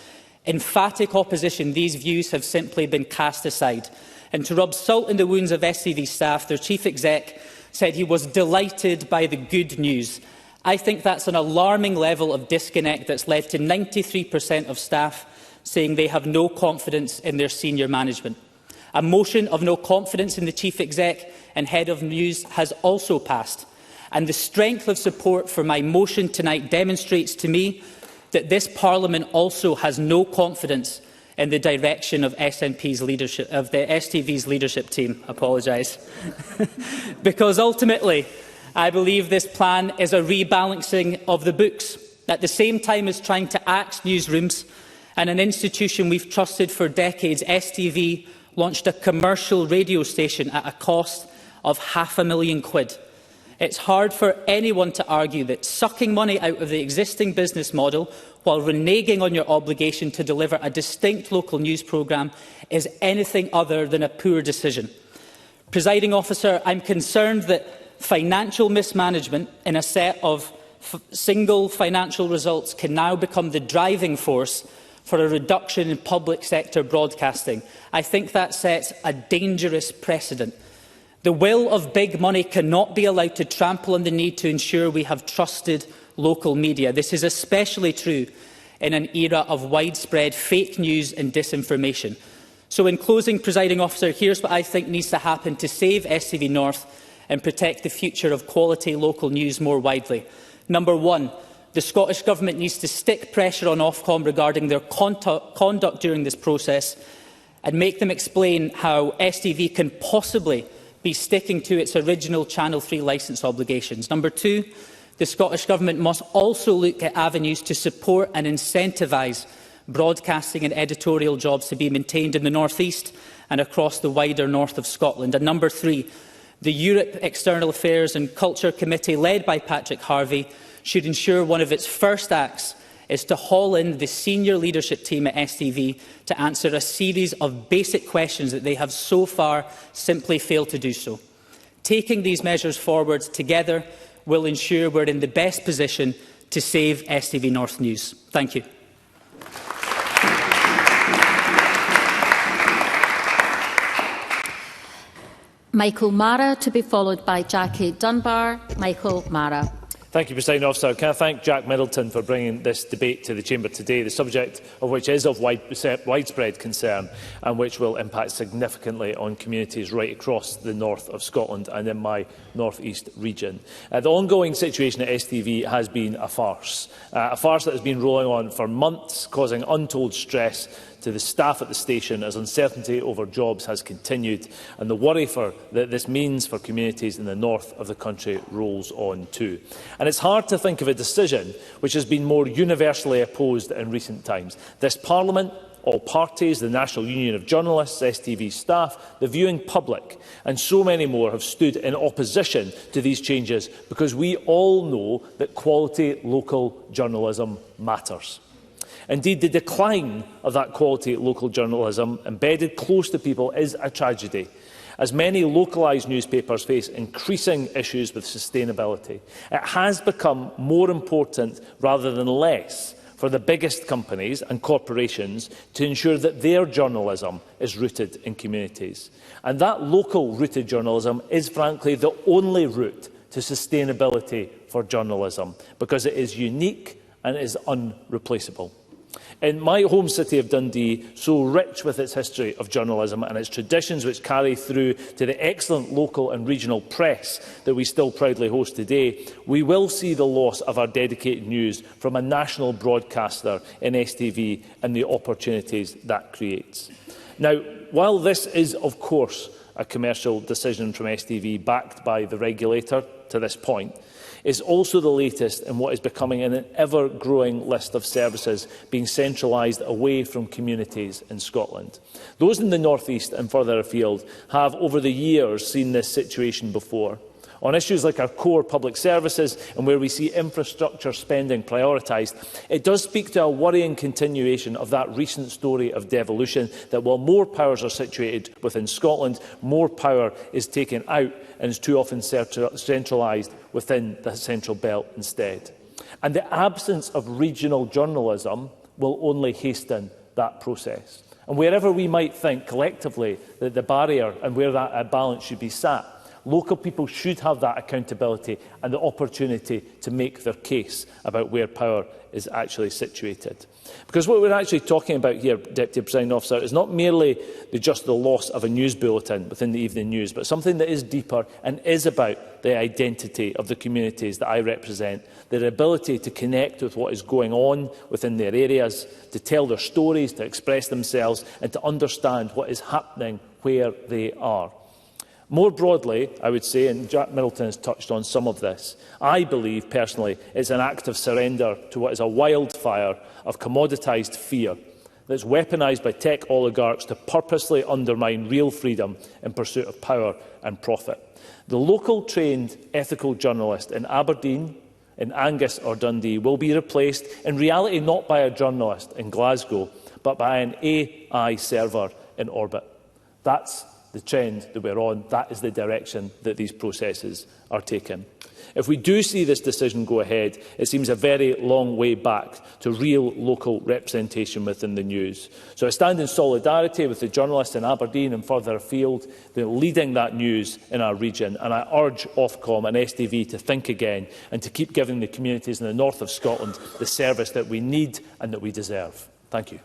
emphatic opposition, these views have simply been cast aside. And to rub salt in the wounds of STV staff, their chief exec said he was delighted by the good news. I think that's an alarming level of disconnect that's led to 93% of staff saying they have no confidence in their senior management. A motion of no confidence in the chief exec and head of news has also passed. And the strength of support for my motion tonight demonstrates to me that this Parliament also has no confidence in the direction of SNP's leadership, of the STV's leadership team. Apologise. Because ultimately, I believe this plan is a rebalancing of the books, at the same time as trying to axe newsrooms and an institution we've trusted for decades. STV launched a commercial radio station at a cost of £500,000. It's hard for anyone to argue that sucking money out of the existing business model while reneging on your obligation to deliver a distinct local news programme is anything other than a poor decision. Presiding Officer, I'm concerned that financial mismanagement in a set of single financial results can now become the driving force for a reduction in public sector broadcasting. I think that sets a dangerous precedent. The will of big money cannot be allowed to trample on the need to ensure we have trusted local media. This is especially true in an era of widespread fake news and disinformation. So in closing, Presiding Officer, here's what I think needs to happen to save STV North and protect the future of quality local news more widely. Number one, the Scottish Government needs to stick pressure on Ofcom regarding their conduct during this process and make them explain how STV can possibly be sticking to its original Channel 3 licence obligations. Number two, the Scottish Government must also look at avenues to support and incentivise broadcasting and editorial jobs to be maintained in the North East and across the wider north of Scotland. And number three, the Europe External Affairs and Culture Committee, led by Patrick Harvey, should ensure one of its first acts is to haul in the senior leadership team at STV to answer a series of basic questions that they have so far simply failed to do so. Taking these measures forward together will ensure we're in the best position to save STV North News. Thank you. Michael Mara, to be followed by Jackie Dunbar. Michael Mara. Thank you, Presiding Officer. Can I thank Jack Middleton for bringing this debate to the Chamber today, the subject of which is of widespread concern and which will impact significantly on communities right across the north of Scotland and in my North East region. The ongoing situation at STV has been a farce that has been rolling on for months, causing untold stress to the staff at the station as uncertainty over jobs has continued, and the worry that this means for communities in the north of the country rolls on too. And it's hard to think of a decision which has been more universally opposed in recent times. This Parliament, all parties, the National Union of Journalists, STV staff, the viewing public and so many more have stood in opposition to these changes because we all know that quality local journalism matters. Indeed, the decline of that quality local journalism embedded close to people is a tragedy, as many localised newspapers face increasing issues with sustainability. It has become more important rather than less for the biggest companies and corporations to ensure that their journalism is rooted in communities. And that local rooted journalism is frankly the only route to sustainability for journalism, because it is unique and it is unreplaceable. In my home city of Dundee, so rich with its history of journalism and its traditions which carry through to the excellent local and regional press that we still proudly host today, we will see the loss of our dedicated news from a national broadcaster in STV and the opportunities that creates. Now, while this is, of course, a commercial decision from STV backed by the regulator to this point, is also the latest in what is becoming an ever-growing list of services being centralised away from communities in Scotland. Those in the North East and further afield have, over the years, seen this situation before. On issues like our core public services and where we see infrastructure spending prioritised, it does speak to a worrying continuation of that recent story of devolution, that while more powers are situated within Scotland, more power is taken out and is too often centralised within the central belt instead. And the absence of regional journalism will only hasten that process. And wherever we might think collectively that the barrier and where that balance should be sat, local people should have that accountability and the opportunity to make their case about where power is actually situated. Because what we're actually talking about here, Deputy Presiding Officer, is not merely just the loss of a news bulletin within the evening news, but something that is deeper and is about the identity of the communities that I represent, their ability to connect with what is going on within their areas, to tell their stories, to express themselves, and to understand what is happening where they are. More broadly, I would say, and Jack Middleton has touched on some of this, I believe personally it's an act of surrender to what is a wildfire of commoditised fear that's weaponised by tech oligarchs to purposely undermine real freedom in pursuit of power and profit. The local trained ethical journalist in Aberdeen, in Angus or Dundee will be replaced in reality not by a journalist in Glasgow, but by an AI server in orbit. That's the trend that we're on. That is the direction that these processes are taking. If we do see this decision go ahead, it seems a very long way back to real local representation within the news. So I stand in solidarity with the journalists in Aberdeen and further afield. They're leading that news in our region, and I urge Ofcom and STV to think again and to keep giving the communities in the north of Scotland the service that we need and that we deserve. Thank you.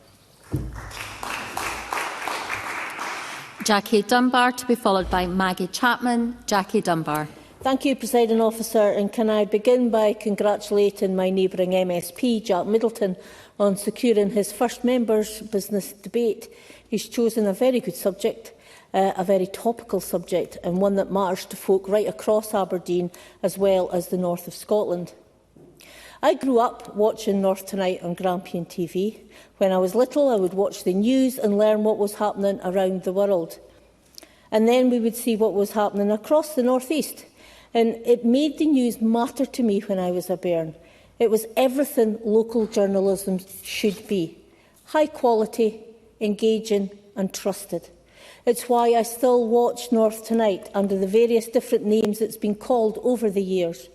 Jackie Dunbar, to be followed by Maggie Chapman. Jackie Dunbar. Thank you, Presiding Officer, and can I begin by congratulating my neighbouring MSP, Jack Middleton, on securing his first members' business debate. He's chosen a very good subject, a very topical subject, and one that matters to folk right across Aberdeen as well as the north of Scotland. I grew up watching North Tonight on Grampian TV. When I was little, I would watch the news and learn what was happening around the world. And then we would see what was happening across the North East. And it made the news matter to me when I was a bairn. It was everything local journalism should be. High quality, engaging and trusted. It's why I still watch North Tonight under the various different names it's been called over the years.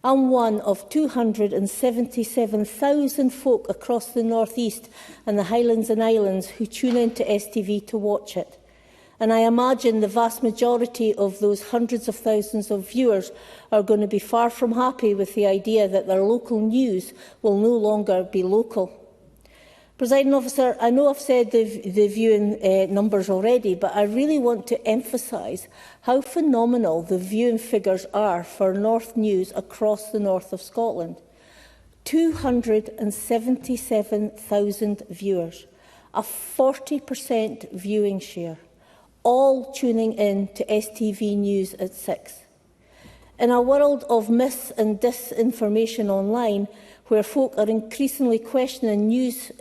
I'm one of 277,000 folk across the North East and the Highlands and Islands who tune into STV to watch it. And I imagine the vast majority of those hundreds of thousands of viewers are going to be far from happy with the idea that their local news will no longer be local. Presiding Officer, I know I've said the viewing numbers already, but I really want to emphasise how phenomenal the viewing figures are for North News across the north of Scotland. 277,000 viewers, a 40% viewing share, all tuning in to STV News at 6. In a world of myths and disinformation online, where folk are increasingly questioning news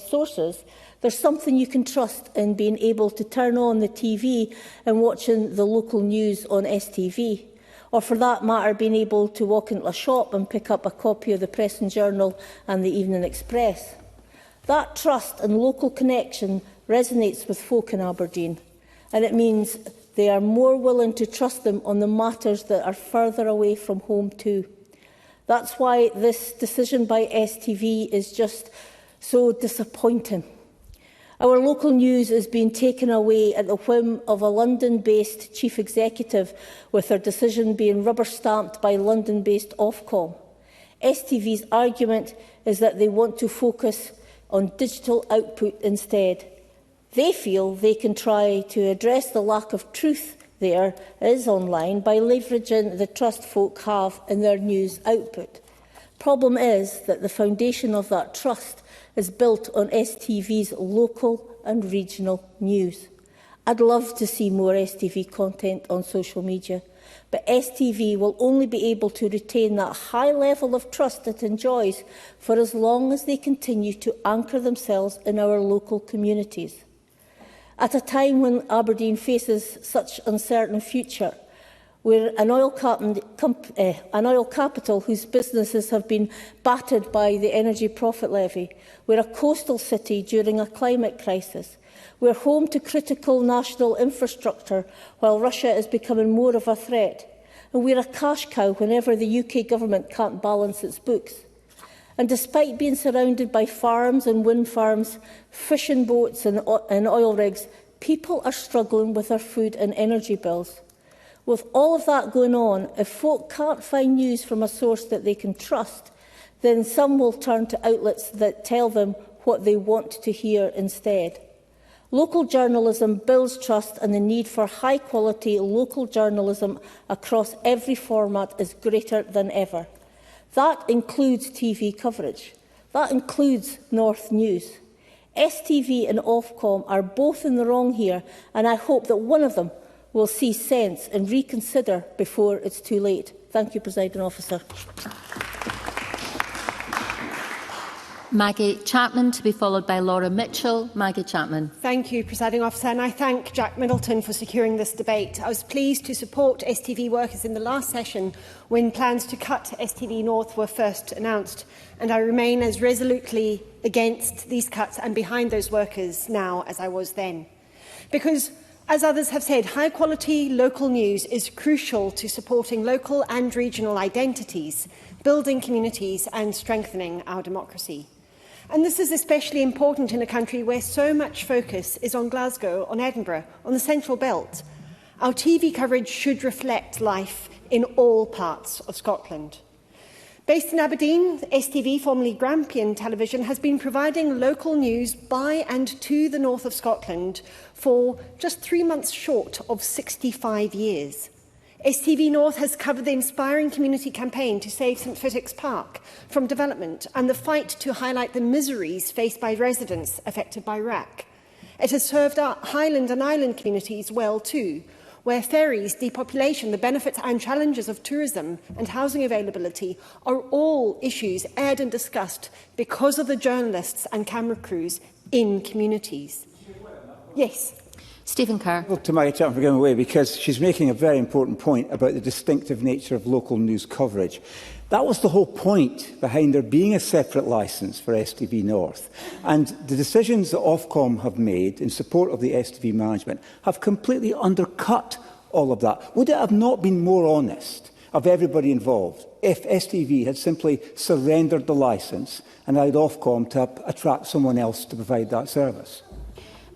sources, there's something you can trust in being able to turn on the TV and watching the local news on STV. Or for that matter, being able to walk into a shop and pick up a copy of the Press and Journal and the Evening Express. That trust and local connection resonates with folk in Aberdeen, and it means they are more willing to trust them on the matters that are further away from home too. That's why this decision by STV is just so disappointing. Our local news is being taken away at the whim of a London-based chief executive, with their decision being rubber-stamped by London-based Ofcom. STV's argument is that they want to focus on digital output instead. They feel they can try to address the lack of truth there is online by leveraging the trust folk have in their news output. Problem is that the foundation of that trust is built on STV's local and regional news. I'd love to see more STV content on social media. But STV will only be able to retain that high level of trust it enjoys for as long as they continue to anchor themselves in our local communities. At a time when Aberdeen faces such an uncertain future, where an oil capital whose businesses have been battered by the energy profit levy, we're a coastal city during a climate crisis, we're home to critical national infrastructure while Russia is becoming more of a threat, and we're a cash cow whenever the UK government can't balance its books. And despite being surrounded by farms and wind farms, fishing boats and oil rigs, people are struggling with their food and energy bills. With all of that going on, if folk can't find news from a source that they can trust, then some will turn to outlets that tell them what they want to hear instead. Local journalism builds trust, and the need for high-quality local journalism across every format is greater than ever. That includes TV coverage. That includes North News. STV and Ofcom are both in the wrong here, and I hope that one of them will see sense and reconsider before it's too late. Thank you, Presiding Officer. Maggie Chapman, to be followed by Laura Mitchell. Maggie Chapman. Thank you, Presiding Officer, and I thank Jack Middleton for securing this debate. I was pleased to support STV workers in the last session when plans to cut STV North were first announced, and I remain as resolutely against these cuts and behind those workers now as I was then. Because, as others have said, high-quality local news is crucial to supporting local and regional identities, building communities and strengthening our democracy. And this is especially important in a country where so much focus is on Glasgow, on Edinburgh, on the Central Belt. Our TV coverage should reflect life in all parts of Scotland. Based in Aberdeen, STV, formerly Grampian Television, has been providing local news by and to the north of Scotland for just 3 months short of 65 years. STV North has covered the inspiring community campaign to save St Fittick's Park from development and the fight to highlight the miseries faced by residents affected by RAC. It has served our Highland and Island communities well too, where ferries, depopulation, the benefits and challenges of tourism and housing availability are all issues aired and discussed because of the journalists and camera crews in communities. Yes. Stephen Kerr. Well, to Maggie Chapman for going away, because she's making a very important point about the distinctive nature of local news coverage. That was the whole point behind there being a separate licence for STV North. And the decisions that Ofcom have made in support of the STV management have completely undercut all of that. Would it have not been more honest of everybody involved if STV had simply surrendered the licence and allowed Ofcom to attract someone else to provide that service?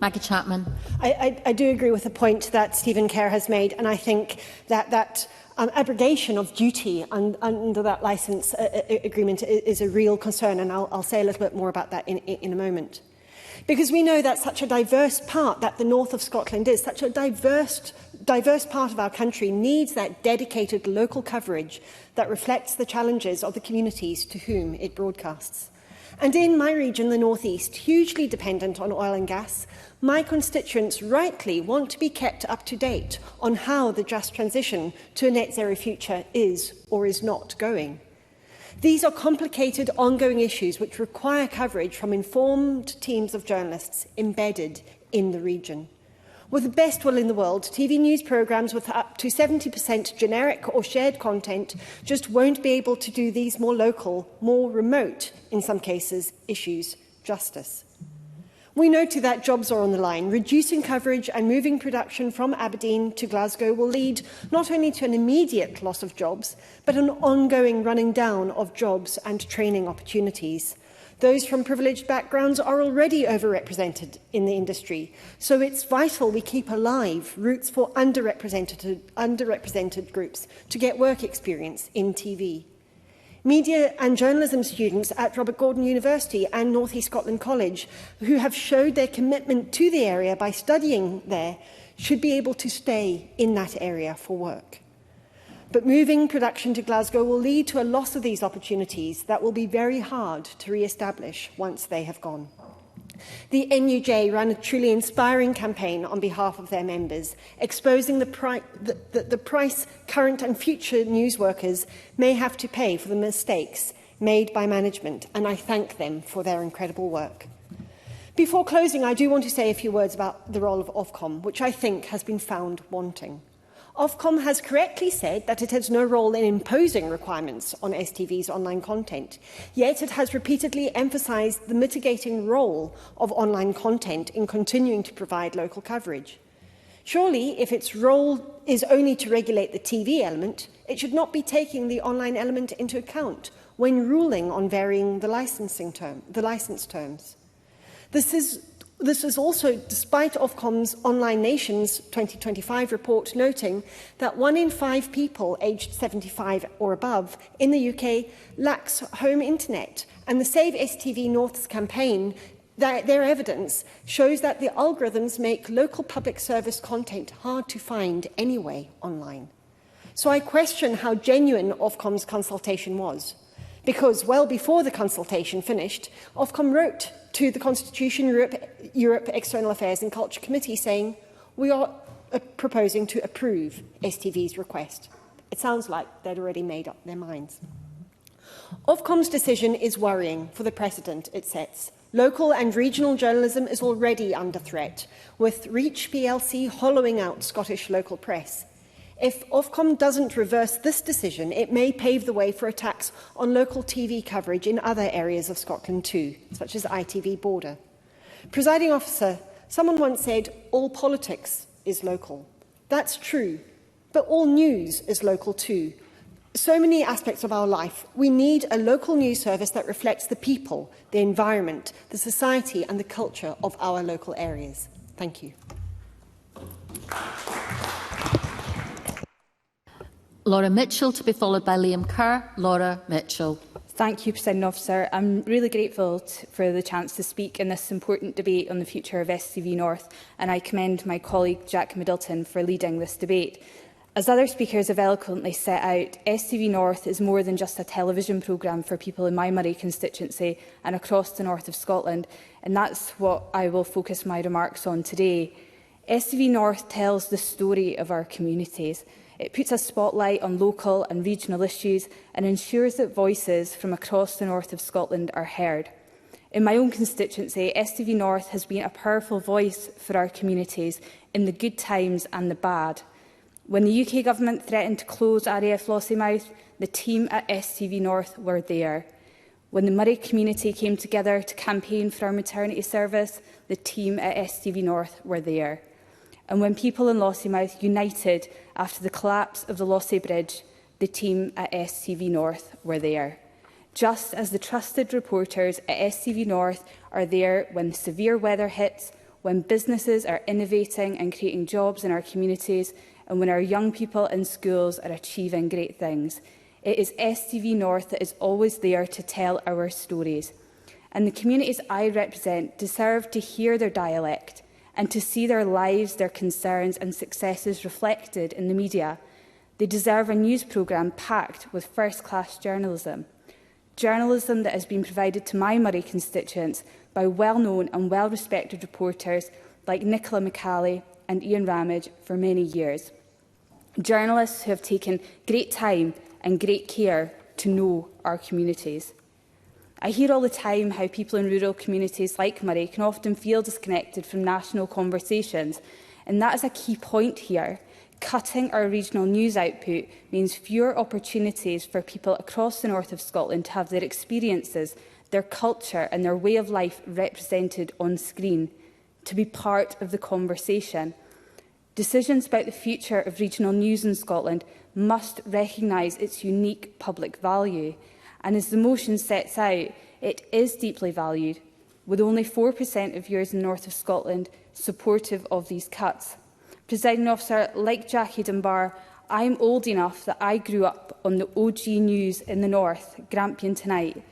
Maggie Chapman. I do agree with the point that Stephen Kerr has made, and I think that abrogation of duty under that licence agreement is a real concern, and I'll say a little bit more about that in a moment. Because we know that such a diverse part that the north of Scotland is, such a diverse part of our country needs that dedicated local coverage that reflects the challenges of the communities to whom it broadcasts. And in my region, the North East, hugely dependent on oil and gas, my constituents rightly want to be kept up to date on how the just transition to a net zero future is or is not going. These are complicated, ongoing issues which require coverage from informed teams of journalists embedded in the region. With the best will in the world, TV news programmes with up to 70% generic or shared content just won't be able to do these more local, more remote, in some cases, issues justice. We know too that jobs are on the line. Reducing coverage and moving production from Aberdeen to Glasgow will lead not only to an immediate loss of jobs, but an ongoing running down of jobs and training opportunities. Those from privileged backgrounds are already overrepresented in the industry, so it's vital we keep alive routes for underrepresented groups to get work experience in TV. Media and journalism students at Robert Gordon University and North East Scotland College, who have showed their commitment to the area by studying there, should be able to stay in that area for work. But moving production to Glasgow will lead to a loss of these opportunities that will be very hard to re-establish once they have gone. The NUJ ran a truly inspiring campaign on behalf of their members, exposing the price current and future news workers may have to pay for the mistakes made by management, and I thank them for their incredible work. Before closing, I do want to say a few words about the role of Ofcom, which I think has been found wanting. Ofcom has correctly said that it has no role in imposing requirements on STV's online content, yet it has repeatedly emphasised the mitigating role of online content in continuing to provide local coverage. Surely, if its role is only to regulate the TV element, it should not be taking the online element into account when ruling on varying the licence terms. This is also despite Ofcom's Online Nations 2025 report noting that 1 in 5 people aged 75 or above in the UK lacks home internet, and the Save STV North's campaign, their evidence shows that the algorithms make local public service content hard to find anyway online. So I question how genuine Ofcom's consultation was, because well before the consultation finished, Ofcom wrote to the Constitution Europe External Affairs and Culture Committee saying, we are proposing to approve STV's request. It sounds like they'd already made up their minds. Ofcom's decision is worrying for the precedent it sets. Local and regional journalism is already under threat, with Reach plc hollowing out Scottish local press. If Ofcom doesn't reverse this decision, it may pave the way for attacks on local TV coverage in other areas of Scotland too, such as ITV Border. Presiding officer, someone once said, all politics is local. That's true, but all news is local too. So many aspects of our life, we need a local news service that reflects the people, the environment, the society and the culture of our local areas. Thank you. Laura Mitchell, to be followed by Liam Kerr. Laura Mitchell. Thank you, Presiding Officer. I'm really grateful for the chance to speak in this important debate on the future of STV North, and I commend my colleague Jack Middleton for leading this debate. As other speakers have eloquently set out, STV North is more than just a television programme for people in my Murray constituency and across the north of Scotland, and that's what I will focus my remarks on today. STV North tells the story of our communities. It puts a spotlight on local and regional issues and ensures that voices from across the north of Scotland are heard. In my own constituency, STV North has been a powerful voice for our communities in the good times and the bad. When the UK Government threatened to close RAF Lossiemouth, the team at STV North were there. When the Murray community came together to campaign for our maternity service, the team at STV North were there. And when people in Lossiemouth united after the collapse of the Lossie Bridge, the team at STV North were there. Just as the trusted reporters at STV North are there when severe weather hits, when businesses are innovating and creating jobs in our communities, and when our young people in schools are achieving great things. It is STV North that is always there to tell our stories. And the communities I represent deserve to hear their dialect, and to see their lives, their concerns and successes reflected in the media. They deserve a news programme packed with first-class journalism. Journalism that has been provided to my Murray constituents by well-known and well-respected reporters like Nicola McCally and Ian Ramage for many years. Journalists who have taken great time and great care to know our communities. I hear all the time how people in rural communities like Murray can often feel disconnected from national conversations, and that is a key point here. Cutting our regional news output means fewer opportunities for people across the north of Scotland to have their experiences, their culture and their way of life represented on screen, to be part of the conversation. Decisions about the future of regional news in Scotland must recognise its unique public value. And as the motion sets out, it is deeply valued, with only 4% of viewers in the north of Scotland supportive of these cuts. Presiding Officer, like Jackie Dunbar, I am old enough that I grew up on the OG news in the north, Grampian Tonight,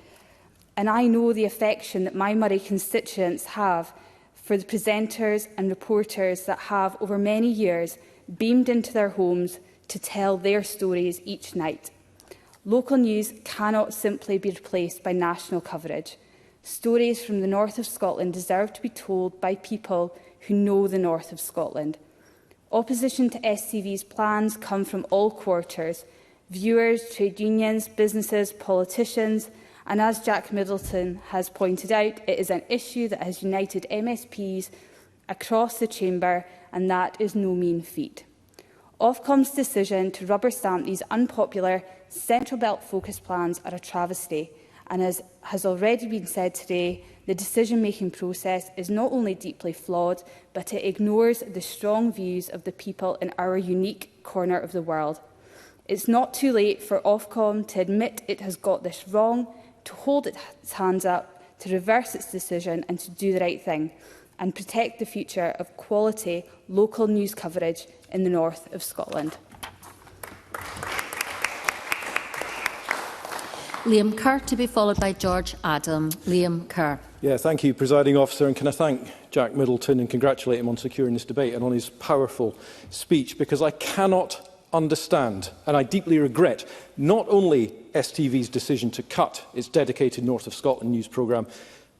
and I know the affection that my Murray constituents have for the presenters and reporters that have, over many years, beamed into their homes to tell their stories each night. Local news cannot simply be replaced by national coverage. Stories from the north of Scotland deserve to be told by people who know the north of Scotland. Opposition to STV's plans come from all quarters: viewers, trade unions, businesses, politicians, and as Jack Middleton has pointed out, it is an issue that has united MSPs across the chamber, and that is no mean feat. Ofcom's decision to rubber stamp these unpopular Central Belt focus plans are a travesty, and as has already been said today, the decision-making process is not only deeply flawed, but it ignores the strong views of the people in our unique corner of the world. It's not too late for Ofcom to admit it has got this wrong, to hold its hands up, to reverse its decision and to do the right thing, and protect the future of quality local news coverage in the north of Scotland. Liam Kerr, to be followed by George Adam. Liam Kerr. Yeah, thank you, Presiding Officer, and can I thank Jack Middleton and congratulate him on securing this debate and on his powerful speech, because I cannot understand, and I deeply regret, not only STV's decision to cut its dedicated North of Scotland news programme,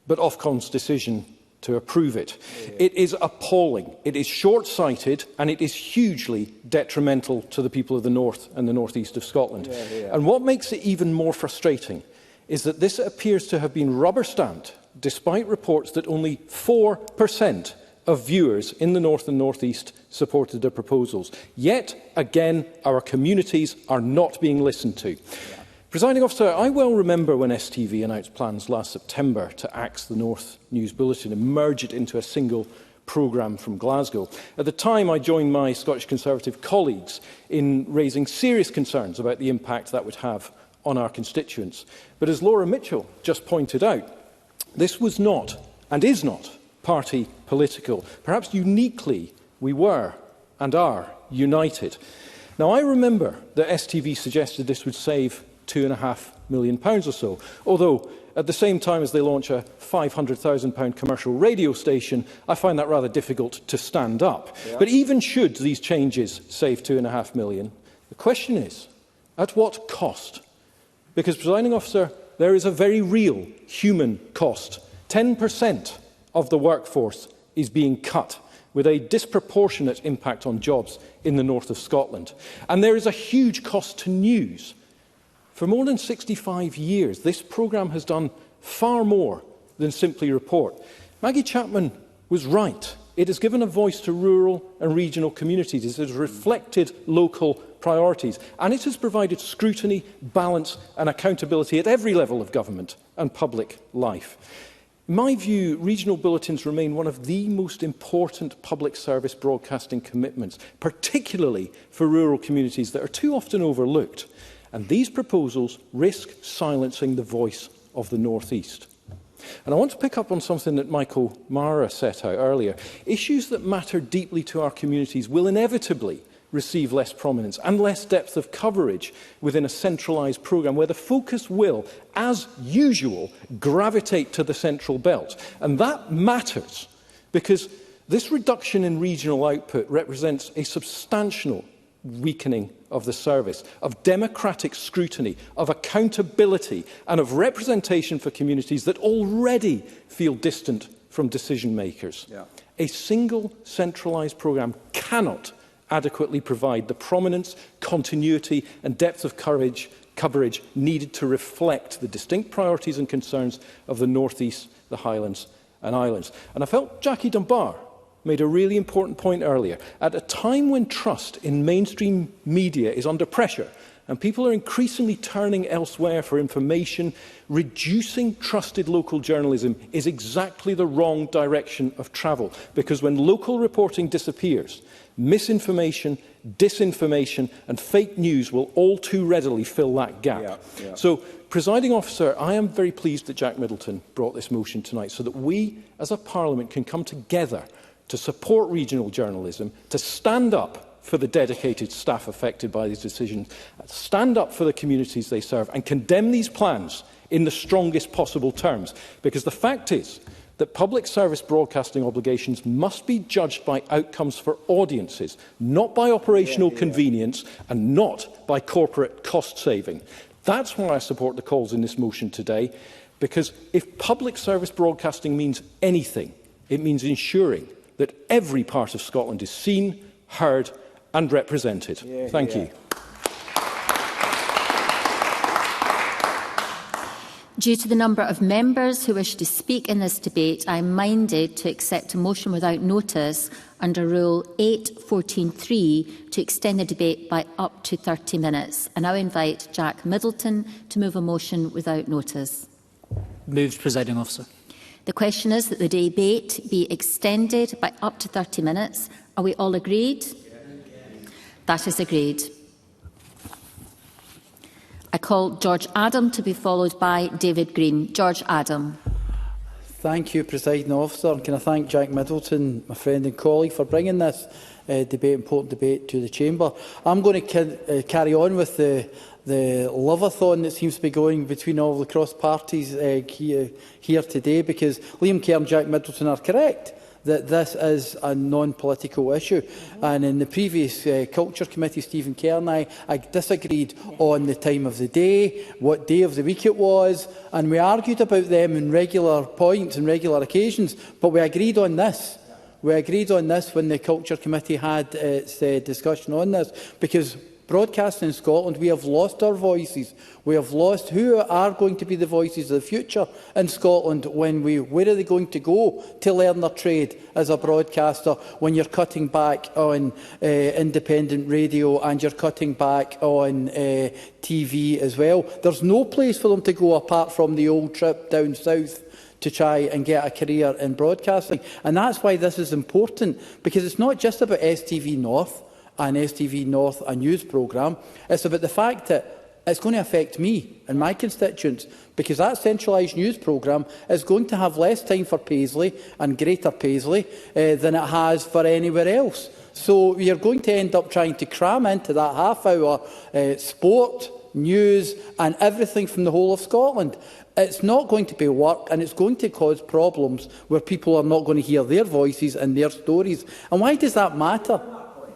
but Ofcom's decision to approve it. It is appalling, it is short-sighted, and it is hugely detrimental to the people of the North and the North East of Scotland. And what makes it even more frustrating is that this appears to have been rubber-stamped, despite reports that only 4% of viewers in the North and North East supported the proposals. Yet again, our communities are not being listened to. Presiding Officer, I well remember when STV announced plans last September to axe the North News Bulletin and merge it into a single programme from Glasgow. At the time, I joined my Scottish Conservative colleagues in raising serious concerns about the impact that would have on our constituents. But as Laura Mitchell just pointed out, this was not, and is not, party political. Perhaps uniquely, we were and are united. Now, I remember that STV suggested this would save £2.5 million or so, although at the same time as they launch a £500,000 commercial radio station, I find that rather difficult to stand up. But even should these changes save £2.5 million, the question is, at what cost? Because, Presiding Officer, there is a very real human cost. 10% of the workforce is being cut, with a disproportionate impact on jobs in the north of Scotland. And there is a huge cost to news. For more than 65 years, this programme has done far more than simply report. Maggie Chapman was right. It has given a voice to rural and regional communities. It has reflected local priorities. And it has provided scrutiny, balance and accountability at every level of government and public life. In my view, regional bulletins remain one of the most important public service broadcasting commitments, particularly for rural communities that are too often overlooked. And these proposals risk silencing the voice of the North East. And I want to pick up on something that Michael Mara set out earlier. Issues that matter deeply to our communities will inevitably receive less prominence and less depth of coverage within a centralised programme where the focus will, as usual, gravitate to the Central Belt. And that matters because this reduction in regional output represents a substantial weakening of the service, of democratic scrutiny, of accountability and of representation for communities that already feel distant from decision makers. A single centralised programme cannot adequately provide the prominence, continuity and depth of coverage needed to reflect the distinct priorities and concerns of the North East, the Highlands and Islands. And I felt Jackie Dunbar made a really important point earlier. At a time when trust in mainstream media is under pressure and people are increasingly turning elsewhere for information, reducing trusted local journalism is exactly the wrong direction of travel. Because when local reporting disappears, misinformation, disinformation and fake news will all too readily fill that gap. So, Presiding Officer, I am very pleased that Jack Middleton brought this motion tonight so that we as a Parliament can come together to support regional journalism, to stand up for the dedicated staff affected by these decisions, stand up for the communities they serve and condemn these plans in the strongest possible terms. Because the fact is that public service broadcasting obligations must be judged by outcomes for audiences, not by operational convenience and not by corporate cost saving. That's why I support the calls in this motion today. Because if public service broadcasting means anything, it means ensuring that every part of Scotland is seen, heard and represented. Thank you. Due to the number of members who wish to speak in this debate, I am minded to accept a motion without notice under Rule 8.14.3 to extend the debate by up to 30 minutes. I now invite Jack Middleton to move a motion without notice. Moved, Presiding Officer. The question is that the debate be extended by up to 30 minutes. Are we all agreed? Yes. That is agreed. I call George Adam to be followed by David Green. George Adam. Thank you, Presiding Officer. And can I thank Jack Middleton, my friend and colleague, for bringing this important debate to the Chamber. I'm going to carry on with the love-a-thon that seems to be going between all the cross parties here today, because Liam Kerr and Jack Middleton are correct that this is a non-political issue. And in the previous Culture Committee, Stephen Kerr and I disagreed on the time of the day, what day of the week it was, and we argued about them in regular points and regular occasions, but we agreed on this. We agreed on this when the Culture Committee had its discussion on this, because broadcasting in Scotland, we have lost our voices. We have lost who are going to be the voices of the future in Scotland. Where are they going to go to learn their trade as a broadcaster when you're cutting back on independent radio and you're cutting back on TV as well? There's no place for them to go apart from the old trip down south to try and get a career in broadcasting. And that's why this is important, because it's not just about STV North and STV North, a news programme. It's about the fact that it's going to affect me and my constituents, because that centralised news programme is going to have less time for Paisley and Greater Paisley than it has for anywhere else. So you're going to end up trying to cram into that half-hour sport, news and everything from the whole of Scotland. It's not going to be work, and it's going to cause problems where people are not going to hear their voices and their stories. And why does that matter?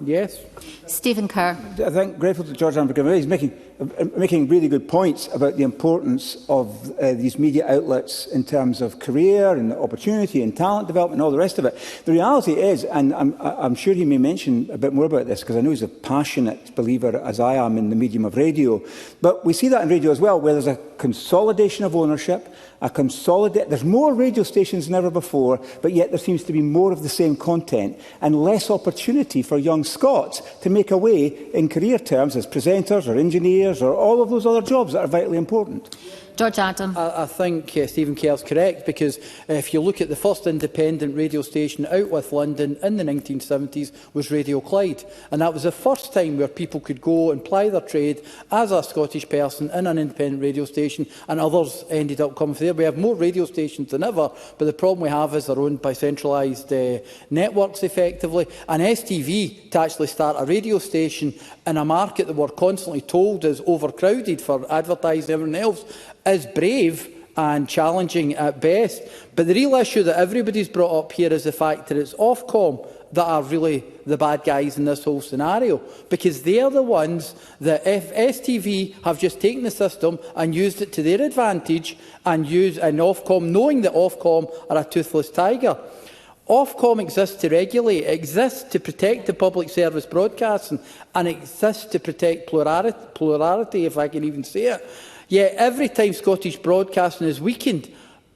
Yes. Stephen Kerr. I think grateful to George Amber. He's making really good points about the importance of these media outlets in terms of career and opportunity and talent development and all the rest of it. The reality is, and I'm sure he may mention a bit more about this because I know he's a passionate believer, as I am, in the medium of radio, but we see that in radio as well, where there's a consolidation of ownership, there's more radio stations than ever before, but yet there seems to be more of the same content and less opportunity for young Scots to make a way in career terms as presenters or engineers or all of those other jobs that are vitally important. George Adam. I think Stephen Kerr is correct, because if you look at the first independent radio station out with London in the 1970s was Radio Clyde, and that was the first time where people could go and ply their trade as a Scottish person in an independent radio station, and others ended up coming there. We have more radio stations than ever, but the problem we have is they're owned by centralised networks effectively, and STV to actually start a radio station in a market that we're constantly told is overcrowded for advertising and everything else is brave and challenging at best. But the real issue that everybody's brought up here is the fact that it's Ofcom that are really the bad guys in this whole scenario, because they're the ones that, if STV have just taken the system and used it to their advantage, and Ofcom, knowing that Ofcom are a toothless tiger. Ofcom exists to regulate, it exists to protect the public service broadcasting, and it exists to protect plurality, if I can even say it. Yet every time Scottish broadcasting is weakened,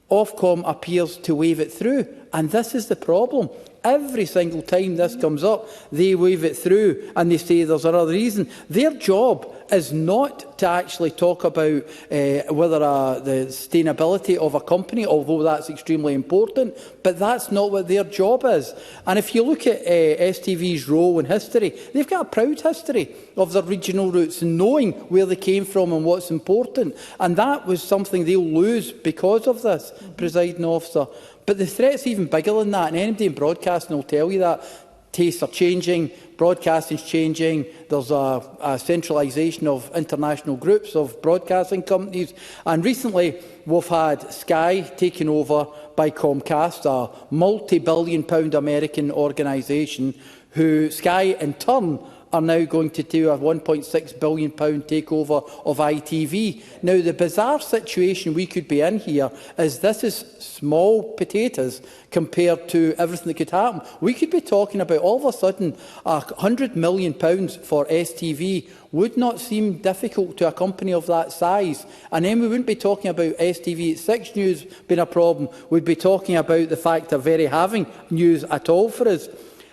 Ofcom appears to wave it through. And this is the problem. Every single time this comes up, they wave it through and they say there's another reason. Their job is not to actually talk about whether the sustainability of a company, although that's extremely important, but that's not what their job is. And if you look at STV's role in history, they've got a proud history of their regional roots and knowing where they came from and what's important. And that was something they'll lose because of this, Presiding Officer. But the threat's even bigger than that, and anybody in broadcasting will tell you that. Tastes are changing, broadcasting's changing, there's a centralisation of international groups of broadcasting companies, and recently we've had Sky taken over by Comcast, a multi-billion-pound American organisation, who Sky in turn are now going to do a £1.6 billion takeover of ITV. Now, the bizarre situation we could be in here is this is small potatoes compared to everything that could happen. We could be talking about, all of a sudden, £100 million for STV would not seem difficult to a company of that size. And then we wouldn't be talking about STV at 6 News being a problem. We'd be talking about the fact of very having news at all for us.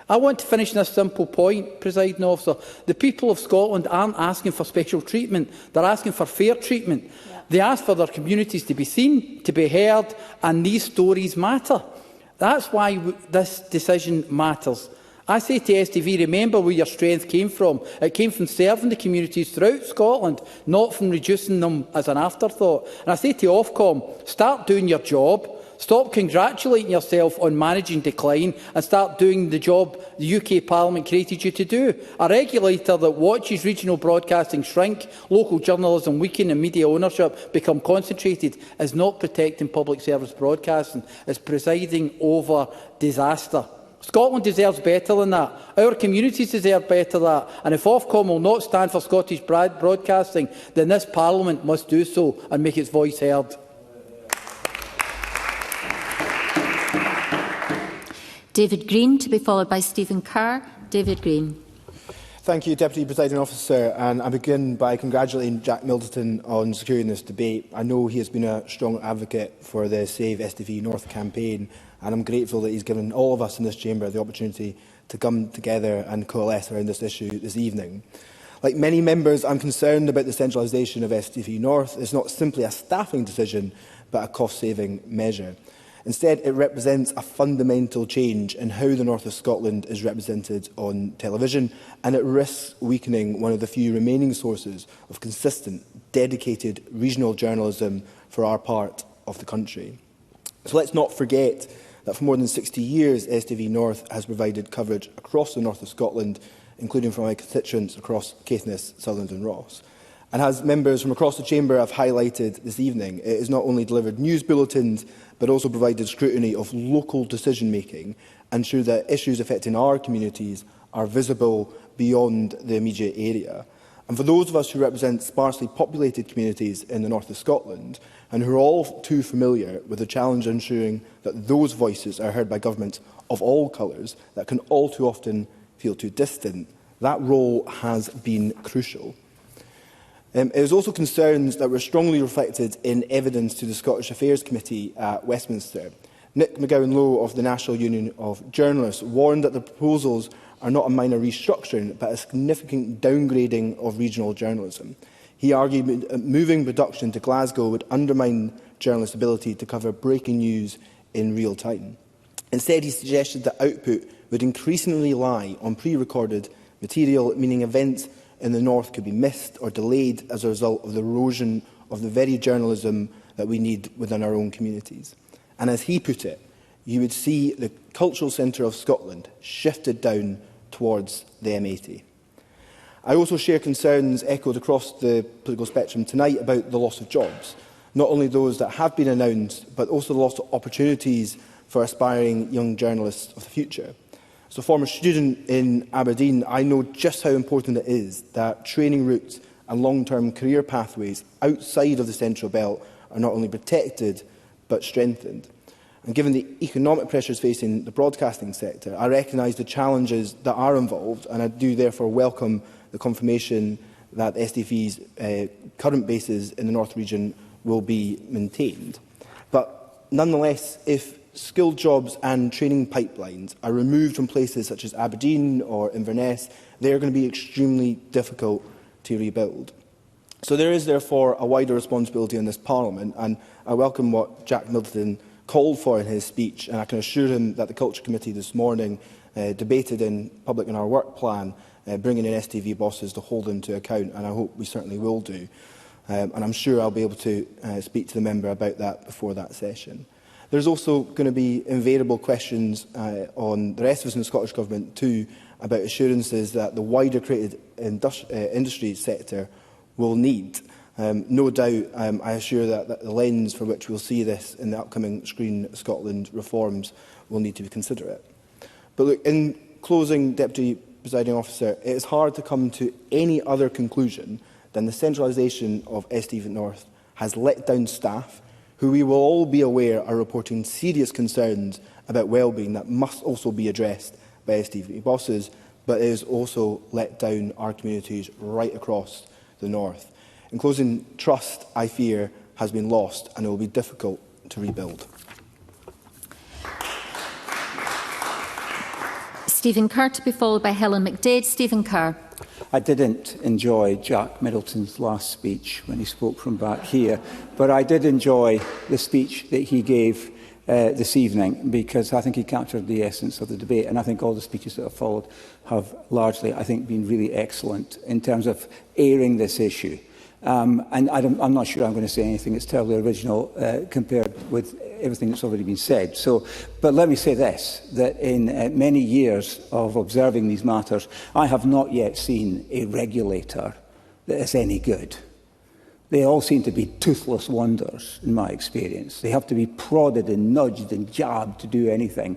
I want to finish on a simple point, Presiding Officer. The people of Scotland aren't asking for special treatment. They're asking for fair treatment. Yeah. They ask for their communities to be seen, to be heard, and these stories matter. That's why this decision matters. I say to STV, remember where your strength came from. It came from serving the communities throughout Scotland, not from reducing them as an afterthought. And I say to Ofcom, start doing your job. Stop congratulating yourself on managing decline and start doing the job the UK Parliament created you to do. A regulator that watches regional broadcasting shrink, local journalism weaken and media ownership become concentrated is not protecting public service broadcasting. It's presiding over disaster. Scotland deserves better than that. Our communities deserve better than that. And if Ofcom will not stand for Scottish broadcasting, then this Parliament must do so and make its voice heard. David Green, to be followed by Stephen Kerr. David Green. Thank you, Deputy Presiding Officer. And I begin by congratulating Jack Middleton on securing this debate. I know he has been a strong advocate for the Save STV North campaign, and I'm grateful that he's given all of us in this chamber the opportunity to come together and coalesce around this issue this evening. Like many members, I'm concerned about the centralisation of STV North. It's not simply a staffing decision, but a cost-saving measure. Instead, it represents a fundamental change in how the north of Scotland is represented on television, and it risks weakening one of the few remaining sources of consistent, dedicated regional journalism for our part of the country. So let's not forget that for more than 60 years, STV North has provided coverage across the north of Scotland, including from my constituents across Caithness, Sutherland and Ross. And as members from across the chamber have highlighted this evening, it has not only delivered news bulletins, but also provided scrutiny of local decision-making, ensure that issues affecting our communities are visible beyond the immediate area. And for those of us who represent sparsely populated communities in the north of Scotland, and who are all too familiar with the challenge of ensuring that those voices are heard by governments of all colours that can all too often feel too distant, that role has been crucial. It is also concerns that were strongly reflected in evidence to the Scottish Affairs Committee at Westminster. Nick McGowan-Lowe of the National Union of Journalists warned that the proposals are not a minor restructuring, but a significant downgrading of regional journalism. He argued that moving production to Glasgow would undermine journalists' ability to cover breaking news in real time. Instead, he suggested that output would increasingly rely on pre-recorded material, meaning events in the north could be missed or delayed as a result of the erosion of the very journalism that we need within our own communities. And as he put it, you would see the cultural centre of Scotland shifted down towards the M80. I also share concerns echoed across the political spectrum tonight about the loss of jobs, not only those that have been announced, but also the loss of opportunities for aspiring young journalists of the future. As a former student in Aberdeen, I know just how important it is that training routes and long-term career pathways outside of the Central Belt are not only protected, but strengthened. And given the economic pressures facing the broadcasting sector, I recognise the challenges that are involved, and I do therefore welcome the confirmation that STV's current bases in the North region will be maintained. But nonetheless, if skilled jobs and training pipelines are removed from places such as Aberdeen or Inverness, they are going to be extremely difficult to rebuild. So there is therefore a wider responsibility in this Parliament, and I welcome what Jack Middleton called for in his speech, and I can assure him that the Culture Committee this morning debated in public in our work plan, bringing in STV bosses to hold them to account, and I hope we certainly will do. And I'm sure I'll be able to speak to the member about that before that session. There's also going to be invariable questions on the rest of us in the Scottish Government too, about assurances that the wider created industry sector will need. No doubt, I assure that the lens for which we'll see this in the upcoming Screen Scotland reforms will need to be considerate. But look, in closing, Deputy Presiding Officer, it is hard to come to any other conclusion than the centralisation of STV North has let down staff, who we will all be aware are reporting serious concerns about well-being that must also be addressed by STV bosses, but it has also let down our communities right across the North. In closing, trust, I fear, has been lost, and it will be difficult to rebuild. Stephen Kerr to be followed by Helen McDade. Stephen Kerr. I didn't enjoy Jack Middleton's last speech when he spoke from back here, but I did enjoy the speech that he gave this evening, because I think he captured the essence of the debate, and I think all the speeches that have followed have largely, I think, been really excellent in terms of airing this issue. And I'm not sure I'm going to say anything that's terribly original compared with everything that's already been said. But let me say this, that in many years of observing these matters, I have not yet seen a regulator that is any good. They all seem to be toothless wonders, in my experience. They have to be prodded and nudged and jabbed to do anything.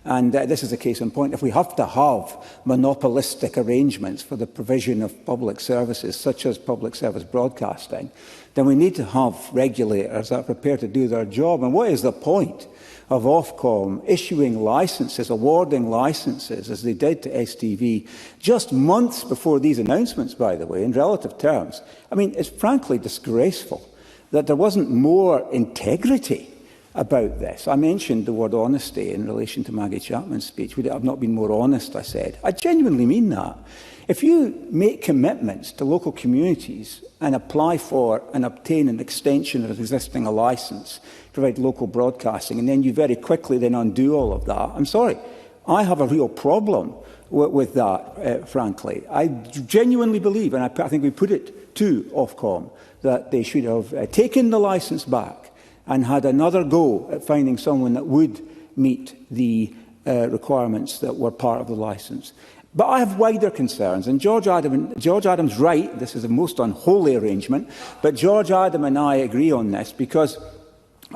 And this is a case in point. If we have to have monopolistic arrangements for the provision of public services, such as public service broadcasting, then we need to have regulators that are prepared to do their job. And what is the point of Ofcom issuing licences, awarding licences, as they did to STV, just months before these announcements, by the way, in relative terms? I mean, it's frankly disgraceful that there wasn't more integrity about this. I mentioned the word honesty in relation to Maggie Chapman's speech. Would it have not been more honest, I said. I genuinely mean that. If you make commitments to local communities and apply for and obtain an extension of existing licence to provide local broadcasting, and then you very quickly then undo all of that, I'm sorry, I have a real problem with that, frankly. I genuinely believe, and I think we put it to Ofcom, that they should have taken the licence back and had another go at finding someone that would meet the requirements that were part of the licence. But I have wider concerns, and George Adam's right, this is a most unholy arrangement, but George Adam and I agree on this, because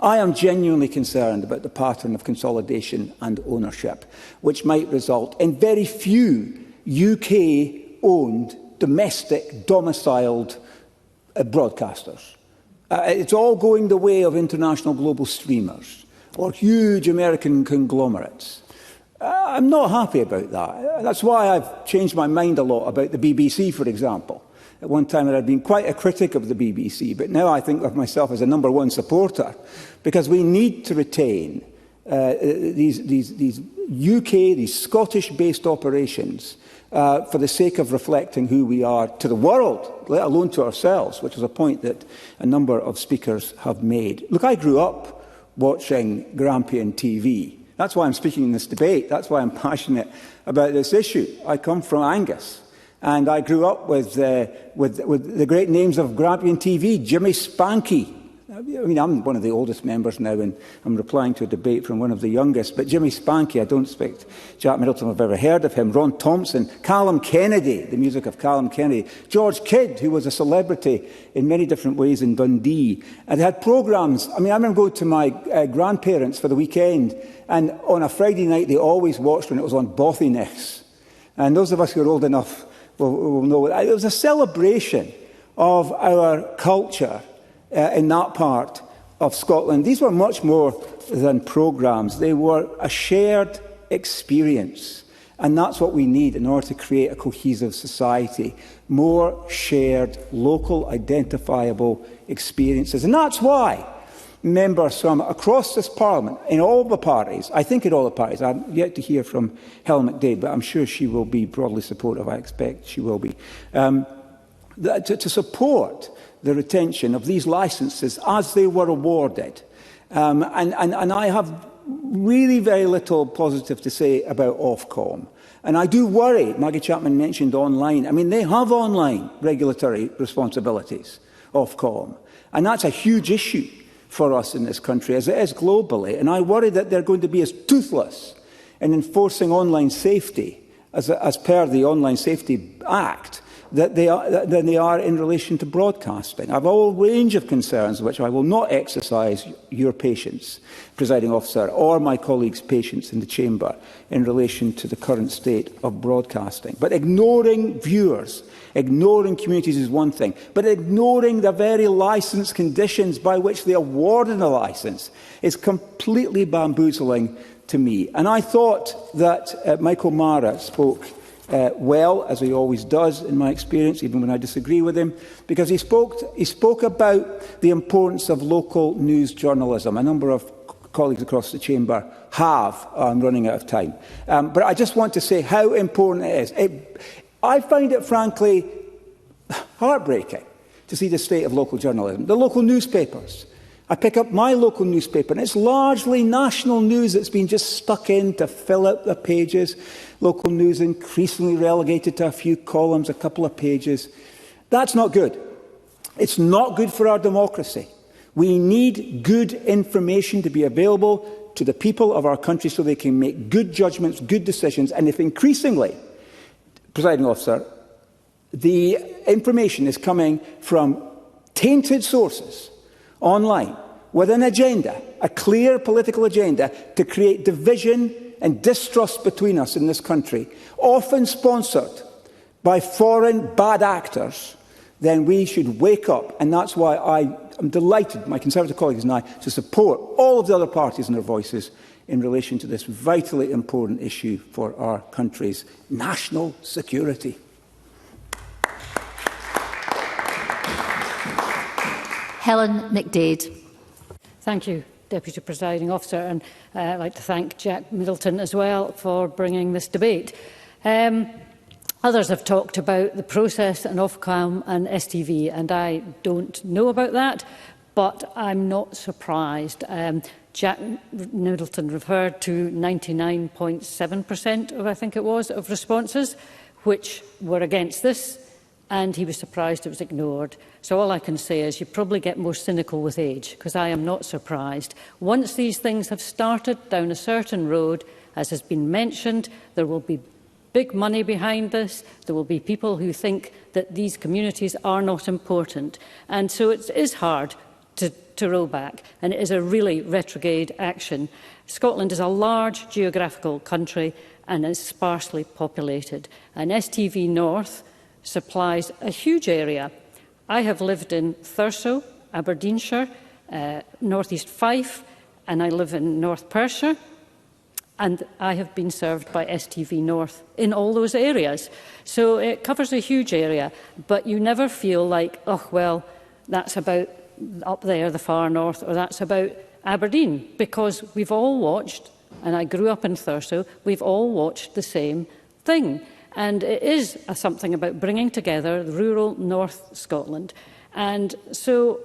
I am genuinely concerned about the pattern of consolidation and ownership, which might result in very few UK-owned, domestic, domiciled broadcasters. It's all going the way of international global streamers or huge American conglomerates. I'm not happy about that. That's why I've changed my mind a lot about the BBC, for example. At one time, I'd been quite a critic of the BBC, but now I think of myself as a #1 supporter, because we need to retain these UK, these Scottish-based operations for the sake of reflecting who we are to the world, let alone to ourselves, which is a point that a number of speakers have made. Look, I grew up watching Grampian TV. That's why I'm speaking in this debate. That's why I'm passionate about this issue. I come from Angus, and I grew up with the great names of Grampian TV, Jimmy Spanky. I mean, I'm one of the oldest members now, and I'm replying to a debate from one of the youngest. But Jimmy Spanky, I don't expect Jack Middleton have ever heard of him. Ron Thompson, Callum Kennedy, the music of Callum Kennedy. George Kidd, who was a celebrity in many different ways in Dundee. And they had programmes. I mean, I remember going to my grandparents for the weekend, and on a Friday night, they always watched when it was on Bothiness. And those of us who are old enough will know it was a celebration of our culture in that part of Scotland. These were much more than programmes. They were a shared experience. And that's what we need in order to create a cohesive society. More shared, local, identifiable experiences. And that's why members from across this Parliament, in all the parties, I think in all the parties, I'm yet to hear from Helen McDade, but I'm sure she will be broadly supportive. I expect she will be. To support the retention of these licences as they were awarded. And I have really very little positive to say about Ofcom. And I do worry, Maggie Chapman mentioned online. I mean, they have online regulatory responsibilities, Ofcom. And that's a huge issue for us in this country, as it is globally. And I worry that they're going to be as toothless in enforcing online safety, as per the Online Safety Act, than they are in relation to broadcasting. I have a whole range of concerns which I will not exercise your patience, Presiding Officer, or my colleagues' patience in the Chamber in relation to the current state of broadcasting. But ignoring viewers, ignoring communities is one thing, but ignoring the very licence conditions by which they awarded a licence is completely bamboozling to me. And I thought that Michael Mara spoke well, as he always does in my experience, even when I disagree with him, because he spoke about the importance of local news journalism. A number of colleagues across the chamber have. I'm running out of time. But I just want to say how important it is. I find it, frankly, heartbreaking to see the state of local journalism. The local newspapers. I pick up my local newspaper, and it's largely national news that's been just stuck in to fill out the pages. Local news increasingly relegated to a few columns, a couple of pages. That's not good. It's not good for our democracy. We need good information to be available to the people of our country so they can make good judgments, good decisions. And if increasingly, Presiding Officer, the information is coming from tainted sources online with an agenda, a clear political agenda to create division and distrust between us in this country, often sponsored by foreign bad actors, then we should wake up. And that's why I am delighted, my Conservative colleagues and I, to support all of the other parties and their voices in relation to this vitally important issue for our country's national security. Helen McDade. Thank you, Deputy Presiding Officer, and I'd like to thank Jack Middleton as well for bringing this debate. Others have talked about the process and Ofcom and STV, and I don't know about that, but I'm not surprised. Jack Middleton referred to 99.7% of, I think it was, of responses which were against this, and he was surprised it was ignored. So all I can say is you probably get more cynical with age, because I am not surprised. Once these things have started down a certain road, as has been mentioned, there will be big money behind this. There will be people who think that these communities are not important. And so it is hard to roll back, and it is a really retrograde action. Scotland is a large geographical country and is sparsely populated. And STV North supplies a huge area. I have lived in Thurso, Aberdeenshire, North East Fife, and I live in North Perthshire, and I have been served by STV North in all those areas. So it covers a huge area, but you never feel like, oh, well, that's about up there, the far north, or that's about Aberdeen, because we've all watched, and I grew up in Thurso, we've all watched the same thing. And it is something about bringing together rural North Scotland. And so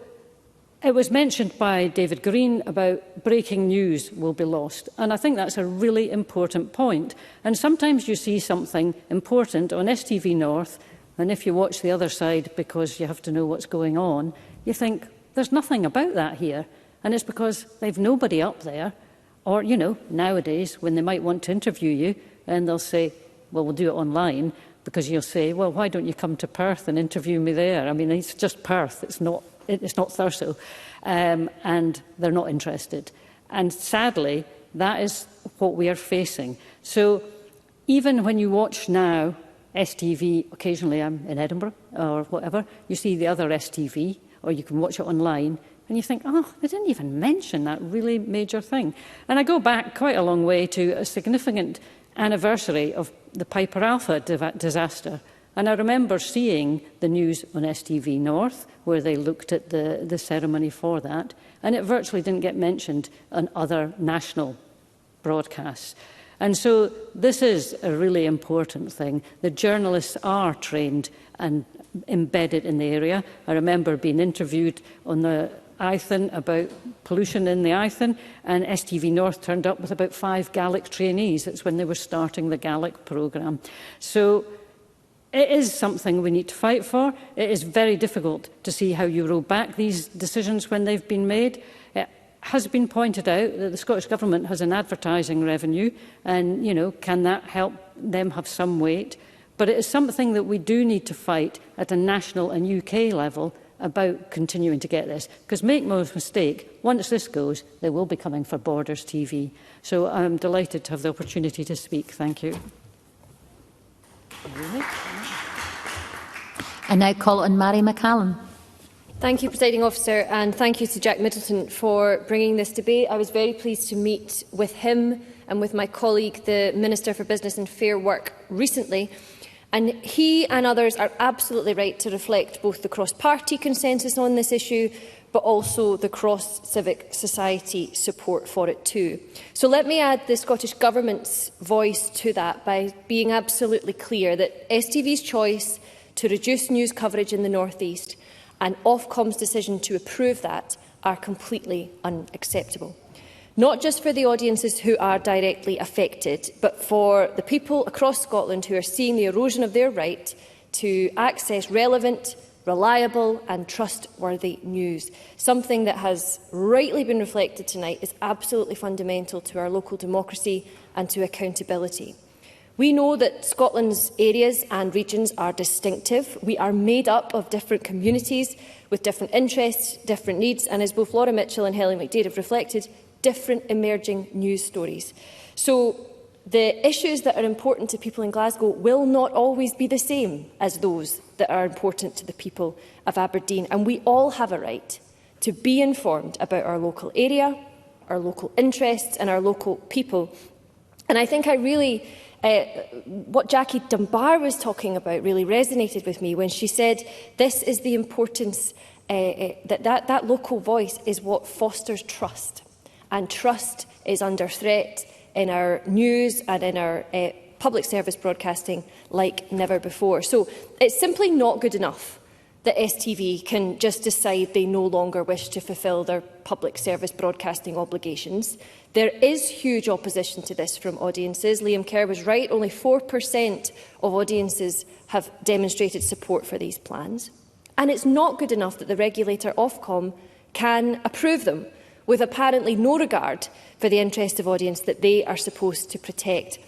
it was mentioned by David Green about breaking news will be lost. And I think that's a really important point. And sometimes you see something important on STV North, and if you watch the other side because you have to know what's going on, you think, there's nothing about that here. And it's because they've nobody up there. Or, you know, nowadays, when they might want to interview you, and they'll say, well, we'll do it online, because you'll say, well, why don't you come to Perth and interview me there? I mean, it's just Perth, it's not Thurso. And they're not interested. And sadly, that is what we are facing. So even when you watch now STV, occasionally I'm in Edinburgh or whatever, you see the other STV, or you can watch it online, and you think, oh, they didn't even mention that really major thing. And I go back quite a long way to a significant anniversary of the Piper Alpha disaster. And I remember seeing the news on STV North, where they looked at the ceremony for that, and it virtually didn't get mentioned on other national broadcasts. And so this is a really important thing. The journalists are trained and embedded in the area. I remember being interviewed on the Eithin about pollution in the Eithin, and STV North turned up with about 5 Gaelic trainees. It's when they were starting the Gaelic programme. So it is something we need to fight for. It is very difficult to see how you roll back these decisions when they've been made. It has been pointed out that the Scottish Government has an advertising revenue, and, you know, can that help them have some weight? But But it is something that we do need to fight at a national and UK level about continuing to get this. Because make no mistake, once this goes, they will be coming for Borders TV. So I'm delighted to have the opportunity to speak. Thank you. I now call on Mary McCallum. Thank you, Presiding Officer, and thank you to Jack Middleton for bringing this debate. I was very pleased to meet with him and with my colleague, the Minister for Business and Fair Work, recently. And he and others are absolutely right to reflect both the cross-party consensus on this issue, but also the cross-civic society support for it too. So let me add the Scottish Government's voice to that by being absolutely clear that STV's choice to reduce news coverage in the North East and Ofcom's decision to approve that are completely unacceptable. Not just for the audiences who are directly affected, but for the people across Scotland who are seeing the erosion of their right to access relevant, reliable and trustworthy news. Something that has rightly been reflected tonight is absolutely fundamental to our local democracy and to accountability. We know that Scotland's areas and regions are distinctive. We are made up of different communities with different interests, different needs, and as both Laura Mitchell and Helen McDade have reflected, different emerging news stories. So the issues that are important to people in Glasgow will not always be the same as those that are important to the people of Aberdeen. And we all have a right to be informed about our local area, our local interests and our local people. And I think what Jackie Dunbar was talking about really resonated with me when she said this is the importance, that local voice is what fosters trust. And trust is under threat in our news and in our public service broadcasting like never before. So it's simply not good enough that STV can just decide they no longer wish to fulfil their public service broadcasting obligations. There is huge opposition to this from audiences. Liam Kerr was right, only 4% of audiences have demonstrated support for these plans. And it's not good enough that the regulator Ofcom can approve them, with apparently no regard for the interest of audience that they are supposed to protect.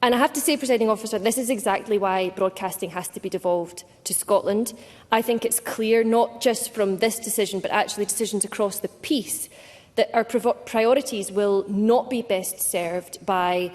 And I have to say, Presiding Officer, this is exactly why broadcasting has to be devolved to Scotland. I think it's clear, not just from this decision, but actually decisions across the piece, that our priorities will not be best served by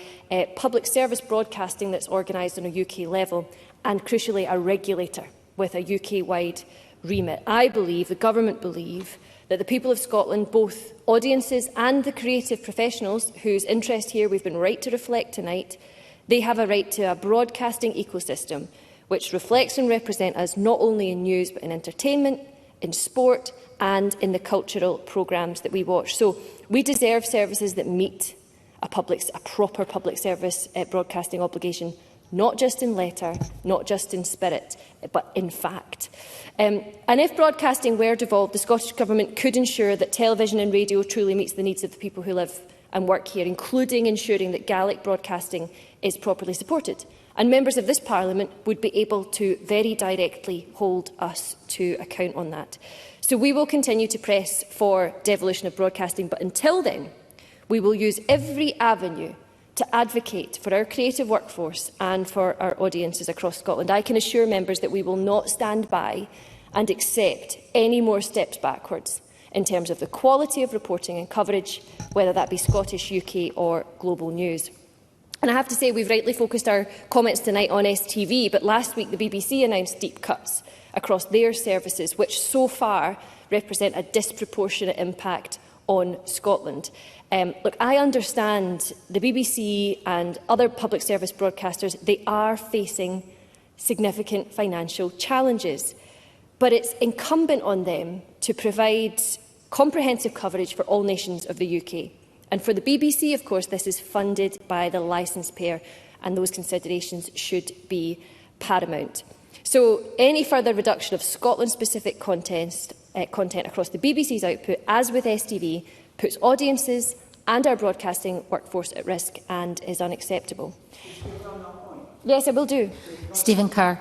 public service broadcasting that's organised on a UK level and, crucially, a regulator with a UK-wide remit. I believe, the Government believe, that the people of Scotland, both audiences and the creative professionals whose interest here we've been right to reflect tonight, they have a right to a broadcasting ecosystem which reflects and represents us not only in news but in entertainment, in sport and in the cultural programmes that we watch. So we deserve services that meet a proper public service broadcasting obligation, not just in letter, not just in spirit, but in fact. And if broadcasting were devolved, the Scottish Government could ensure that television and radio truly meets the needs of the people who live and work here, including ensuring that Gaelic broadcasting is properly supported. And members of this Parliament would be able to very directly hold us to account on that. So we will continue to press for devolution of broadcasting, but until then, we will use every avenue to advocate for our creative workforce and for our audiences across Scotland. I can assure members that we will not stand by and accept any more steps backwards in terms of the quality of reporting and coverage, whether that be Scottish, UK or global news. And I have to say we've rightly focused our comments tonight on STV, but last week the BBC announced deep cuts across their services, which so far represent a disproportionate impact on Scotland. Look, I understand the BBC and other public service broadcasters, they are facing significant financial challenges, but it's incumbent on them to provide comprehensive coverage for all nations of the UK. And for the BBC, of course, this is funded by the licence payer, and those considerations should be paramount. So any further reduction of Scotland-specific content across the BBC's output, as with STV, puts audiences and our broadcasting workforce at risk and is unacceptable. Yes, I will do. Stephen Kerr.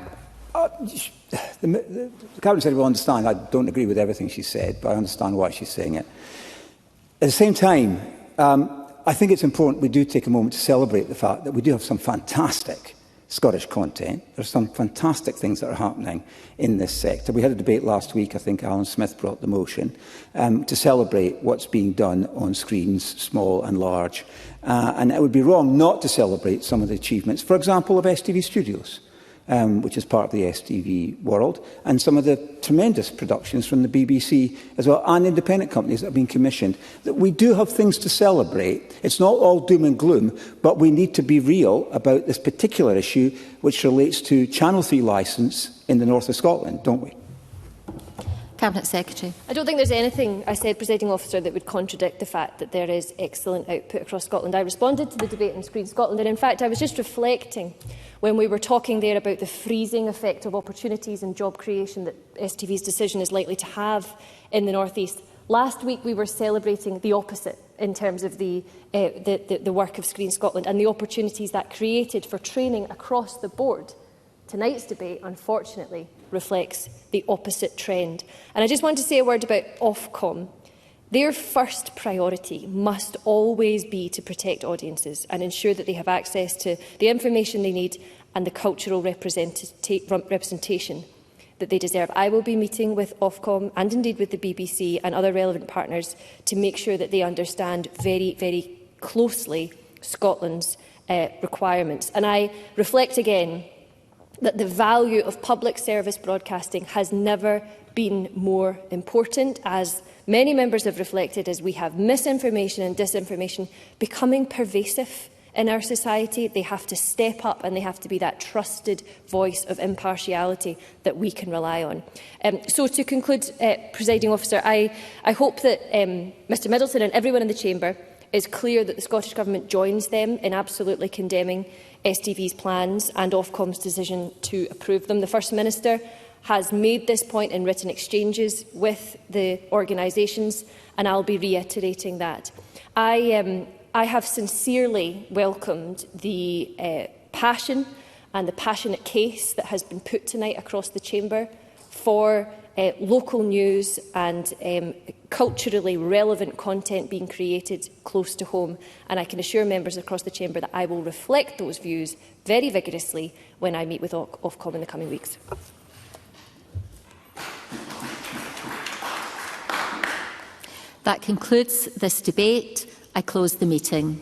The Cabinet Secretary will understand. I don't agree with everything she said, but I understand why she's saying it. At the same time, I think it's important we do take a moment to celebrate the fact that we do have some fantastic Scottish content. There are some fantastic things that are happening in this sector. We had a debate last week, I think Alan Smith brought the motion, to celebrate what's being done on screens, small and large. And it would be wrong not to celebrate some of the achievements, for example, of STV Studios, which is part of the STV world, and some of the tremendous productions from the BBC as well, and independent companies that have been commissioned. That we do have things to celebrate. It's not all doom and gloom, but we need to be real about this particular issue, which relates to Channel 3 licence in the north of Scotland, don't we? Cabinet Secretary. I don't think there's anything I said, Presiding Officer, that would contradict the fact that there is excellent output across Scotland. I responded to the debate on Screen Scotland, and in fact I was just reflecting when we were talking there about the freezing effect of opportunities and job creation that STV's decision is likely to have in the North East. Last week we were celebrating the opposite in terms of the work of Screen Scotland and the opportunities that created for training across the board. Tonight's debate, unfortunately, reflects the opposite trend. And I just want to say a word about Ofcom. Their first priority must always be to protect audiences and ensure that they have access to the information they need and the cultural representation that they deserve. I will be meeting with Ofcom and indeed with the BBC and other relevant partners to make sure that they understand very, very closely Scotland's requirements. And I reflect again that the value of public service broadcasting has never been more important, as many members have reflected, as we have misinformation and disinformation becoming pervasive in our society. They have to step up and they have to be that trusted voice of impartiality that we can rely on. So to conclude, Presiding Officer, I hope that Mr Middleton and everyone in the Chamber is clear that the Scottish Government joins them in absolutely condemning STV's plans and Ofcom's decision to approve them. The First Minister has made this point in written exchanges with the organisations, and I'll be reiterating that. I have sincerely welcomed the passion and the passionate case that has been put tonight across the Chamber for local news and culturally relevant content being created close to home. And I can assure members across the Chamber that I will reflect those views very vigorously when I meet with Ofcom in the coming weeks. That concludes this debate. I close the meeting.